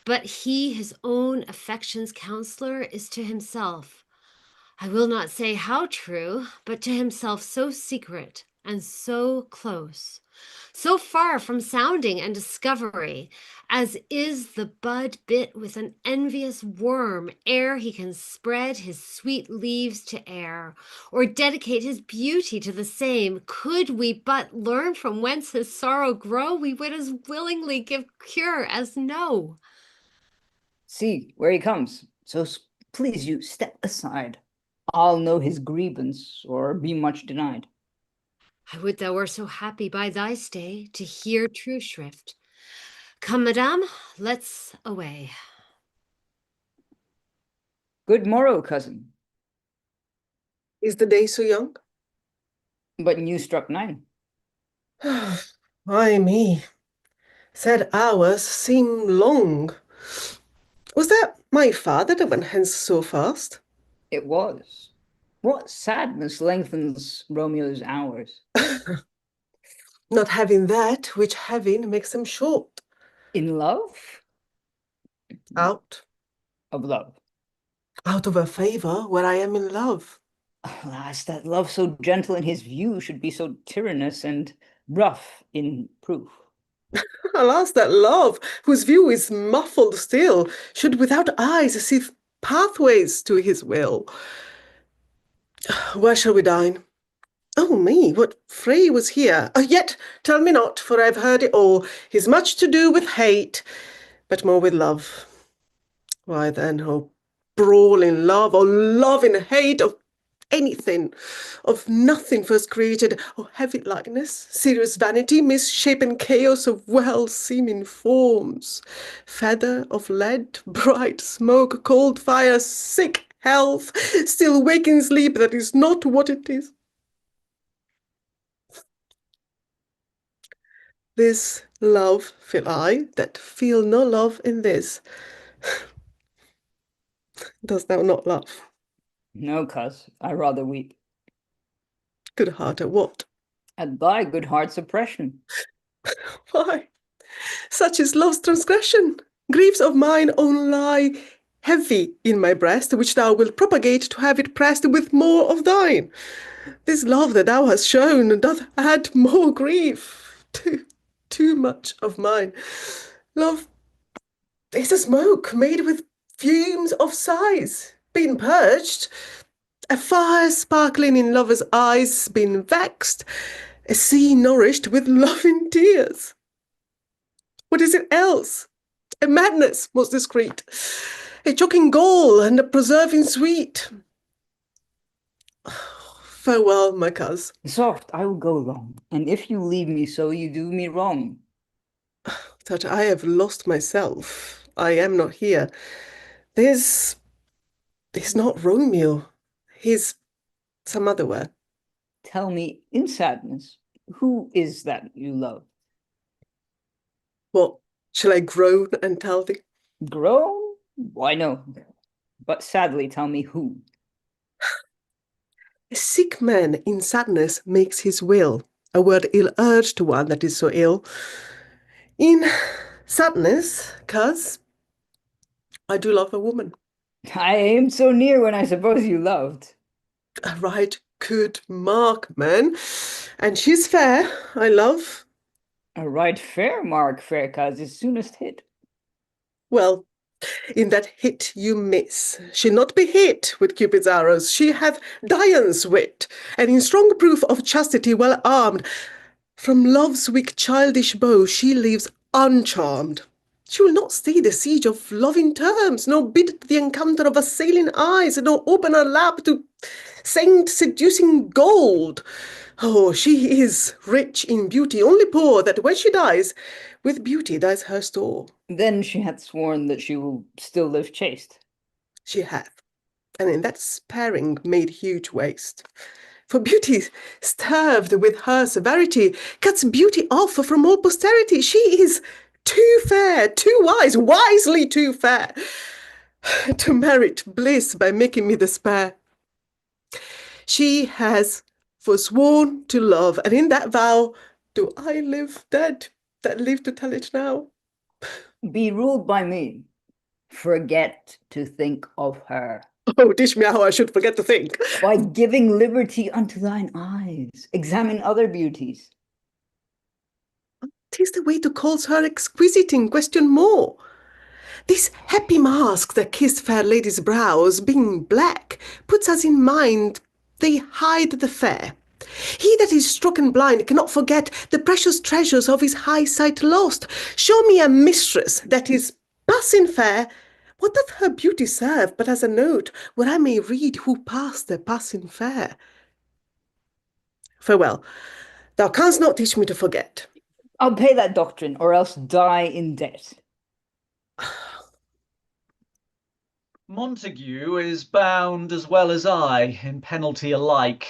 Speaker 14: But he his own affection's counselor is to himself. I will not say how true, but to himself so secret and so close, so far from sounding and discovery, as is the bud bit with an envious worm ere he can spread his sweet leaves to air, or dedicate his beauty to the same. Could we but learn from whence his sorrow grow, we would as willingly give cure as know.
Speaker 6: See, where he comes. So please you, step aside. I'll know his grievance, or be much denied.
Speaker 14: I would thou were so happy by thy stay to hear true shrift. Come, madame, let's away.
Speaker 6: Good morrow, cousin.
Speaker 10: Is the day so young?
Speaker 6: But you struck 9.
Speaker 10: Why me? Said hours seem long. Was that my father that went hence so fast?
Speaker 6: It was. What sadness lengthens Romeo's hours?
Speaker 10: Not having that which having makes them short.
Speaker 6: In love?
Speaker 10: Out.
Speaker 6: Of love.
Speaker 10: Out of a favour where I am in love.
Speaker 6: Alas, that love so gentle in his view should be so tyrannous and rough in proof.
Speaker 10: Alas, that love, whose view is muffled still, should without eyes see pathways to his will. Where shall we dine? Oh me, what fray was here? Yet tell me not, for I've heard it all. He's much to do with hate, but more with love. Why then, oh, brawl in love, or love in hate, of anything, of nothing first created, oh heavy likeness, serious vanity, misshapen chaos of well-seeming forms, feather of lead, bright smoke, cold fire, sick health, still waking sleep that is not what it is. This love feel I, that feel no love in this. Dost thou not laugh?
Speaker 6: No, coz, I rather weep.
Speaker 10: Good heart, at what?
Speaker 6: At thy good heart's oppression.
Speaker 10: Why? Such is love's transgression. Griefs of mine own lie heavy in my breast, which thou wilt propagate to have it pressed with more of thine. This love that thou hast shown doth add more grief. Too much of mine. Love is a smoke made with fumes of sighs, been purged, a fire sparkling in lovers' eyes, been vexed, a sea nourished with loving tears. What is it else? A madness most discreet, a choking gall and a preserving sweet. Farewell, my coz.
Speaker 6: Soft, I will go long, and if you leave me so, you do me wrong.
Speaker 10: That I have lost myself. I am not here. There's not Romeo. He's some other where.
Speaker 6: Tell me, in sadness, who is that you love?
Speaker 10: What, shall I groan and tell thee?
Speaker 6: Groan? Why no. But sadly tell me who.
Speaker 10: A sick man in sadness makes his will, a word ill-urged to one that is so ill. In sadness, coz, I do love a woman.
Speaker 6: I aimed so near when I suppose you loved.
Speaker 10: A right good mark, man. And she's fair, I love.
Speaker 6: A right fair mark, fair coz, is soonest hit.
Speaker 10: Well, in that hit you miss. She'll not be hit with Cupid's arrows. She hath Dian's wit, and in strong proof of chastity well armed. From love's weak childish bow she leaves uncharmed. She will not stay the siege of loving terms, nor bid the encounter of assailing eyes, nor open her lap to saint seducing gold. Oh, she is rich in beauty, only poor that when she dies, with beauty dies her store.
Speaker 6: Then she hath sworn that she will still live chaste.
Speaker 10: She hath, and in that sparing made huge waste. For beauty, starved with her severity, cuts beauty off from all posterity. She is too fair, too wise, wisely too fair, to merit bliss by making me despair. She has forsworn to love, and in that vow do I live dead that live to tell it now.
Speaker 6: Be ruled by me. Forget to think of her.
Speaker 10: Oh, teach me how I should forget to think.
Speaker 6: By giving liberty unto thine eyes, examine other beauties.
Speaker 10: 'Tis the way to call her exquisite in question more. This happy mask that kissed fair ladies' brows, being black, puts us in mind they hide the fair. He that is stricken blind cannot forget the precious treasures of his high sight lost. Show me a mistress that is passing fair. What doth her beauty serve but as a note where I may read who passed the passing fair? Farewell. Thou canst not teach me to forget.
Speaker 6: I'll pay that doctrine, or else die in debt.
Speaker 18: Montague is bound as well as I in penalty alike,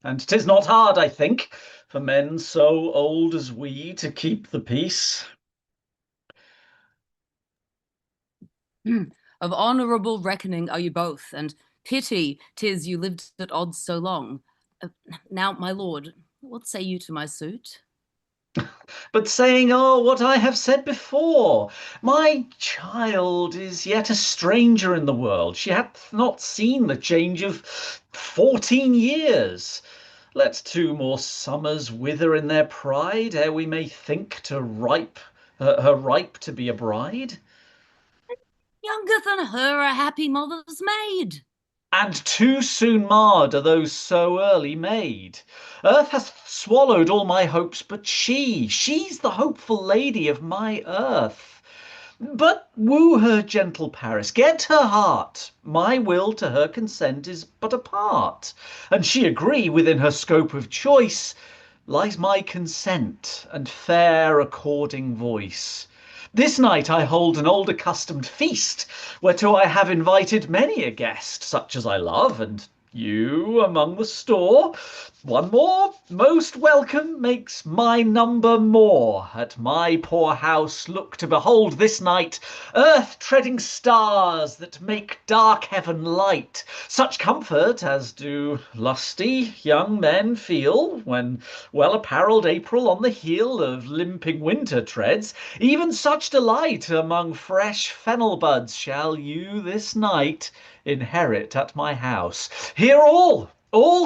Speaker 18: and 'tis not hard, I think, for men so old as we to keep the peace.
Speaker 16: Of honourable reckoning are you both, and pity 'tis you lived at odds so long. Now, my lord, what say you to my suit?
Speaker 18: But saying, oh, what I have said before, my child is yet a stranger in the world. She hath not seen the change of 14 years. Let 2 more summers wither in their pride, ere we may think to her ripe to be a bride.
Speaker 16: Younger than her, a happy mother's maid.
Speaker 18: And too soon marred are those so early made. Earth hath swallowed all my hopes, but she's the hopeful lady of my earth. But woo her, gentle Paris, get her heart. My will to her consent is but a part, and she agree within her scope of choice lies my consent and fair according voice. This night I hold an old accustomed feast, whereto I have invited many a guest, such as I love, and you among the store. One more, most welcome, makes my number more. At my poor house look to behold this night earth-treading stars that make dark heaven light, such comfort as do lusty young men feel when well-apparelled April on the heel of limping winter treads. Even such delight among fresh fennel buds shall you this night inherit at my house. Hear all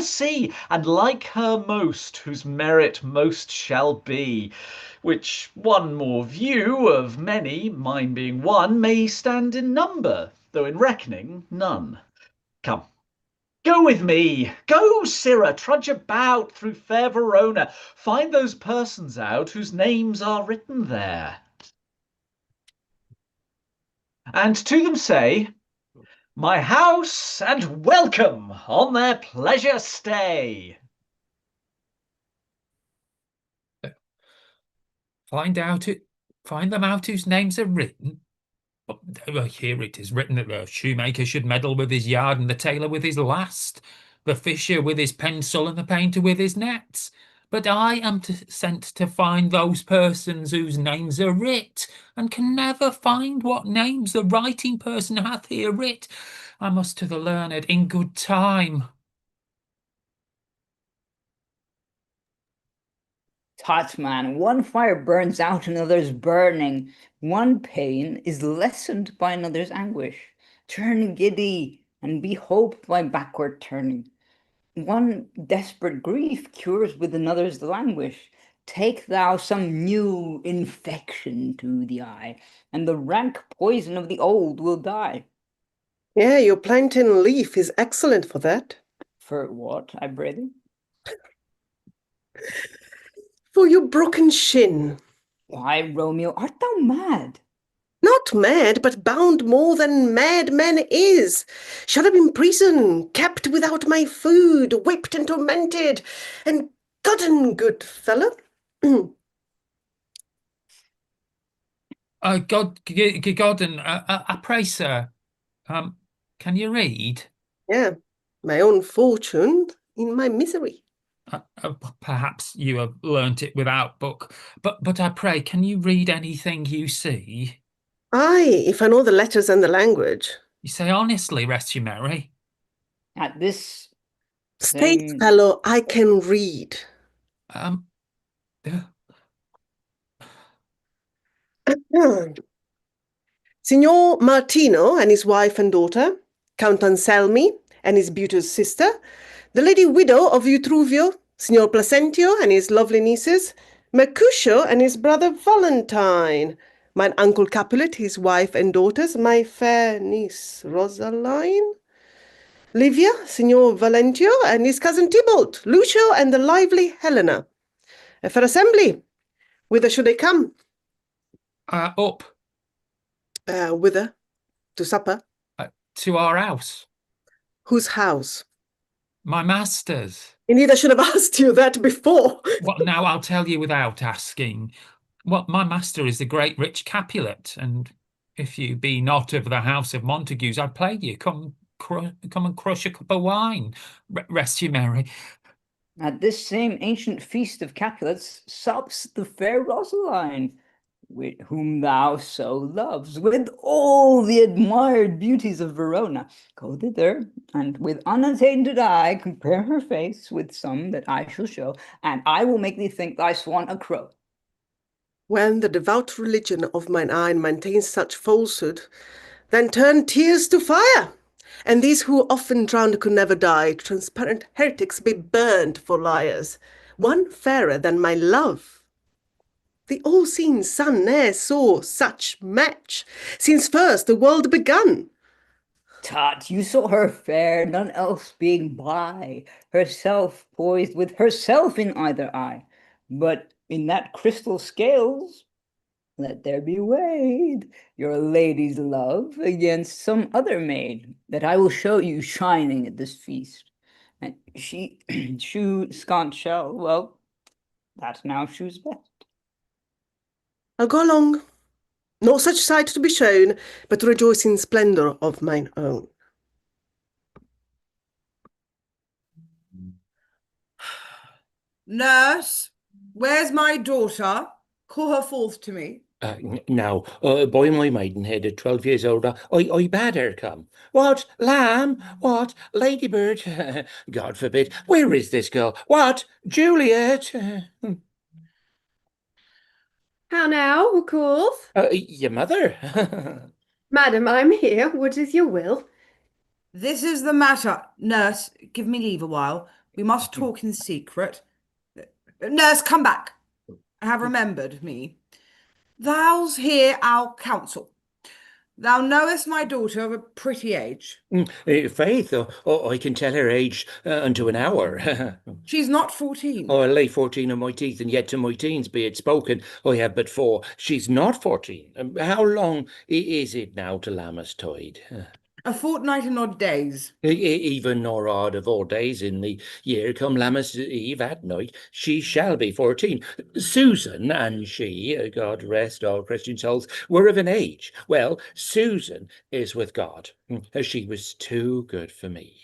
Speaker 18: see, and like her most, whose merit most shall be, which one more view of many, mine being one, may stand in number, though in reckoning none. Come, go with me, go, sirrah, trudge about through fair Verona, find those persons out whose names are written there, and to them say, my house and welcome on their pleasure stay.
Speaker 9: Find them out whose names are written. Here it is written that the shoemaker should meddle with his yard and the tailor with his last. the fisher with his pencil and the painter with his nets. But I am sent to find those persons whose names are writ, and can never find what names the writing person hath here writ. I must to the learned in good time.
Speaker 6: Tut, man, one fire burns out, another's burning. One pain is lessened by another's anguish. Turn giddy, and be hope by backward turning. One desperate grief cures with another's languish. Take thou some new infection to the eye, and the rank poison of the old will die.
Speaker 10: Yeah, your plantain leaf is excellent for that.
Speaker 6: For what, I pray thee?
Speaker 10: For your broken shin.
Speaker 6: Why, Romeo, art thou mad?
Speaker 10: Not mad, but bound more than madman is. Shut up in prison, kept without my food, whipped and tormented, and gotten, good fellow.
Speaker 9: Godden, I pray, sir, can you read?
Speaker 10: Yeah, my own fortune in my misery.
Speaker 9: Perhaps you have learnt it without book, but I pray, can you read anything you see?
Speaker 10: Aye, if I know the letters and the language.
Speaker 9: You say honestly, rest you merry.
Speaker 6: At this
Speaker 10: State fellow, I can read. Signor Martino and his wife and daughter, Count Anselmi and his beauteous sister, the lady widow of Utruvio, Signor Placentio and his lovely nieces, Mercutio and his brother Valentine, mine uncle Capulet, his wife and daughters, my fair niece Rosaline, Livia, Signor Valentio and his cousin Tybalt, Lucio and the lively Helena. A fair assembly. Whither should they come?
Speaker 9: Up.
Speaker 10: Whither? To supper?
Speaker 9: To our house.
Speaker 10: Whose house?
Speaker 9: My master's.
Speaker 10: Indeed, I should have asked you that before.
Speaker 9: Well, now I'll tell you without asking. Well, my master is the great rich Capulet, and if you be not of the house of Montagues, I plague you, come and crush a cup of wine. Rest you merry.
Speaker 6: At this same ancient feast of Capulets sups the fair Rosaline, with whom thou so loves, with all the admired beauties of Verona. Go thither, and with unattainted eye compare her face with some that I shall show, and I will make thee think thy swan a crow.
Speaker 10: When the devout religion of mine eye maintains such falsehood, then turn tears to fire, and these who often drowned could never die, transparent heretics be burned for liars, one fairer than my love. The all-seeing sun ne'er saw such match, since first the world begun.
Speaker 6: Tut, you saw her fair, none else being by, herself poised with herself in either eye. But in that crystal scales, let there be weighed your lady's love against some other maid, that I will show you shining at this feast. And she shew scant shell, well, that now shews best.
Speaker 10: I'll go along. No such sight to be shown, but rejoice in splendour of mine own.
Speaker 3: Nurse, where's my daughter? Call her forth to me.
Speaker 15: Now, by my maidenhead at 12 years old, I bade her come. What, lamb? What, ladybird? God forbid. Where is this girl? What, Juliet?
Speaker 17: How now, who calls?
Speaker 15: Your mother.
Speaker 17: Madam, I'm here. What is your will?
Speaker 3: This is the matter. Nurse, give me leave a while. We must talk in secret. Nurse, come back. I have remembered me. Thou's hear our counsel. Thou knowest my daughter of a pretty age.
Speaker 15: Faith, I can tell her age unto an hour.
Speaker 3: She's not 14.
Speaker 15: I lay 14 on my teeth, and yet to my teens be it spoken, I have but 4. She's not 14. How long is it now to Lammas tide?
Speaker 3: A fortnight and odd days.
Speaker 15: Even nor odd of all days in the year come Lammas Eve at night, she shall be 14. Susan and she, God rest all Christian souls, were of an age. Well, Susan is with God. She was too good for me.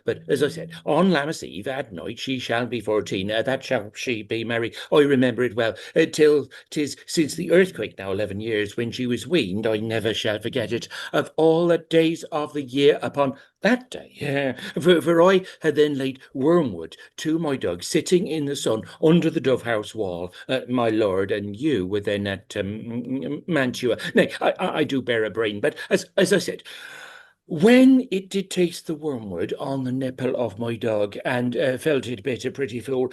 Speaker 15: But as I said, on Lammas Eve at night she shall be 14. That shall she be, Mary. I remember it well. Till 'tis since the earthquake now 11 years when she was weaned. I never shall forget it. Of all the days of the year upon that day, for I had then laid wormwood to my dog, sitting in the sun under the dove-house wall, my lord, and you were then at Mantua. Nay, I do bear a brain, but as I said, when it did taste the wormwood on the nipple of my dog, and felt it bit a pretty fool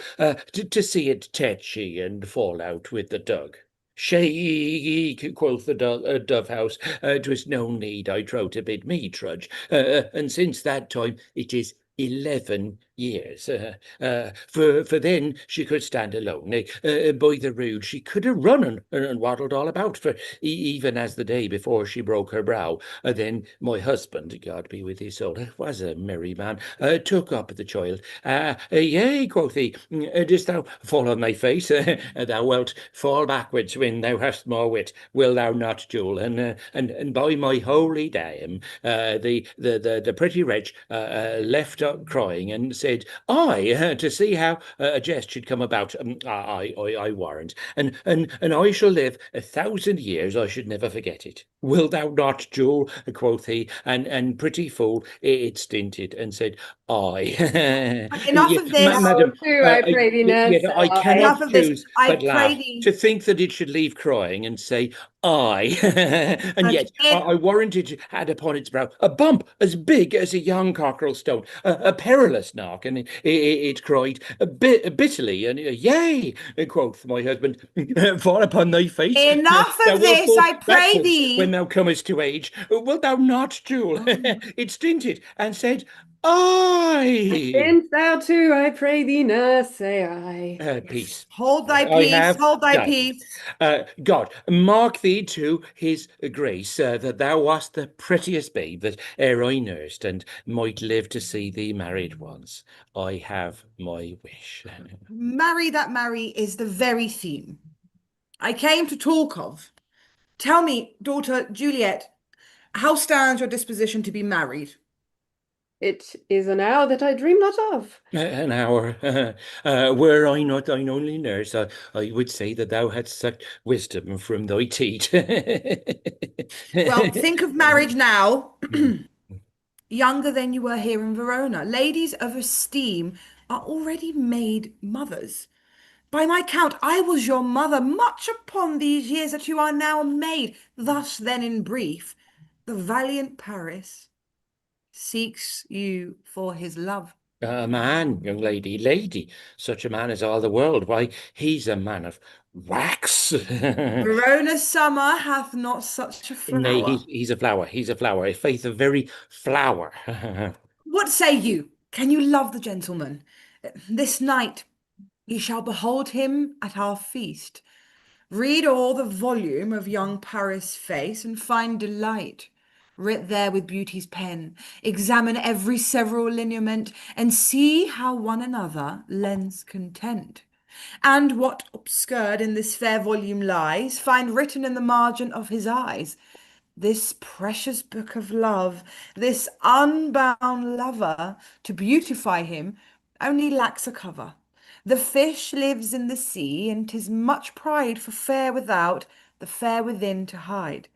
Speaker 15: to see it tetchy and fall out with the dog. Shake, quoth the dove-house, 'twas no need, I trow, to bid me trudge, and since that time it is 11 years. For then she could stand alone. By the rood she could have run and waddled all about, for even as the day before she broke her brow. Then my husband, God be with his soul, was a merry man, took up the child. Yea, quoth he, didst thou fall on thy face? Thou wilt fall backwards when thou hast more wit, will thou not, Jule? And by my holy dame, the pretty wretch left up crying and said, I, to see how a jest should come about, I warrant, and I shall live 1,000 years, I should never forget it. Will thou not, Jule? Quoth he, and pretty fool, it stinted, and said, I.
Speaker 3: Enough of this.
Speaker 15: Madam,
Speaker 17: I pray thee, nurse,
Speaker 15: yet I
Speaker 17: I.
Speaker 15: cannot
Speaker 3: Enough of this.
Speaker 15: choose
Speaker 3: I
Speaker 15: but
Speaker 3: pray
Speaker 15: laugh.
Speaker 3: thee.
Speaker 15: To think that it should leave crying and say, I. And yet I warrant it had upon its brow a bump as big as a young cockerel stone, a perilous knock, and it cried bitterly, and yea, quoth my husband, fall upon thy face.
Speaker 3: Enough
Speaker 15: Thou
Speaker 3: of
Speaker 15: wilt
Speaker 3: this,
Speaker 15: fall
Speaker 3: I pray
Speaker 15: backwards
Speaker 3: thee.
Speaker 15: when thou comest to age. Wilt thou not, Jule? It stinted and said, I.
Speaker 17: Since thou too, I pray thee, nurse, say I.
Speaker 15: Peace.
Speaker 3: Hold thy
Speaker 15: I
Speaker 3: peace,
Speaker 15: have
Speaker 3: hold thy
Speaker 15: done.
Speaker 3: peace.
Speaker 15: God, mark thee to his grace, that thou wast the prettiest babe that e'er I nursed, and might live to see thee married once. I have my wish.
Speaker 3: Marry that marry is the very theme I came to talk of. Tell me, daughter Juliet, how stands your disposition to be married?
Speaker 17: It is an hour that I dream not of.
Speaker 15: An hour. Were I not thine only nurse, I would say that thou hadst sucked wisdom from thy teat.
Speaker 3: Well, think of marriage now. Younger than you were here in Verona. Ladies of esteem are already made mothers. By my count, I was your mother much upon these years that you are now a maid. Thus, then, in brief, the valiant Paris seeks you for his love.
Speaker 15: A man, young lady, such a man as all the world. Why, he's a man of wax.
Speaker 3: Verona's summer hath not such a flower.
Speaker 15: Nay, he's a flower. He's a flower. A faith, a very flower.
Speaker 3: What say you? Can you love the gentleman? This night ye shall behold him at our feast. Read all the volume of young Paris' face and find delight writ there with beauty's pen. Examine every several lineament and see how one another lends content. And what obscured in this fair volume lies, find written in the margin of his eyes. This precious book of love, this unbound lover, to beautify him, only lacks a cover. The fish lives in the sea, and 'tis much pride for fair without, the fair within to hide.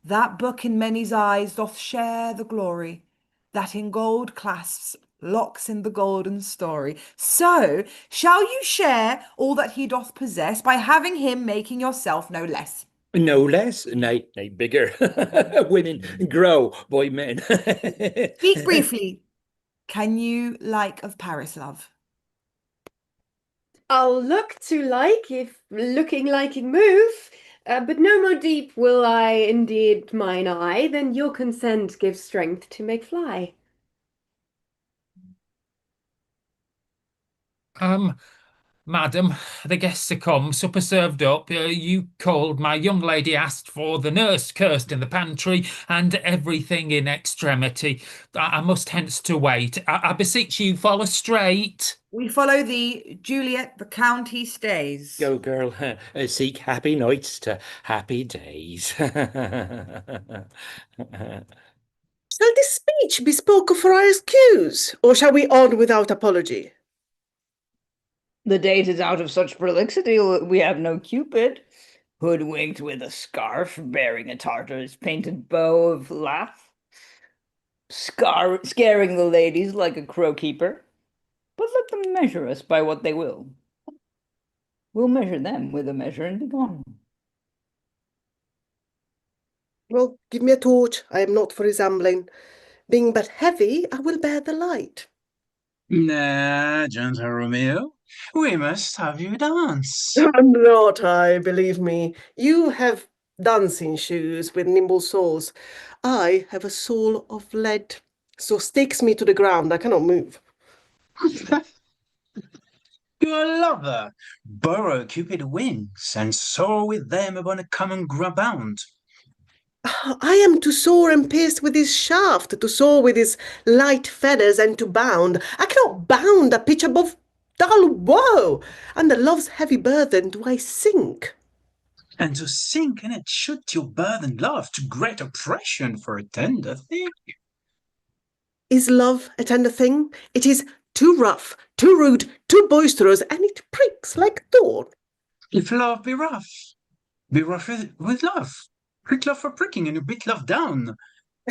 Speaker 3: That book in many's eyes doth share the glory, that in gold clasps locks in the golden story. So shall you share all that he doth possess by having him making yourself no less.
Speaker 15: No less, nay, bigger. Women grow by men.
Speaker 3: Speak briefly. Can you like of Paris, love?
Speaker 17: I'll look to like if looking liking move, but no more deep will I indeed mine eye than your consent gives strength to make fly.
Speaker 9: Madam, the guests are come, supper served up. You called, my young lady asked for, the nurse cursed in the pantry, and everything in extremity. I must hence to wait. I beseech you, follow straight.
Speaker 3: We follow thee, Juliet, the county stays.
Speaker 15: Go, girl, seek happy nights to happy days.
Speaker 10: Shall this speech be spoken for our excuse, or shall we on without apology?
Speaker 6: The date is out of such prolixity we have no Cupid. Hoodwinked with a scarf, bearing a Tartar's painted bow of laugh. Scaring the ladies like a crow-keeper. But let them measure us by what they will. We'll measure them with a measure and be gone.
Speaker 10: Well, give me a torch. I am not for resembling. Being but heavy, I will bear the light.
Speaker 19: Nah, gentle Romeo, we must have you dance.
Speaker 10: Not I, believe me. You have dancing shoes with nimble soles. I have a soul of lead, so stakes me to the ground. I cannot move.
Speaker 19: Your lover, borrow Cupid's wings, and soar with them upon a common ground.
Speaker 10: I am to soar and pierce with his shaft, to soar with his light feathers, and to bound. I cannot bound a pitch above dull woe. Under love's heavy burden do I sink.
Speaker 19: And to sink in it should your burden love to great oppression for a tender thing.
Speaker 10: Is love a tender thing? It is too rough, too rude, too boisterous, and it pricks like thorn.
Speaker 19: If love be rough with love. Prick love for pricking and a bit love down.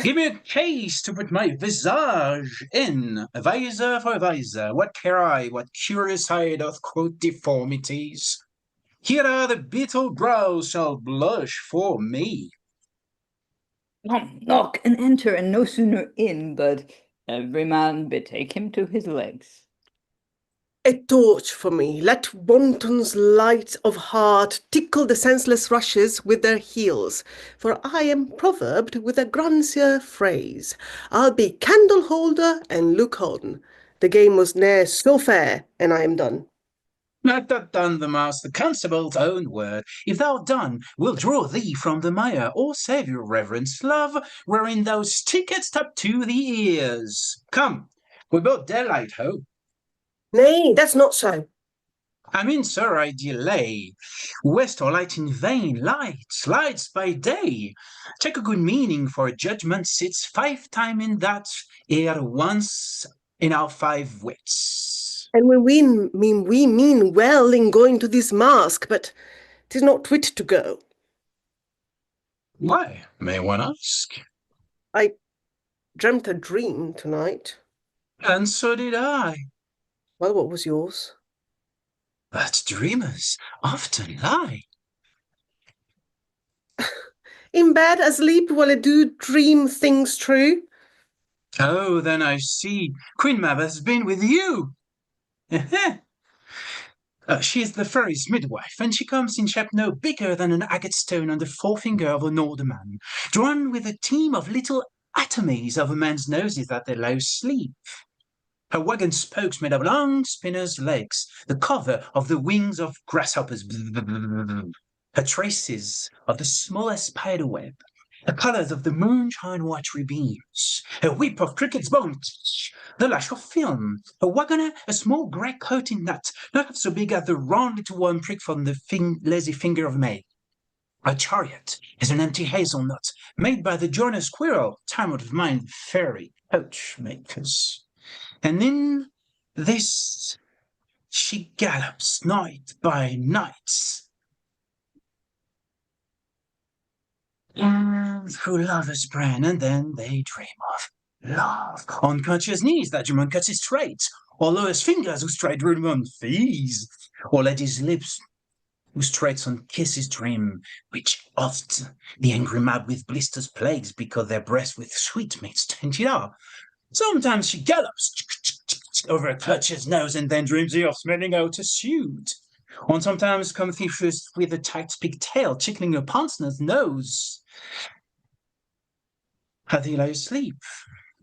Speaker 19: Give me a case to put my visage in. A visor for a visor. What care I, what curious eye doth quote deformities? Here are the beetle brows shall blush for me.
Speaker 6: Come, knock and enter, and no sooner in, but every man betake him to his legs.
Speaker 10: A torch for me. Let wantons light of heart tickle the senseless rushes with their heels. For I am proverbed with a grandier phrase. I'll be candle holder and look on. The game was ne'er so fair, and I am done.
Speaker 19: Let that done the mouse, the constable's own word. If thou done, we'll draw thee from the mire, or save your reverence, love, wherein thou stickest up to the ears. Come, we both daylight, ho.
Speaker 10: Nay, that's not so.
Speaker 19: I mean, sir, I delay. West or light in vain, lights by day. Take a good meaning, for judgment sits 5 times in that, ere once in our 5 wits.
Speaker 10: And when we mean well in going to this mask, but 'tis not twit to go.
Speaker 19: Why, may one ask?
Speaker 10: I dreamt a dream tonight.
Speaker 19: And so did I.
Speaker 10: Well, what was yours?
Speaker 19: But dreamers often lie.
Speaker 10: In bed, asleep, while I do dream things true.
Speaker 19: Oh, then I see. Queen Mab has been with you. She is the fairy's midwife, and she comes in shape no bigger than an agate stone on the forefinger of an older man, drawn with a team of little atomies of a man's noses at their low sleep. Her wagon spokes made of long spinner's legs, the cover of the wings of grasshoppers. Her traces of the smallest spider web, the colours of the moonshine watery beams, a whip of cricket's bone, the lash of film, a wagoner, a small grey coating nut, not half so big as the round little one prick from the lazy finger of May. A chariot is an empty hazelnut, made by the joiner squirrel, time out of mind fairy coachmakers. And in this she gallops night by night. Through lovers' brain, and then they dream of love. On conscious knees, that German cuts his straight, or lowers fingers who straight dream on fees, or ladies' lips who straight on kisses dream, which oft the angry mad with blisters plagues, because their breasts with sweetmeats tainted are. Sometimes she gallops over a clutcher's nose, and then dreams he of smelling out a suit. Or sometimes cometh he first with a tight pigtail tickling a partner's nose. Had he lay asleep,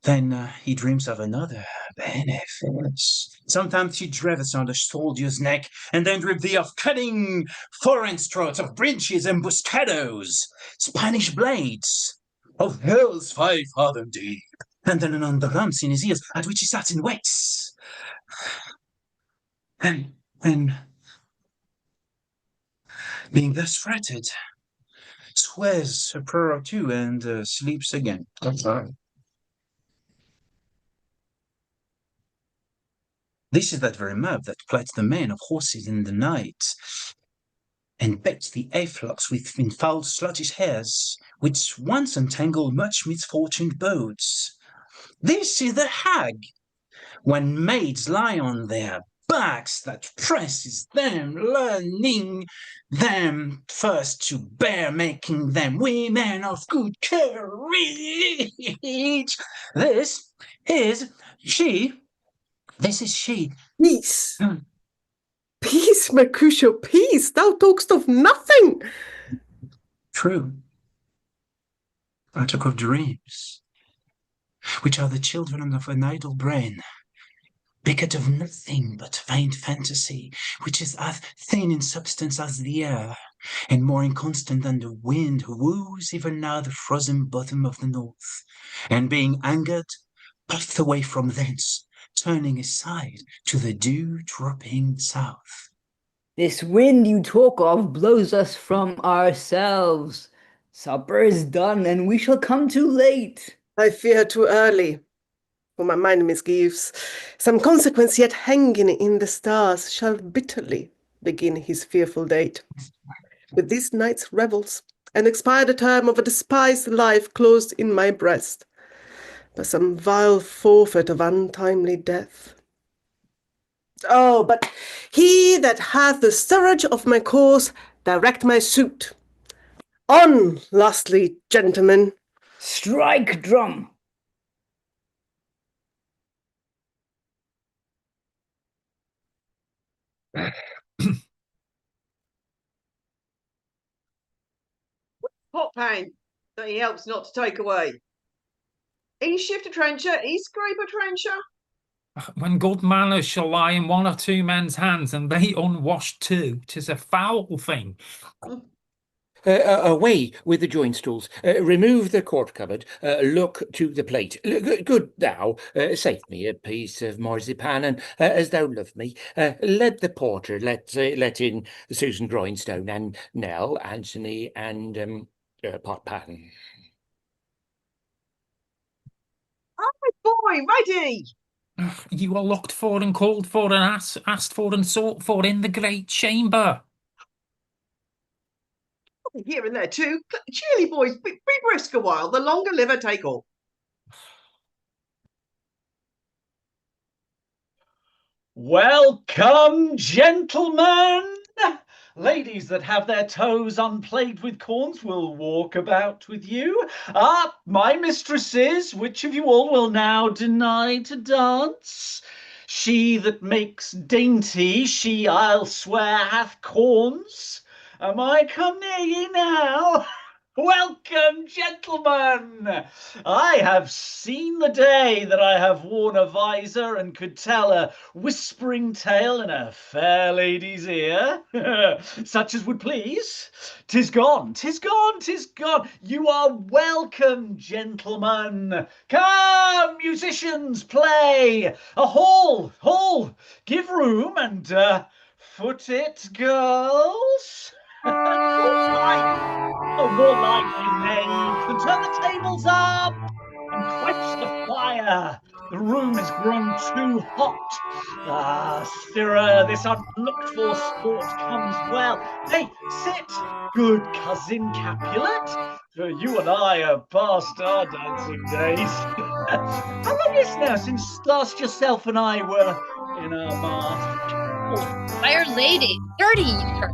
Speaker 19: Then he dreams of another benefits. Sometimes he driveth on the soldier's neck, and then drip thee of cutting foreign strokes of breeches and emboscados, Spanish blades, of hell's 5 fathom deep, and then anon the lumps in his ears, at which he sat and waits. And being thus fretted, swears a prayer or two and sleeps again. This is that very mob that plights the mane of horses in the night, and bets the flocks in foul sluttish hairs, which once entangled much misfortune bodes. This is the hag, when maids lie on their backs, that presses them, learning them first to bear, making them women of good courage. This is she.
Speaker 10: Peace. Peace, Mercutio, peace. Thou talkest of nothing.
Speaker 19: True. I talk of dreams, which are the children of an idle brain, beget of nothing but vain fantasy, which is as thin in substance as the air, and more inconstant than the wind woos even now the frozen bottom of the north, and being angered, puffed away from thence, turning aside to the dew-dropping south.
Speaker 6: This wind you talk of blows us from ourselves. Supper is done, and we shall come too late.
Speaker 10: I fear too early, for my mind misgives. Some consequence yet hanging in the stars shall bitterly begin his fearful date. With this night's revels, and expire the term of a despised life closed in my breast, by some vile forfeit of untimely death. Oh, but he that hath the stirruage of my cause, direct my suit. On, lastly, gentlemen.
Speaker 6: Strike, drum.
Speaker 1: Pot pain that he helps not to take away. He shift a trencher, he scrape a trencher.
Speaker 9: When good manners shall lie in one or two men's hands, and they unwashed too, 'tis a foul thing.
Speaker 15: Away with the joint stools. Remove the quart cupboard. Look to the plate. Good thou, save me a piece of marzipan, and as thou love me, let the porter let in Susan Grindstone and Nell, Anthony, and Pot Pan.
Speaker 1: Oh, boy, ready!
Speaker 9: You are looked for and called for and asked for and sought for in the great chamber.
Speaker 1: Here and there too. Cheerly, boys, be brisk a while. The longer liver take all.
Speaker 18: Welcome, gentlemen! Ladies that have their toes unplagued with corns will walk about with you. My mistresses, which of you all will now deny to dance? She that makes dainty, she, I'll swear, hath corns. Am I come near ye now? Welcome, gentlemen! I have seen the day that I have worn a visor and could tell a whispering tale in a fair lady's ear, such as would please. 'Tis gone, 'tis gone, 'tis gone. You are welcome, gentlemen. Come, musicians, play. A hall, give room and foot it, girls. Oh, more lively, knave, and turn the tables up and quench the fire. The room has grown too hot. Sirrah, this unlooked-for sport comes well. Hey, sit, good cousin Capulet, for you and I are past our dancing days. How long is it now since last yourself and I were in our mask?
Speaker 14: Fair lady, 30 years.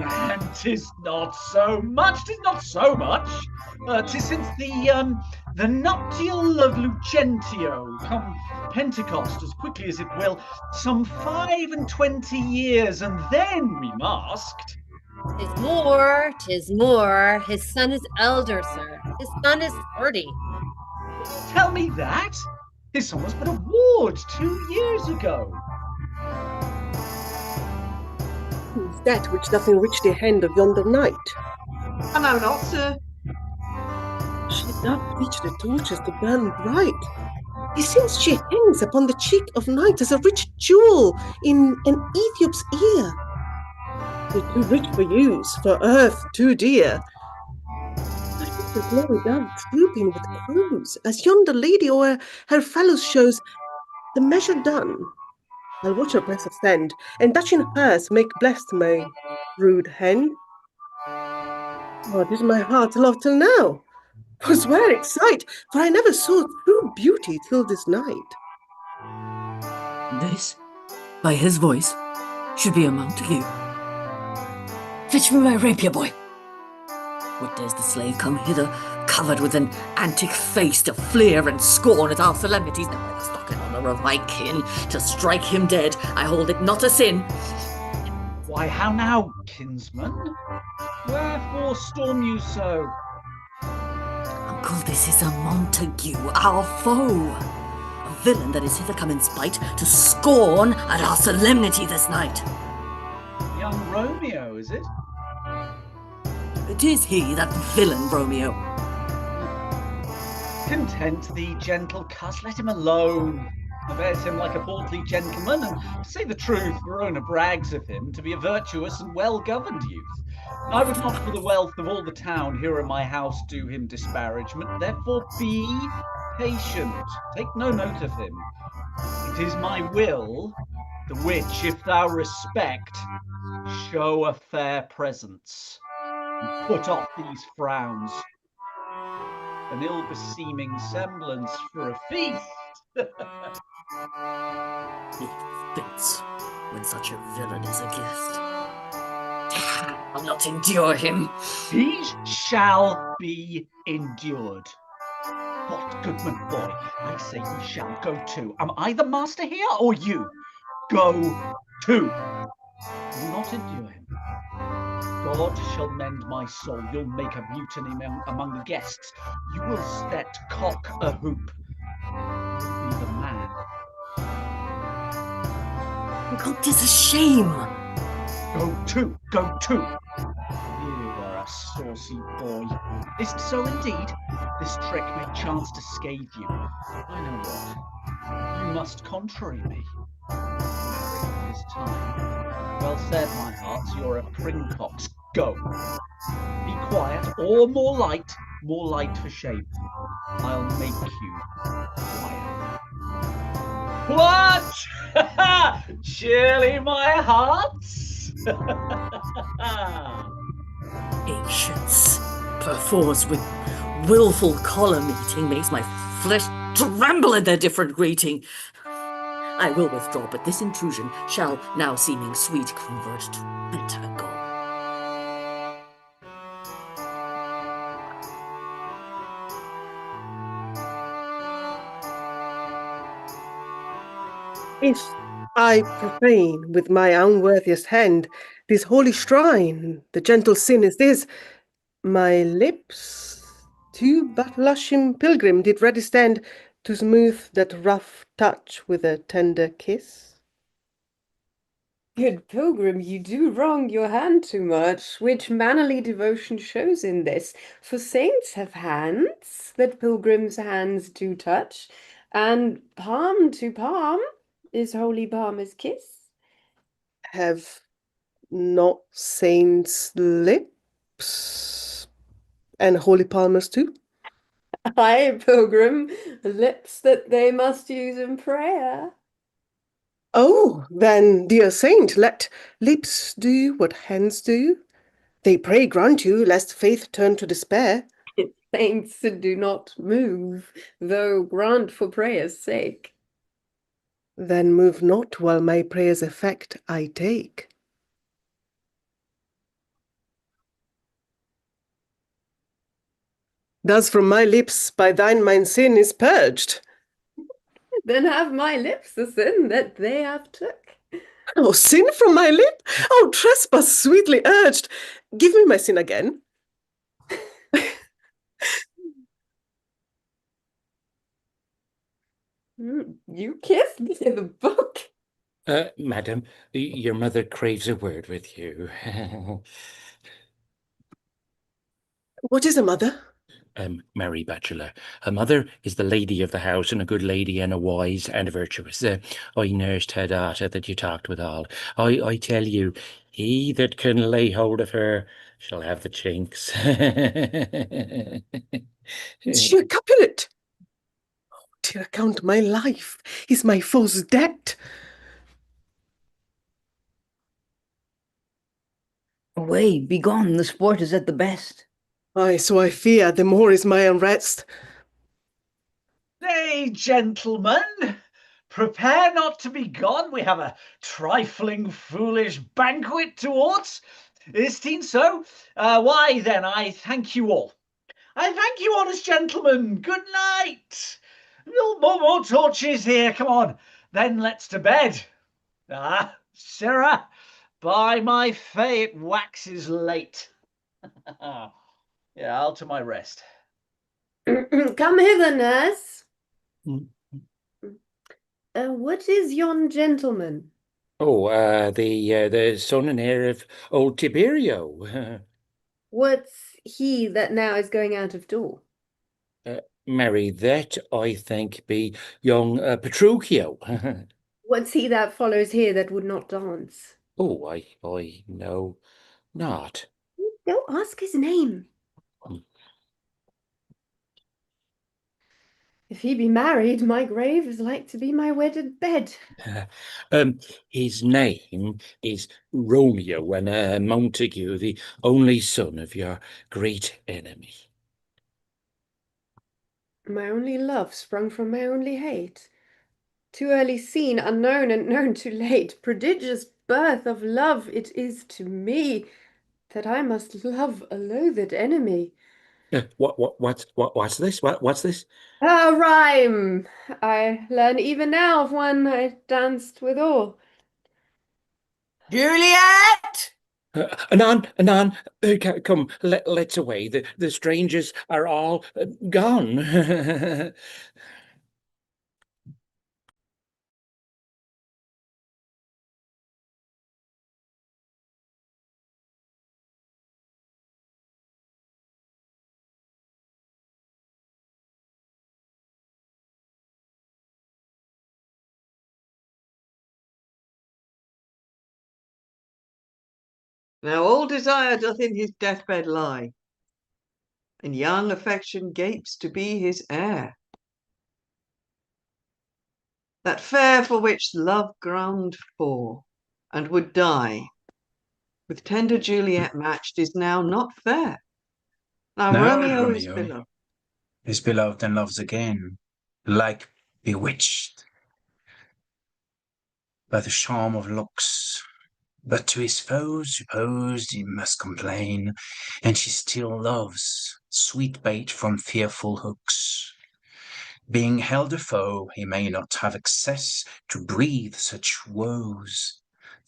Speaker 18: And 'tis not so much, 'tis not so much. 'Tis since the nuptial of Lucentio, come Pentecost as quickly as it will, some 25 years, and then we masked.
Speaker 14: 'Tis more. His son is elder, sir. His son is 30.
Speaker 18: Tell me that? His son was but a ward 2 years ago.
Speaker 10: Who is that which doth enrich the hand of yonder knight?
Speaker 1: I know not, sir.
Speaker 10: She doth teach the torches to burn bright. Since she hangs upon the cheek of night as a rich jewel in an Ethiop's ear. You're too rich for use, for earth too dear. I think the glory dove trooping with crews, as yonder lady o'er her fellows shows, the measure done. I'll watch her breast ascend, and touching hers make blessed my rude hand. Oh, did my heart love till now? 'Twas rare sight, for I never saw true beauty till this night.
Speaker 4: This, by his voice, should be a Montague. Fetch me my rapier, boy. What dares the slave come hither, covered with an antic face, to fleer and scorn at our solemnities? Now by the stock and honour of my kin, to strike him dead, I hold it not a sin.
Speaker 18: Why, how now, kinsman? Wherefore storm you so?
Speaker 4: Uncle, this is a Montague, our foe. A villain that is hither come in spite, to scorn at our solemnity this night.
Speaker 18: Young Romeo, is it?
Speaker 4: It is he, that villain Romeo.
Speaker 18: Content thee, gentle cuss, let him alone. I bears him like a portly gentleman, and to say the truth, Verona brags of him to be a virtuous and well-governed youth. I would not for the wealth of all the town here in my house do him disparagement, therefore be patient, take no note of him. It is my will, the which, if thou respect, show a fair presence, and put off these frowns, an ill-beseeming semblance for a feast.
Speaker 4: It fits when such a villain is a guest. I'll not endure him.
Speaker 18: He shall be endured. What, goodman boy, I say he shall go too. Am I the master here, or you? Go too. Will not endure him. God shall mend my soul. You'll make a mutiny among the guests. You will set cock a hoop. You'll be the man.
Speaker 4: God, 'tis a shame.
Speaker 18: Go too, go too. You are a saucy boy. Is't so indeed? This trick may chance to scathe you. I know what. You must contrary me. Marry this time. Well said, my heart. You're a pringpox. Go. Be quiet, or more light for shape. I'll make you quiet. What? Surely my hearts?
Speaker 4: Patience, perforce with wilful column eating, makes my flesh tremble at their different greeting. I will withdraw, but this intrusion shall, now seeming sweet, convert to bitter gall.
Speaker 10: If I profane with my unworthiest hand this holy shrine, the gentle sin is this, my lips to but blushing pilgrim did ready stand to smooth that rough touch with a tender kiss.
Speaker 17: Good pilgrim, you do wrong your hand too much, which mannerly devotion shows in this. For saints have hands that pilgrims' hands do touch, and palm to palm is holy palmer's kiss.
Speaker 10: Have not saints lips and holy palmers too?
Speaker 17: Aye, pilgrim, lips that they must use in prayer.
Speaker 10: Oh, then, dear saint, let lips do what hands do. They pray grant you, lest faith turn to despair.
Speaker 17: Saints do not move, though grant for prayer's sake.
Speaker 10: Then move not while my prayer's effect I take. Thus from my lips by thine mine sin is purged.
Speaker 17: Then have my lips the sin that they have took.
Speaker 10: Oh, sin from my lip? Oh, trespass sweetly urged. Give me my sin again.
Speaker 17: You kissed me in the book.
Speaker 15: Madam, your mother craves a word with you.
Speaker 10: What is a mother?
Speaker 15: Mary Bachelor. Her mother is the lady of the house, and a good lady, and a wise and virtuous. I nursed her daughter that you talked withal. I tell you, he that can lay hold of her shall have the chinks.
Speaker 10: Is she a Capulet? Oh, dear account, my life is my foe's debt.
Speaker 6: Away, begone, the sport is at the best.
Speaker 10: Aye, so I fear, the more is my unrest.
Speaker 18: Nay, gentlemen, prepare not to be gone. We have a trifling foolish banquet towards. Is't it so? Why then, I thank you all. I thank you, honest gentlemen. Good night. More torches here. Come on. Then let's to bed. Ah, Sarah, by my fay, it waxes late. Yeah, I'll to my rest.
Speaker 17: Come hither, nurse. What is yon gentleman?
Speaker 15: Oh, the son and heir of old Tiberio.
Speaker 17: What's he that now is going out of door?
Speaker 15: Mary, that I think be young Petruchio.
Speaker 17: What's he that follows here that would not dance?
Speaker 15: Oh, I know not.
Speaker 17: Go ask his name. If he be married, my grave is like to be my wedded bed.
Speaker 15: His name is Romeo, and Montague, the only son of your great enemy.
Speaker 17: My only love sprung from my only hate. Too early seen, unknown, and known too late. Prodigious birth of love it is to me, that I must love a loathed enemy.
Speaker 15: What's this? What's this?
Speaker 17: A rhyme I learn even now of one I danced withal.
Speaker 3: Juliet!
Speaker 15: Anon, come, let's away. The strangers are all gone.
Speaker 1: Now all desire doth in his deathbed lie, and young affection gapes to be his heir. That fair for which love ground for, and would die, with tender Juliet matched, is now not fair. Now Romeo is beloved.
Speaker 19: Is beloved and loves again, like bewitched by the charm of looks. But to his foes supposed he must complain, and she still loves sweet bait from fearful hooks. Being held a foe, he may not have access to breathe such woes.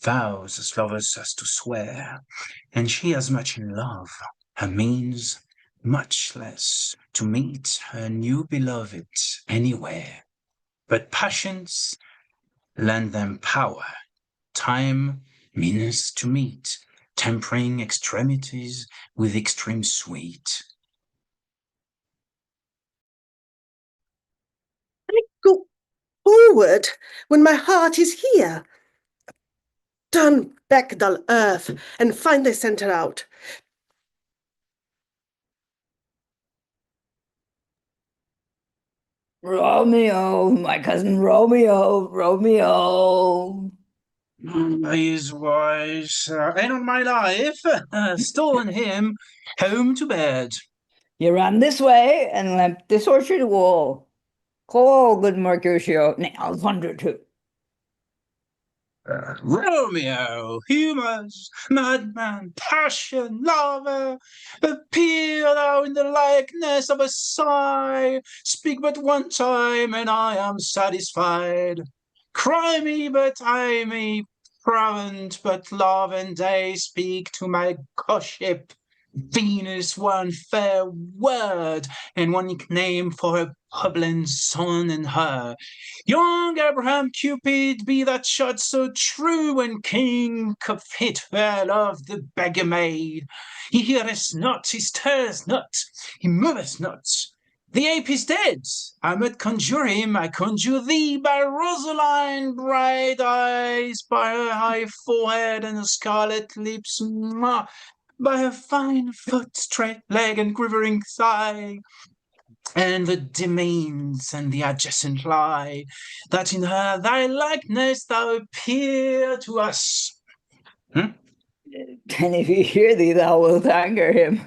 Speaker 19: Vows as lovers as to swear, and she as much in love, her means much less to meet her new beloved anywhere. But passions lend them power, time means to meet, tempering extremities with extreme sweet.
Speaker 10: I go forward when my heart is here. Turn back, dull earth, and find thy center out.
Speaker 6: Romeo, my cousin Romeo, Romeo.
Speaker 19: He is wise, and on my life, stolen him home to bed.
Speaker 6: You ran this way and left this orchard wall. Call, good Mercutio. Nay, I'll thunder too.
Speaker 19: Romeo, humors, madman, passion, lover, appear thou in the likeness of a sigh. Speak but one time, and I am satisfied. Cry me, but I may prevent, but love and day speak to my courtship Venus, one fair word, and one nickname for her husband, son, and her. Young Abraham Cupid, be that shot so true, when King Cupid fell of the beggar maid. He heareth not, he stirs not, he moveth not. The ape is dead. I might conjure him, I conjure thee, by Rosaline, bright eyes, by her high forehead and her scarlet lips, by her fine foot, straight leg, and quivering thigh, and the demesnes and the adjacent lie, that in her thy likeness thou appear to us.
Speaker 6: And if you hear thee, thou wilt anger him.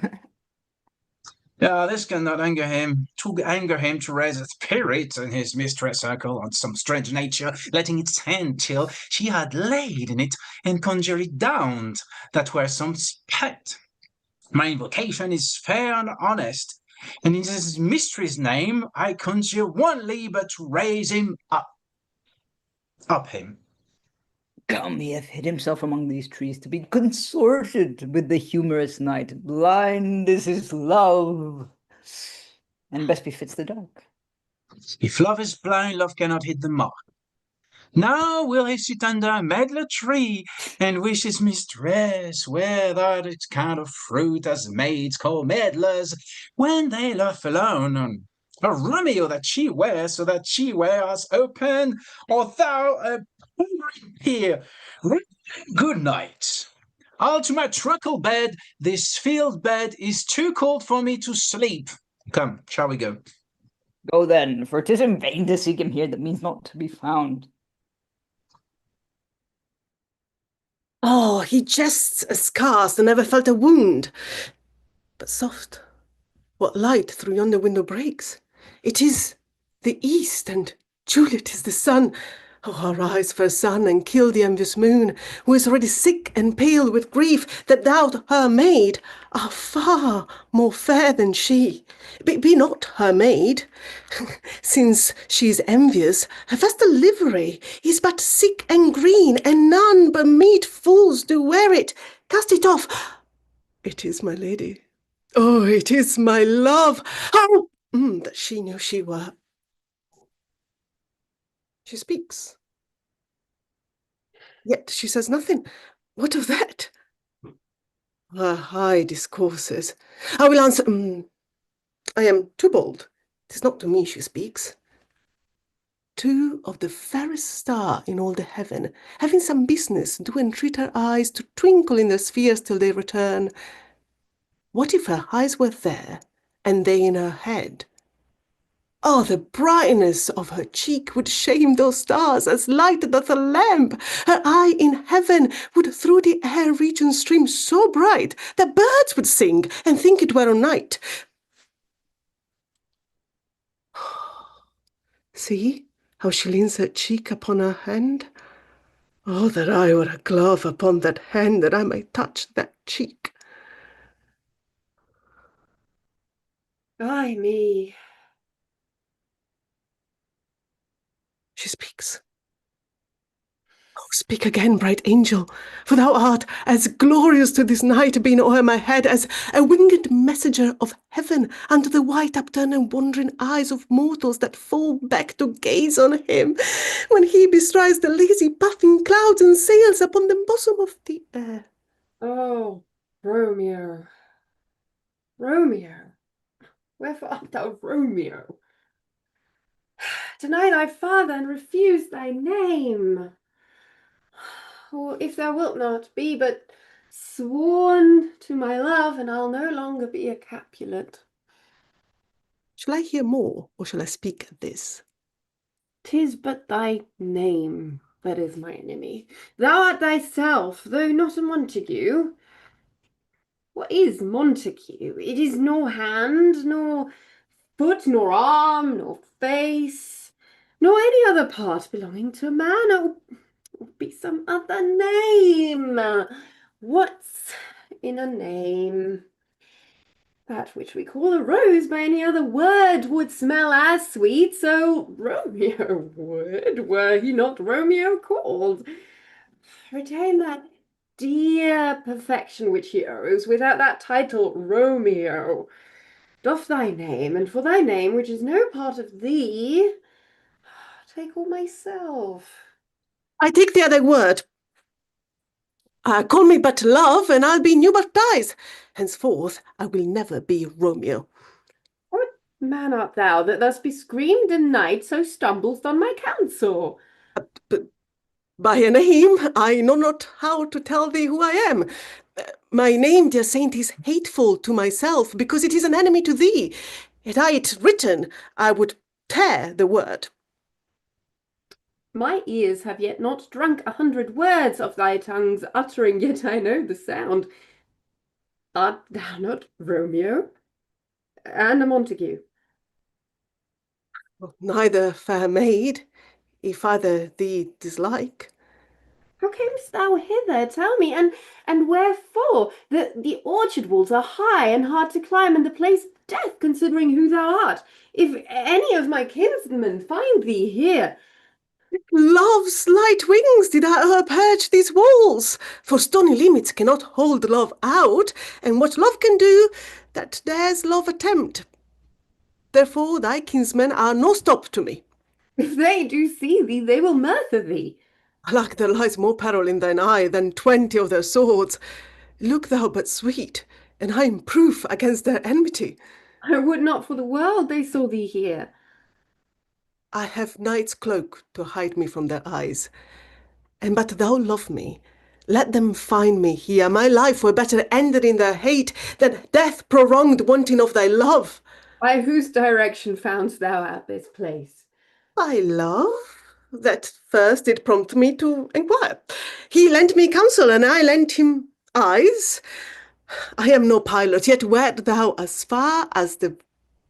Speaker 19: This cannot anger him. To anger him, to raise a spirit in his mistress circle on some strange nature, letting its hand till she had laid in it, and conjure it down, that were some spite. My invocation is fair and honest, and in this mystery's name I conjure only but to raise him up. Up him.
Speaker 6: Come, he hath hid himself among these trees to be consorted with the humorous knight. Blind is his love, and best befits the dark.
Speaker 19: If love is blind, love cannot hit the mark. Now will he sit under a medlar tree, and wish his mistress where that kind of fruit as maids call medlars, when they laugh alone on a Romeo that she wears, so that she wears open, or thou here. Good night. I'll to my truckle bed. This field bed is too cold for me to sleep. Come, shall we go?
Speaker 6: Go then, for 'tis in vain to seek him here that means not to be found.
Speaker 10: Oh, he jests as scars and never felt a wound. But soft, what light through yonder window breaks? It is the east, and Juliet is the sun. Oh, arise, fair sun, and kill the envious moon, who is already sick and pale with grief that thou, her maid, art far more fair than she. Be not her maid, since she is envious. Her vestal livery is but sick and green, and none but meet fools do wear it. Cast it off. It is my lady. Oh, it is my love. How that she knew she were. She speaks. Yet she says nothing. What of that? Her high discourses. I will answer. I am too bold. 'Tis not to me she speaks. Two of the fairest star in all the heaven, having some business, do entreat her eyes to twinkle in their spheres till they return. What if her eyes were there, and they in her head? Oh, the brightness of her cheek would shame those stars, as light doth a lamp. Her eye in heaven would through the air region stream so bright, that birds would sing, and think it were a night. See how she leans her cheek upon her hand. Oh, that I were a glove upon that hand, that I might touch that cheek.
Speaker 17: Ay me.
Speaker 10: She speaks. Oh, speak again, bright angel, for thou art as glorious to this night been o'er my head as a winged messenger of heaven under the white upturned and wondering eyes of mortals that fall back to gaze on him when he bestrides the lazy puffing clouds and sails upon the bosom of the air.
Speaker 17: Oh, Romeo, Romeo, wherefore art thou Romeo? Deny thy father and refuse thy name. Or if thou wilt not, be but sworn to my love, and I'll no longer be a Capulet.
Speaker 10: Shall I hear more, or shall I speak this?
Speaker 17: 'Tis but thy name that is my enemy. Thou art thyself, though not a Montague. What is Montague? It is nor hand, nor foot, nor arm, nor face, nor any other part belonging to a man. Oh, be some other name. What's in a name? That which we call a rose by any other word would smell as sweet, so Romeo would, were he not Romeo called. Retain that dear perfection which he owes, without that title Romeo. Doff thy name, and for thy name, which is no part of thee, take all myself.
Speaker 10: I take the other word. Call me but love, and I'll be new but dies. Henceforth I will never be Romeo.
Speaker 17: What man art thou that thus bescreamed in night so stumblest on my counsel?
Speaker 10: By a name, I know not how to tell thee who I am. My name, dear saint, is hateful to myself, because it is an enemy to thee. Had I it written, I would tear the word.
Speaker 17: My ears have yet not drunk 100 words of thy tongue's uttering, yet I know the sound. Art thou not Romeo? And a Montague?
Speaker 10: Neither, fair maid, if either thee dislike.
Speaker 17: How camest thou hither? Tell me, and wherefore? The orchard walls are high and hard to climb, and the place death, considering who thou art. If any of my kinsmen find thee here,
Speaker 10: Love's light wings did I perch these walls, for stony limits cannot hold love out, and what love can do, that dares love attempt. Therefore thy kinsmen are no stop to me.
Speaker 17: if they do see thee, they will murder thee.
Speaker 10: Alack, there lies more peril in thine eye than 20 of their swords. Look thou but sweet, and I am proof against their enmity.
Speaker 17: I would not for the world they saw thee here.
Speaker 10: I have night's cloak to hide me from their eyes. And but thou love me, let them find me here. My life were better ended in their hate than death prolonged wanting of thy love.
Speaker 17: By whose direction foundst thou at this place?
Speaker 10: By love, that first did prompt me to enquire. He lent me counsel, and I lent him eyes. I am no pilot, yet wert thou as far as the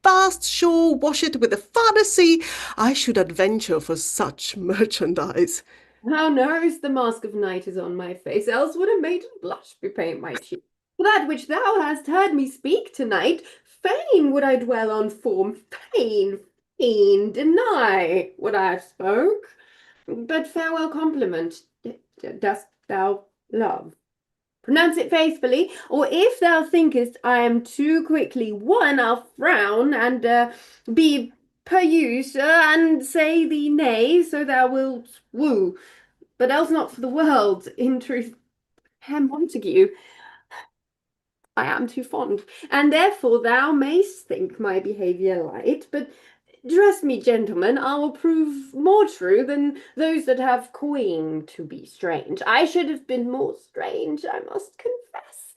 Speaker 10: vast shore washeth with the farthest sea, I should adventure for such merchandise.
Speaker 17: Thou knowest the mask of night is on my face, else would a maiden blush bepaint my cheek. For that which thou hast heard me speak tonight, fain would I dwell on form, fain deny what I have spoke. But farewell compliment, dost thou love? Pronounce it faithfully, or if thou thinkest I am too quickly won, I'll frown and be peruse and say thee nay, so thou wilt woo, but else not for the world. In truth, Herr Montague, I am too fond, and therefore thou mayst think my behaviour light, but trust me, gentlemen, I will prove more true than those that have coined to be strange. I should have been more strange, I must confess.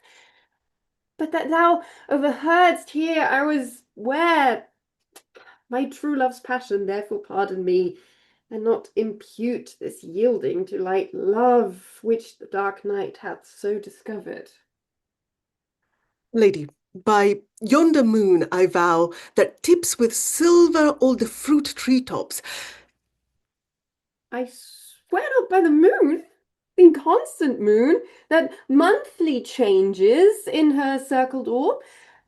Speaker 17: But that thou overheardst here, I was ware my true love's passion, therefore pardon me, and not impute this yielding to light love, which the dark night hath so discovered.
Speaker 10: Lady, by yonder moon I vow, that tips with silver all the fruit tree-tops.
Speaker 17: I swear not by the moon, the inconstant moon, that monthly changes in her circled orb,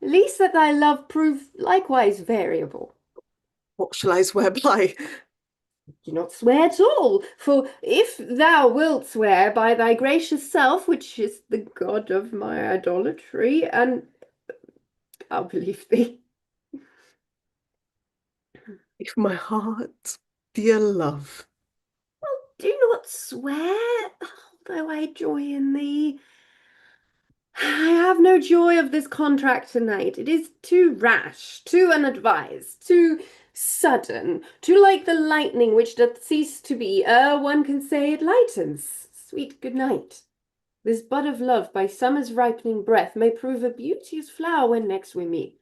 Speaker 17: least that thy love prove likewise variable.
Speaker 10: What shall I swear by?
Speaker 17: Do not swear at all, for if thou wilt swear by thy gracious self, which is the god of my idolatry, and I'll believe thee.
Speaker 10: If my heart's dear love.
Speaker 17: Well, do not swear, although I joy in thee. I have no joy of this contract tonight. It is too rash, too unadvised, too sudden, too like the lightning which doth cease to be ere one can say it lightens. Sweet good night. This bud of love by summer's ripening breath may prove a beauteous flower when next we meet.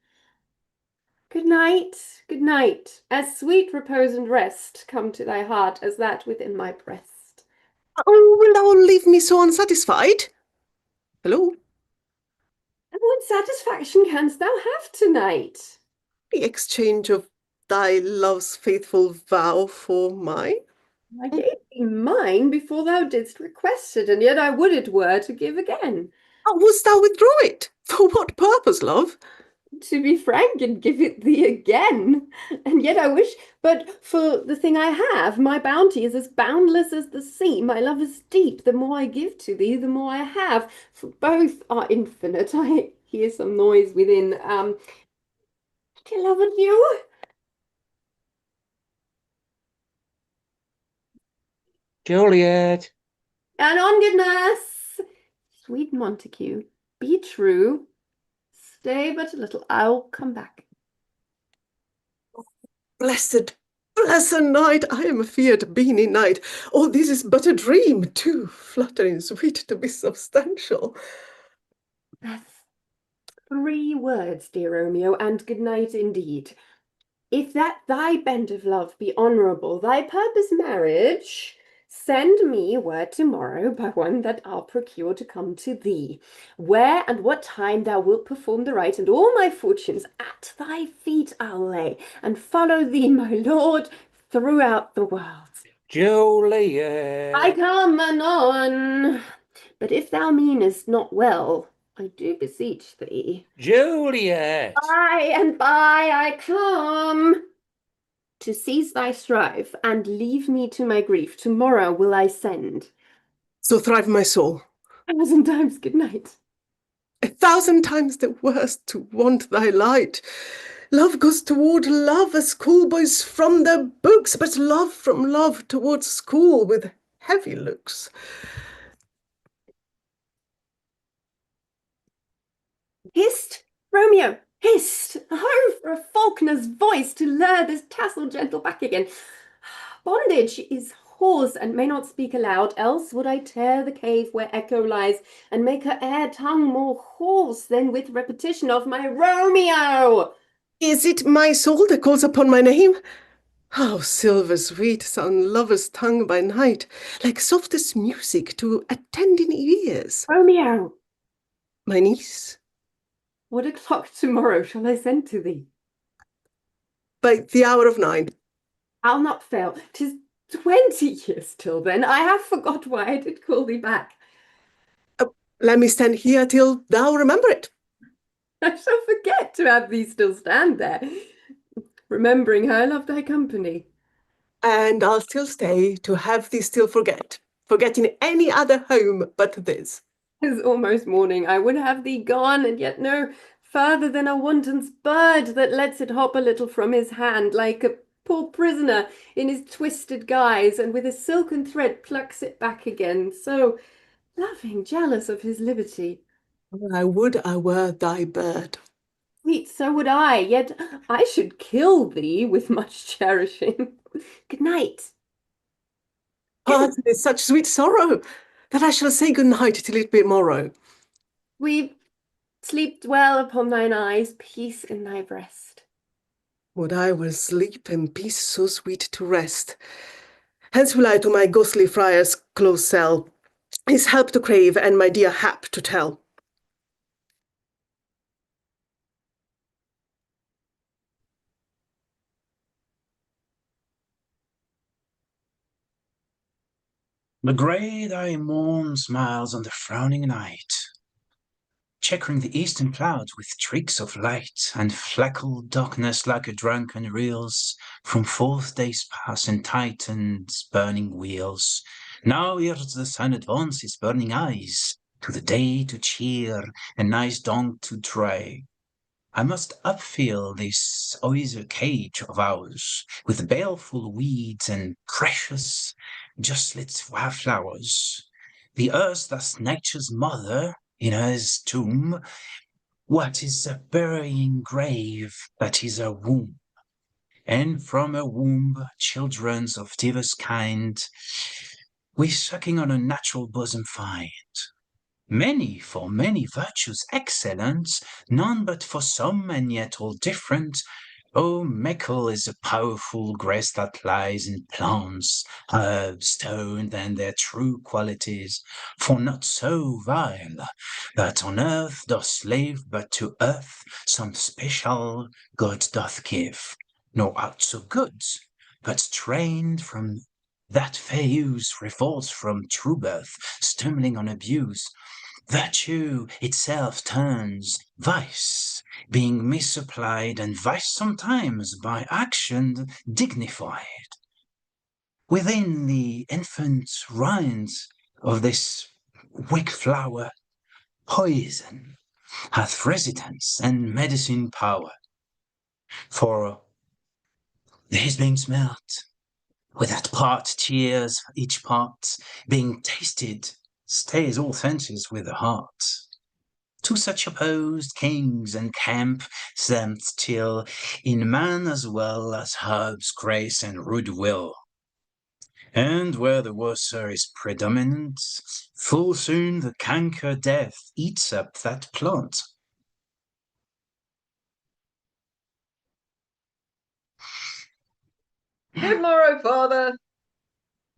Speaker 17: Good night, as sweet repose and rest come to thy heart as that within my breast.
Speaker 10: Oh, will thou leave me so unsatisfied? Hello?
Speaker 17: And what satisfaction canst thou have tonight?
Speaker 10: The exchange of thy love's faithful vow for mine?
Speaker 17: I gave thee mine before thou didst request it, and yet I would it were to give again.
Speaker 10: Wouldst thou withdraw it? For what purpose, love?
Speaker 17: to be frank, and give it thee again. And yet I wish, but for the thing I have, my bounty is as boundless as the sea. My love is deep. The more I give to thee, the more I have. For both are infinite. I hear some noise within. Dear love and you.
Speaker 15: Juliet.
Speaker 17: And on, goodness. Sweet Montague, be true. Stay but a little. I'll come back.
Speaker 10: Blessed, blessed night, I am afeard, beanie night. All this is but a dream, too fluttering sweet to be substantial.
Speaker 17: That's 3 words, dear Romeo, and good night indeed. If that thy bent of love be honourable, thy purpose marriage, send me word tomorrow by one that I'll procure to come to thee, where and what time thou wilt perform the rite, and all my fortunes at thy feet I'll lay, and follow thee, my lord, throughout the world.
Speaker 15: Juliet.
Speaker 17: I come anon, but if thou meanest not well, I do beseech thee.
Speaker 15: Juliet.
Speaker 17: By and by I come. To cease thy strife, and leave me to my grief, tomorrow will I send.
Speaker 10: So thrive my soul.
Speaker 17: 1,000 times good night.
Speaker 10: 1,000 times the worst to want thy light. Love goes toward love as schoolboys from their books, but love from love towards school with heavy looks.
Speaker 17: Hist, Romeo, hist! Oh, for a falconer's voice to lure this tassel gentle back again. Bondage is hoarse and may not speak aloud, else would I tear the cave where echo lies, and make her air tongue more hoarse than with repetition of my Romeo.
Speaker 10: Is it my soul that calls upon my name? How silver sweet sound lover's tongue by night, like softest music to attending ears.
Speaker 17: Romeo!
Speaker 10: My niece?
Speaker 17: What o'clock tomorrow shall I send to thee?
Speaker 10: By the hour of 9.
Speaker 17: I'll not fail. 'Tis 20 years till then. I have forgot why I did call thee back.
Speaker 10: Let me stand here till thou remember it.
Speaker 17: I shall forget to have thee still stand there. Remembering her, love thy company.
Speaker 10: And I'll still stay to have thee still forget, forgetting any other home but this.
Speaker 17: 'Tis almost morning. I would have thee gone, and yet no further than a wanton's bird that lets it hop a little from his hand, like a poor prisoner in his twisted guise, and with a silken thread plucks it back again, so loving, jealous of his liberty.
Speaker 10: I would I were thy bird.
Speaker 17: Sweet, so would I, yet I should kill thee with much cherishing. Good night.
Speaker 10: Heart is such sweet sorrow that I shall say good night till it be morrow.
Speaker 17: We sleep well upon thine eyes, peace in thy breast.
Speaker 10: Would I were sleep and peace so sweet to rest. Hence will I to my ghostly friar's close cell, his help to crave and my dear hap to tell.
Speaker 19: The grey thy morn smiles on the frowning night, checkering the eastern clouds with streaks of light, and fleckled darkness like a drunken reels from forth days past and Titan's burning wheels. Now here's the sun advance his burning eyes, to the day to cheer and night's dawn to try. I must upfill this osier cage of ours with baleful weeds and precious just lit flowers. The earth that's nature's mother in hers tomb, what is a burying grave that is a womb? And from a womb, children's of diverse kind, we sucking on a natural bosom find. Many for many virtues excellent, none but for some and yet all different. Oh, meikle is a powerful grace that lies in plants, herbs, stones, and their true qualities, for not so vile, that on earth doth slave, but to earth some special God doth give, nor aught so good, but trained from that fair use revolts from true birth, stumbling on abuse. Virtue itself turns vice, being misapplied and vice sometimes by action dignified. Within the infant rinds of this wick flower, poison hath residence and medicine power. For his being smelt, with that part cheers each part, being tasted, stays all senses with the heart. To such opposed kings and camp stand still, in man as well as herbs, grace, and rude will. And where the worser is predominant, full soon the canker death eats up that plant.
Speaker 1: Good morrow, father.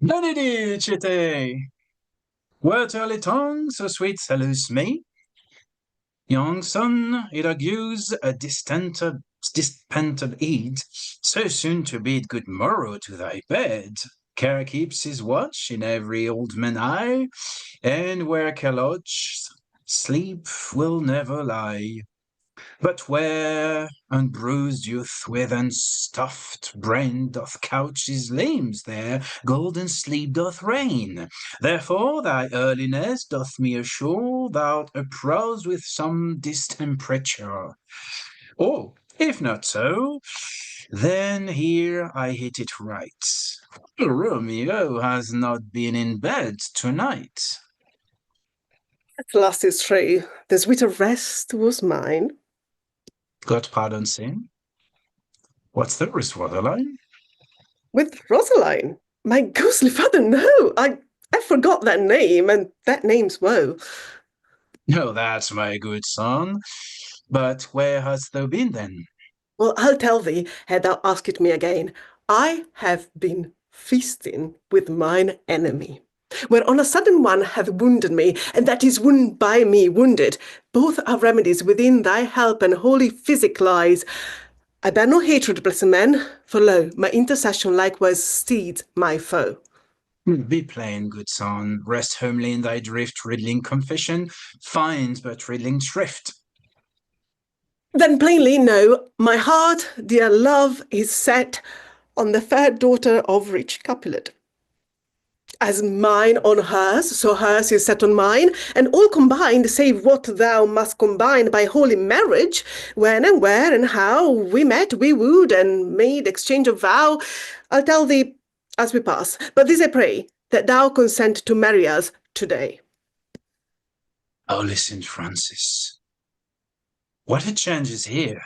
Speaker 19: Benedicite! Wert early tongue so sweet salus me? Young son, it argues a dispented eed, so soon to bid good morrow to thy bed. Care keeps his watch in every old man eye, and where care lodge, sleep will never lie. But where unbruised youth with unstuffed brain doth couch his limbs, there golden sleep doth reign. Therefore thy earliness doth me assure thou'rt uproused with some distemperature. Or, if not so, then here I hit it right. Romeo has not been in bed tonight.
Speaker 10: At last is true. The sweeter rest was mine.
Speaker 19: God pardon sin. What's the risk, Rosaline?
Speaker 10: With Rosaline? My ghostly father, no! I forgot that name, and that name's woe.
Speaker 19: No, that's my good son. But where hast thou been then?
Speaker 10: Well, I'll tell thee, ere thou ask it me again. I have been feasting with mine enemy, where on a sudden one hath wounded me, and that is wound by me wounded. Both are remedies within thy help, and holy physic lies. I bear no hatred, blessed men, for lo, my intercession likewise steeds my foe.
Speaker 19: Be plain, good son, rest homely in thy drift, riddling confession finds but riddling shrift.
Speaker 10: Then plainly know, my heart, dear love, is set on the fair daughter of rich Capulet. As mine on hers, so hers is set on mine, and all combined, save what thou must combine by holy marriage, when and where and how we met, we wooed, and made exchange of vow, I'll tell thee as we pass. But this I pray, that thou consent to marry us today.
Speaker 19: Oh, listen, Francis. What a change is here!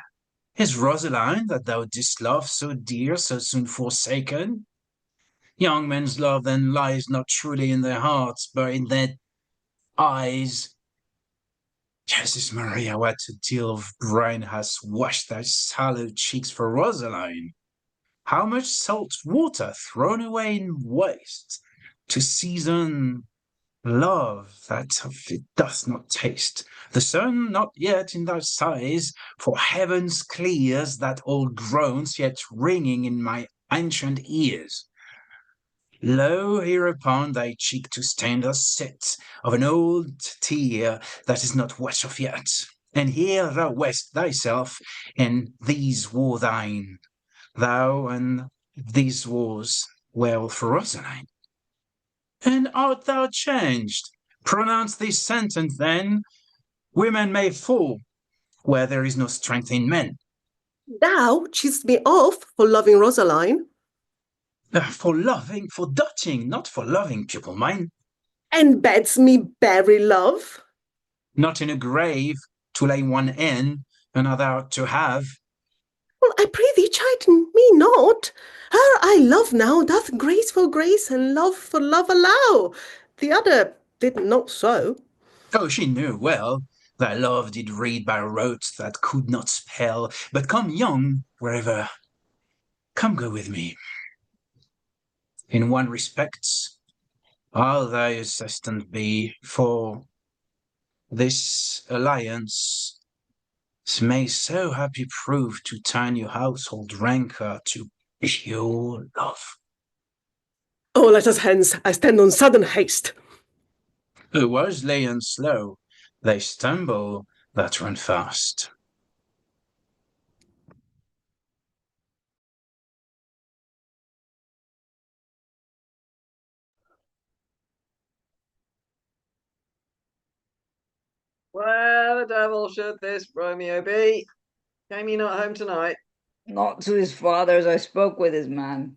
Speaker 19: Is Rosaline, that thou didst love so dear, so soon forsaken? Young men's love then lies not truly in their hearts, but in their eyes. Jesus Maria, what a deal of brine has washed thy sallow cheeks for Rosaline! How much salt water thrown away in waste to season love that of it doth not taste, the sun not yet in thy sighs, for heavens clears that old groans yet ringing in my ancient ears. Lo, hereupon thy cheek to stain doth sit of an old tear that is not wet off yet, and here thou west thyself, and these wore thine, thou and these wars well for Rosaline. And art thou changed? Pronounce this sentence then. Women may fall where there is no strength in men.
Speaker 10: Thou chidst me off for loving Rosaline.
Speaker 19: For loving, for doting, not for loving, pupil mine.
Speaker 10: And bids me bury love.
Speaker 19: Not in a grave to lay one in, another to have.
Speaker 10: Well, I pray thee chide me not. Her I love now doth grace for grace and love for love allow. The other did not so.
Speaker 19: Oh, she knew well. Thy love did read by rote that could not spell. But come young, wherever. Come go with me. In one respect, I'll thy assistant be, for this alliance may so happy prove to turn your household rancor to pure love.
Speaker 10: Oh, let us hence, I stand on sudden haste.
Speaker 19: Wisely and slow, they stumble that run fast.
Speaker 1: Where the devil should this Romeo be? Came he not home tonight?
Speaker 6: Not to his father's, I spoke with his man.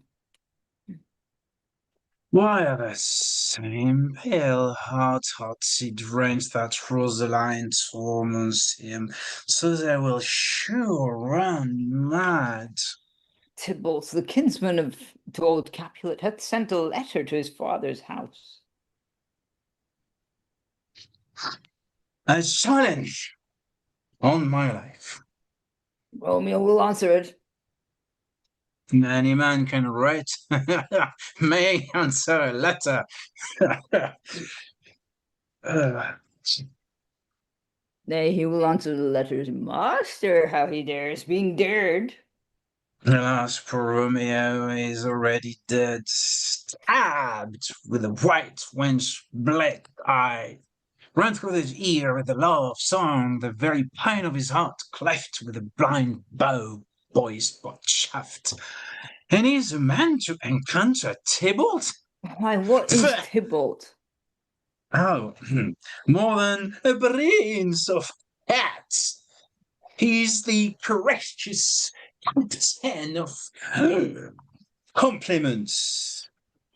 Speaker 19: Why are the same pale hot-hearty dreams that Rosaline torments him, so they will sure run mad?
Speaker 6: Tybalt, the kinsman to old Capulet, hath sent a letter to his father's house.
Speaker 19: A challenge on my life.
Speaker 6: Romeo will answer it.
Speaker 19: Any man can write, may answer a letter.
Speaker 6: Nay, he will answer the letters. Master, how he dares, being dared.
Speaker 19: Alas, poor Romeo is already dead, stabbed with a white wench black eye. Ran through his ear with the love song, the very pain of his heart cleft with a blind bow, poised but shaft. And is a man to encounter Tybalt?
Speaker 6: Why, what is Tybalt?
Speaker 19: Oh, more than a brains of hats. He's the courageous captain of compliments.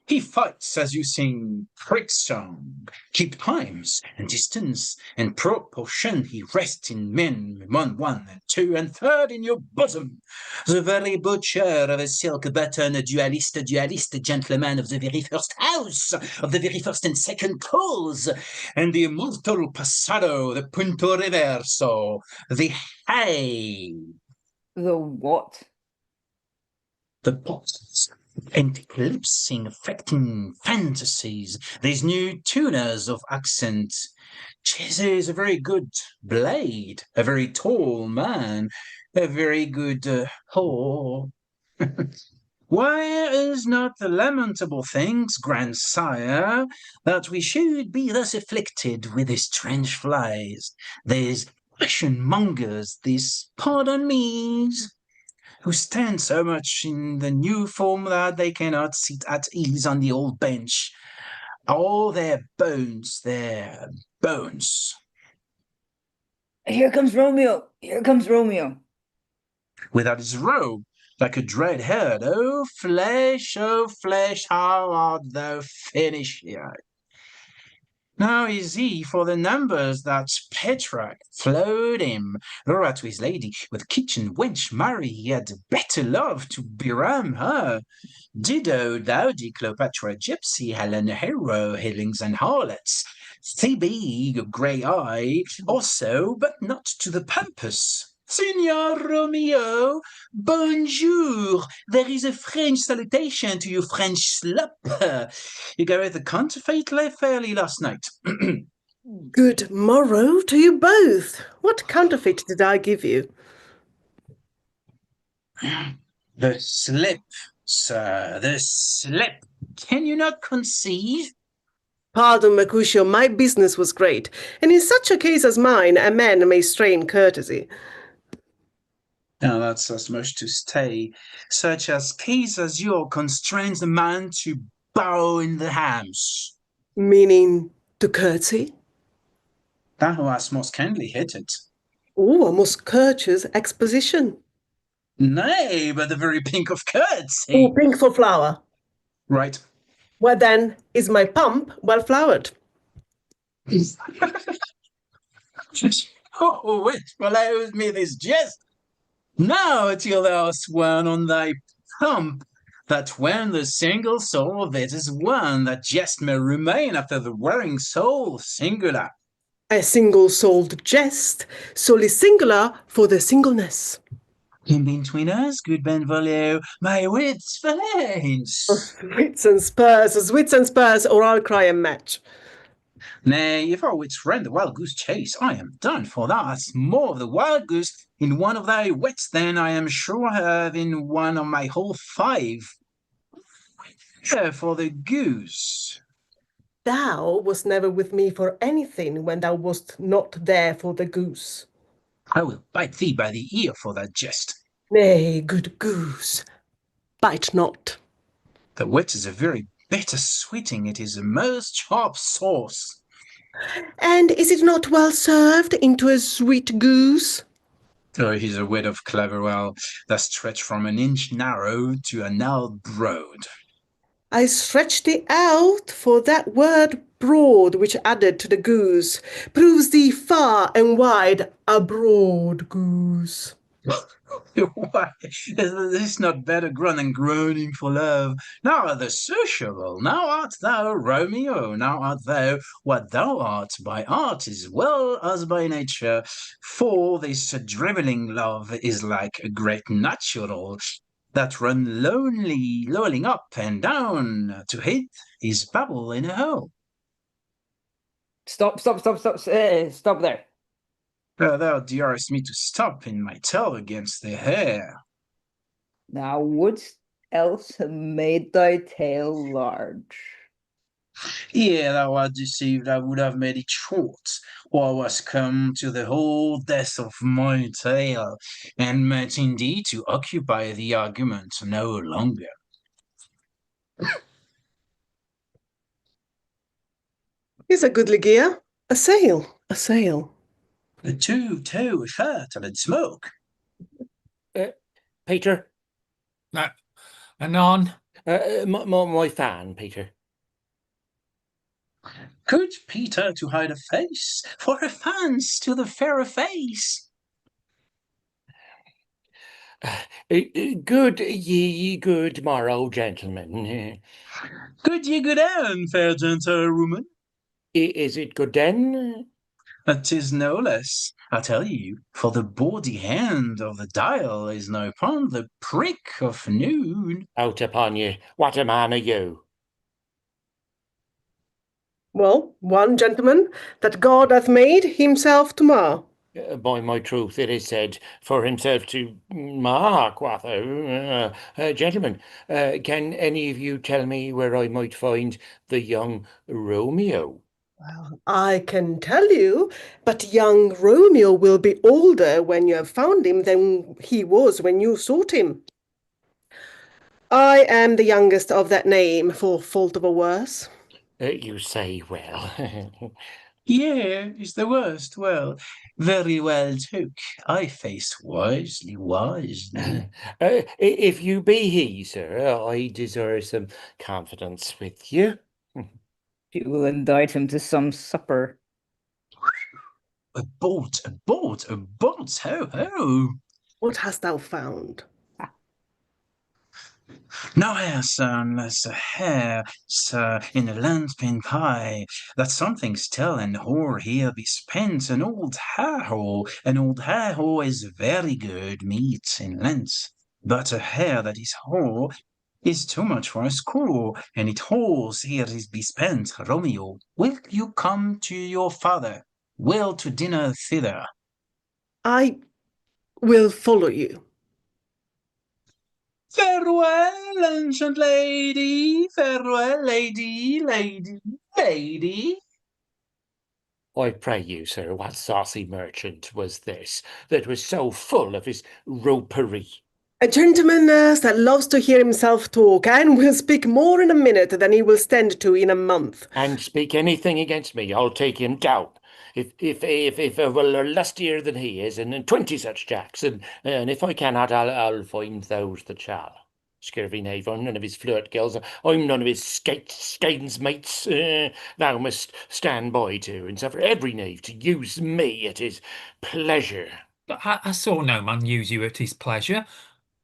Speaker 19: He fights as you sing prick song, keep times and distance and proportion. He rests in men, one, and two, and third in your bosom. The very butcher of a silk button, a dualist, gentleman of the very first house, of the very first and second calls, and the immortal passado, the punto reverso, the high.
Speaker 6: The what?
Speaker 19: The bottles. And eclipsing, affecting fantasies, these new tuners of accent. Chese is a very good blade, a very tall man, a very good whore. Why is not the lamentable things, grandsire, that we should be thus afflicted with these strange flies, these passion mongers, these pardon me's, who stand so much in the new form that they cannot sit at ease on the old bench. All their bones.
Speaker 6: Here comes Romeo, here comes Romeo.
Speaker 19: Without his robe, like a dread-haired, oh flesh, how art thou finished here? Now is he for the numbers that Petrarch flowed him, or to his lady with kitchen wench Mary he had better love to beram her. Ditto Dowdy, Cleopatra, Gypsy, Helen, Hero, Hillings and Harlots, Phoebe, Grey Eye, also, but not to the purpose. Signor Romeo, bonjour. There is a French salutation to you, French slop. You go with the counterfeit fairly last night.
Speaker 10: Good morrow to you both. What counterfeit did I give you?
Speaker 19: The slip, sir, the slip. Can you not conceive?
Speaker 10: Pardon, Mercutio, my business was great, and in such a case as mine, a man may strain courtesy.
Speaker 19: Now that's as much to say. Such as case as your constrains a man to bow in the house.
Speaker 10: Meaning to curtsy?
Speaker 19: Thou hast most kindly hit it.
Speaker 10: Oh, a most courteous exposition.
Speaker 19: Nay, but the very pink of curtsy.
Speaker 10: Oh, pink for flower.
Speaker 19: Right.
Speaker 10: Well then, is my pump well flowered?
Speaker 19: Oh, which follows me this jest? Now till thou sworn on thy pump, that when the single soul of it is one, that jest may remain after the wearing soul singular.
Speaker 10: A single-souled jest, solely singular for the singleness.
Speaker 19: In between us, good Benvolio, my wits faint.
Speaker 10: Wits and spurs, or I'll cry a match.
Speaker 19: Nay, if our wits run the wild goose chase, I am done, for thou hast more of the wild goose in one of thy wits than I am sure I have in one of my whole 5. Here for the goose.
Speaker 10: Thou wast never with me for anything when thou wast not there for the goose.
Speaker 19: I will bite thee by the ear for that jest.
Speaker 10: Nay, good goose, bite not.
Speaker 19: The wit is a very bitter sweeting, it is a most sharp sauce.
Speaker 10: And is it not well served into a sweet goose?
Speaker 19: Oh, he's a wit of Cleverwell that stretch from an inch narrow to an ell broad.
Speaker 10: I stretch thee out, for that word broad which added to the goose proves thee far and wide a broad goose.
Speaker 19: Why, is this not better grunt than groaning for love? Now art thou sociable, now art thou Romeo, now art thou what thou art by art as well as by nature. For this drivelling love is like a great natural that run lonely, lolling up and down to hit his bubble in a hole.
Speaker 6: Stop there.
Speaker 19: Thou darest me to stop in my tail against the hair.
Speaker 6: Thou wouldst else have made thy tail large.
Speaker 19: Ere thou art deceived, I would have made it short, or I was come to the whole death of my tail, and meant indeed to occupy the argument no longer.
Speaker 10: Here's a goodly gear. A sail, a sail.
Speaker 19: A two, a shirt, and a smoke.
Speaker 15: Peter?
Speaker 9: Anon?
Speaker 15: My fan, Peter.
Speaker 19: Good Peter to hide a face, for a fan's to the fairer face.
Speaker 15: Good ye good morrow, gentlemen.
Speaker 19: Good ye good end, fair gentlewoman.
Speaker 15: Is it good then?
Speaker 19: 'Tis no less, I tell you, for the bawdy hand of the dial is now upon the prick of noon.
Speaker 15: Out upon you, what a man are you?
Speaker 10: Well, one gentleman that God hath made himself to mar.
Speaker 15: By my truth, it is said, for himself to mar, quotho. Gentlemen, can any of you tell me where I might find the young Romeo?
Speaker 10: Well, I can tell you, but young Romeo will be older when you have found him than he was when you sought him. I am the youngest of that name, for fault of a worse.
Speaker 15: You say well.
Speaker 19: Yea, is the worst. Well, very well took. I face wisely.
Speaker 15: If you be he, sir, I desire some confidence with you.
Speaker 6: You will indict him to some supper.
Speaker 19: A bolt, ho, ho.
Speaker 10: What hast thou found?
Speaker 19: No hair, sir, unless a hair, sir, in a landpin pie, that something's tell and whore here be spent, an old hair-hoe. An old hair-hoe is very good meat in length, but a hair that is whole is too much for a screw, and it holes here is be spent. Romeo, will you come to your father? Will to dinner thither?
Speaker 10: I will follow you.
Speaker 19: Farewell, ancient lady, farewell, lady.
Speaker 15: I pray you, sir, what saucy merchant was this that was so full of his ropery?
Speaker 10: A gentleman, nurse, that loves to hear himself talk, and will speak more in a minute than he will stand to in a month.
Speaker 15: And speak anything against me, I'll take him down. If I were lustier than he is, and 20 such jacks, and if I cannot, I'll find those that shall. Scurvy knave, I'm none of his flirt girls, I'm none of his skating's mates. Thou must stand by to, and suffer every knave to use me at his pleasure.
Speaker 9: But I saw no man use you at his pleasure.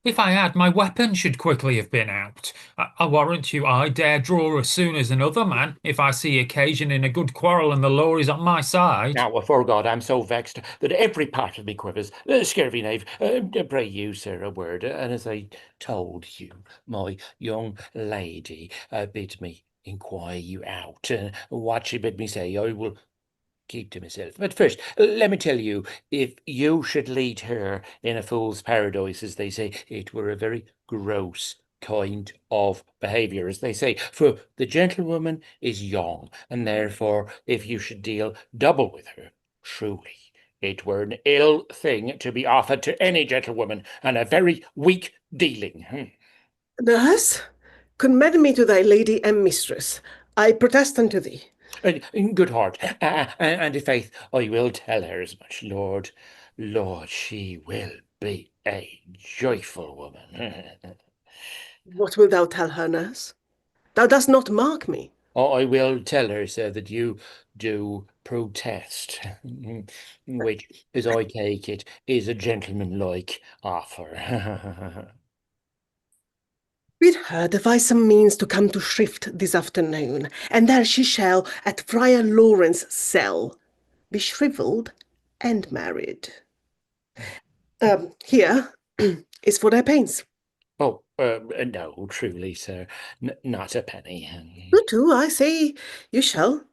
Speaker 9: If I had, my weapon should quickly have been out. I warrant you I dare draw as soon as another man, if I see occasion in a good quarrel and the law is on my side.
Speaker 15: Now, afore God, I'm so vexed that every part of me quivers. Scurvy knave, pray you, sir, a word, and as I told you, my young lady bid me inquire you out. What she bid me say, I will keep to myself. But first, let me tell you, if you should lead her in a fool's paradise, as they say, it were a very gross kind of behaviour, as they say, for the gentlewoman is young, and therefore, if you should deal double with her, truly, it were an ill thing to be offered to any gentlewoman, and a very weak dealing.
Speaker 10: Nurse, commend me to thy lady and mistress. I protest unto thee.
Speaker 15: Good heart, and i' faith I will tell her as much, Lord. Lord, she will be a joyful woman.
Speaker 10: What wilt thou tell her, nurse? Thou dost not mark me.
Speaker 15: I will tell her, sir, that you do protest, which, as I take it, is a gentlemanlike offer.
Speaker 10: Bid her devise some means to come to Shrift this afternoon, and there she shall, at Friar Lawrence's cell, be shrivelled and married. Here is for thy pains.
Speaker 15: Oh, no, truly, sir, not a penny.
Speaker 10: You too, I say you shall.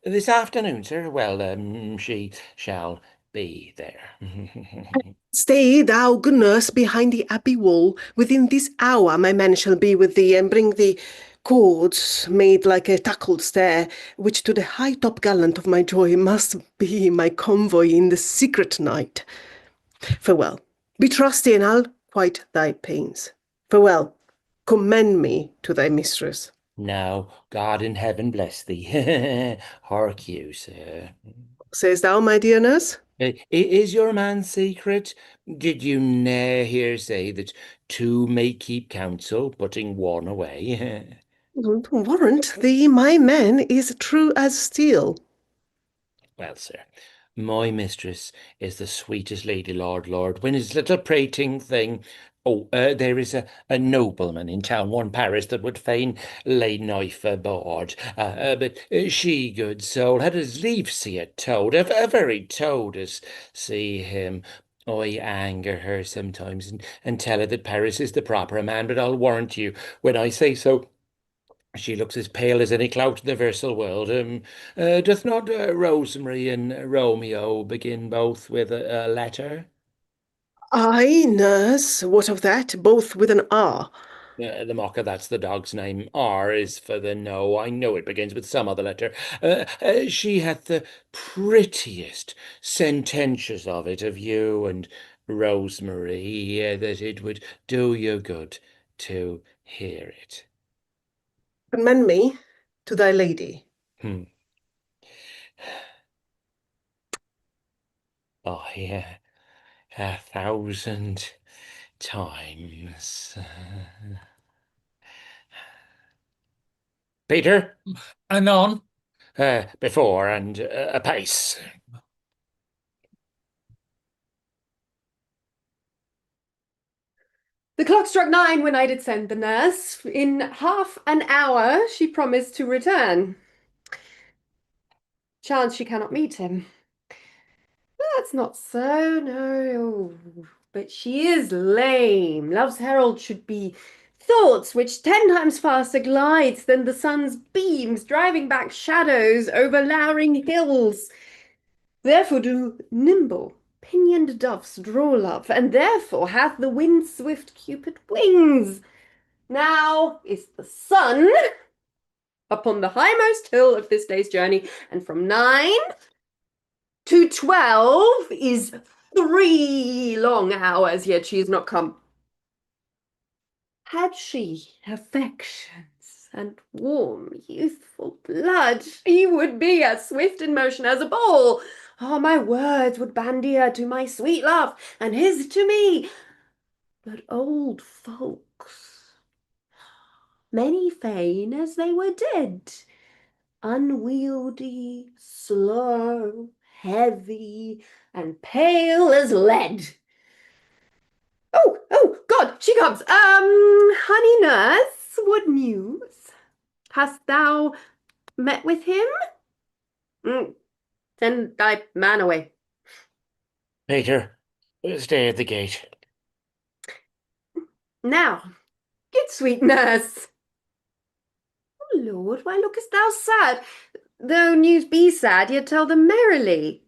Speaker 15: This afternoon, sir. Well, she shall be there.
Speaker 10: Stay thou, good nurse, behind the abbey wall. Within this hour my men shall be with thee, and bring thee cords made like a tackled stair, which to the high top gallant of my joy must be my convoy in the secret night. Farewell. Be trusty, and I'll quite thy pains. Farewell. Commend me to thy mistress.
Speaker 15: Now, God in heaven bless thee. Hark you, sir.
Speaker 10: Sayest thou, my dear nurse?
Speaker 15: Is your man secret? Did you ne'er hear say that two may keep counsel, putting one away?
Speaker 10: Warrant thee, my man is true as steel.
Speaker 15: Well, sir, my mistress is the sweetest lady, Lord, when his little prating thing. Oh, there is a nobleman in town, one Paris, that would fain lay knife aboard. But she, good soul, had as lief see a toad, a very toad, as see him. I anger her sometimes and tell her that Paris is the proper man, but I'll warrant you, when I say so, she looks as pale as any clout in the versal world. Doth not Rosemary and Romeo begin both with a letter?
Speaker 10: Ay, nurse, what of that? Both with an R.
Speaker 15: The mocker, that's the dog's name. R is for the no. I know it begins with some other letter. She hath the prettiest sententious of it of you and Rosemary, that it would do you good to hear it.
Speaker 10: Commend me to thy lady.
Speaker 15: Oh, yeah, 1,000 times. Peter?
Speaker 9: Anon?
Speaker 15: Before and apace.
Speaker 17: The clock struck 9 when I did send the nurse. In half an hour she promised to return. Chance she cannot meet him. That's not so, no. But she is lame. Love's herald should be thoughts which 10 times faster glides than the sun's beams, driving back shadows over lowering hills. Therefore do nimble, pinioned doves draw love, and therefore hath the wind-swift Cupid wings. Now is the sun upon the highmost hill of this day's journey, and from 9 to 12 is 3 long hours, yet she is not come. Had she affections and warm, youthful blood, she would be as swift in motion as a ball. Oh, my words would bandy her to my sweet love, and his to me. But old folks, many fain as they were dead, unwieldy, slow, heavy, and pale as lead. Oh, God, she comes. Honey nurse, what news? Hast thou met with him? Send thy man away.
Speaker 15: Peter, stay at the gate.
Speaker 17: Now, get sweet nurse. Oh, Lord, why lookest thou sad? Though news be sad, yet tell them merrily.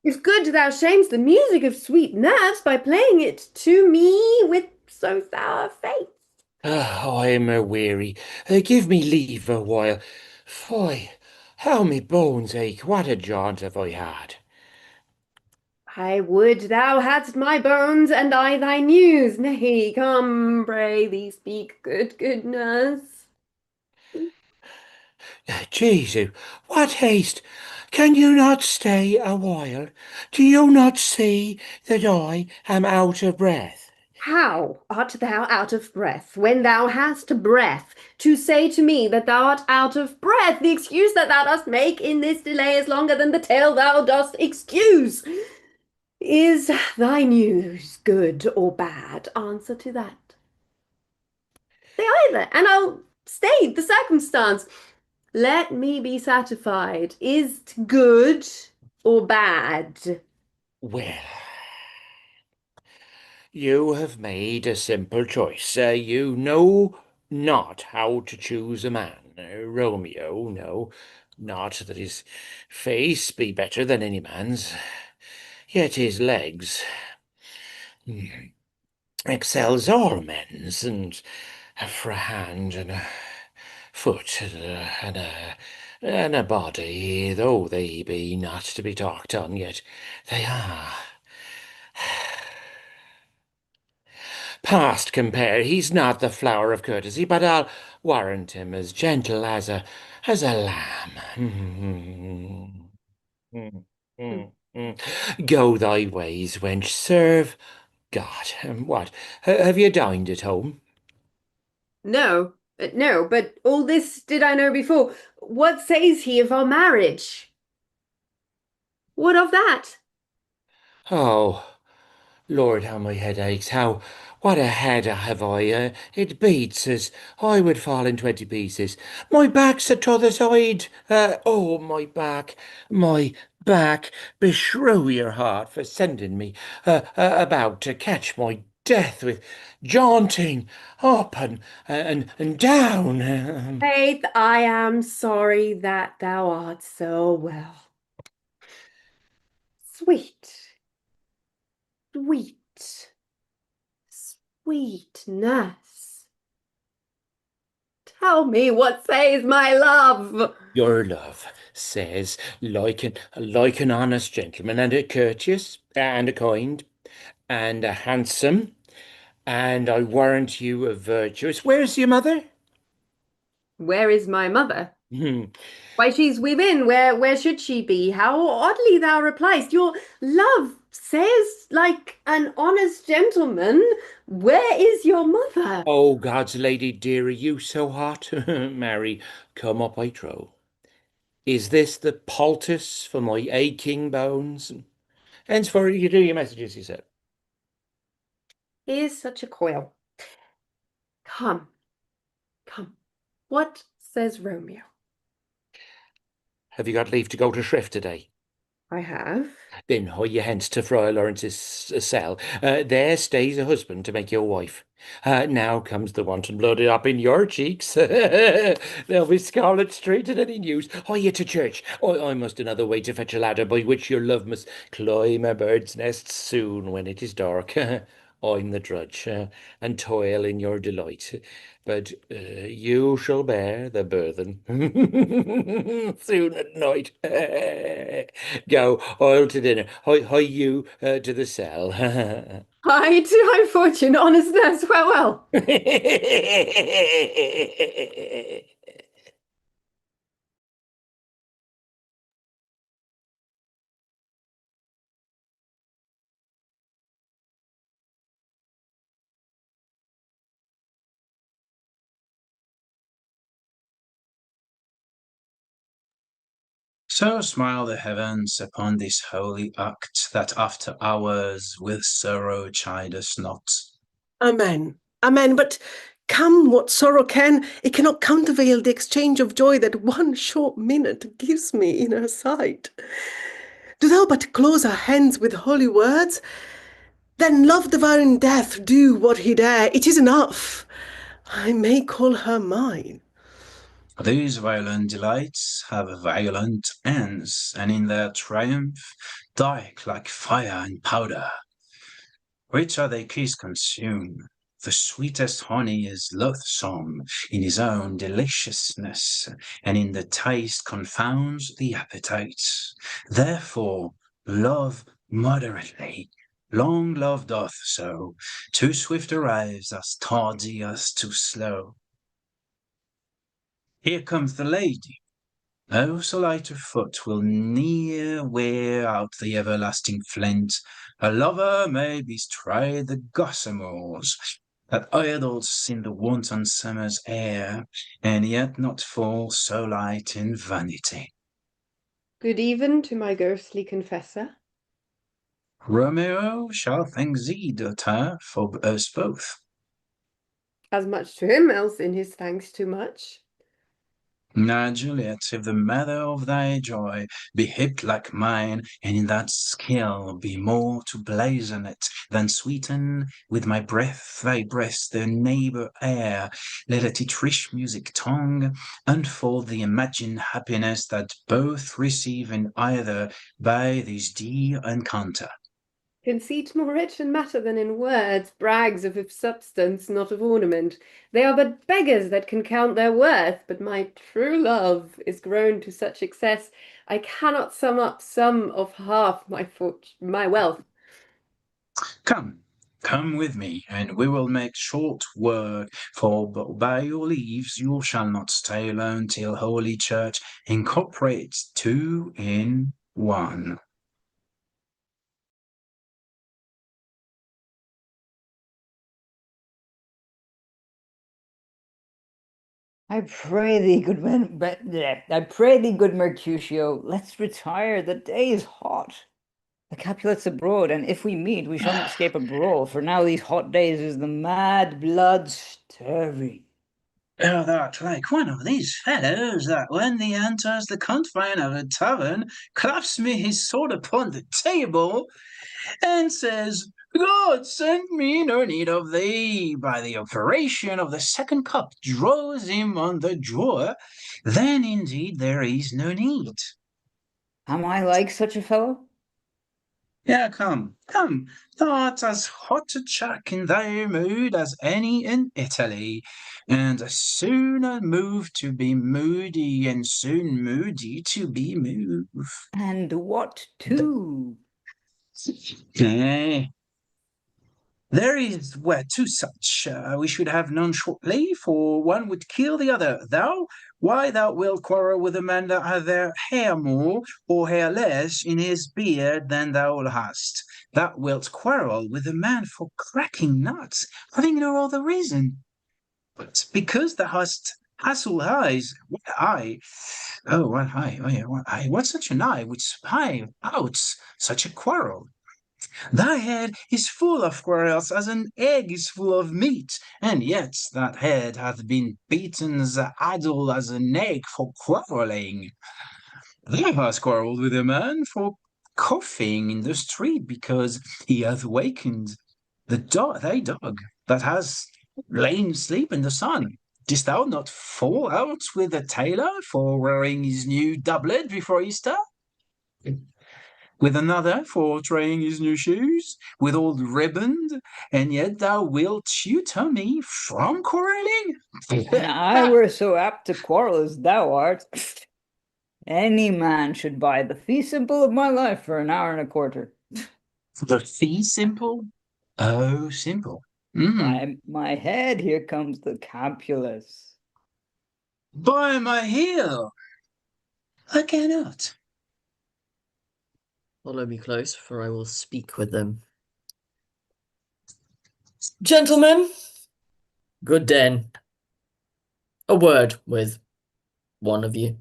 Speaker 17: If good thou shamest the music of sweet nerves by playing it to me with so sour a face.
Speaker 15: I am weary. Give me leave a while. Fie, how me bones ache. What a jaunt have I had.
Speaker 17: I would thou hadst my bones and I thy news. Nay, come, pray thee, speak, good nurse.
Speaker 15: Jesu, what haste! Can you not stay a while? Do you not see that I am out of breath?
Speaker 17: How art thou out of breath when thou hast breath to say to me that thou art out of breath? The excuse that thou dost make in this delay is longer than the tale thou dost excuse. Is thy news good or bad? Answer to that. Say either, and I'll state the circumstance. Let me be satisfied. Is't good or bad?
Speaker 15: Well, you have made a simple choice. You know not how to choose a man. Romeo, no, not that his face be better than any man's, yet his legs excels all men's, and for a hand and a foot and a body, though they be not to be talked on, yet they are. Past compare, he's not the flower of courtesy, but I'll warrant him as gentle as a lamb. Go thy ways, wench, serve God. What, have you dined at home?
Speaker 17: No, no, but all this did I know before. What says he of our marriage? What of that?
Speaker 15: Oh, Lord, how my head aches, what a head have I, it beats as I would fall in 20 pieces. My back's at t'other side, oh, my back, beshrew your heart for sending me, about to catch my death with jaunting up and down.
Speaker 17: Faith, I am sorry that thou art so well. Sweet, sweet, sweet nurse. Tell me what says my love.
Speaker 15: Your love says, like an honest gentleman, and a courteous, and a kind, and a handsome, and I warrant you a virtuous. Where's your mother?
Speaker 17: Where is my mother? Why, she's within. Where should she be? How oddly thou repliest. Your love says, like an honest gentleman, where is your mother?
Speaker 15: Oh, God's lady dear, are you so hot? Mary, come up, I trow. Is this the poultice for my aching bones? Henceforth you do your messages, he said.
Speaker 17: Here's such a coil. Come, come. What says Romeo?
Speaker 15: Have you got leave to go to shrift today?
Speaker 17: I have.
Speaker 15: Then hie you hence to Friar Lawrence's cell. There stays a husband to make your wife. Now comes the wanton blood up in your cheeks. There'll be scarlet straight at any news. Hie you to church. I must another way to fetch a ladder by which your love must climb a bird's nest soon when it is dark. I'm the drudge, and toil in your delight. But you shall bear the burthen soon at night. Go, I'll to dinner. Hie you to the cell.
Speaker 17: Hi to high fortune, honest nurse, farewell.
Speaker 19: So smile the heavens upon this holy act, that after hours with sorrow chide us not.
Speaker 10: Amen. Amen. But come what sorrow can, it cannot countervail the exchange of joy that one short minute gives me in her sight. Do thou but close our hands with holy words, then love devouring death do what he dare. It is enough. I may call her mine.
Speaker 19: These violent delights have violent ends, and in their triumph dark like fire and powder. Which are they kiss consume. The sweetest honey is loathsome in his own deliciousness, and in the taste confounds the appetite. Therefore, love Moderately. Long love doth so. Too swift arrives, as tardy as too slow. Here comes the lady. Oh, so light her foot will near wear out the everlasting flint. A lover may bestride the gossamers that idles in the wanton summer's air, and yet not fall so light in vanity.
Speaker 17: Good even to my ghostly confessor.
Speaker 19: Romeo shall thank thee, daughter, for us both.
Speaker 17: As much to him, else in his thanks too much.
Speaker 19: Now, Juliet, if the matter of thy joy be hipped like mine, and in that skill be more to blazon it than sweeten with my breath thy breast, the neighbor air, let a titrish music tongue unfold the imagined happiness that both receive in either by this dear encounter.
Speaker 17: Conceit more rich in matter than in words, brags of substance, not of ornament. They are but beggars that can count their worth, but my true love is grown to such excess, I cannot sum up some of half my wealth.
Speaker 19: Come with me, and we will make short work, for by your leaves you shall not stay alone till Holy Church incorporates two in one.
Speaker 6: I pray thee, good I pray thee, good Mercutio, let's retire. The day is hot. The Capulet's abroad, and if we meet, we shall not escape a brawl, for now these hot days is the mad blood stirring.
Speaker 19: Oh, thou'rt like one of these fellows that when he enters the confine of a tavern, claps me his sword upon the table, and says, God send me no need of thee. By the operation of the second cup draws him on the drawer, then indeed there is no need.
Speaker 6: Am I like such a fellow?
Speaker 19: Yeah, come, thou'rt as hot a chuck in thy mood as any in Italy, and as soon moved to be moody, and soon moody to be moved.
Speaker 6: And what too?
Speaker 19: Nay, there is where two such we should have none shortly, for one would kill the other. Why thou wilt quarrel with a man that hath their hair more or hair less in his beard than thou hast. Thou wilt quarrel with a man for cracking nuts, having no other reason. But because thou hast hazel eyes, what eye? Oh, what eye? What such an eye would spy out such a quarrel? Thy head is full of quarrels as an egg is full of meat, and yet that head hath been beaten as idle as an egg for quarrelling. Thou hast quarrelled with a man for coughing in the street because he hath wakened thy dog that has lain asleep in the sun. Didst thou not fall out with the tailor for wearing his new doublet before Easter? With another for trying his new shoes, with all riband, and yet thou wilt tutor me from quarrelling?
Speaker 6: When I were so apt to quarrel as thou art, any man should buy the fee simple of my life for an hour and a quarter.
Speaker 19: The fee simple? Oh, simple.
Speaker 6: My head, here comes the Capulus.
Speaker 19: By my heel, I cannot.
Speaker 4: Follow me close, for I will speak with them.
Speaker 10: Gentlemen.
Speaker 4: Good den. A word with one of you.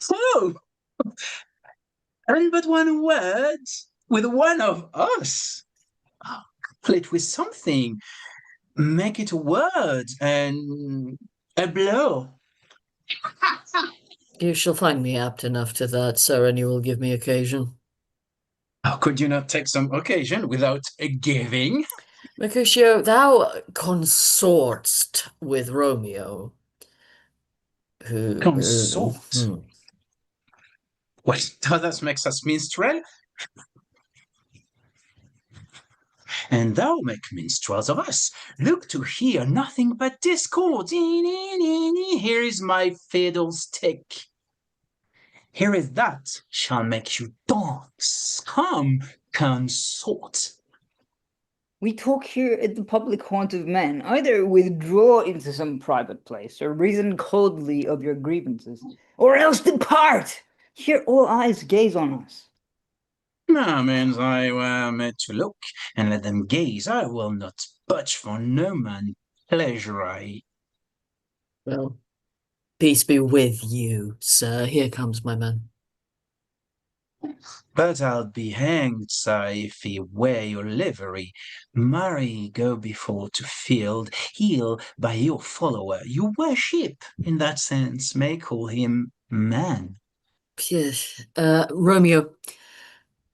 Speaker 19: So, and but one word with one of us. Oh, couple it with something. Make it a word and a blow.
Speaker 4: You shall find me apt enough to that, sir, and you will give me occasion.
Speaker 19: How could you not take some occasion without a giving?
Speaker 4: Mercutio, thou consortst with Romeo. Who
Speaker 19: Consort? What, that makes us minstrel? And thou make minstrels of us. Look to hear nothing but discord. Here is my fiddlestick. Here is that shall make you dance. Come, consort.
Speaker 6: We talk here at the public haunt of men. Either withdraw into some private place, or reason coldly of your grievances, or else depart! Here all eyes gaze on us.
Speaker 19: Now means I were made to look, and let them gaze. I will not budge for no man. Pleasure I.
Speaker 4: Well, peace be with you, sir. Here comes my man.
Speaker 19: But I'll be hanged, sir, if he wear your livery. Marry, go before to field, heal by your follower. You worship, in that sense, may call him man.
Speaker 4: Yes, Romeo,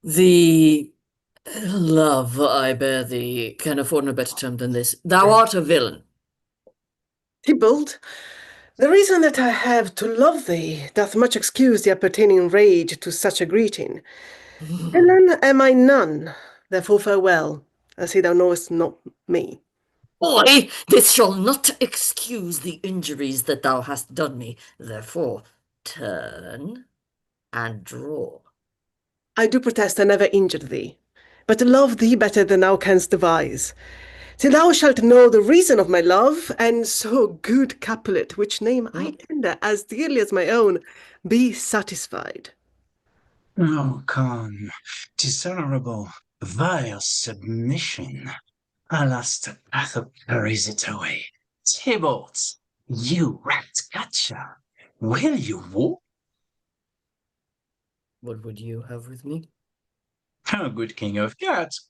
Speaker 4: the love I bear thee can afford no better term than this. Thou art a villain.
Speaker 10: Tybalt, the reason that I have to love thee doth much excuse the appertaining rage to such a greeting. Villain am I none, therefore farewell. I see thou knowest not me.
Speaker 4: Boy, this shall not excuse the injuries that thou hast done me. Therefore, turn and draw.
Speaker 10: I do protest I never injured thee, but love thee better than thou canst devise. Till thou shalt know the reason of my love, and so good Capulet, which name I tender as dearly as my own, be satisfied.
Speaker 19: Oh, come, dishonorable, vile submission. Alas, the path of carries it away. Tybalt, you rat catcher, will you walk?
Speaker 4: What would you have with me?
Speaker 19: Oh, good king of cats.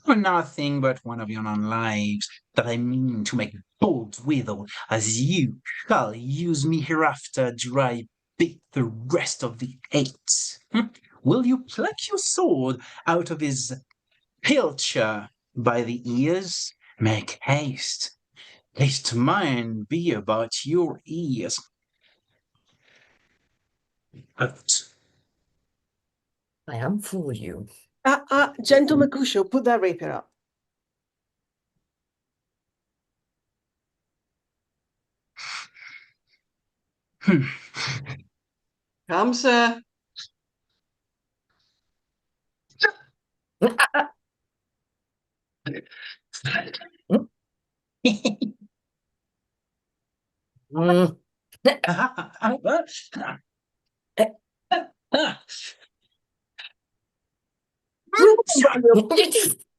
Speaker 19: Nothing but one of your own lives that I mean to make bold withal, as you shall use me hereafter do I beat the rest of the eight. Will you pluck your sword out of his pilcher by the ears? Make haste, lest mine be about your ears. Out.
Speaker 4: I am for you.
Speaker 10: Gentle Mercutio, put that rapier up.
Speaker 1: Come, sir.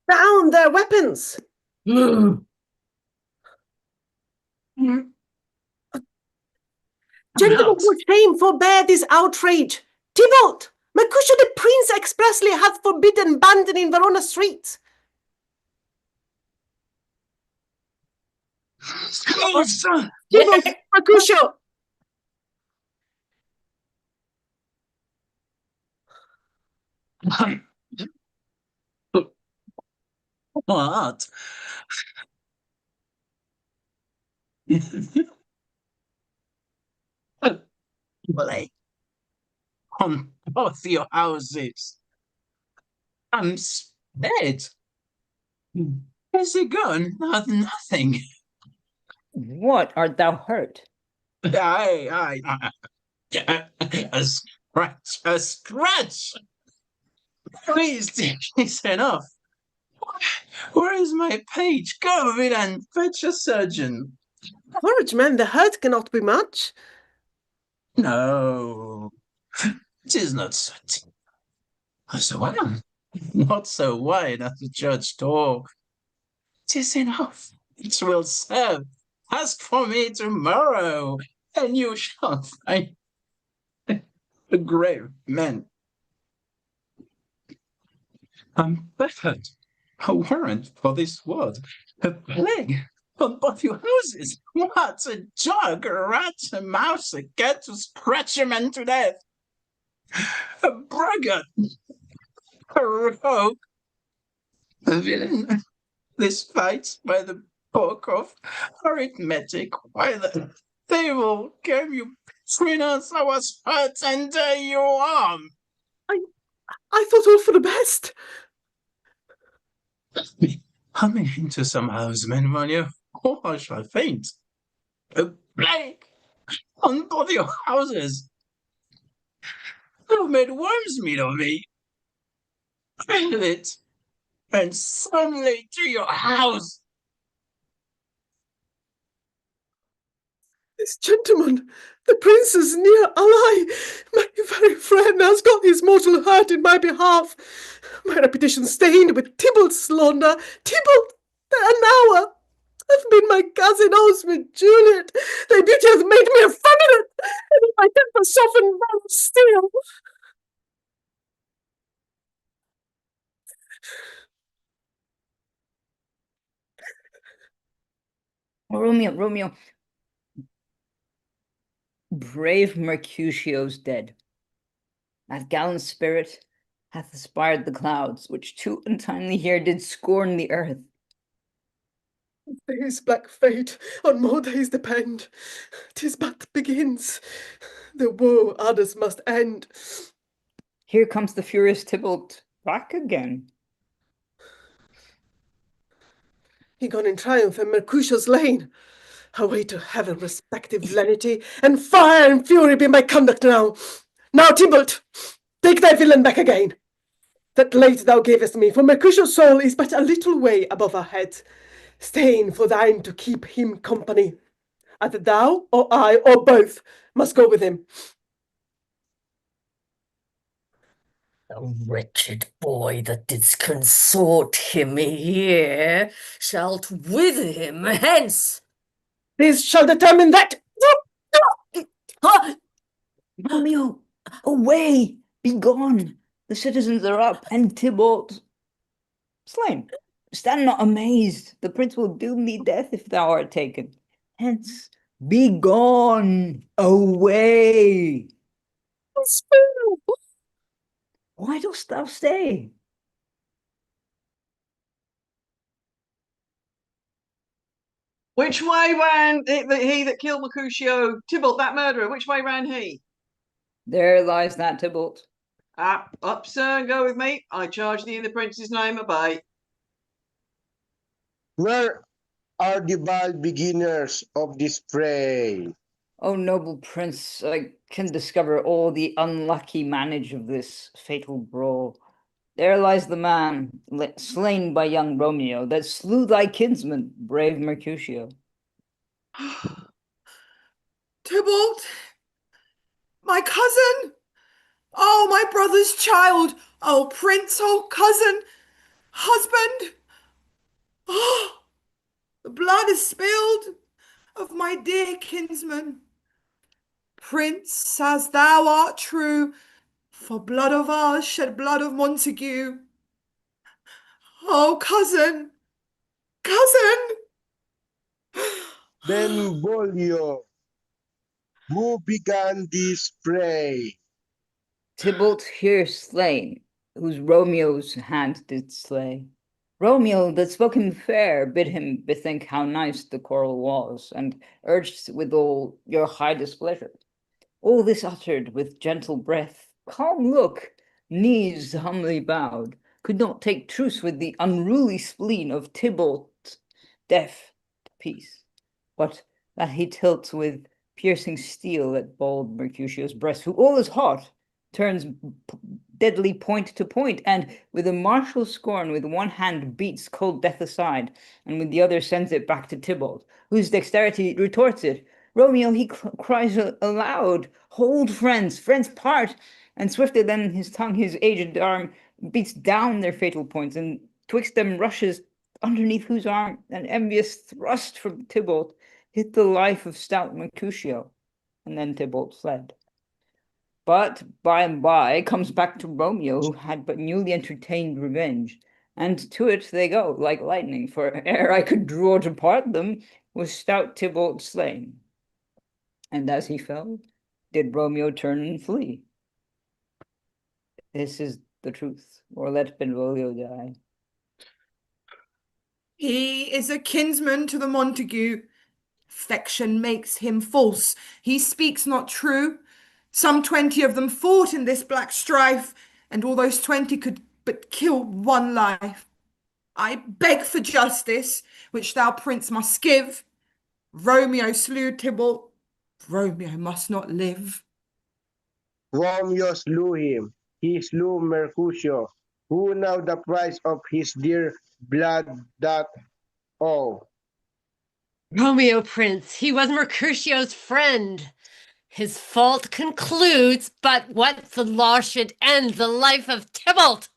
Speaker 10: Down their weapons! Gentlemen, what shame forbear this outrage! Tybalt! Mercutio the prince expressly hath forbidden banding in Verona streets. Tybalt, Mercutio!
Speaker 19: What? Play on both your houses. I'm dead. Is he gone? Nothing.
Speaker 6: What, art thou hurt?
Speaker 19: Aye. A scratch. Please, it's enough. Where is my page? Go with it and fetch a surgeon.
Speaker 10: Courage, man, the hurt cannot be much.
Speaker 19: No, 'tis not so deep. So wide, not so wide as the church door. 'Tis enough. It will serve. Ask for me tomorrow, and you shall find a grave man. I'm bettered. A warrant for this word. A plague on both your houses. What a dog, a rat, a mouse, a cat to scratch a man to death. A braggart, a rogue, a villain. This fight by the book of arithmetic, by the table came you between us. I was hurt under your arm.
Speaker 10: I thought all for the best.
Speaker 19: Come into some house, Menvania, or I shall faint. A plague on both your houses. You've made worms meat of me. It and suddenly to your house.
Speaker 10: This gentleman, the prince's near ally, my very friend, has got his mortal hurt in my behalf. My reputation stained with Tybalt's slander. Tybalt, and now hath been my cousin with Juliet. Thy beauty hath made me effeminate, and my temper softened by steel.
Speaker 6: Romeo, Romeo. Brave Mercutio's dead. That gallant spirit hath aspired the clouds, which too untimely here did scorn the earth.
Speaker 10: His black fate on more days depend. 'Tis but begins. The woe others must end.
Speaker 6: Here comes the furious Tybalt back again.
Speaker 10: He gone in triumph in Mercutio's lane. Away to heaven, respective lenity, and fire and fury be my conduct now. Now, Tybalt, take thy villain back again. That late thou gavest me, for Mercutio's soul is but a little way above our heads. Staying for thine to keep him company. Either thou, or I, or both must go with him.
Speaker 4: The wretched boy that didst consort him here shalt with him hence.
Speaker 10: This shall determine that.
Speaker 6: Romeo, away! Be gone! The citizens are up, and Tybalt slain. Stand not amazed. The prince will doom thee death if thou art taken. Hence, be gone! Away! Why dost thou stay?
Speaker 1: Which way ran he that killed Mercutio, Tybalt, that murderer? Which way ran he?
Speaker 6: There lies that Tybalt.
Speaker 1: Up, sir, and go with me. I charge thee in the prince's name, obey.
Speaker 20: Where are the vile beginners of this fray?
Speaker 6: O noble prince, I can discover all the unlucky manage of this fatal brawl. There lies the man, slain by young Romeo, that slew thy kinsman, brave Mercutio.
Speaker 3: Tybalt, my cousin! Oh, my brother's child! Oh, prince, oh, cousin, husband! Oh, the blood is spilled of my dear kinsman. Prince, as thou art true, for blood of ours shed blood of Montague. Oh, cousin, cousin!
Speaker 20: Benvolio, who began this fray?
Speaker 6: Tybalt here slain, whose Romeo's hand did slay. Romeo, that spoke him fair, bid him bethink how nice the quarrel was, and urged withal your high displeasure. All this uttered with gentle breath, calm look, knees humbly bowed, could not take truce with the unruly spleen of Tybalt, deaf to peace. But that he tilts with piercing steel at bold Mercutio's breast, who all is hot, turns deadly point to point, and with a martial scorn, with one hand beats cold death aside, and with the other sends it back to Tybalt, whose dexterity retorts it. Romeo, he cries aloud, hold friends, friends part, and swifter than his tongue, his aged arm beats down their fatal points, and twixt them rushes underneath whose arm an envious thrust from Tybalt hit the life of stout Mercutio, and then Tybalt fled. But by and by comes back to Romeo, who had but newly entertained revenge, and to it they go like lightning, for ere I could draw to part them, was stout Tybalt slain. And as he fell, did Romeo turn and flee. This is the truth, or let Benvolio die.
Speaker 3: He is a kinsman to the Montague. Affection makes him false. He speaks not true. Some 20 of them fought in this black strife, and all those 20 could but kill one life. I beg for justice, which thou, prince, must give. Romeo slew Tybalt. Romeo must not live.
Speaker 20: Romeo slew him. He slew Mercutio, who now the price of his dear blood that oh.
Speaker 14: Romeo, Prince, he was Mercutio's friend. His fault concludes, but what the law should end the life of Tybalt.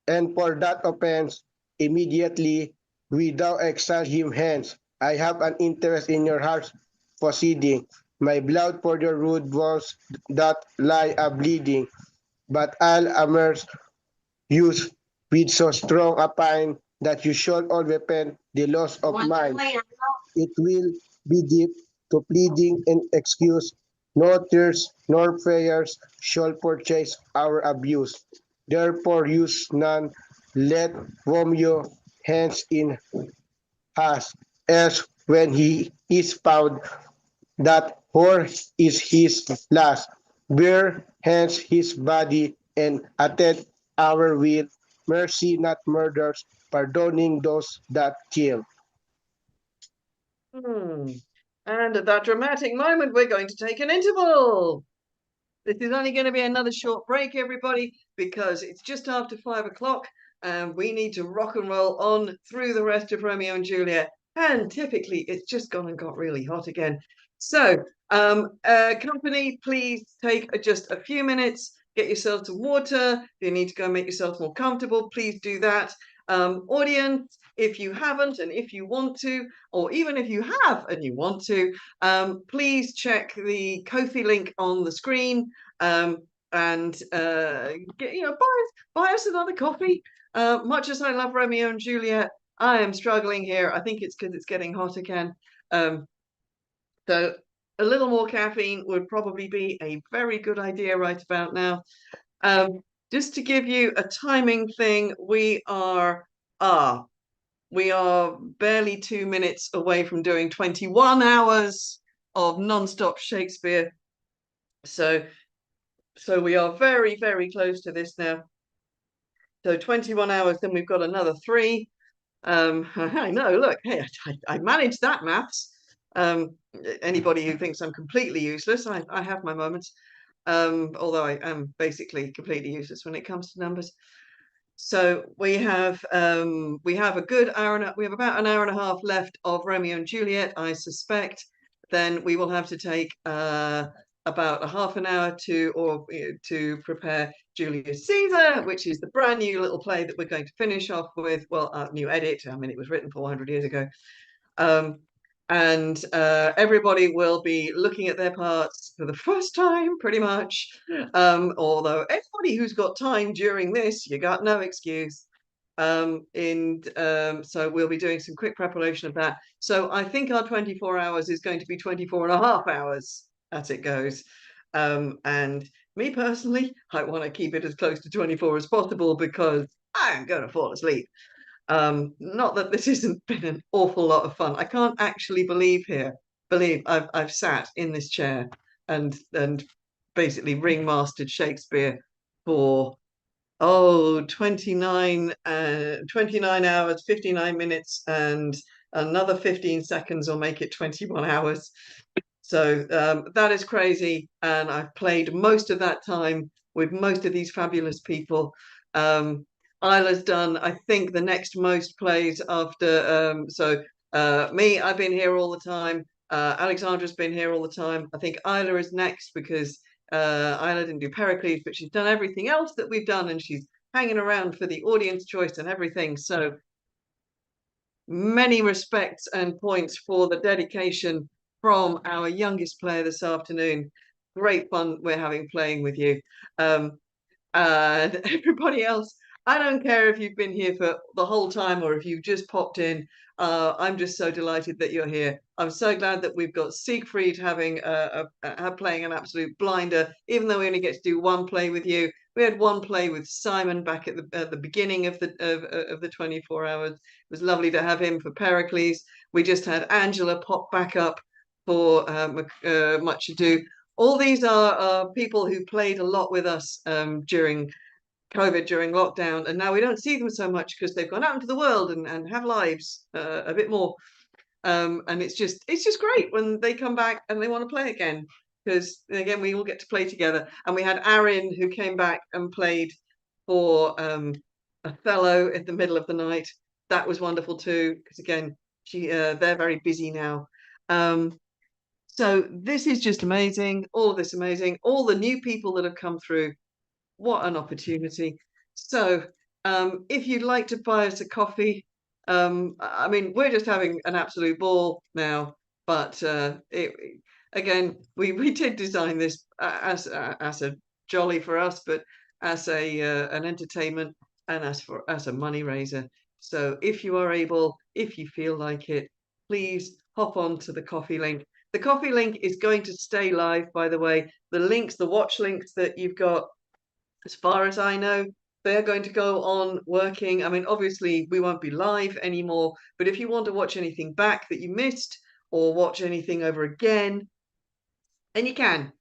Speaker 20: And for that offense, immediately we thou exile him hence. I have an interest in your heart's proceeding. My blood for your rude wounds that lie a bleeding, but I'll amerce use with so strong a pine that you shall all repent the loss of mine. It will be deep to pleading and excuse. No tears nor prayers shall purchase our abuse. Therefore use none. Let Romeo hence in haste, else when he is found, that whore is his last. Bear hence his body and attend our will. Mercy, not murders, pardoning those that kill.
Speaker 1: And at that dramatic moment, we're going to take an interval. This is only going to be another short break, everybody, because it's just after 5 o'clock and we need to rock and roll on through the rest of Romeo and Juliet. And typically, it's just gone and got really hot again. So, company, please take just a few minutes, get yourself to water. If you need to go make yourself more comfortable, please do that. Audience, if you haven't and if you want to, or even if you have and you want to, please check the Ko-fi link on the screen and get, buy us another coffee. Much as I love Romeo and Juliet, I am struggling here. I think it's because it's getting hot again. So a little more caffeine would probably be a very good idea right about now. Just to give you a timing thing, we are barely 2 minutes away from doing 21 hours of non-stop Shakespeare. So we are very, very close to this now. So 21 hours, then we've got another 3. I know, look, hey, I managed that maths. Anybody who thinks I'm completely useless, I have my moments. Although I am basically completely useless when it comes to numbers. So we have a good hour we have about an hour and a half left of Romeo and Juliet, I suspect. Then we will have to take about a half an hour to prepare Julius Caesar, which is the brand new little play that we're going to finish off with. Well, a new edit. I mean, it was written 400 years ago. And everybody will be looking at their parts for the first time, pretty much. Although everybody who's got time during this, you got no excuse. So we'll be doing some quick preparation of that. So I think our 24 hours is going to be 24 and a half hours as it goes. And me personally, I want to keep it as close to 24 as possible because I'm going to fall asleep. Not that this hasn't been an awful lot of fun. I can't actually believe I've sat in this chair and basically ringmastered Shakespeare for 29 hours, 59 minutes, and another 15 seconds will make it 21 hours. So that is crazy, and I've played most of that time with most of these fabulous people. Isla's done, I think, the next most plays after. Me, I've been here all the time. Alexandra's been here all the time. I think Isla is next because Isla didn't do Pericles, but she's done everything else that we've done, and she's hanging around for the audience choice and everything. So many respects and points for the dedication from our youngest player this afternoon. Great fun we're having playing with you. And everybody else, I don't care if you've been here for the whole time or if you've just popped in. I'm just so delighted that you're here. I'm so glad that we've got Siegfried having playing an absolute blinder, even though we only get to do one play with you. We had one play with Simon back at the beginning of the 24 hours. It was lovely to have him for Pericles. We just had Angela pop back up for Much Ado. All these are people who played a lot with us during COVID, during lockdown, and now we don't see them so much because they've gone out into the world and have lives a bit more. And it's just great when they come back and they want to play again, because again, we all get to play together. And we had Arin, who came back and played for Othello in the middle of the night. That was wonderful too, because again, they're very busy now. So this is just amazing. All of this amazing. All the new people that have come through. What an opportunity. So if you'd like to buy us a coffee, I mean, we're just having an absolute ball now. But again, we did design this as a jolly for us, but as an entertainment and as a money raiser. So if you are able, if you feel like it, please hop on to the coffee link. The coffee link is going to stay live, by the way. The links, the watch links that you've got, as far as I know, they're going to go on working. I mean, obviously, we won't be live anymore, but if you want to watch anything back that you missed or watch anything over again, then you can.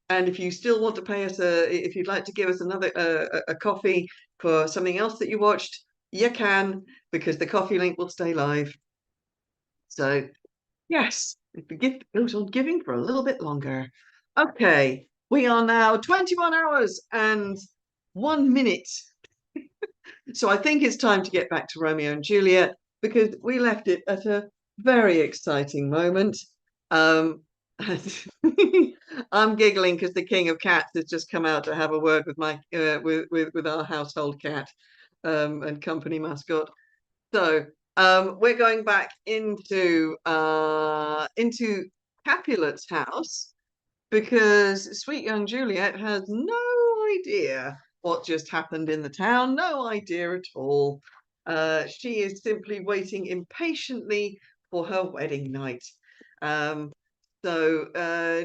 Speaker 1: And if you still want to pay us, if you'd like to give us another a coffee for something else that you watched, you can, because the coffee link will stay live. So, yes, the gift goes on giving for a little bit longer. Okay, we are now 21 hours and 1 minute. So I think it's time to get back to Romeo and Juliet, because we left it at a very exciting moment. I'm giggling because the King of Cats has just come out to have a word with my with our household cat and company mascot. So we're going back into Capulet's house, because sweet young Juliet has no idea what just happened in the town, no idea at all. She is simply waiting impatiently for her wedding night. So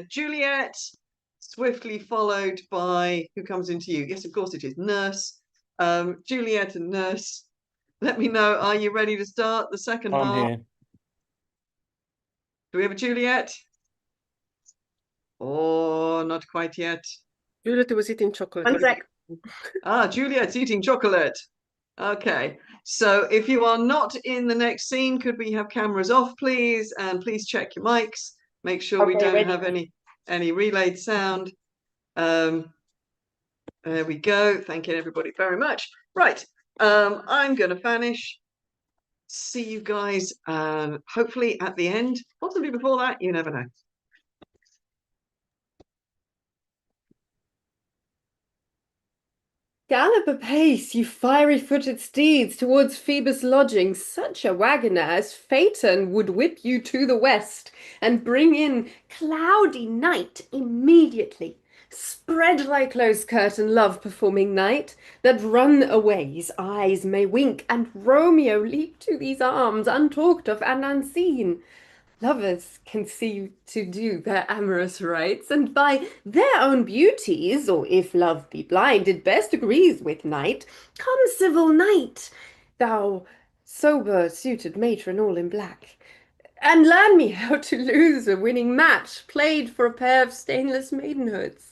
Speaker 1: Juliet, swiftly followed by, who comes into you? Yes, of course it is, Nurse. Juliet and Nurse, let me know, are you ready to start the second
Speaker 15: I'm
Speaker 1: half?
Speaker 15: here.
Speaker 1: Do we have a Juliet? Oh, not quite yet.
Speaker 10: Juliet was eating chocolate.
Speaker 17: One sec.
Speaker 1: Ah, Juliet's eating chocolate. Okay, so if you are not in the next scene, could we have cameras off, please? And please check your mics. Make sure we don't have any relayed sound. There we go. Thanking everybody very much. Right, I'm going to vanish. See you guys hopefully at the end. Possibly before that, you never know.
Speaker 17: Gallop apace, you fiery-footed steeds, towards Phoebus' lodging. Such a wagoner as Phaeton would whip you to the west, and bring in cloudy night immediately. Spread thy close curtain, love-performing night, that runaways' eyes may wink, and Romeo leap to these arms, untalked of and unseen. Lovers can see to do their amorous rites, and by their own beauties, or if love be blind, it best agrees with night. Come, civil knight, thou sober-suited matron all in black, and learn me how to lose a winning match, played for a pair of stainless maidenhoods.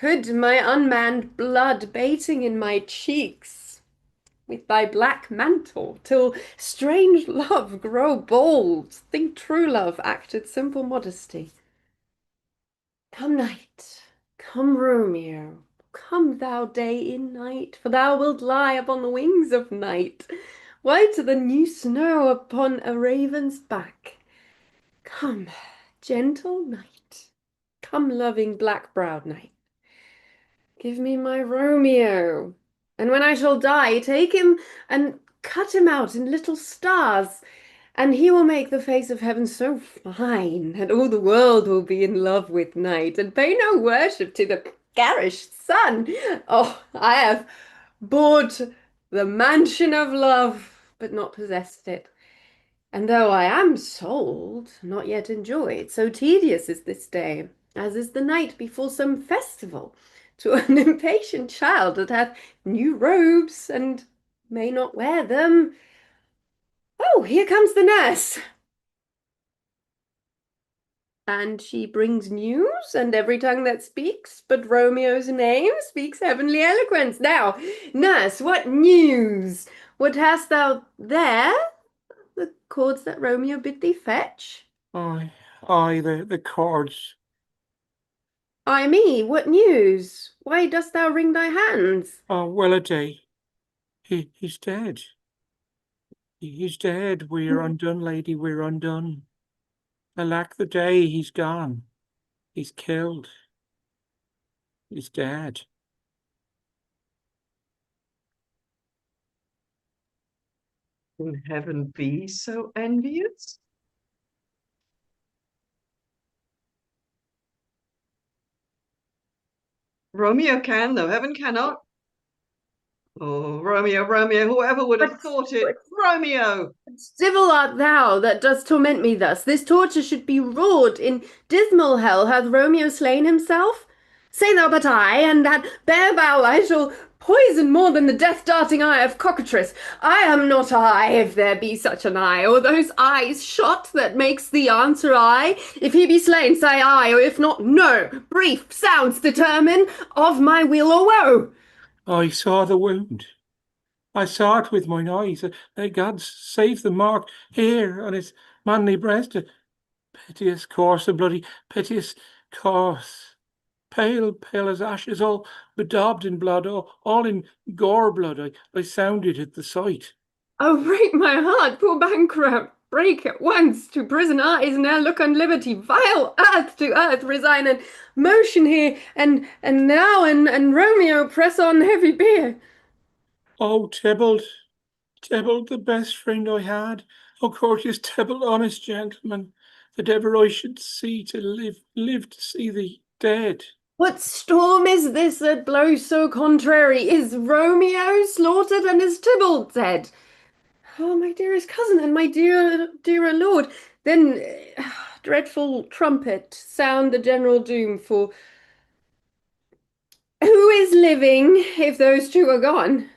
Speaker 17: Hood my unmanned blood bating in my cheeks with thy black mantle, till strange love grow bold. Think true love acted simple modesty. Come night, come Romeo, come thou day in night, for thou wilt lie upon the wings of night, whiter than new snow upon a raven's back. Come, gentle night, come loving black-browed night. Give me my Romeo, and when I shall die, take him and cut him out in little stars, and he will make the face of heaven so fine, and all the world will be in love with night, and pay no worship to the garish sun. Oh, I have bought the mansion of love, but not possessed it. And though I am sold, not yet enjoyed, so tedious is this day, as is the night before some festival, to an impatient child that hath new robes and may not wear them. Oh, here comes the nurse. And she brings news, and every tongue that speaks but Romeo's name speaks heavenly eloquence. Now, nurse, what news? What hast thou there? The cords that Romeo bid thee fetch?
Speaker 15: Aye, the cords.
Speaker 17: Ay me, what news? Why dost thou wring thy hands?
Speaker 15: Oh, well a day. He's dead. He's dead. We're undone, lady, we're undone. Alack the day, he's gone. He's killed. He's dead.
Speaker 1: Can heaven be so envious? Romeo can, though heaven cannot. Oh, Romeo, Romeo, whoever would have thought it? Romeo!
Speaker 17: Civil art thou that dost torment me thus. This torture should be wrought in dismal hell. Hath Romeo slain himself? Say thou but I, and that bare bow I shall poison more than the death-darting eye of cockatrice. I am not I, if there be such an eye, or those eyes shot that makes the answer I. If he be slain, say I, or if not, no. Brief sounds determine of my weal or woe.
Speaker 15: I saw the wound. I saw it with mine eyes. God save the mark here on his manly breast. A piteous course, a bloody piteous course. Pale, pale as ashes, all bedaubed in blood, all in gore blood. I sounded at the sight.
Speaker 17: Oh, break my heart, poor bankrupt! Break at once to prison eyes, now look on liberty, vile earth to earth resign, and motion here, and now, and Romeo press on heavy bier.
Speaker 15: Oh, Tybalt, Tybalt, the best friend I had. Oh, courteous Tybalt, honest gentleman, that ever I should see to live to see thee dead.
Speaker 17: What storm is this that blows so contrary? Is Romeo slaughtered and is Tybalt dead? Oh, my dearest cousin and my dearer lord, then dreadful trumpet, sound the general doom, for who is living if those two are gone?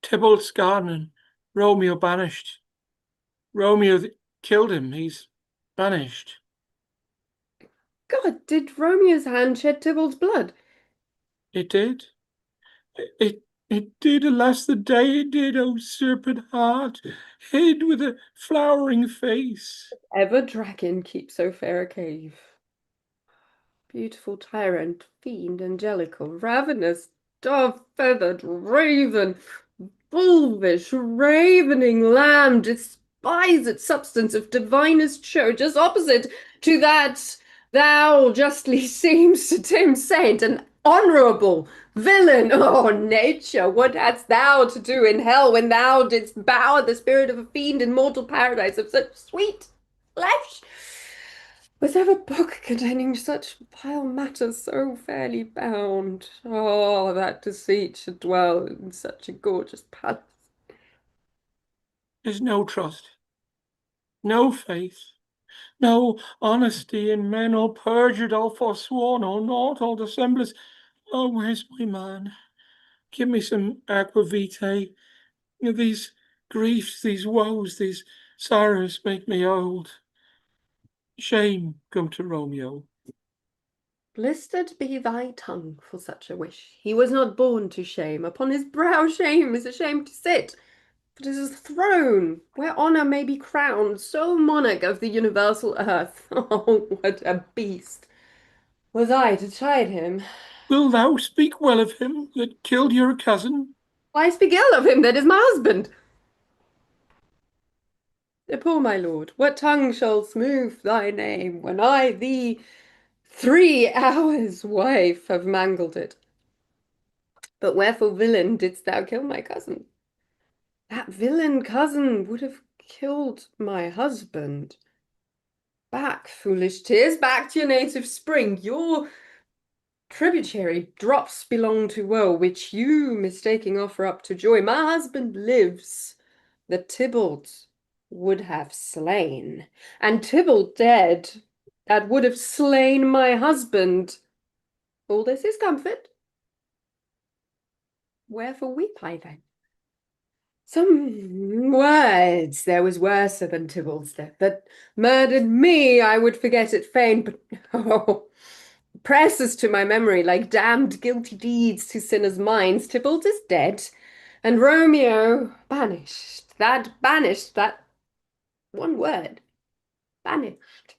Speaker 15: Tybalt's gone and Romeo banished. Romeo killed him. He's banished.
Speaker 17: God, did Romeo's hand shed Tybalt's blood?
Speaker 15: It did. It did, alas the day it did, O serpent heart, hid with a flowering face.
Speaker 17: Ever dragon keep so fair a cave? Beautiful tyrant, fiend, angelical, ravenous, dove-feathered, raven, wolvish, ravening lamb, despised substance of divinest show, just opposite to that thou justly seemst to Tim saint, an honourable villain. Oh, nature, what hadst thou to do in hell when thou didst bow at the spirit of a fiend in mortal paradise of such sweet flesh? Was ever book containing such vile matter so fairly bound? Oh, that deceit should dwell in such a gorgeous palace.
Speaker 15: There's no trust, no faith, no honesty in men, all perjured, all forsworn, all naught, all dissemblance. Oh, where's my man? Give me some aqua vitae. These griefs, these woes, these sorrows make me old. Shame come to Romeo.
Speaker 17: Blistered be thy tongue for such a wish. He was not born to shame. Upon his brow shame is ashamed to sit. But it is a throne where honour may be crowned, sole monarch of the universal earth. Oh, what a beast! Was I to chide him?
Speaker 15: Will thou speak well of him that killed your cousin?
Speaker 17: Why speak ill of him that is my husband? Poor my lord, what tongue shall smooth thy name when I thee 3 hours wife have mangled it? But wherefore, villain, didst thou kill my cousin? That villain cousin would have killed my husband. Back, foolish tears, back to your native spring. Your tributary drops belong to woe, which you, mistaking, offer up to joy. My husband lives, the Tybalt would have slain, and Tybalt dead, that would have slain my husband. All this is comfort. Wherefore weep I then? Some words there was worse than Tybalt's death, that murdered me, I would forget it fain, but oh, presses to my memory like damned guilty deeds to sinners' minds. Tybalt is dead, and Romeo banished. That one word, banished.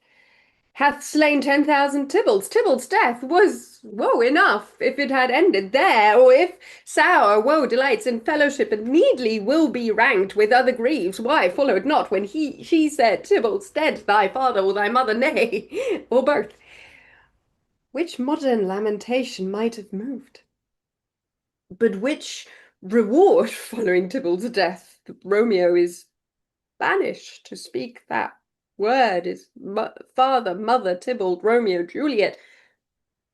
Speaker 17: hath slain 10,000 Tybalts. Tybalt's death was woe enough if it had ended there, or if sour woe delights in fellowship and needly will be ranked with other griefs. Why followed not when she said, Tybalt's dead, thy father or thy mother, nay, or both? Which modern lamentation might have moved? But which reward following Tybalt's death? Romeo is banished to speak that word is father, mother, Tybalt, Romeo, Juliet,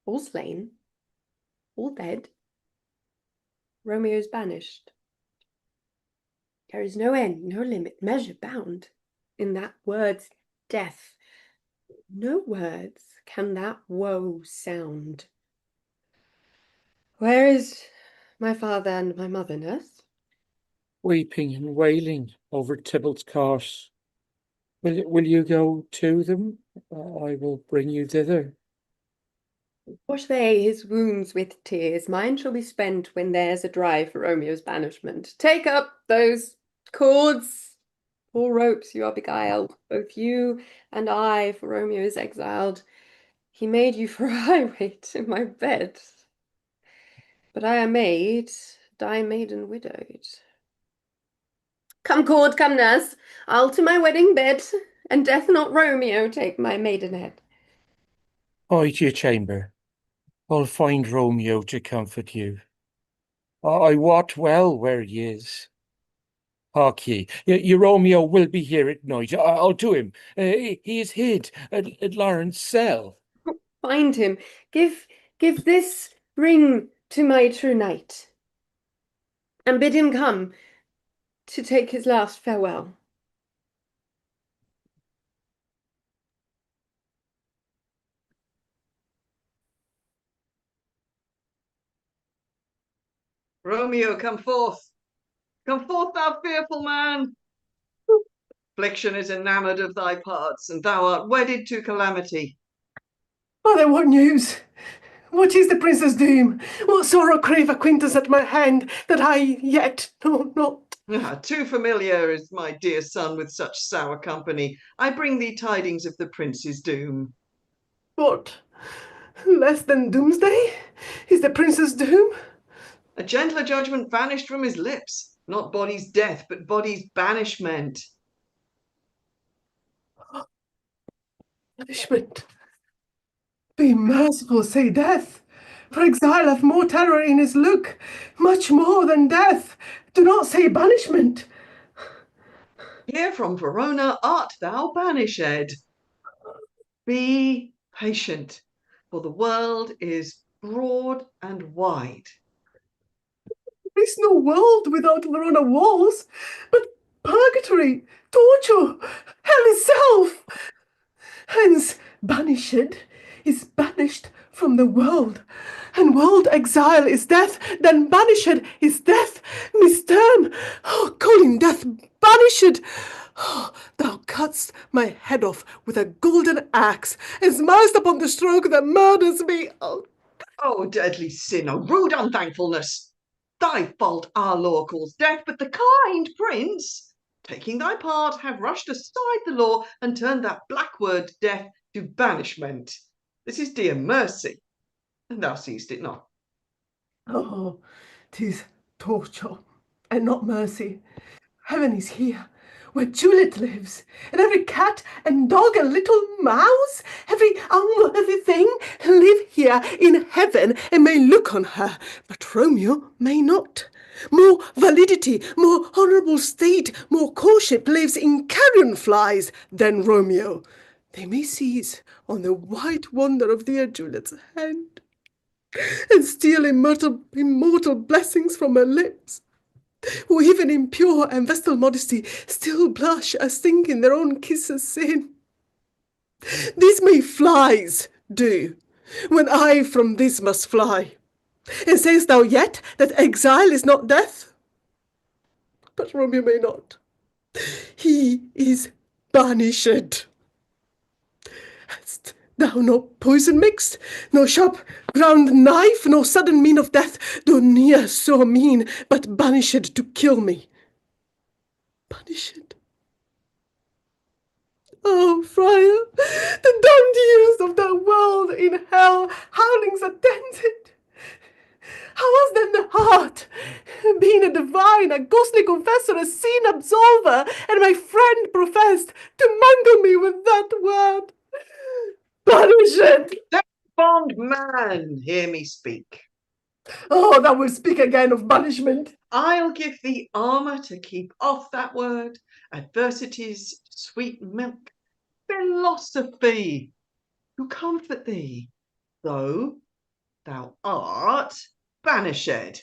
Speaker 17: all slain, all dead. Romeo's banished. There is no end, no limit, measure bound in that word's death. No words can that woe sound. Where is my father and my mother, nurse?
Speaker 15: Weeping and wailing over Tybalt's corse. Will you go to them? I will bring you thither.
Speaker 17: Wash they his wounds with tears. Mine shall be spent when there's a drive for Romeo's banishment. Take up those cords, poor ropes you are beguiled, both you and I, for Romeo is exiled. He made you for a highway to my bed. But I am made, die maiden widowed. Come, cord, come, nurse, I'll to my wedding bed, and death not Romeo take my maidenhead.
Speaker 15: Hide to your chamber. I'll find Romeo to comfort you. I wot well where he is. Hark ye, your Romeo will be here at night. I'll to him. He is hid at Lauren's cell.
Speaker 17: Find him. Give this ring to my true knight, and bid him come to take his last farewell.
Speaker 1: Romeo, come forth. Come forth, thou fearful man. Affliction is enamoured of thy parts, and thou art wedded to calamity.
Speaker 10: Father, what news? What is the prince's doom? What sorrow crave acquaintance at my hand that I yet know not?
Speaker 1: Too familiar is my dear son with such sour company. I bring thee tidings of the prince's doom.
Speaker 10: What? Less than doomsday? Is the prince's doom?
Speaker 1: A gentler judgment vanished from his lips. Not body's death, but body's banishment.
Speaker 10: Banishment. Be merciful, say death. For exile hath more terror in his look, much more than death. Do not say banishment.
Speaker 1: Here from Verona art thou banished. Be patient, for the world is broad and wide.
Speaker 10: There is no world without Verona walls, but purgatory, torture, hell itself. Hence, banished is banished from the world, and world exile is death, then banished is death. Misterm, calling death banished. Thou cutt'st my head off with a golden axe, and smilest upon the stroke that murders me.
Speaker 1: Oh, deadly sin, oh, rude unthankfulness! Thy fault our law calls death, but the kind prince, taking thy part, have rushed aside the law and turned that black word death to banishment. This is dear mercy, and thou seest it not.
Speaker 10: Oh, 'tis torture, and not mercy. Heaven is here, where Juliet lives, and every cat and dog and little mouse, every unworthy thing, live here in heaven and may look on her, but Romeo may not. More validity, more honourable state, more courtship lives in carrion flies than Romeo. They may seize on the white wonder of dear Juliet's hand, and steal immortal blessings from her lips, who even in pure and vestal modesty still blush as thinking their own kisses sin. These may flies do, when I from this must fly. And sayest thou yet that exile is not death? But Romeo may not. He is banished. Hast thou no poison mixed, no sharp ground knife, no sudden mean of death, though near so mean, but banished to kill me? Banished. Oh, friar, the dumb tears of that world in hell, howlings attended. How was then the heart, being a divine, a ghostly confessor, a sin absolver, and my friend professed to mangle me with that word? Banish it!
Speaker 1: That fond man, hear me speak.
Speaker 10: Oh, thou wilt speak again of banishment.
Speaker 1: I'll give thee armour to keep off that word, adversity's sweet milk, philosophy, to comfort thee, though thou art banished.
Speaker 10: As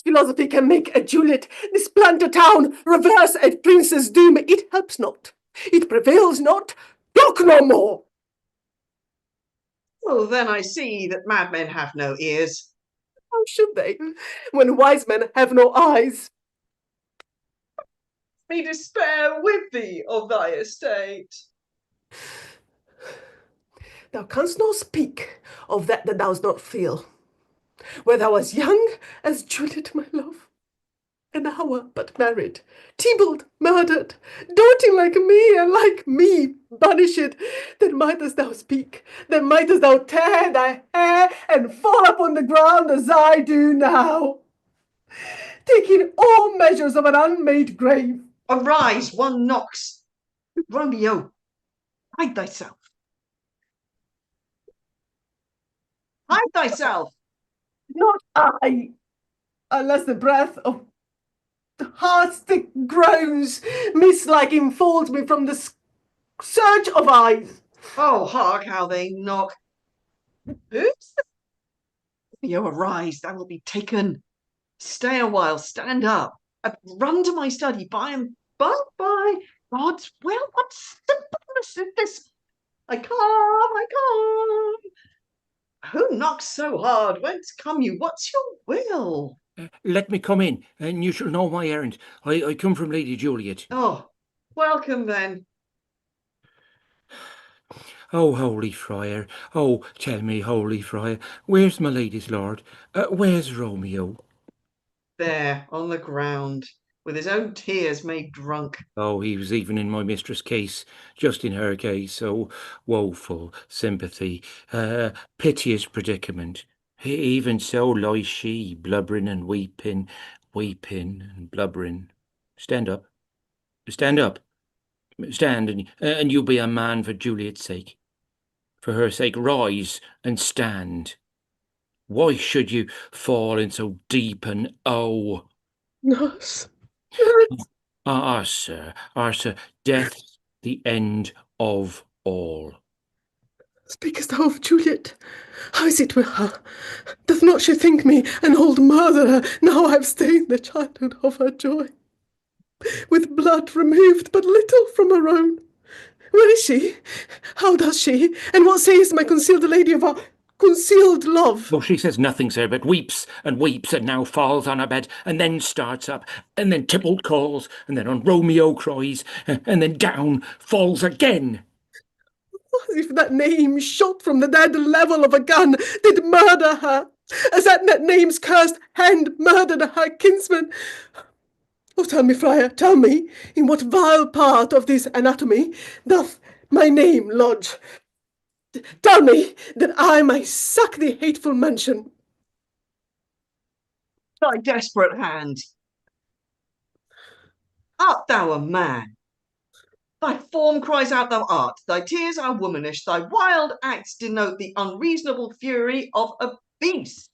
Speaker 10: philosophy can make a Juliet, this plan a town, reverse a prince's doom, it helps not, it prevails not, talk no more.
Speaker 1: Well, then I see that madmen have no ears.
Speaker 10: How should they, when wise men have no eyes?
Speaker 1: Me despair with thee of thy estate.
Speaker 10: Thou canst not speak of that thou dost not feel. Where thou was young as Juliet, my love, an hour but married, Tybalt murdered, doting like me, and like me banished, then mightest thou speak, then mightest thou tear thy hair and fall upon the ground as I do now, taking all measures of an unmade grave.
Speaker 1: Arise, one knocks. Romeo, hide thyself. Hide thyself.
Speaker 10: Not I, unless the breath of heart-sick groans mislike enfolds me from the surge of eyes.
Speaker 1: Oh, hark how they knock. Who's the... Romeo, arise, thou wilt be taken. Stay a while, stand up. Run to my study by and by. God's will, what simpleness is this? I come. Who knocks so hard? Whence come you? What's your will?
Speaker 15: Let me come in, and you shall know my errand. I come from Lady Juliet.
Speaker 1: Oh, welcome then.
Speaker 15: Oh, holy friar, oh, tell me, holy friar, where's my lady's lord? Where's Romeo?
Speaker 1: There, on the ground, with his own tears made drunk.
Speaker 15: Oh, he was even in my mistress' case, just in her case, oh, woeful sympathy, piteous predicament. Even so lies she, blubbering and weeping and blubbering. Stand up, stand up, stand, and you be a man for Juliet's sake. For her sake, rise and stand. Why should you fall in so deep an oh?
Speaker 10: Nurse.
Speaker 15: Sir, death's the end of all.
Speaker 10: Speakest thou of Juliet? How is it with her? Doth not she think me an old murderer, now I've stained the childhood of her joy? With blood removed but little from her own. Where is she? How does she? And what says my concealed lady of our concealed love?
Speaker 15: Well, she says nothing, sir, but weeps, and now falls on her bed, and then starts up, and then Tybalt calls, and then on Romeo cries, and then down falls again.
Speaker 10: As if that name shot from the dead level of a gun did murder her, as that name's cursed hand murdered her kinsman. Oh, tell me, friar, tell me, in what vile part of this anatomy doth my name lodge? Tell me, that I may suck the hateful mention.
Speaker 1: Thy desperate hand. Art thou a man? Thy form cries out thou art, thy tears are womanish, thy wild acts denote the unreasonable fury of a beast.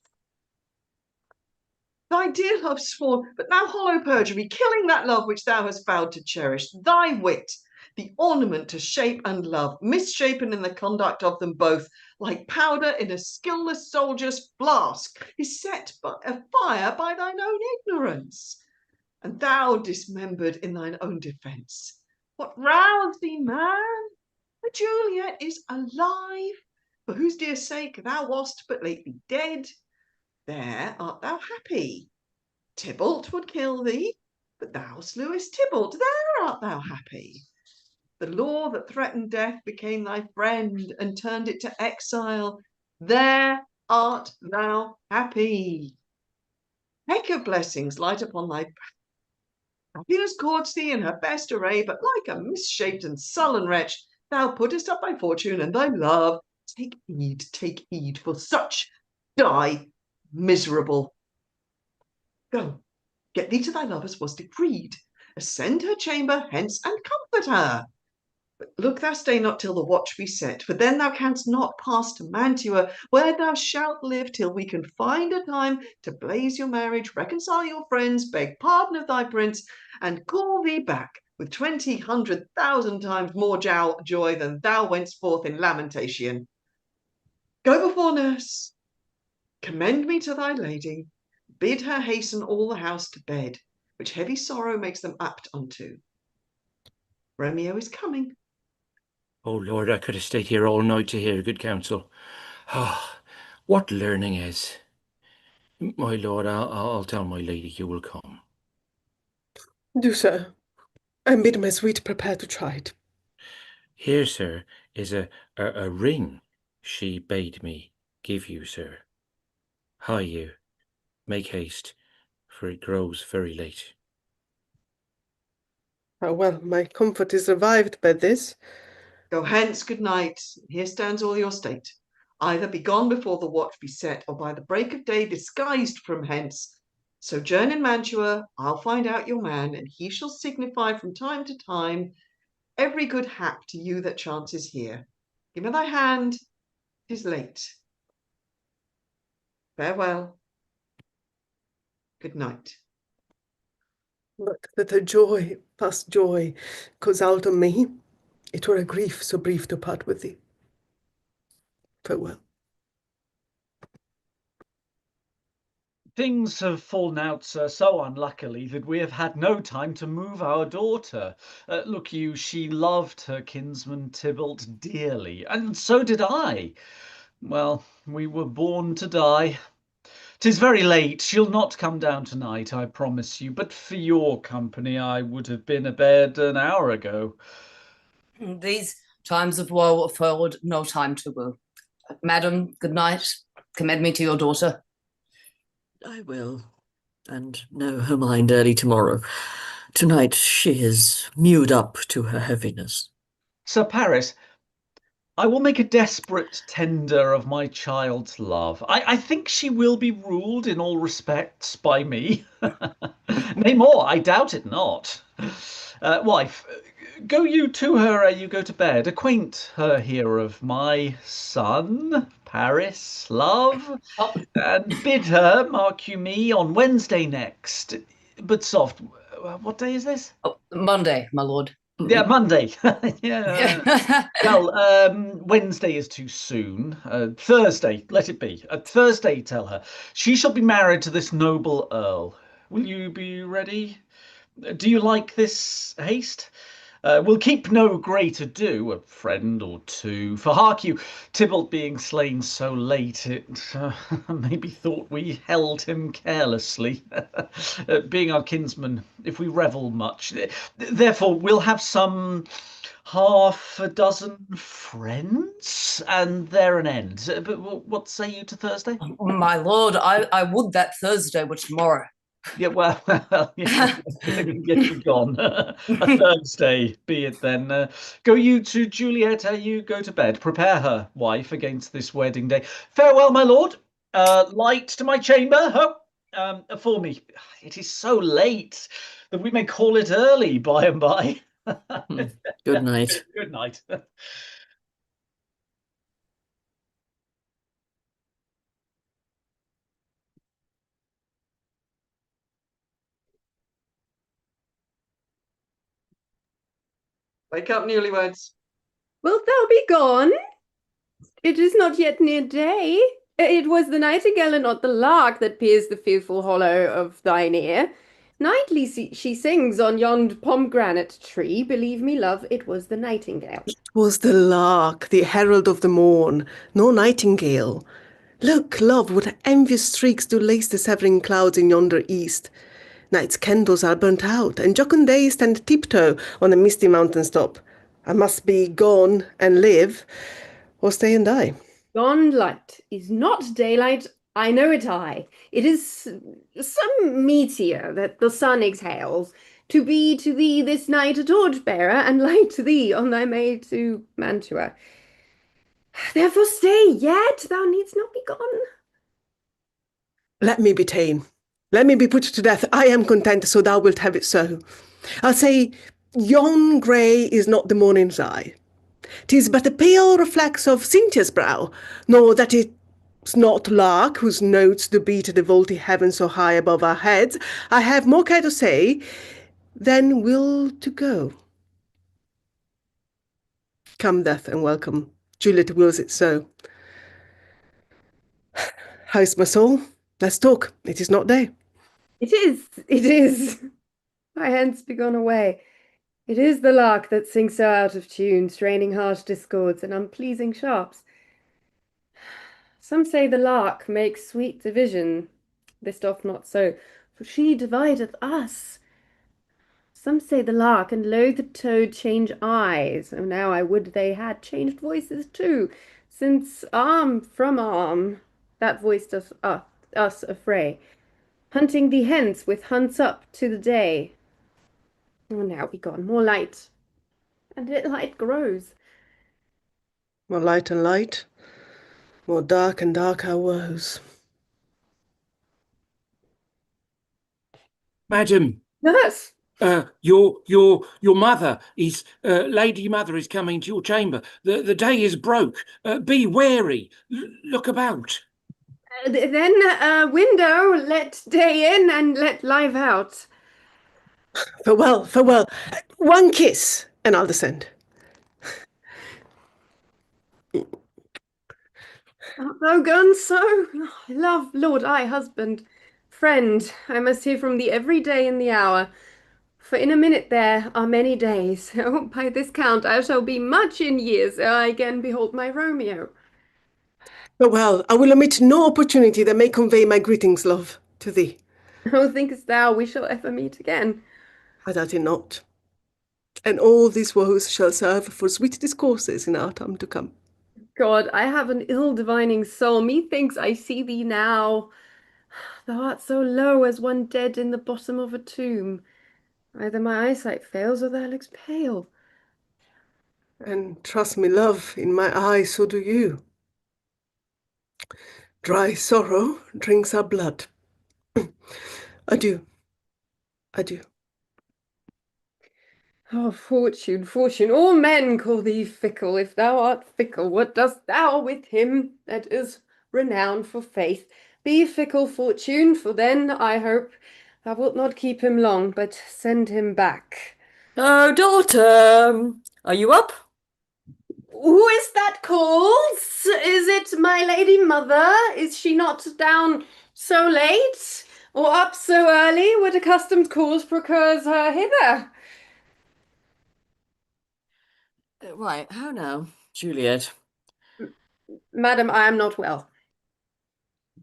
Speaker 1: Thy dear love sworn, but now hollow perjury, killing that love which thou hast vowed to cherish. Thy wit, the ornament to shape and love, misshapen in the conduct of them both, like powder in a skilless soldier's flask, is set by a fire by thine own ignorance, and thou dismembered in thine own defence. What roused thee, man? The Juliet is alive, for whose dear sake thou wast but lately dead. There art thou happy. Tybalt would kill thee, but thou slewest Tybalt. There art thou happy. The law that threatened death became thy friend and turned it to exile. There art thou happy. Take your blessings light upon thy Happiness courts thee in her best array, but like a misshaped and sullen wretch, thou puttest up thy fortune and thy love. Take heed, for such die miserable. Go, get thee to thy love as was decreed. Ascend her chamber hence and comfort her. But look thou stay not till the watch be set, for then thou canst not pass to Mantua, where thou shalt live till we can find a time to blaze your marriage, reconcile your friends, beg pardon of thy prince, and call thee back with 20,100,000 times more joy than thou wentst forth in lamentation. Go before nurse, commend me to thy lady, bid her hasten all the house to bed, which heavy sorrow makes them apt unto. Romeo is coming.
Speaker 15: Oh, Lord, I could have stayed here all night to hear good counsel. Ah, what learning is. My lord, I'll tell my lady you will come.
Speaker 10: Do, sir. And bid my sweet prepare to try it.
Speaker 15: Here, sir, is a ring she bade me give you, sir. Hie you, make haste, for it grows very late.
Speaker 10: Oh, well, my comfort is revived by this.
Speaker 1: Go hence, good night. Here stands all your state. Either be gone before the watch be set, or by the break of day disguised from hence. Sojourn in Mantua, I'll find out your man, and he shall signify from time to time every good hap to you that chances here. Give me thy hand, 'tis late. Farewell. Good night.
Speaker 10: But that a joy past joy goes out on me, it were a grief so brief to part with thee. Farewell.
Speaker 18: Things have fallen out, sir, so unluckily that we have had no time to move our daughter. Look you, she loved her kinsman Tybalt dearly, and so did I. Well, we were born to die. 'Tis very late. She'll not come down tonight, I promise you, but for your company I would have been abed an hour ago.
Speaker 16: These times of woe afford no time to woo. Madam, good night. Commend me to your daughter.
Speaker 4: I will, and know her mind early tomorrow. Tonight she is mewed up to her heaviness.
Speaker 18: Sir Paris, I will make a desperate tender of my child's love. I think she will be ruled in all respects by me. Nay more, I doubt it not. Wife, go you to her ere you go to bed. Acquaint her here of my son, Paris, love, and bid her, mark you me, on Wednesday next. But soft, what day is this?
Speaker 16: Oh, Monday, my lord.
Speaker 18: Yeah, Monday. Yeah. Well, Wednesday is too soon. Thursday, let it be. Thursday, tell her. She shall be married to this noble earl. Will you be ready? Do you like this haste? We'll keep no great ado, a friend or two. For hark you, Tybalt being slain so late, it maybe thought we held him carelessly. Being our kinsman, if we revel much. Therefore, we'll have some half a dozen friends, and there an end. But what say you to Thursday?
Speaker 16: My lord, I would that Thursday were tomorrow.
Speaker 18: Yeah, well, yeah, get you gone. A Thursday be it then. Go you to Juliet, you go to bed. Prepare her, wife, against this wedding day. Farewell, my lord. Light to my chamber. For me. It is so late that we may call it early by and by.
Speaker 4: Good night.
Speaker 18: Good night.
Speaker 1: Wake up, newlyweds.
Speaker 17: Wilt thou be gone? It is not yet near day. It was the nightingale and not the lark that pierced the fearful hollow of thine ear. Nightly she sings on yond pomegranate tree. Believe me, love, it was the nightingale.
Speaker 10: It was the lark, the herald of the morn, no nightingale. Look, love, what envious streaks do lace the severing clouds in yonder east. Night's candles are burnt out, and jocund days stand tiptoe on the misty mountain's top. I must be gone and live, or stay and die.
Speaker 17: Yon light is not daylight, I know it I. It is some meteor that the sun exhales. to be to thee this night a torch-bearer, and light to thee on thy way to Mantua. Therefore stay yet, thou needst not be gone.
Speaker 10: Let me be ta'en. Let me be put to death. I am content, so thou wilt have it so. I'll say, yon grey is not the morning's eye. 'Tis but a pale reflex of Cynthia's brow, nor that it's not lark whose notes do beat the vaulty heaven so high above our heads. I have more care to say than will to go. Come, death, and welcome. Juliet wills it so. How's my soul? Let's talk. It is not day.
Speaker 17: It is. My hence be gone away. It is the lark that sings so out of tune, straining harsh discords and unpleasing sharps. Some say the lark makes sweet division. This doth not so, for she divideth us. Some say the lark and loathed toad change eyes. Oh, now I would they had changed voices too, since arm from arm that voice doth us affray, hunting thee hence with hunts up to the day. Oh, now be gone, more light, and light grows.
Speaker 10: More light and light, more dark and dark our woes.
Speaker 15: Madam.
Speaker 17: Nurse.
Speaker 15: Your mother is Lady Mother is coming to your chamber. The day is broke. Be wary. Look about.
Speaker 17: Then window, let day in and let life out.
Speaker 10: Farewell, farewell. One kiss, and I'll descend.
Speaker 17: Art thou gone so? Love, lord, I, husband, friend, I must hear from thee every day in the hour. For in a minute there are many days. Oh, by this count I shall be much in years ere I again behold my Romeo.
Speaker 10: Farewell, I will omit no opportunity that may convey my greetings, love, to thee.
Speaker 17: Oh, thinkest thou we shall ever meet again?
Speaker 10: I doubt it not. And all these woes shall serve for sweet discourses in our time to come.
Speaker 17: God, I have an ill-divining soul. Methinks I see thee now. Thou art so low as one dead in the bottom of a tomb. Either my eyesight fails or thou lookst pale.
Speaker 10: And trust me, love, in my eyes so do you. Dry sorrow drinks our blood. Adieu. Adieu.
Speaker 17: Oh, fortune, fortune, all men call thee fickle. If thou art fickle, what dost thou with him that is renowned for faith? Be fickle, fortune, for then, I hope, thou wilt not keep him long, but send him back.
Speaker 4: Oh, daughter, are you up?
Speaker 17: Who is that calls? Is it my lady mother? Is she not down so late, or up so early? What accustomed cause procures her hither?
Speaker 4: Right, how now, Juliet?
Speaker 17: Madam, I am not well.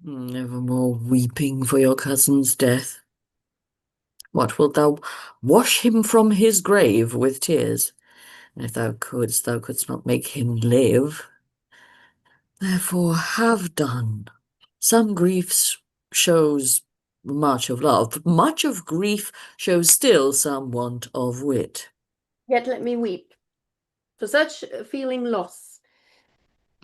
Speaker 4: Never more weeping for your cousin's death. What, wilt thou wash him from his grave with tears? And if thou couldst not make him live. Therefore have done. Some griefs shows much of love, but much of grief shows still some want of wit.
Speaker 17: Yet let me weep, for such feeling loss.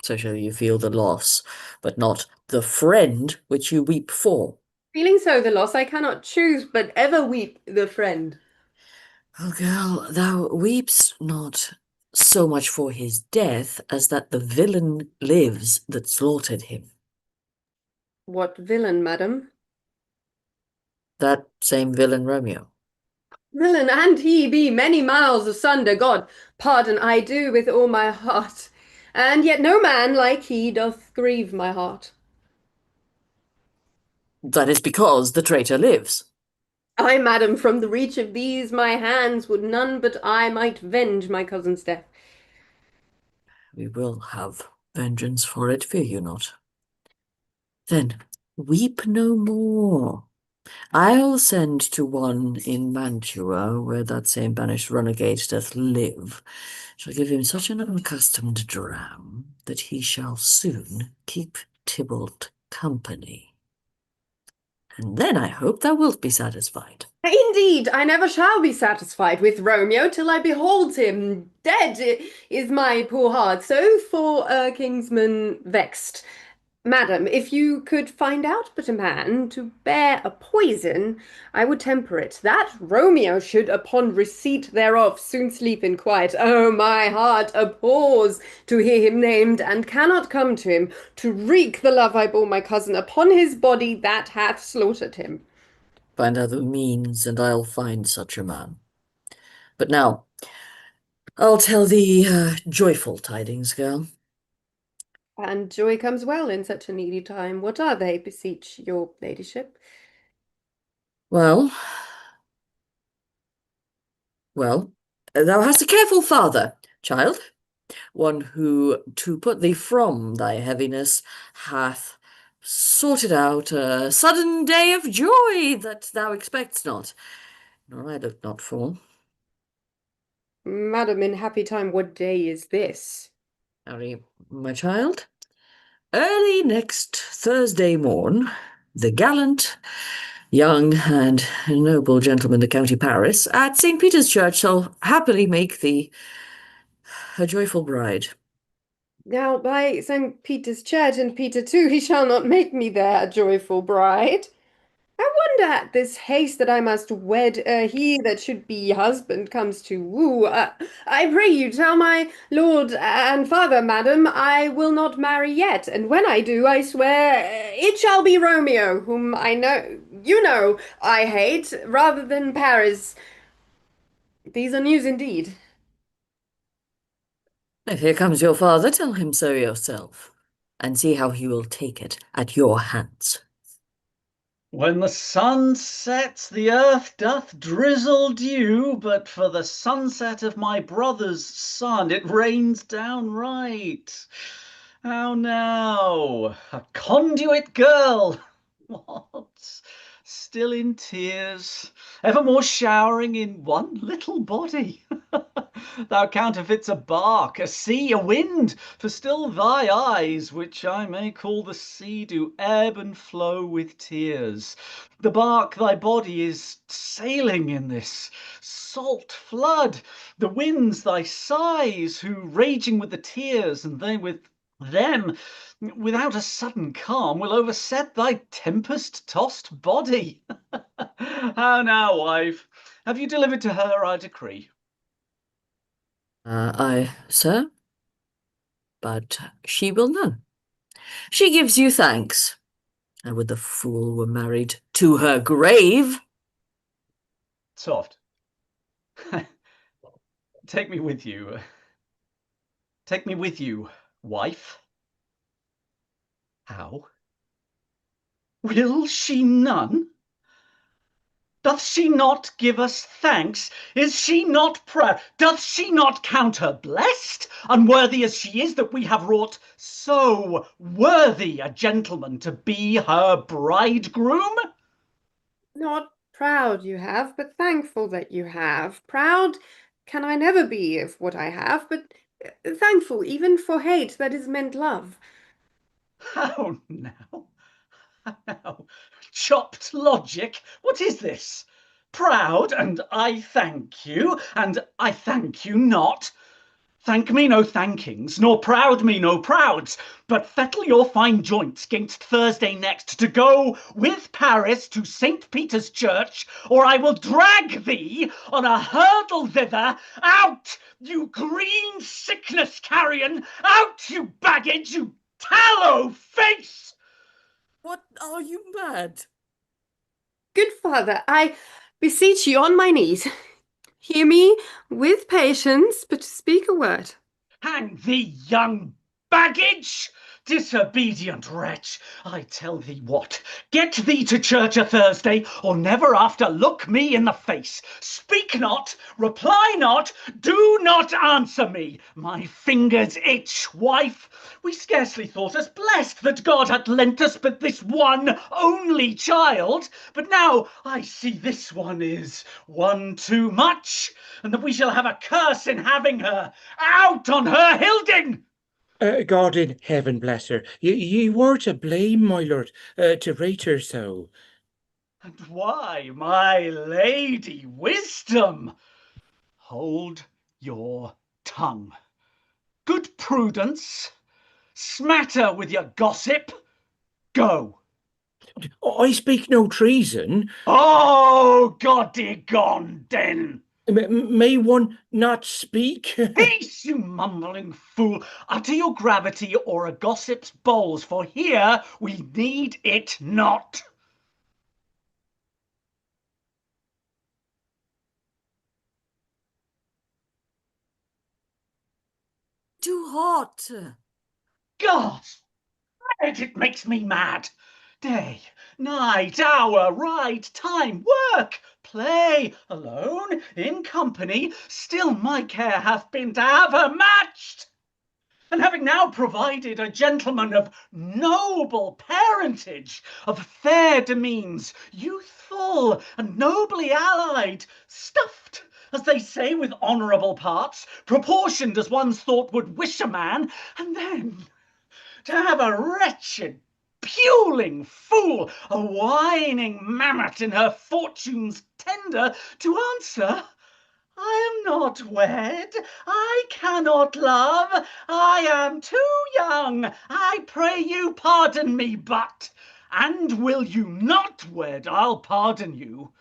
Speaker 4: So shall you feel the loss, but not the friend which you weep for.
Speaker 17: Feeling so the loss, I cannot choose but ever weep the friend.
Speaker 4: Oh, girl, thou weeps not so much for his death as that the villain lives that slaughtered him.
Speaker 17: What villain, madam?
Speaker 4: That same villain Romeo.
Speaker 17: Villain and he be many miles asunder. God, pardon I do with all my heart. And yet no man like he doth grieve my heart.
Speaker 4: That is because the traitor lives.
Speaker 17: I, madam, from the reach of these my hands would none but I might venge my cousin's death.
Speaker 4: We will have vengeance for it, fear you not. Then weep no more. I'll send to one in Mantua, where that same banished runagate doth live. Shall give him such an unaccustomed dram that he shall soon keep Tybalt company. And then I hope thou wilt be satisfied.
Speaker 17: Indeed, I never shall be satisfied with Romeo till I behold him. Dead is my poor heart, so for a kinsman vexed. Madam, if you could find out but a man to bear a poison, I would temper it. That Romeo should, upon receipt thereof, soon sleep in quiet. Oh, my heart abhors to hear him named, and cannot come to him, to wreak the love I bore my cousin upon his body that hath slaughtered him.
Speaker 4: Find out the means, and I'll find such a man. But now, I'll tell thee joyful tidings, girl.
Speaker 17: And joy comes well in such a needy time. What are they, beseech your ladyship?
Speaker 4: Well, thou hast a careful father, child, one who, to put thee from thy heaviness, hath sorted out a sudden day of joy that thou expect'st not, nor I looked not for.
Speaker 17: Madam, in happy time, what day is this?
Speaker 4: Harry, my child, early next Thursday morn, the gallant, young, and noble gentleman of County Paris at St. Peter's Church shall happily make thee a joyful bride.
Speaker 17: Now, by St. Peter's Church and Peter too, he shall not make me there a joyful bride. I wonder at this haste that I must wed he that should be husband comes to woo. I pray you tell my lord and father, madam, I will not marry yet, and when I do, I swear it shall be Romeo, whom I know, I hate, rather than Paris. These are news indeed.
Speaker 4: If here comes your father, tell him so yourself, and see how he will take it at your hands.
Speaker 18: When the sun sets, the earth doth drizzle dew, but for the sunset of my brother's son it rains downright. How now? A conduit girl? What? Still in tears, evermore showering in one little body? Thou counterfeits a bark, a sea, a wind, for still thy eyes, which I may call the sea, do ebb and flow with tears. The bark, thy body, is sailing in this salt flood. The winds, thy sighs, who raging with the tears, and they with them, without a sudden calm, will overset thy tempest-tossed body. How now, wife? Have you delivered to her our decree?
Speaker 4: Aye, sir, but she will none. She gives you thanks. I would the fool were married to her grave.
Speaker 18: Soft. Take me with you. Take me with you, wife. How? Will she none? Doth she not give us thanks? Is she not proud? Doth she not count her blessed, unworthy as she is, that we have wrought so worthy a gentleman to be her bridegroom?
Speaker 17: Not proud you have, but thankful that you have. Proud can I never be of what I have, but thankful even for hate that is meant love.
Speaker 18: How now? How? Chopped logic? What is this? Proud, and I thank you, and I thank you not? Thank me no thankings, nor proud me no prouds, but fettle your fine joints gainst Thursday next to go with Paris to St. Peter's Church, or I will drag thee on a hurdle thither. Out, you green sickness carrion! Out, you baggage, you tallow face!
Speaker 4: What, are you mad?
Speaker 17: Good father, I beseech you on my knees. Hear me with patience, but speak a word.
Speaker 18: Hang thee, young baggage! Disobedient wretch! I tell thee what, get thee to church a Thursday, or never after look me in the face. Speak not, reply not, do not answer me. My fingers itch, wife. We scarcely thought us blessed that God had lent us but this one only child, but now I see this one is one too much, and that we shall have a curse in having her. Out on her, Hilding!
Speaker 15: God in heaven bless her. Ye were to blame, my lord, to rate her so.
Speaker 18: And why, my lady Wisdom? Hold your tongue. Good Prudence, smatter with your gossip. Go.
Speaker 15: I speak no treason.
Speaker 18: Oh, God, gone then.
Speaker 15: May one not speak?
Speaker 18: Peace, you mumbling fool! Utter your gravity or a gossip's bowls, for here we need it not.
Speaker 4: Too hot.
Speaker 18: God, it makes me mad. Day, night, hour, ride, time, work, play, alone, in company, still my care hath been to have her matched. And having now provided a gentleman of noble parentage, of fair demeans, youthful and nobly allied, stuffed, as they say, with honourable parts, proportioned as one's thought would wish a man, and then to have a wretched puling fool, a whining mammoth in her fortune's tender, to answer, I am not wed, I cannot love, I am too young, I pray you pardon me, but, and will you not wed, I'll pardon you.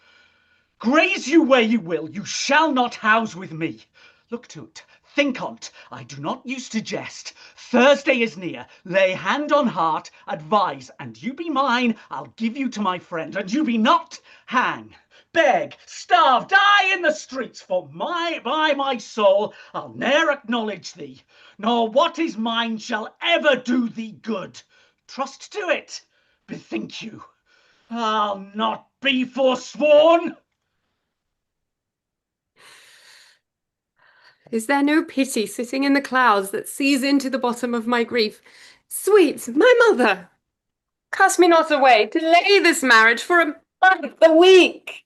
Speaker 18: Graze you where you will, you shall not house with me. Look to't, think on't, I do not use to jest. Thursday is near, lay hand on heart, advise, and you be mine, I'll give you to my friend, and you be not, hang, beg, starve, die in the streets, for by my soul, I'll ne'er acknowledge thee, nor what is mine shall ever do thee good. Trust to it, bethink you, I'll not be forsworn.
Speaker 17: Is there no pity sitting in the clouds that sees into the bottom of my grief? Sweet, my mother, cast me not away, delay this marriage for a month, a week.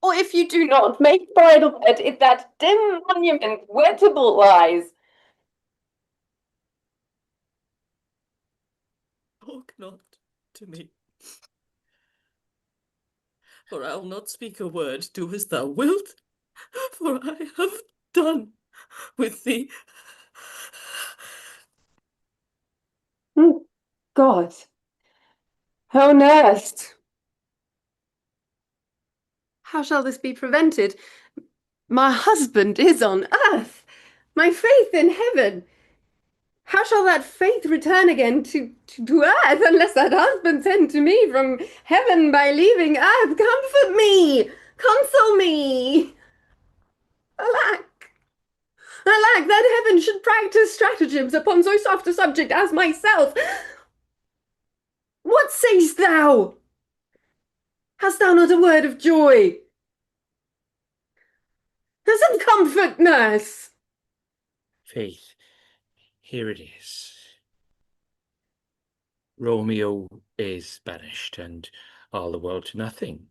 Speaker 17: Or if you do not, make bridal bed in that dim monument where Tybalt lies.
Speaker 4: Talk not to me, for I'll not speak a word, do as thou wilt, for I have done with thee.
Speaker 17: God, how nurse! How shall this be prevented? My husband is on earth, my faith in heaven. How shall that faith return again to earth unless that husband send to me from heaven by leaving earth? Comfort me! Console me! Alack! Alack, that heaven should practice stratagems upon so soft a subject as myself! What say'st thou? Hast thou not a word of joy? Some comfort, nurse!
Speaker 15: Faith, here it is. Romeo is banished, and all the world to nothing.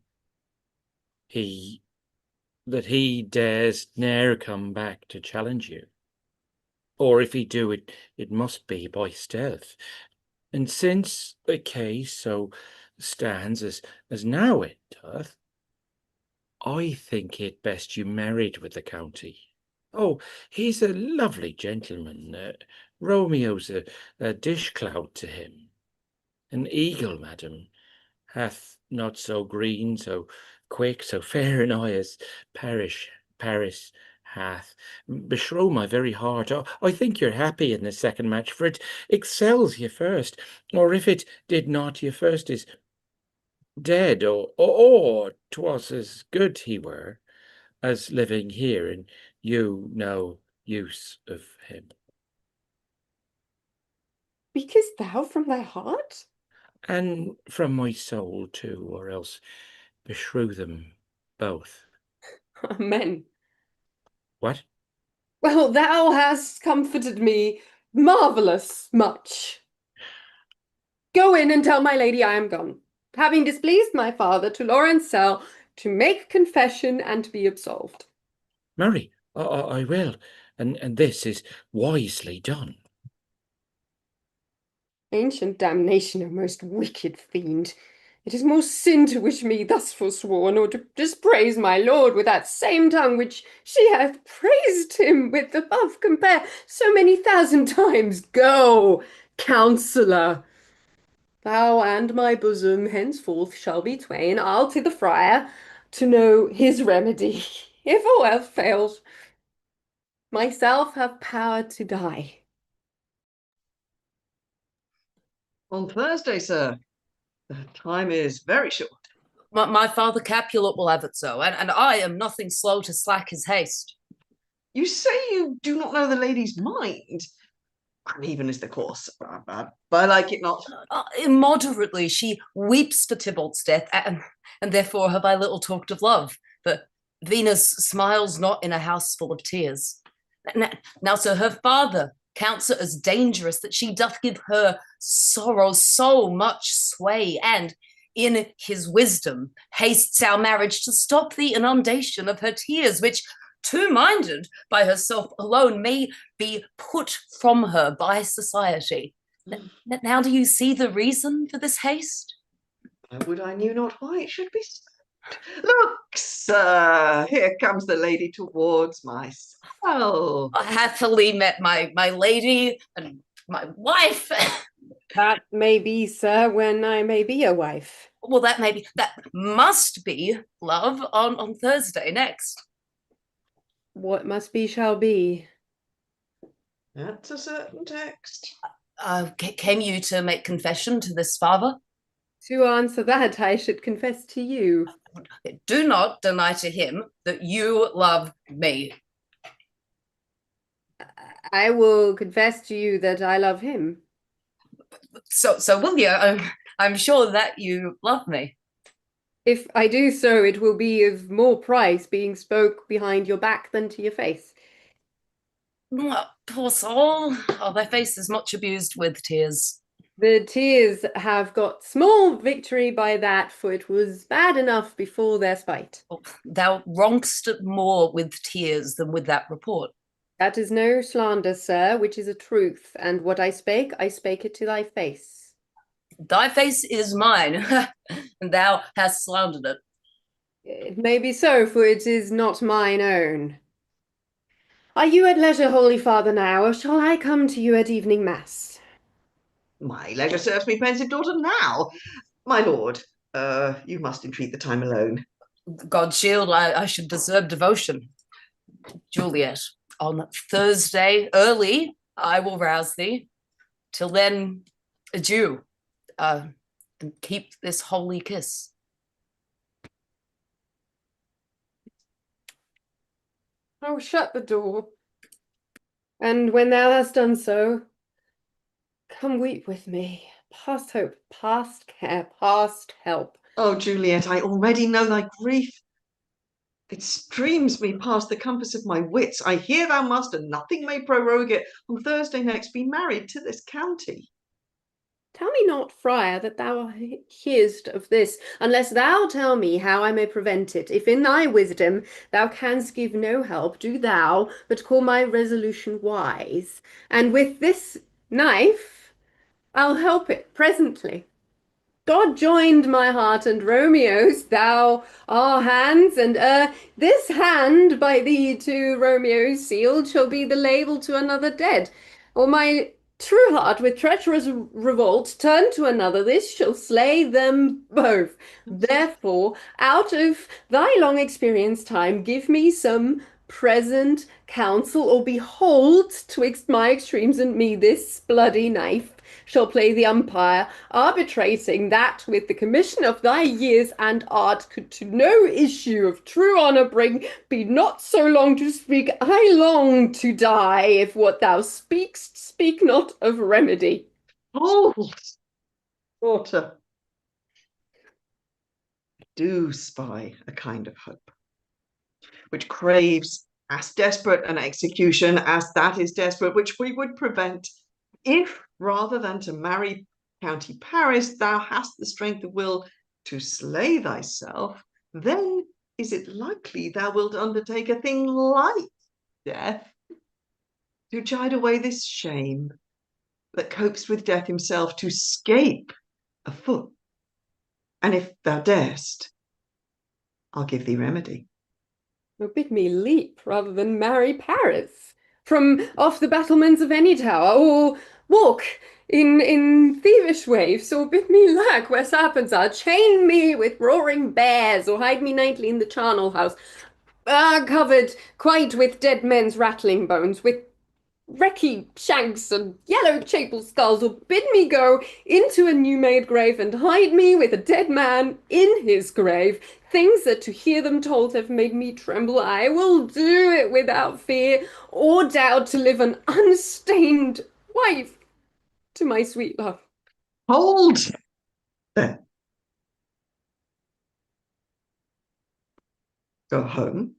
Speaker 15: He dares ne'er come back to challenge you. Or if he do, it must be by stealth. And since the case so stands as now it doth, I think it best you married with the county. Oh, he's a lovely gentleman. Romeo's a dish clout to him. An eagle, madam, hath not so green, so quick, so fair an eye as Paris hath. Beshrew my very heart, oh, I think you're happy in the second match, for it excels ye first. Or if it did not, ye first is dead, or 'twas as good he were, as living here, and you no use of him.
Speaker 17: Speakest thou from thy heart?
Speaker 15: And from my soul too, or else beshrew them both.
Speaker 17: Amen.
Speaker 15: What?
Speaker 17: Well, thou hast comforted me marvellous much. Go in and tell my lady I am gone, having displeased my father to Lawrence cell to make confession and to be absolved.
Speaker 15: Marry, I will, and this is wisely done.
Speaker 17: Ancient damnation, O most wicked fiend! It is more sin to wish me thus forsworn, or to dispraise my lord with that same tongue which she hath praised him with above compare so many thousand times. Go, counsellor. Thou and my bosom henceforth shall be twain. I'll to the friar to know his remedy. If all else fails, myself have power to die.
Speaker 1: On Thursday, sir. The time is very short.
Speaker 16: My father Capulet will have it so, and I am nothing slow to slack his haste.
Speaker 1: You say you do not know the lady's mind. And even is the course, but I like it not.
Speaker 16: Immoderately, she weeps for Tybalt's death, and therefore have I little talked of love. For Venus smiles not in a house full of tears. Now, sir, her father counts it as dangerous that she doth give her sorrow so much sway, and in his wisdom hastes our marriage to stop the inundation of her tears, which, too minded by herself alone, may be put from her by society. Now do you see the reason for this haste?
Speaker 1: Would I knew not why it should be so. Look, sir, here comes the lady towards myself.
Speaker 16: I happily met my lady and my wife.
Speaker 17: That may be, sir, when I may be a wife.
Speaker 16: Well, that must be, love, on Thursday next.
Speaker 17: What must be shall be.
Speaker 1: That's a certain text.
Speaker 16: Came you to make confession to this father?
Speaker 17: To answer that, I should confess to you.
Speaker 16: Do not deny to him that you love me.
Speaker 17: I will confess to you that I love him.
Speaker 16: So will you? I'm sure that you love me.
Speaker 17: If I do so, it will be of more price being spoke behind your back than to your face.
Speaker 16: Poor soul. Oh, thy face is much abused with tears.
Speaker 17: The tears have got small victory by that, for it was bad enough before their spite.
Speaker 16: Oh, thou wrongst it more with tears than with that report.
Speaker 17: That is no slander, sir, which is a truth, and what I spake it to thy face.
Speaker 16: Thy face is mine, and thou hast slandered it.
Speaker 17: It may be so, for it is not mine own. Are you at leisure, Holy Father, now, or shall I come to you at evening mass?
Speaker 1: My leisure serves me, pensive daughter, now. My lord, you must entreat the time alone.
Speaker 16: God shield, I should deserve devotion. Juliet, on Thursday early, I will rouse thee. Till then, adieu, and keep this holy kiss.
Speaker 17: Oh, shut the door. And when thou hast done so, come weep with me. Past hope, past care, past help.
Speaker 1: Oh, Juliet, I already know thy grief. It streams me past the compass of my wits. I hear thou must, and nothing may prorogue it, on Thursday next be married to this county.
Speaker 17: Tell me not, friar, that thou hearest of this, unless thou tell me how I may prevent it. If in thy wisdom thou canst give no help, do thou but call my resolution wise. And with this knife I'll help it presently. God joined my heart and Romeo's, thou our hands, and this hand by thee to Romeo's sealed shall be the label to another dead. Or my true heart with treacherous revolt turn to another, this shall slay them both. Therefore, out of thy long experience time, give me some present counsel, or behold, twixt my extremes and me, this bloody knife shall play the umpire, arbitrating that with the commission of thy years and art could to no issue of true honour bring. Be not so long to speak, I long to die, if what thou speakst, speak not of remedy.
Speaker 1: Hold, daughter. Do spy a kind of hope, which craves as desperate an execution as that is desperate, which we would prevent, if rather than to marry County Paris, thou hast the strength of will to slay thyself, then is it likely thou wilt undertake a thing like death, to chide away this shame that copes with death himself to scape afoot, And if thou darest, I'll give thee remedy.
Speaker 17: Oh, bid me leap rather than marry Paris from off the battlements of any tower, or walk in thievish waves, or bid me lurk where serpents are, chain me with roaring bears, or hide me nightly in the charnel house, covered quite with dead men's rattling bones, with wrecky shanks and yellow chapel skulls, or bid me go into a new-made grave and hide me with a dead man in his grave. Things that to hear them told have made me tremble. I will do it without fear or doubt, to live an unstained wife to my sweet love.
Speaker 1: Hold! There. Go home,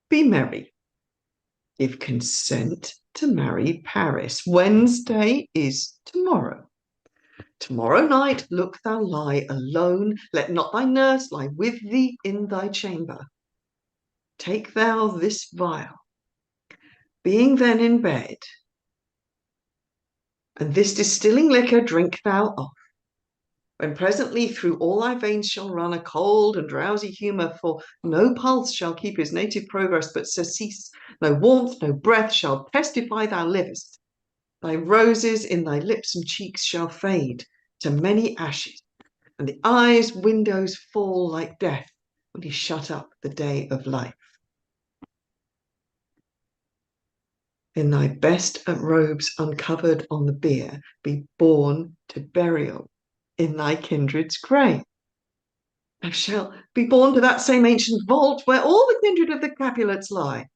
Speaker 1: be merry. Give consent to marry Paris. Wednesday is tomorrow. Tomorrow night look thou lie alone, let not thy nurse lie with thee in thy chamber. Take thou this vial, being then in bed, and this distilling liquor drink thou off, when presently through all thy veins shall run a cold and drowsy humour, for no pulse shall keep his native progress but surcease, no warmth, no breath shall testify thou livest. Thy roses in thy lips and cheeks shall fade to many ashes, and the eyes' windows fall like death when he shut up the day of life. In thy best robes uncovered on the bier, be borne to burial in thy kindred's grave. Thou shalt be borne to that same ancient vault where all the kindred of the Capulets lie.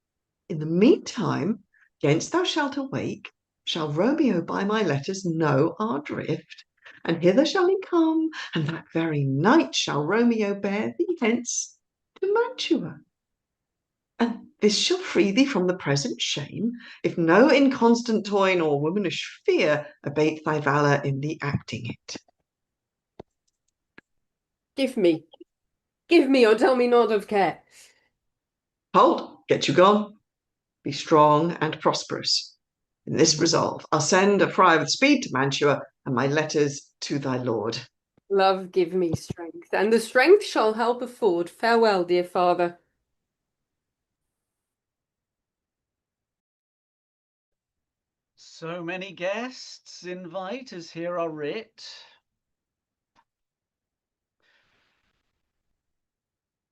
Speaker 1: In the meantime, gainst thou shalt awake, shall Romeo by my letters know our drift, and hither shall he come, and that very night shall Romeo bear thee hence to Mantua. And this shall free thee from the present shame, if no inconstant toy nor womanish fear abate thy valour in the acting it.
Speaker 17: Give me, or tell me not of care.
Speaker 1: Hold, get you gone. Be strong and prosperous. In this resolve, I'll send a friar with speed to Mantua, and my letters to thy lord.
Speaker 17: Love, give me strength, and the strength shall help afford. Farewell, dear father.
Speaker 18: So many guests invite as here are writ.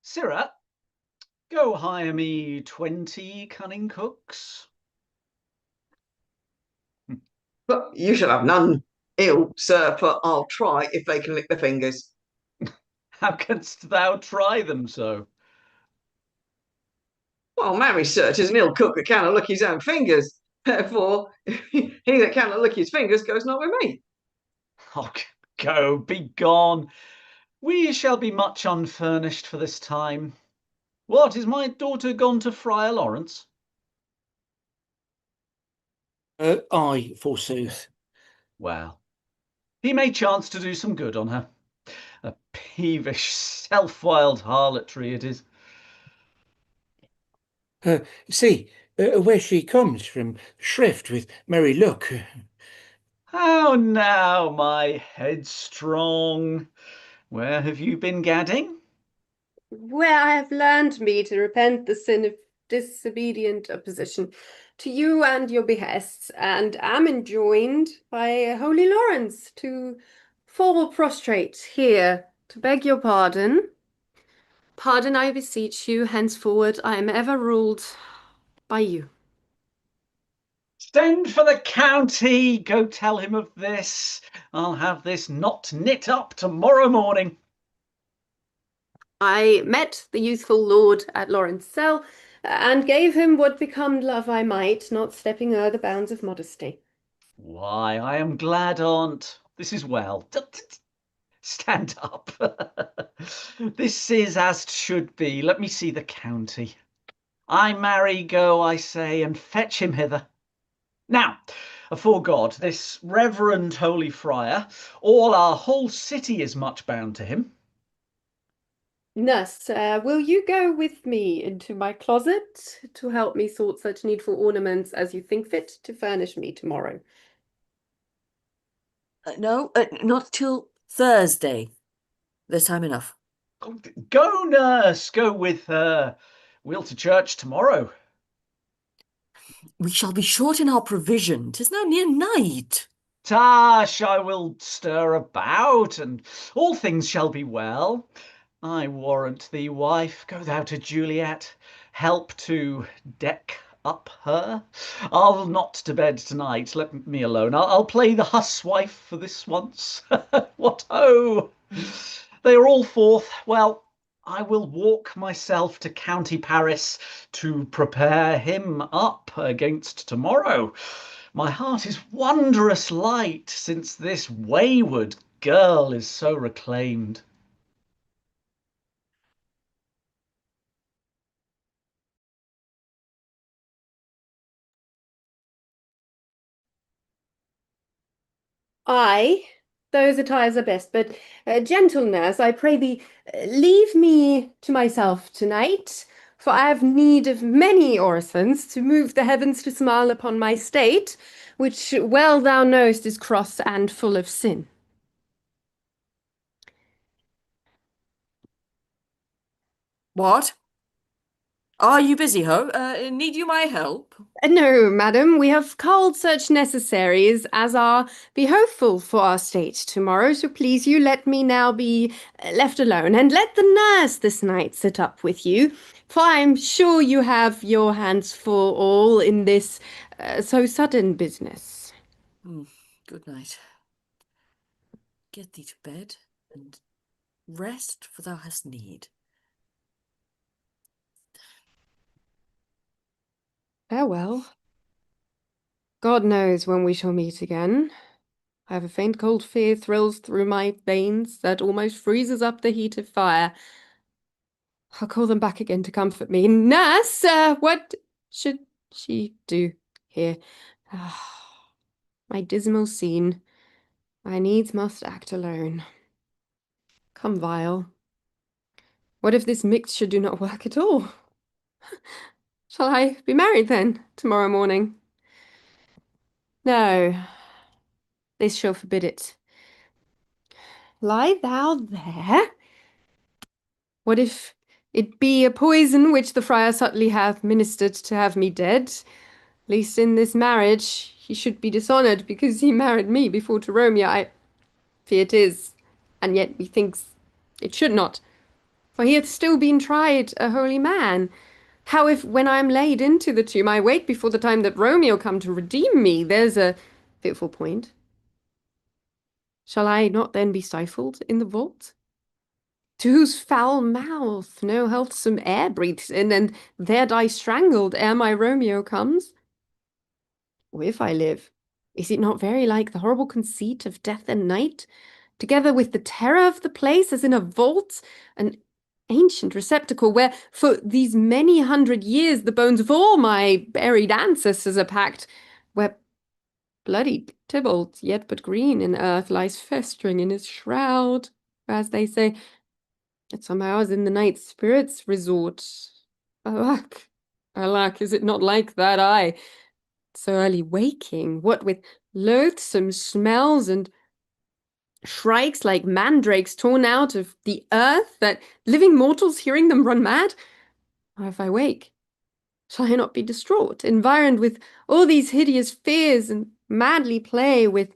Speaker 18: Sirrah, go hire me 20 cunning cooks.
Speaker 1: But you shall have none ill, sir, for I'll try if they can lick their fingers.
Speaker 18: How canst thou try them so?
Speaker 1: Well, marry, sir, 'tis an ill cook that cannot lick his own fingers. Therefore, he that cannot lick his fingers goes not with me.
Speaker 18: Oh, go, be gone. We shall be much unfurnished for this time. What, is my daughter gone to Friar Lawrence?
Speaker 15: Aye, forsooth.
Speaker 18: Well, he may chance to do some good on her. A peevish, self-willed harlotry it is.
Speaker 15: See, where she comes from, shrift with merry look.
Speaker 18: How now, my headstrong? Where have you been gadding?
Speaker 17: Where I have learned me to repent the sin of disobedient opposition to you and your behests, and am enjoined by Holy Lawrence to fall prostrate here to beg your pardon. Pardon, I beseech you. Henceforward I am ever ruled by you.
Speaker 18: Send for the county. Go tell him of this. I'll have this knot knit up tomorrow morning.
Speaker 17: I met the youthful lord at Lawrence cell, and gave him what become love I might, not stepping o'er the bounds of modesty.
Speaker 18: Why, I am glad on't. This is well. Stand up. This is as 't should be. Let me see the county. I marry, go, I say, and fetch him hither. Now, afore God, this reverend holy friar, all our whole city is much bound to him.
Speaker 17: Nurse, will you go with me into my closet to help me sort such needful ornaments as you think fit to furnish me tomorrow?
Speaker 4: No, not till Thursday. This time enough.
Speaker 18: Go, nurse, go with her. We'll to church tomorrow.
Speaker 4: We shall be short in our provision. 'Tis now near night.
Speaker 18: Tash, I will stir about, and all things shall be well. I warrant thee, wife, go thou to Juliet, help to deck up her. I'll not to bed tonight, let me alone. I'll play the huswife for this once. What ho! They are all forth. Well, I will walk myself to County Paris to prepare him up against tomorrow. My heart is wondrous light, since this wayward girl is so reclaimed.
Speaker 17: Aye, those attires are best, but gentle nurse, I pray thee, leave me to myself tonight, for I have need of many orisons to move the heavens to smile upon my state, which well thou knowest is cross and full of sin.
Speaker 4: What? Are you busy, ho? Need you my help?
Speaker 17: No, madam, we have called such necessaries as are be hopeful for our state tomorrow, so please you let me now be left alone, and let the nurse this night sit up with you, for I am sure you have your hands full all in this so sudden business.
Speaker 4: Good night. Get thee to bed, and rest, for thou hast need.
Speaker 17: Farewell. God knows when we shall meet again. I have a faint cold fear thrills through my veins that almost freezes up the heat of fire. I'll call them back again to comfort me. Nurse, what should she do here? My dismal scene. I needs must act alone. Come, Vile. What if this mixture do not work at all? Shall I be married then, tomorrow morning? No, this shall forbid it. Lie thou there? What if it be a poison which the friar subtly hath ministered to have me dead? Least in this marriage he should be dishonoured, because he married me before to Romeo. I fear it is, and yet methinks it should not, for he hath still been tried a holy man. How if, when I am laid into the tomb, I wait before the time that Romeo come to redeem me? There's a fitful point. Shall I not then be stifled in the vault? To whose foul mouth no healthsome air breathes in, and there die strangled ere my Romeo comes? Or if I live, is it not very like the horrible conceit of death and night, together with the terror of the place, as in a vault, an ancient receptacle where for these many 100 years the bones of all my buried ancestors are packed, where bloody Tybalt, yet but green in earth, lies festering in his shroud, as they say, at some hours in the night spirits resort. Alack, alack, is it not like that? I, so early waking, what with loathsome smells and shrikes like mandrakes torn out of the earth, that living mortals hearing them run mad? Or if I wake, shall I not be distraught, environed with all these hideous fears, and madly play with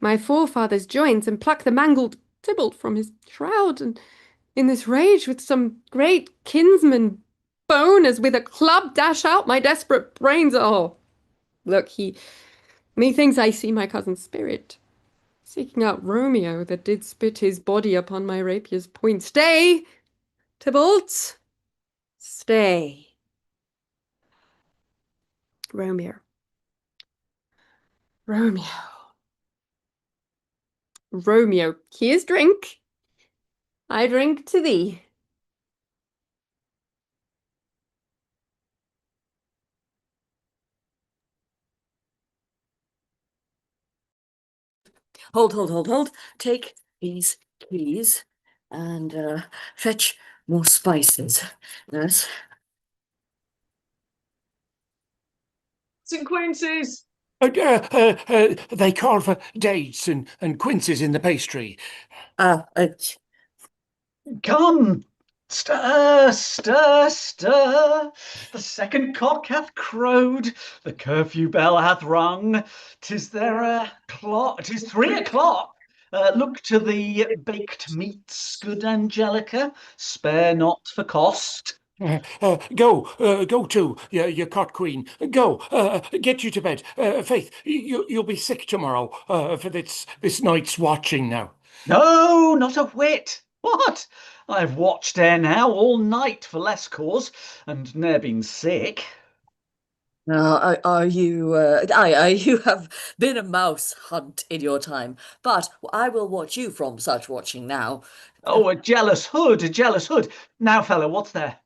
Speaker 17: my forefathers' joints, and pluck the mangled Tybalt from his shroud, and in this rage with some great kinsman bone, as with a club dash out my desperate brains? Oh, look, methinks I see my cousin's spirit, seeking out Romeo that did spit his body upon my rapier's point. Stay, Tybalt, stay. Romeo. Romeo. Romeo, here's drink. I drink to thee.
Speaker 4: Hold. Take these keys and fetch more spices. Yes.
Speaker 1: St. Quincy's!
Speaker 15: They call for dates and quinces in the pastry.
Speaker 18: Come, stir, stir, stir. The second cock hath crowed, the curfew bell hath rung. 'Tis 3 o'clock. Look to the baked meats, good Angelica. Spare not for cost.
Speaker 15: Go to, you cot queen. Go, get you to bed. Faith, you'll be sick tomorrow for this night's watching now.
Speaker 18: No, not a whit. What? I've watched ere now all night for less cause, and ne'er been sick.
Speaker 4: You have been a mouse hunt in your time, but I will watch you from such watching now.
Speaker 18: Oh, a jealous hood, a jealous hood. Now, fella, what's there?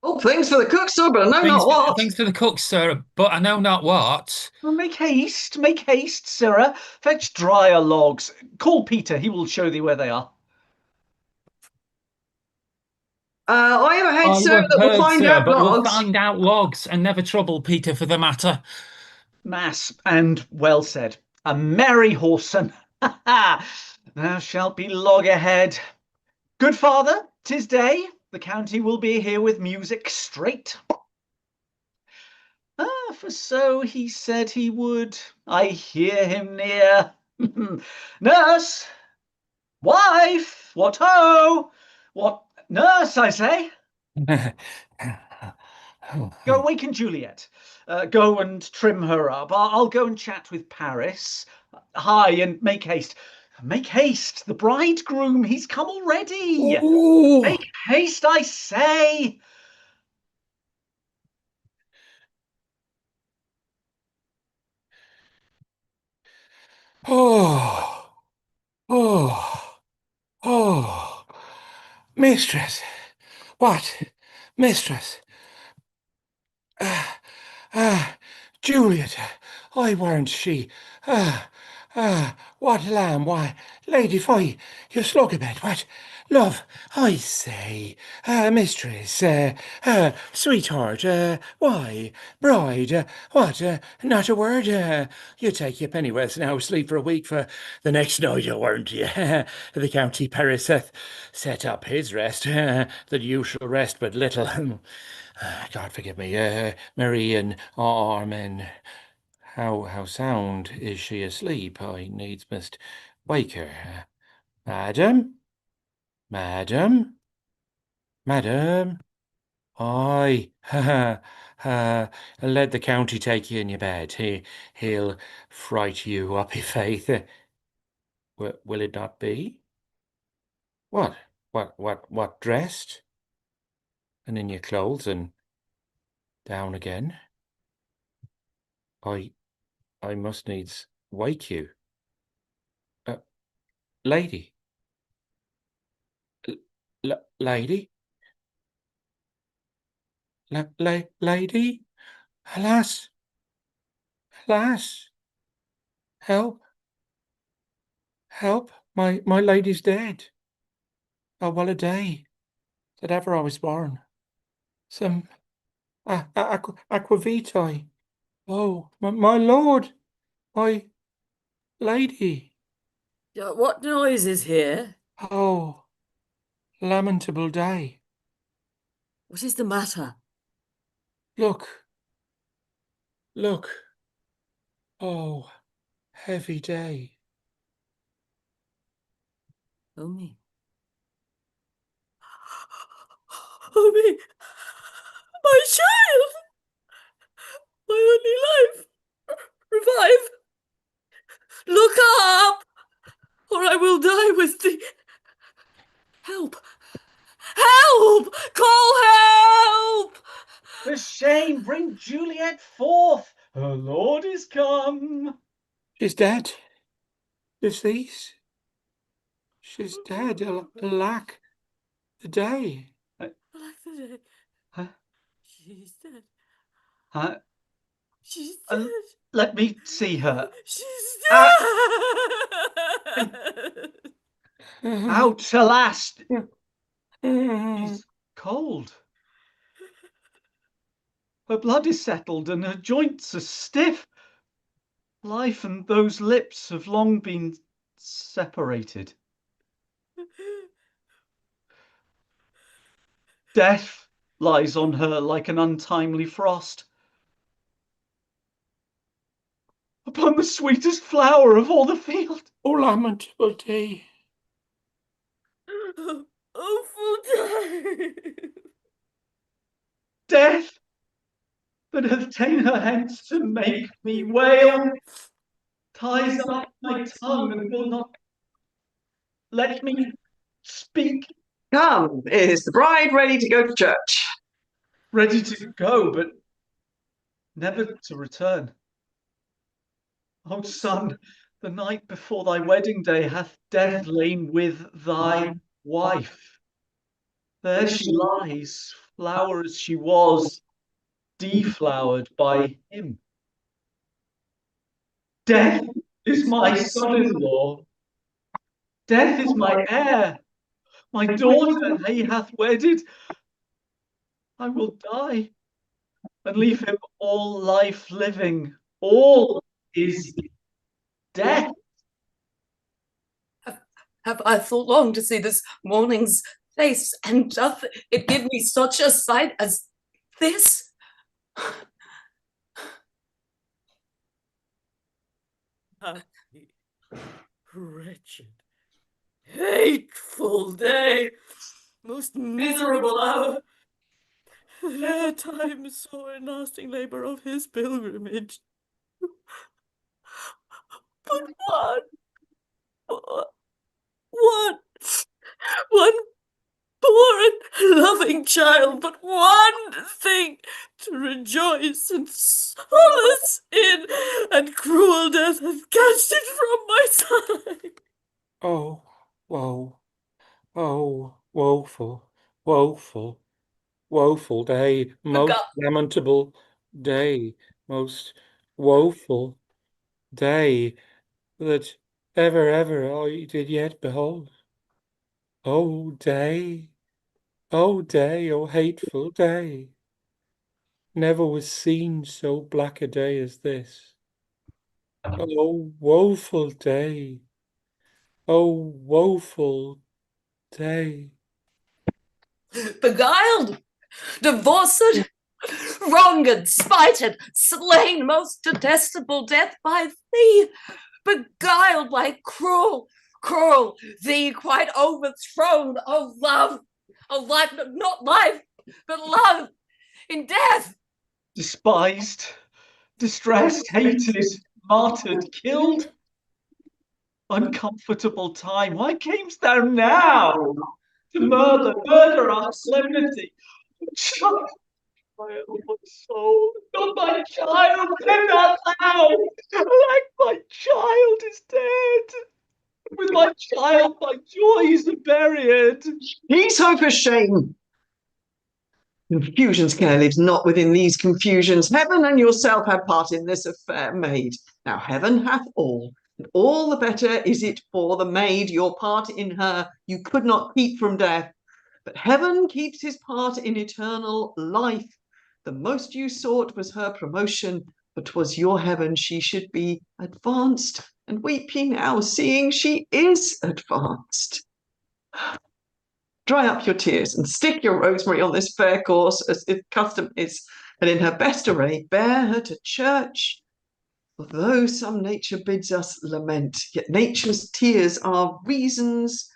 Speaker 1: Oh, things for the cook, sir, but I know not what.
Speaker 9: Things for the cook, sir, but I know not what.
Speaker 18: Well, make haste, sirrah. Fetch drier logs. Call Peter, he will show thee where they are.
Speaker 1: I have a head, sir,
Speaker 9: have
Speaker 1: that will
Speaker 9: heard,
Speaker 1: find
Speaker 9: sir,
Speaker 1: out
Speaker 9: but we'll
Speaker 1: logs.
Speaker 9: find out logs and never trouble Peter for the matter.
Speaker 18: Mass, and well said. A merry whoreson. Ha ha! Thou shalt be loggerhead. Good father, 'tis day. The county will be here with music straight. For so he said he would. I hear him near. Nurse! Wife! What ho! What? Nurse, I say! Go awaken Juliet. Go and trim her up. I'll go and chat with Paris. Hi, and make haste. Make haste. The bridegroom, he's come already.
Speaker 15: Ooh.
Speaker 18: Make haste, I say.
Speaker 15: Oh, mistress. What, mistress? Juliet, I weren't she. What lamb, why, lady, fie, you slug a bed, what? Love, I say, mistress, sweetheart, why, bride, what, not a word, you take your pennyworth now, sleep for a week for the next night, weren't you? The county Paris hath set up his rest, that you shall rest but little. God forgive me, Mary and Armen. How sound is she asleep? I needs must wake her. Madam? Madam? Madam? Aye, let the county take you in your bed. He'll fright you up, i' faith. Will it not be? What, dressed? And in your clothes and down again? I must needs wake you. Lady? Lady? Lady? Alas! Alas! Help! Help! My lady's dead. Oh, well a day that ever I was born. Some aquavitae. Oh, my lord! My lady!
Speaker 4: What noise is here?
Speaker 15: Oh, lamentable day.
Speaker 4: What is the matter?
Speaker 15: Look. Oh, heavy day.
Speaker 4: Oh me. Oh me. My child! My only life! Revive! Look up! Or I will die with thee. Help! Help! Call help!
Speaker 18: For shame, bring Juliet forth. Her lord is come.
Speaker 15: She's dead. Deceased. She's dead. Alack the day.
Speaker 4: Alack the day.
Speaker 18: Huh?
Speaker 4: She's dead.
Speaker 18: Huh?
Speaker 4: She's dead.
Speaker 18: Let me see her.
Speaker 4: She's dead.
Speaker 18: Out, alas! She's cold. Her blood is settled and her joints are stiff. Life and those lips have long been separated. Death lies on her like an untimely frost upon the sweetest flower of all the field.
Speaker 15: O lamentable day!
Speaker 5: Awful day!
Speaker 18: Death, that hath ta'en her hence to make me wail, ties up my tongue and will not let me speak.
Speaker 1: Come, is the bride ready to go to church?
Speaker 18: Ready to go, but never to return. O son, the night before thy wedding day hath death lain with thy wife. There she lies, flower as she was, deflowered by him. Death is my son-in-law. Death is my heir. My daughter he hath wedded. I will die and leave him all life living. All is death.
Speaker 16: Have I thought long to see this morning's face, and doth it give me such a sight as this?
Speaker 15: Happy, wretched, hateful day, most miserable hour. There time sore and lasting labour of his pilgrimage. But one poor and loving child, but one thing to rejoice and solace in, and cruel death hath cast it from my side. Oh, woe, oh, woeful, woeful, woeful day, most lamentable day, most woeful day that ever I did yet behold. Oh day, oh hateful day! Never was seen so black a day as this. Oh woeful day! Oh woeful day!
Speaker 16: Beguiled, divorced, wronged, spited, slain most detestable death by thee, beguiled by cruel, thee quite overthrown, O love, O life, not life, but love in death.
Speaker 18: Despised, distressed, hated, martyred, killed. Uncomfortable time, why camest thou now to murder our solemnity? Child, my own soul, not my child, and not thou, like my child is dead. With my child, my joys are buried.
Speaker 1: He's hope for shame. Confusion's care lives not within these confusions. Heaven and yourself have part in this affair, maid. Now heaven hath all, and all the better is it for the maid. Your part in her you could not keep from death, but heaven keeps his part in eternal life. The most you sought was her promotion, but 'twas your heaven she should be advanced. And weep ye now, seeing she is advanced. Dry up your tears and stick your rosemary on this fair course, as if custom is, and in her best array bear her to church. For though some nature bids us lament, yet nature's tears are reason's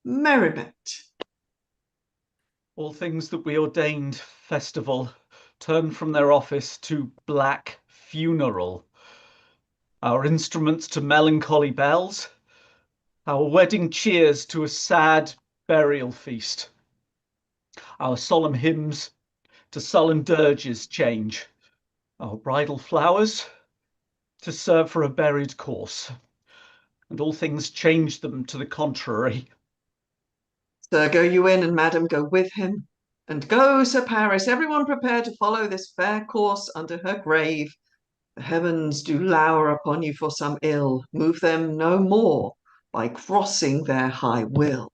Speaker 1: merriment.
Speaker 18: All things that we ordained festival turn from their office to black funeral. Our instruments to melancholy bells, our wedding cheers to a sad burial feast. Our solemn hymns to sullen dirges change, our bridal flowers to serve for a buried corse, and all things change them to the contrary.
Speaker 1: Sir, go you in, and madam, go with him. And go, Sir Paris, everyone prepare to follow this fair course under her grave. The heavens do lower upon you for some ill. Move them no more by crossing their high will.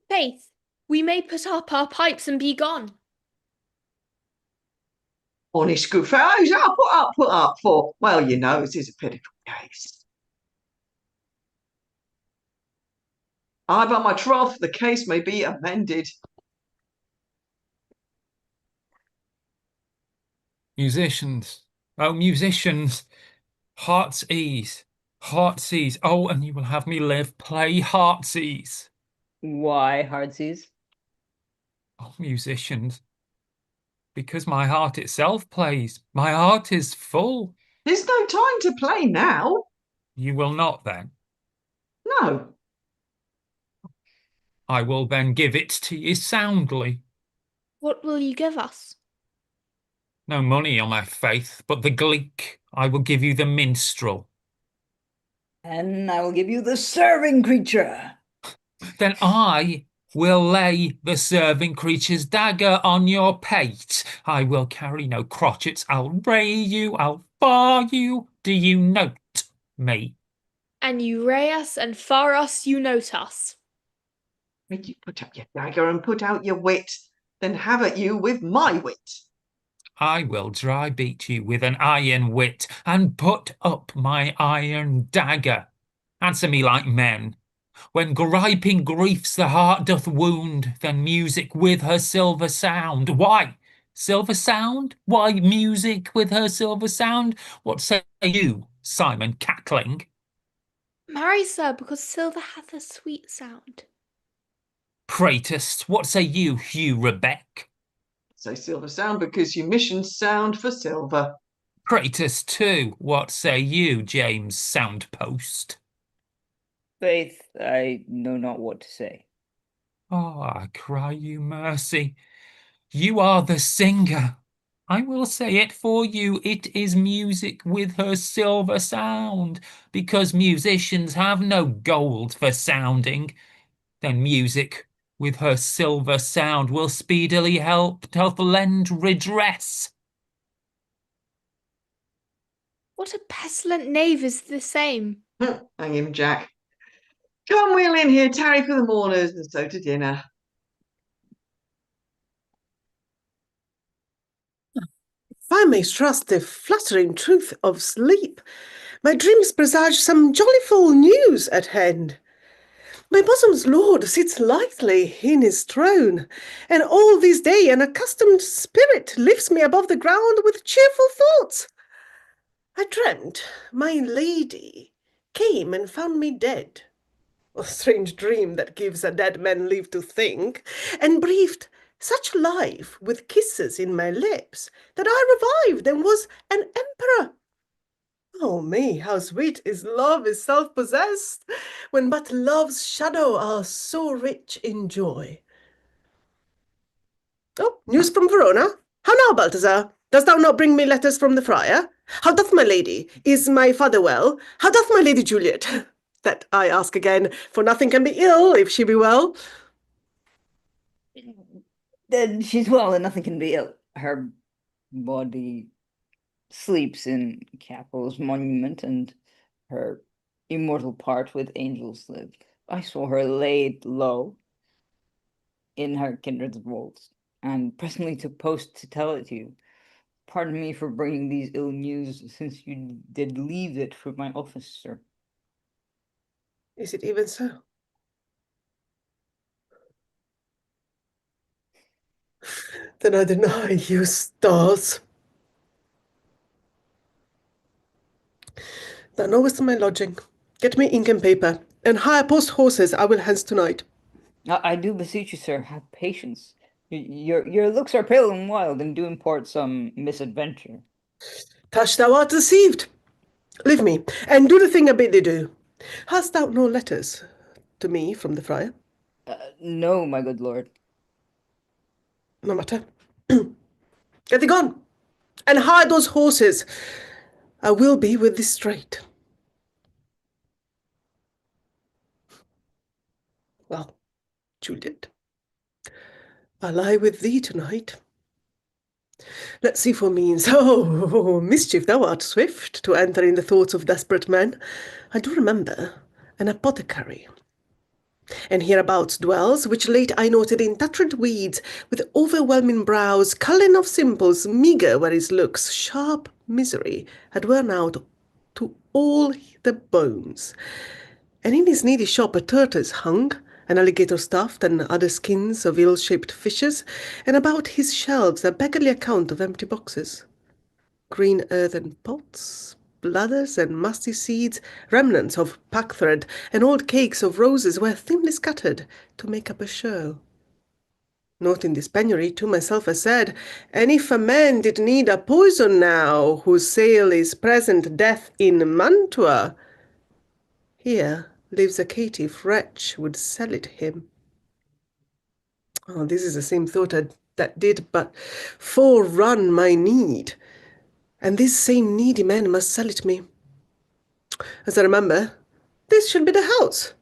Speaker 2: Faith, we may put up our pipes and be gone.
Speaker 1: Honest good fellows, I'll put up for. Well, you know, it is a pitiful case. I've on my troth, the case may be amended.
Speaker 9: Musicians, oh, musicians, heart's ease, heart's ease. Oh, and you will have me live, play heart's ease.
Speaker 6: Why Heartsease?
Speaker 9: Oh, musicians, because my heart itself plays. My heart is full.
Speaker 1: There's no time to play now.
Speaker 9: You will not then?
Speaker 1: No.
Speaker 9: I will then give it to you soundly.
Speaker 2: What will you give us?
Speaker 9: No money on my faith, but the gleek. I will give you the minstrel.
Speaker 6: And I will give you the serving creature.
Speaker 9: Then I will lay the serving creature's dagger on your pate. I will carry no crotchets. I'll ray you, I'll bar you. Do you note me?
Speaker 2: And you ray us and far us, you note us.
Speaker 1: Make you put up your dagger and put out your wit, then have at you with my wit.
Speaker 9: I will dry beat you with an iron wit and put up my iron dagger. Answer me like men. When griping griefs the heart doth wound, then music with her silver sound. Why? Silver sound? Why music with her silver sound? What say you, Simon Cackling?
Speaker 2: Marry, sir, because silver hath a sweet sound.
Speaker 9: Praetest, what say you, Hugh Rebeck?
Speaker 1: Say silver sound because you missions sound for silver.
Speaker 9: Praetest too, what say you, James Soundpost?
Speaker 6: Faith, I know not what to say.
Speaker 9: Oh, I cry you mercy. You are the singer. I will say it for you. It is music with her silver sound, because musicians have no gold for sounding. Then music with her silver sound will speedily doth lend redress.
Speaker 2: What a pestilent knave is the same.
Speaker 1: Hang him, Jack. Come, we'll in here, tarry for the mourners, and so to dinner.
Speaker 10: If I may trust the fluttering truth of sleep, my dreams presage some jollyful news at hand. My bosom's lord sits lightly in his throne, and all this day an accustomed spirit lifts me above the ground with cheerful thoughts. I dreamt my lady came and found me dead. A strange dream that gives a dead man leave to think, and breathed such life with kisses in my lips that I revived and was an emperor. Oh me, how sweet is love is self-possessed, when but love's shadow are so rich in joy. Oh, news from Verona? How now, Balthazar? Dost thou not bring me letters from the friar? How doth my lady? Is my father well? How doth my lady Juliet? That I ask again, for nothing can be ill if she be well.
Speaker 6: Then she's well and nothing can be ill. Her body sleeps in Capel's monument, and her immortal part with angels live. I saw her laid low in her kindred's vaults, and presently took post to tell it to you. Pardon me for bringing these ill news, since you did leave it for my office, sir.
Speaker 10: Is it even so? Then I deny you, stars. Thou knowest my lodging. Get me ink and paper, and hire post horses I will hence tonight.
Speaker 6: I do beseech you, sir, have patience. Your looks are pale and wild, and do import some misadventure.
Speaker 10: Tush, thou art deceived. Leave me, and do the thing I bid thee do. Hast thou no letters to me from the friar?
Speaker 6: No, my good lord.
Speaker 10: No matter. Get thee gone, and hire those horses. I will be with thee straight. Well, Juliet, I lie with thee tonight. Let's see for means. Oh, mischief, thou art swift to enter in the thoughts of desperate men. I do remember an apothecary. and hereabouts dwells, which late I noted in tattered weeds, with overwhelming brows, cullen of simples, meagre were his looks, sharp misery had worn out to all the bones. And in his needy shop a tortoise hung, an alligator stuffed, and other skins of ill-shaped fishes, and about his shelves a beggarly account of empty boxes. Green earthen pots, bladders and musty seeds, remnants of packthread, and old cakes of roses were thinly scattered to make up a show. Noting this penury, to myself I said, and if a man did need a poison now, whose sale is present death in Mantua, here lives a caitiff wretch would sell it him. Oh, this is the same thought that did but forerun my need, and this same needy man must sell it me. As I remember, this should be the house.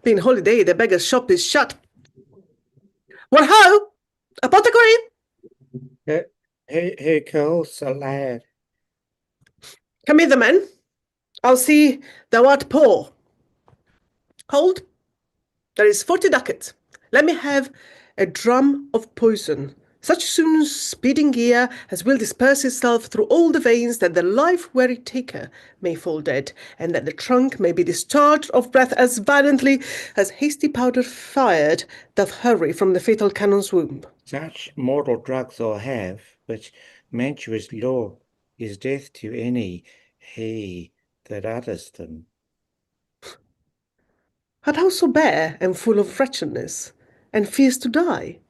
Speaker 10: Being holiday, the beggar's shop is shut. What ho! Apothecary!
Speaker 15: Here calls a lad.
Speaker 10: Come hither, men. I'll see thou art poor. Hold, there is 40 ducats. Let me have a drum of poison, such soon speeding gear as will disperse itself through all the veins, that the life-weary taker may fall dead, and that the trunk may be discharged of breath as violently as hasty powder fired doth hurry from the fatal cannon's womb.
Speaker 15: Such mortal drugs I have, but Mantua's law is death to any he that utters them.
Speaker 10: Art thou so bare and full of wretchedness, and fearst to die?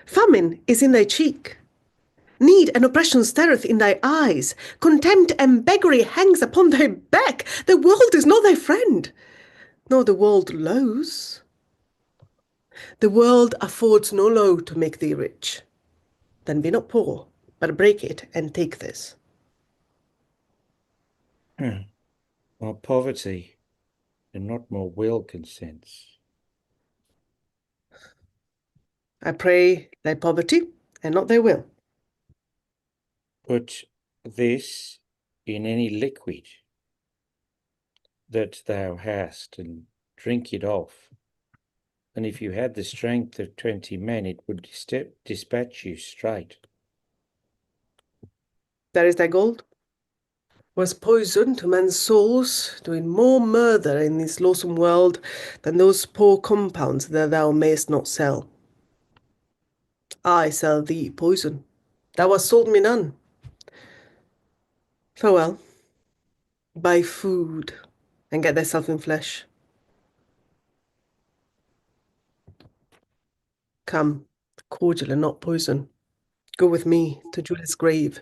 Speaker 10: Famine is in thy cheek. Need and oppression stareth in thy eyes. Contempt and beggary hangs upon thy back. The world is not thy friend, nor the world lows. The world affords no law to make thee rich. Then be not poor, but break it and take this.
Speaker 15: My poverty, and not more will consents.
Speaker 10: I pray thy poverty, and not thy will.
Speaker 15: Put this in any liquid that thou hast, and drink it off. And if you had the strength of 20 men, it would dispatch you straight.
Speaker 10: There is thy gold. Was poison to men's souls, doing more murder in this loathsome world than those poor compounds that thou mayst not sell. I sell thee poison. Thou hast sold me none. Farewell. Buy food, and get thyself in flesh. Come, cordial and not poison. Go with me to Juliet's grave,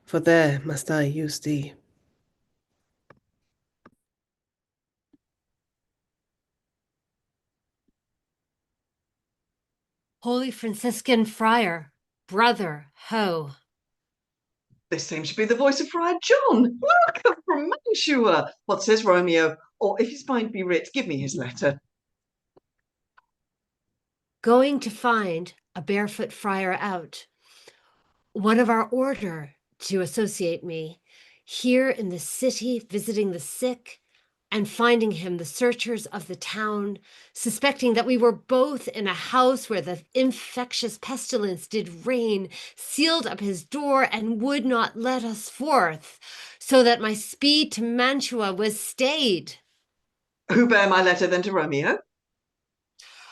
Speaker 10: for there must I use thee.
Speaker 14: Holy Franciscan friar, brother Ho.
Speaker 1: This seems to be the voice of Friar John. Welcome from Mantua. What says Romeo? Or if his mind be writ, give me his letter.
Speaker 14: Going to find a barefoot friar out, one of our order to associate me, here in the city visiting the sick, and finding him the searchers of the town, suspecting that we were both in a house where the infectious pestilence did reign, sealed up his door and would not let us forth, so that my speed to Mantua was stayed.
Speaker 1: Who bear my letter then to Romeo?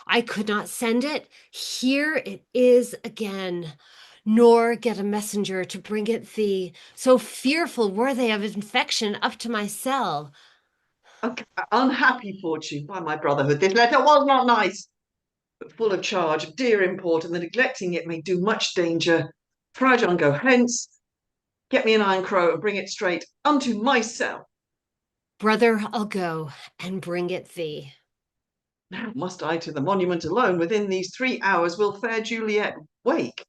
Speaker 14: I could not send it. Here it is again, nor get a messenger to bring it thee. So fearful were they of infection up to my cell.
Speaker 1: Okay. Unhappy fortune, by my brotherhood, this letter was not nice, but full of charge of dear import, and the neglecting it may do much danger. Friar John, go hence, get me an iron crow, and bring it straight unto my cell.
Speaker 14: Brother, I'll go and bring it thee.
Speaker 1: Now must I to the monument alone. Within these 3 hours will fair Juliet wake.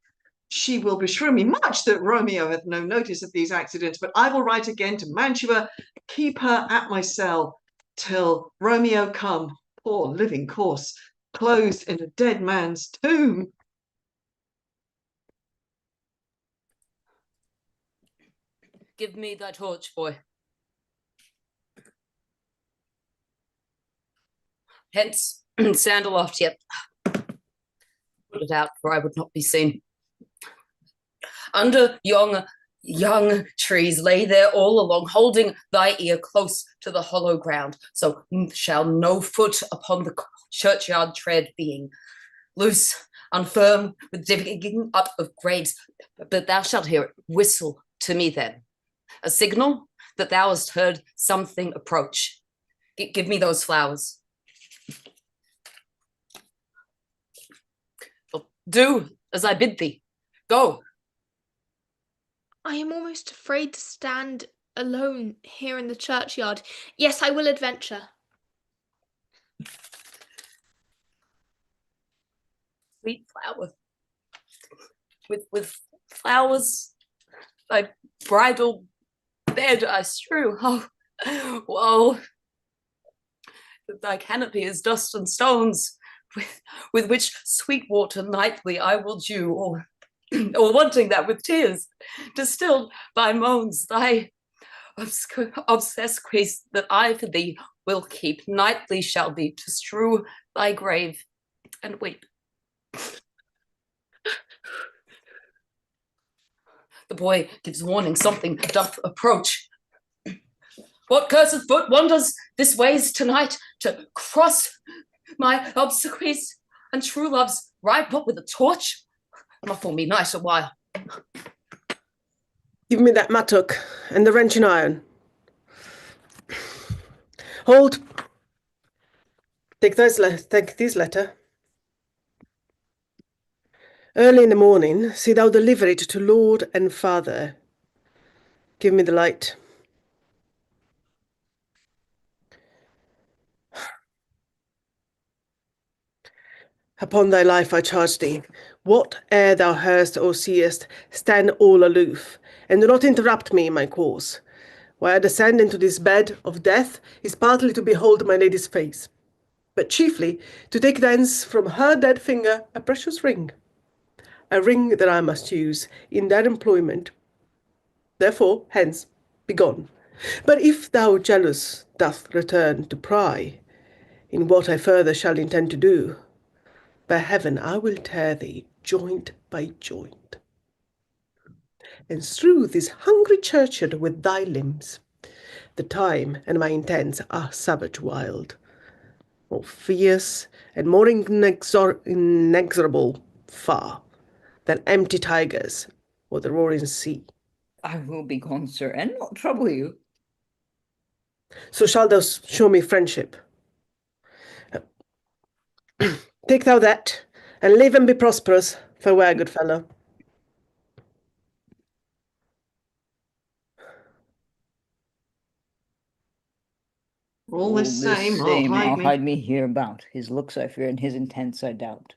Speaker 1: She will beshrew me much that Romeo hath no notice of these accidents, but I will write again to Mantua, keep her at my cell till Romeo come. Poor living corse, closed in a dead man's tomb.
Speaker 16: Give me thy torch, boy. Hence, sandal off, yet put it out, for I would not be seen. Under young trees lay there all along, holding thy ear close to the hollow ground, so shall no foot upon the churchyard tread, being loose, unfirm, with digging up of graves. But thou shalt hear it whistle to me then, a signal that thou hast heard something approach. Give me those flowers. Do as I bid thee. Go.
Speaker 2: I am almost afraid to stand alone here in the churchyard. Yes, I will adventure.
Speaker 16: Sweet flower. With flowers, thy bridal bed I strew. Oh, woe. Thy canopy is dust and stones, with which sweet water nightly I will dew, or wanting that with tears, distilled by moans, thy obsequies that I for thee will keep, nightly shall be to strew thy grave and weep. The boy gives warning, something doth approach. What cursed foot wanders this ways tonight to cross my obsequies and true love's ride not with a torch? Not for me night a while.
Speaker 10: Give me that mattock and the wrenching iron. Hold. Take this letter. Early in the morning, see thou deliver it to Lord and Father. Give me the light. Upon thy life I charge thee, whate'er thou hearst or seest, stand all aloof, and do not interrupt me in my course. Why I descend into this bed of death is partly to behold my lady's face, but chiefly to take thence from her dead finger a precious ring, a ring that I must use in their employment. Therefore, hence, begone. But if thou jealous doth return to pry in what I further shall intend to do, by heaven I will tear thee joint by joint, and strew this hungry churchyard with thy limbs. The time and my intents are savage wild, more fierce and more inexorable far than empty tigers or the roaring sea.
Speaker 6: I will be gone, sir, and not trouble you.
Speaker 10: So shalt thou show me friendship. Take thou that, and live and be prosperous. Farewell, good fellow.
Speaker 1: All the same, I'll
Speaker 6: hide me hereabout. His looks I fear, and his intents I doubt.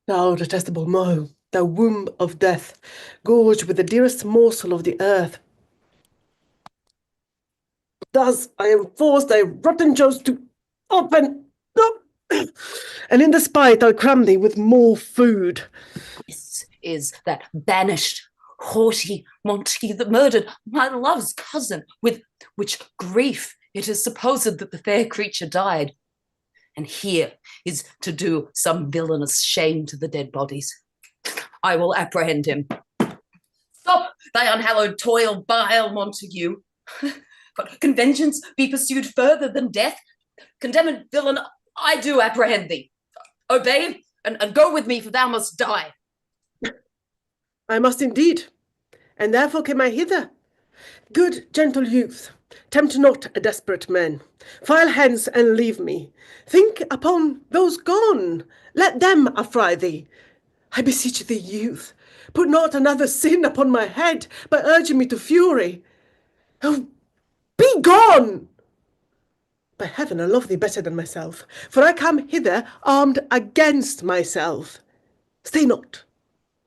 Speaker 10: Thou detestable moe, thou womb of death, gorged with the dearest morsel of the earth. Thus I am forced thy rotten jaws to open, and in despite I'll cram thee with more food.
Speaker 16: This is that banished, haughty Montague that murdered my love's cousin, with which grief it is supposed that the fair creature died. And here is to do some villainous shame to the dead bodies. I will apprehend him. Stop thy unhallowed toil, vile Montague. Can vengeance be pursued further than death? Condemned villain, I do apprehend thee. Obey, and go with me, for thou must die.
Speaker 10: I must indeed, and therefore came I hither. Good, gentle youth, tempt not a desperate man. File hence and leave me. Think upon those gone. Let them affright thee. I beseech thee, youth, put not another sin upon my head by urging me to fury. Oh, be gone! By heaven, I love thee better than myself, for I come hither armed against myself. Stay not.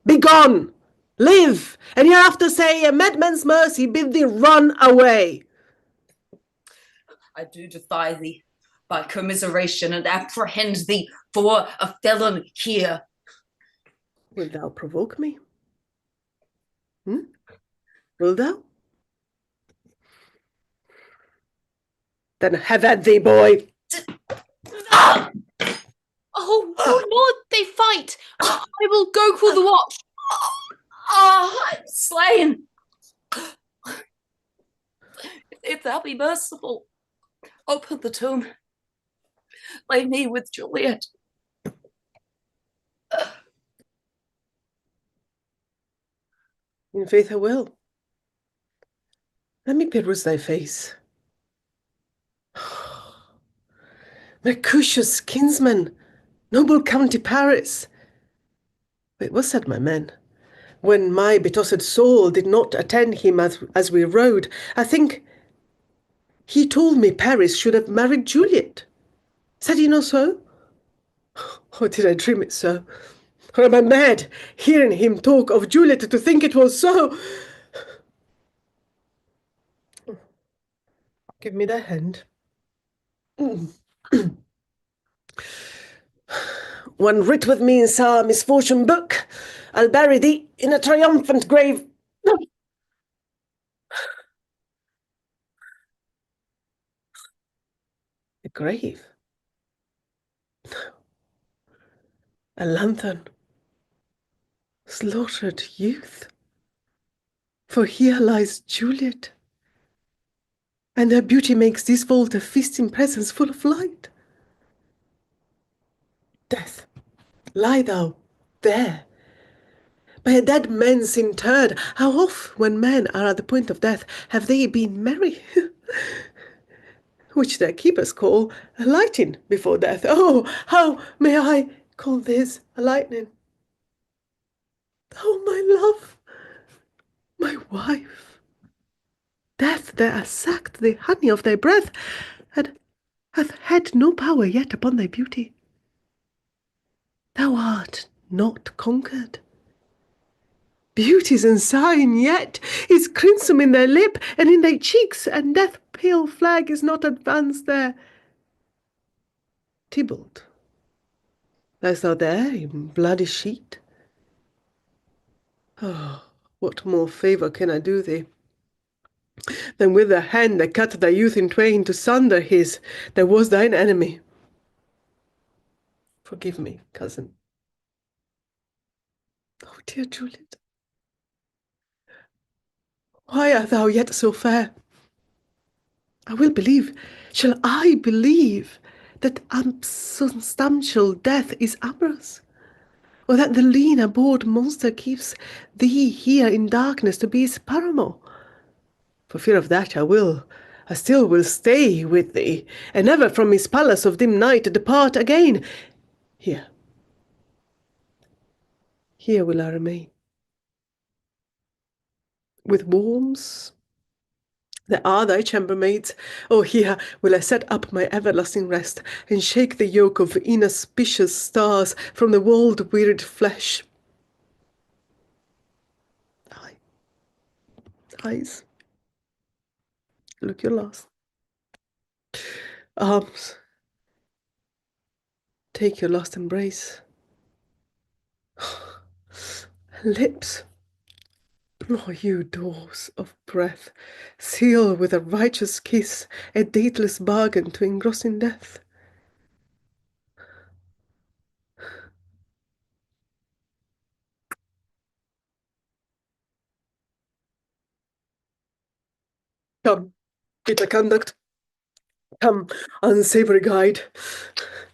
Speaker 10: Be gone! Live, and hereafter say, a madman's mercy bid thee run away.
Speaker 16: I do defy thee by commiseration, and apprehend thee for a felon here.
Speaker 10: Wilt thou provoke me? Wilt thou? Then have at thee, boy.
Speaker 2: Oh, oh Lord, they fight. I will go call the watch.
Speaker 7: I'm slain. If thou be merciful, open the tomb. Lay me with Juliet.
Speaker 10: In faith I will. Let me peruse thy face. Mercutius kinsman, noble County Paris. Wait, what said my man? When my betossed soul did not attend him as we rode, I think he told me Paris should have married Juliet. Said he not so? Or did I dream it so? Or am I mad, hearing him talk of Juliet to think it was so? Give me thy hand. One writ with me in sour misfortune book, I'll bury thee in a triumphant grave. A grave? A lantern. Slaughtered youth. For here lies Juliet, and her beauty makes this vault a feasting presence full of light. Death, lie thou there, by a dead man's interred. How oft, when men are at the point of death, have they been merry? Which their keepers call a lighting before death. Oh, how may I call this a lightning? Oh, my love, my wife, death that has sacked the honey of thy breath, and hath had no power yet upon thy beauty. Thou art not conquered. Beauty's ensign yet is crimson in thy lip and in thy cheeks, and death pale flag is not advanced there. Tybalt, liest thou there in bloody sheet? Oh, what more favour can I do thee, than with the hand that cut thy youth in twain to sunder his that was thine enemy? Forgive me, cousin. Oh, dear Juliet, why art thou yet so fair? I will believe, shall I believe, that unsubstantial death is amorous? Or that the lean abhorred monster keeps thee here in darkness to be his paramour? For fear of that I still will stay with thee, and never from his palace of dim night depart again. Here will I remain, with worms that are thy chambermaids. Oh, here will I set up my everlasting rest, and shake the yoke of inauspicious stars from the world-wearied flesh. Eyes, look your last. Arms, take your last embrace. Lips, oh, you doors of breath, seal with a righteous kiss a dateless bargain to engross in death. Come, bitter conduct. Come, unsavory guide.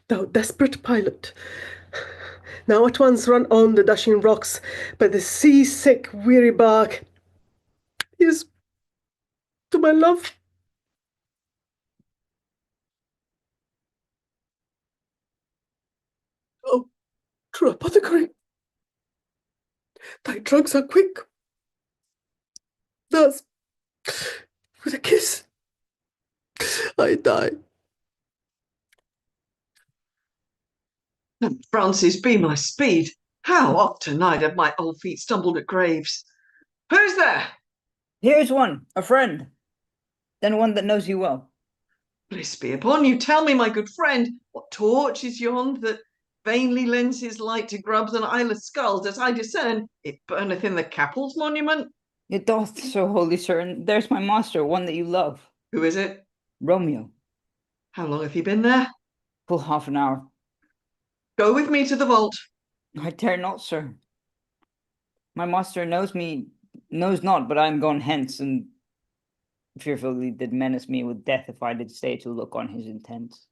Speaker 10: Thou desperate pilot. Now at once run on the dashing rocks, but the sea-sick weary bark is to my love. Oh, true apothecary, thy drugs are quick. Thus, with a kiss, I die.
Speaker 1: Francis, be my speed. How oft tonight have my old feet stumbled at graves? Who's there?
Speaker 6: Here's one, a friend, then one that knows you well.
Speaker 1: Bliss be upon you. Tell me, my good friend, what torch is yond that vainly lends his light to grubs and eyeless skulls? As I discern, it burneth in the Capel's monument.
Speaker 6: It doth so, holy sir, and there's my master, one that you love.
Speaker 1: Who is it?
Speaker 6: Romeo.
Speaker 1: How long have you been there?
Speaker 6: Full half an hour.
Speaker 1: Go with me to the vault.
Speaker 6: I dare not, sir. My master knows not, but I am gone hence, and fearfully did menace me with death if I did stay to look on his intents.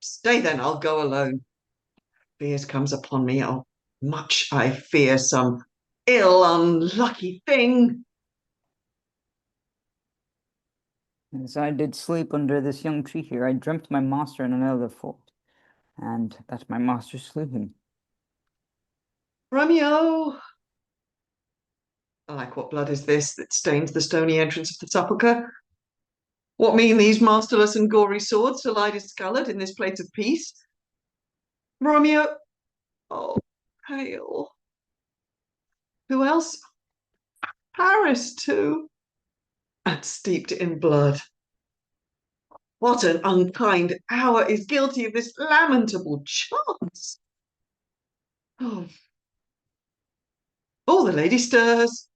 Speaker 1: Stay then, I'll go alone. Fears comes upon me, oh, much I fear some ill unlucky thing.
Speaker 6: As I did sleep under this young tree here, I dreamt my master in another fort, and that my master slew him.
Speaker 1: Romeo! Alack, what blood is this that stains the stony entrance of the sepulchre? What mean these masterless and gory swords to lie discoloured in this place of peace? Romeo! Oh, pale. Who else? Paris, too. And steeped in blood. What an unkind hour is guilty of this lamentable chance! Oh, the lady stirs.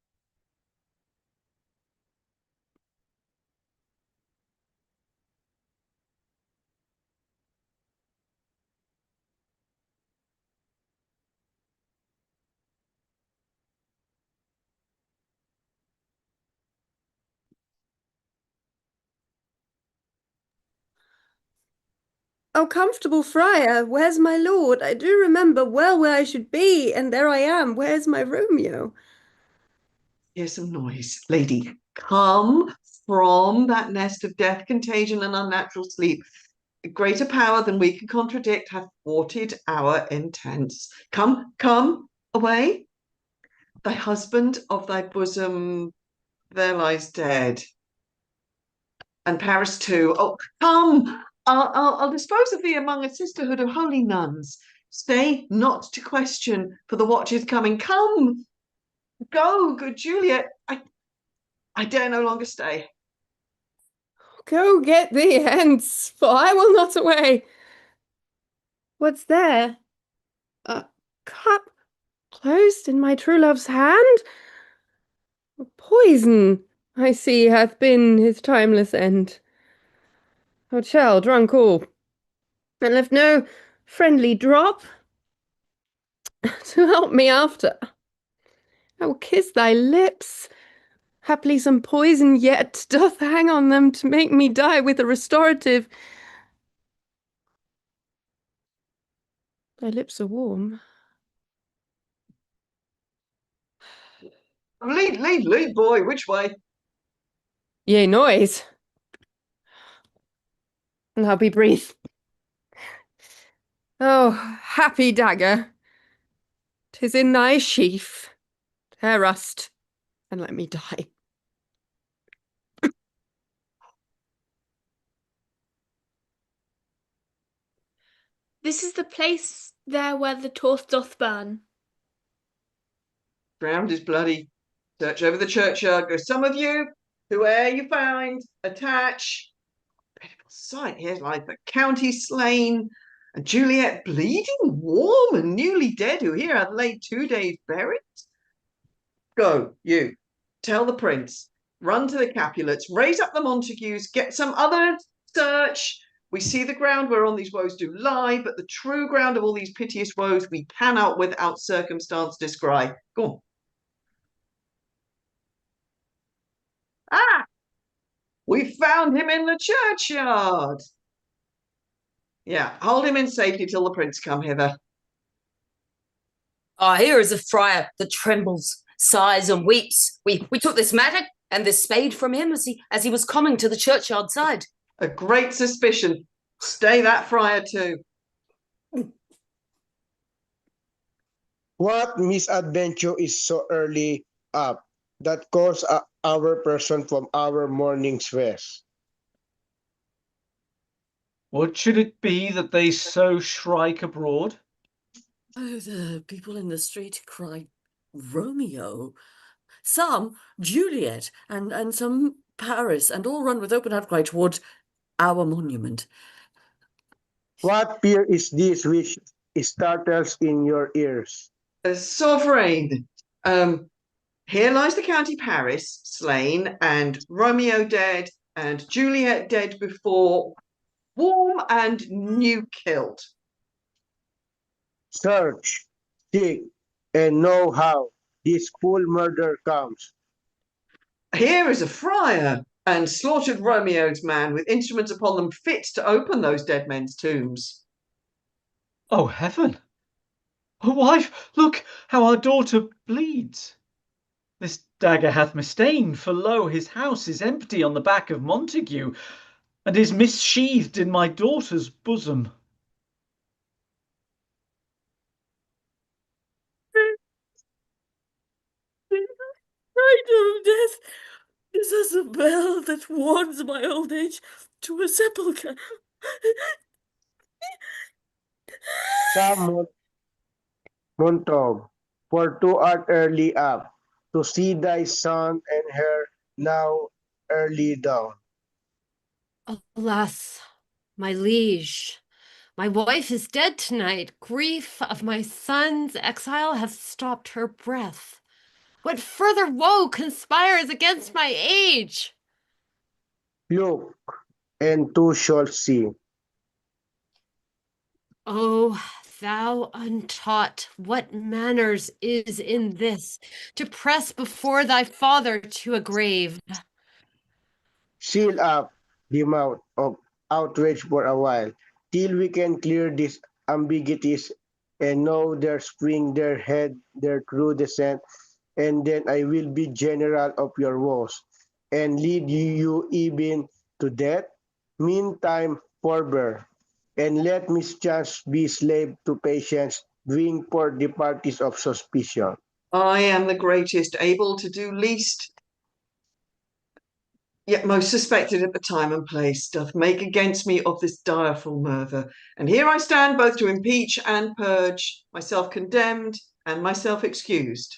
Speaker 17: Oh, comfortable friar, where's my lord? I do remember well where I should be, and there I am. Where's my Romeo?
Speaker 1: Hear some noise. Lady, come from that nest of death, contagion, and unnatural sleep. A greater power than we can contradict hath thwarted our intents. Come, away. Thy husband of thy bosom there lies dead. And Paris too. Oh, come! I'll dispose of thee among a sisterhood of holy nuns. Stay not to question, for the watch is coming. Come! Go, good Juliet. I dare no longer stay.
Speaker 17: Go get thee hence, for I will not away. What's there? A cup closed in my true love's hand? Poison, I see, hath been his timeless end. O child, drunk all, and left no friendly drop to help me after. I will kiss thy lips. Haply some poison yet doth hang on them to make me die with a restorative. Thy lips are warm.
Speaker 1: Lead, boy, which way?
Speaker 17: Yea, noise. And how be breathe. Oh, happy dagger. 'Tis in thy sheath. Tear rust, and let me die.
Speaker 2: This is the place there where the torch doth burn.
Speaker 1: Ground is bloody. Search over the churchyard. Go some of you, whoe'er you find, attach. Pitiful sight. Here lies the county slain, and Juliet bleeding, warm, and newly dead, who here hath laid 2 days buried. Go, you, tell the prince, run to the Capulets, raise up the Montagues, get some other search. We see the ground whereon these woes do lie, but the true ground of all these piteous woes we cannot without circumstance descry. Go on. Ah! We found him in the churchyard. Yeah, hold him in safety till the prince come hither.
Speaker 21: Here is a friar that trembles, sighs, and weeps. We took this mattock and this spade from him as he was coming to the churchyard side.
Speaker 1: A great suspicion. Stay that friar too.
Speaker 20: What misadventure is so early up that calls our person from our morning's rest?
Speaker 18: What should it be that they so shrike abroad?
Speaker 4: Oh, the people in the street cry Romeo. Some Juliet, and some Paris, and all run with open outcry towards our monument.
Speaker 20: What fear is this which startles in your ears?
Speaker 1: Sovereign, here lies the county Paris slain, and Romeo dead, and Juliet dead before. warm and new kilt.
Speaker 20: Search, seek, and know how this full murder comes.
Speaker 1: Here is a friar and slaughtered Romeo's man with instruments upon them fit to open those dead men's tombs.
Speaker 18: Oh, heaven! Oh, wife, look how our daughter bleeds. This dagger hath mistain, for lo, his house is empty on the back of Montague, and is missheathed in my daughter's bosom.
Speaker 12: Night of death is as a bell that warns my old age to a sepulchre.
Speaker 20: Come, Montog, for thou art early up, to see thy son and her now early down.
Speaker 14: Alas, my liege, my wife is dead tonight. Grief of my son's exile hath stopped her breath. What further woe conspires against my age?
Speaker 20: Look, and thou shalt see.
Speaker 14: Oh, thou untaught, what manners is in this, to press before thy father to a grave?
Speaker 20: Seal up the mouth of outrage for a while, till we can clear these ambiguities and know their spring, their head, their true descent, and then I will be general of your woes, and lead you even to death. Meantime, forbear, and let mischance be slave to patience, bring forth the parties of suspicion.
Speaker 1: I am the greatest, able to do least, yet most suspected at the time and place, doth make against me of this direful murder. And here I stand both to impeach and purge, myself condemned and myself excused.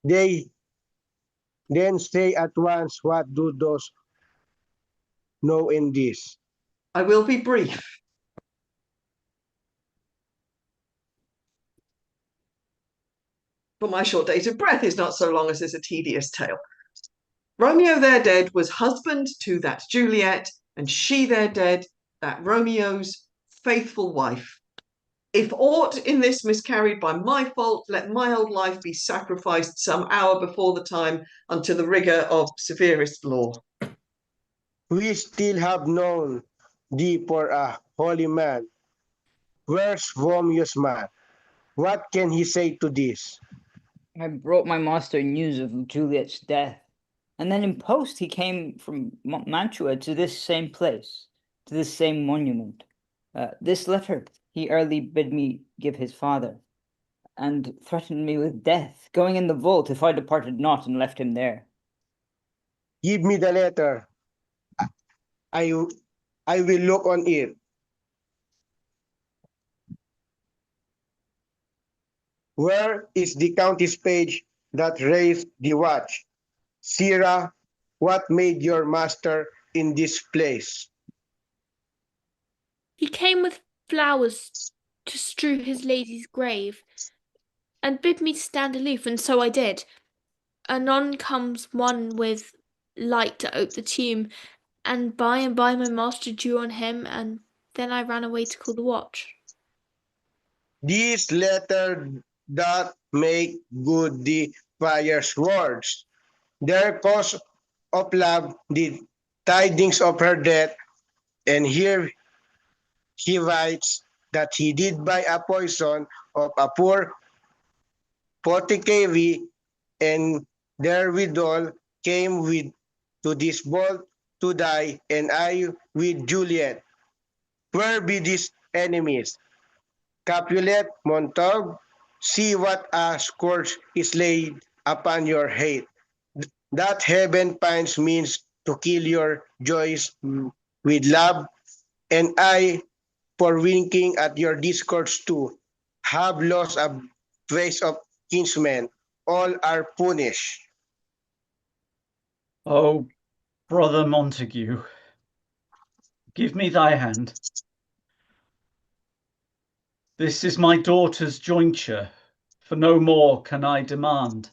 Speaker 20: They then say at once, what do those know in this?
Speaker 1: I will be brief. For my short date of breath is not so long as is a tedious tale. Romeo there dead was husband to that Juliet, and she there dead, that Romeo's faithful wife. If aught in this miscarried by my fault, let my old life be sacrificed some hour before the time unto the rigour of severest law.
Speaker 20: We still have known thee for a holy man. Where's Romeo's man? What can he say to this?
Speaker 6: I brought my master news of Juliet's death, and then in post he came from Mantua to this same place, to this same monument. This letter he early bid me give his father, and threatened me with death, going in the vault if I departed not and left him there.
Speaker 20: Give me the letter. I will look on it. Where is the county's page that raised the watch? Sirrah, what made your master in this place?
Speaker 2: He came with flowers to strew his lady's grave, and bid me stand aloof, and so I did. Anon comes one with light to ope the tomb, and by my master drew on him, and then I ran away to call the watch.
Speaker 20: This letter doth make good the friar's words. Their cause of love, the tidings of her death, and here he writes that he did buy a poison of a poor apothecary, and therewithal came with to this vault to die, and I with Juliet. Where be these enemies? Capulet, Montag, see what a scourge is laid upon your hate. That heaven finds means to kill your joys with love, and I, for winking at your discords too, have lost a trace of kinsmen. All are punished.
Speaker 18: Oh, brother Montague, give me thy hand. This is my daughter's jointure, for no more can I demand.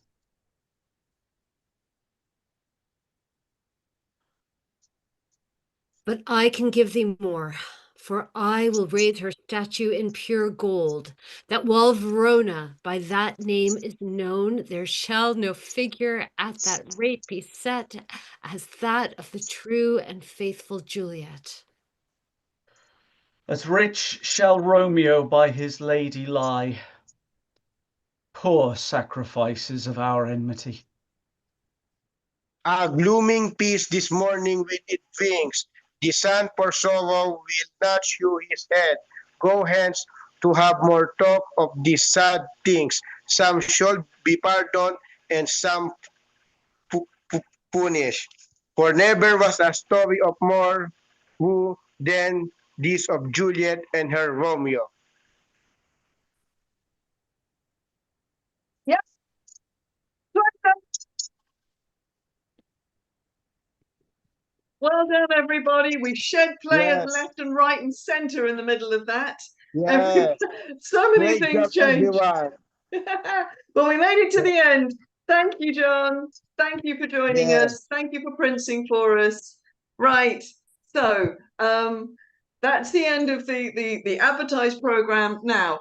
Speaker 14: But I can give thee more, for I will raise her statue in pure gold, that while Verona by that name is known, there shall no figure at that rate be set as that of the true and faithful Juliet.
Speaker 18: As rich shall Romeo by his lady lie. Poor sacrifices of our enmity.
Speaker 20: A glooming peace this morning with its wings. The sun for sorrow will not shew his head. Go hence to have more talk of these sad things. Some shall be pardoned and some punished. For never was a story of more who than this of Juliet and her Romeo.
Speaker 1: Yep. Well done, everybody. We shed players
Speaker 20: Yes.
Speaker 1: left and right and centre in the middle of that.
Speaker 20: Yes.
Speaker 1: So many
Speaker 20: Great
Speaker 1: things
Speaker 20: job,
Speaker 1: changed.
Speaker 20: everyone.
Speaker 1: But we made it to the end. Thank you, John. Thank you for joining
Speaker 20: Yes.
Speaker 1: us. Thank you for printing for us. Right. So that's the end of the advertised program. Now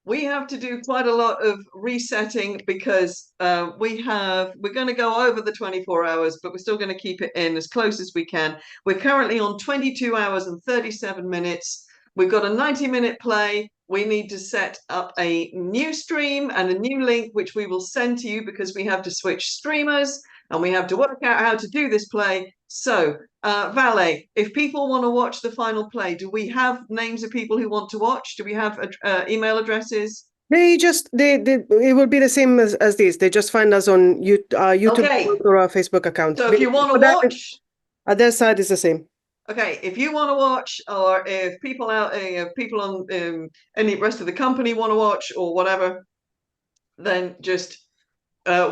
Speaker 1: we have to do quite a lot of resetting because we're going to go over the 24 hours, but we're still going to keep it in as close as we can. We're currently on 22 hours and 37 minutes. We've got a 90-minute play. We need to set up a new stream and a new link, which we will send to you because we have to switch streamers and we have to work out how to do this play. So, Valet, if people want to watch the final play, do we have names of people who want to watch? Do we have email addresses?
Speaker 10: It will be the same as this. They just find us on YouTube
Speaker 1: Okay.
Speaker 10: or our Facebook account.
Speaker 1: So if you want to watch,
Speaker 10: their side is the same.
Speaker 1: Okay, if you want to watch, or if people on any rest of the company want to watch, or whatever, then just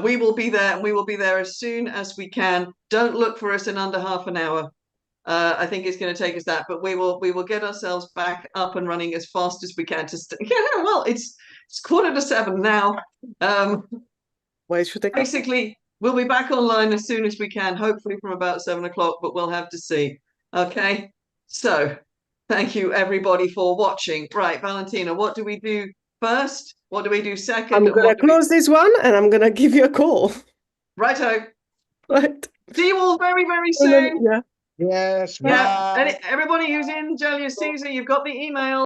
Speaker 1: we will be there, and we will be there as soon as we can. Don't look for us in under half an hour. I think it's going to take us that, but we will get ourselves back up and running as fast as we can. Yeah, well, it's 7:15 now.
Speaker 10: Why should they?
Speaker 1: Basically, we'll be back online as soon as we can. Hopefully from about 7 o'clock, but we'll have to see. Okay, so thank you everybody for watching. Right, Valentina, what do we do first? What do we do second?
Speaker 10: I'm gonna close this one and I'm gonna give you a call.
Speaker 1: Righto.
Speaker 10: Right.
Speaker 1: See you all very, very soon.
Speaker 10: Yeah.
Speaker 20: Yes.
Speaker 1: Yeah.
Speaker 20: Bye.
Speaker 1: And everybody who's in Julius Caesar, you've got the email.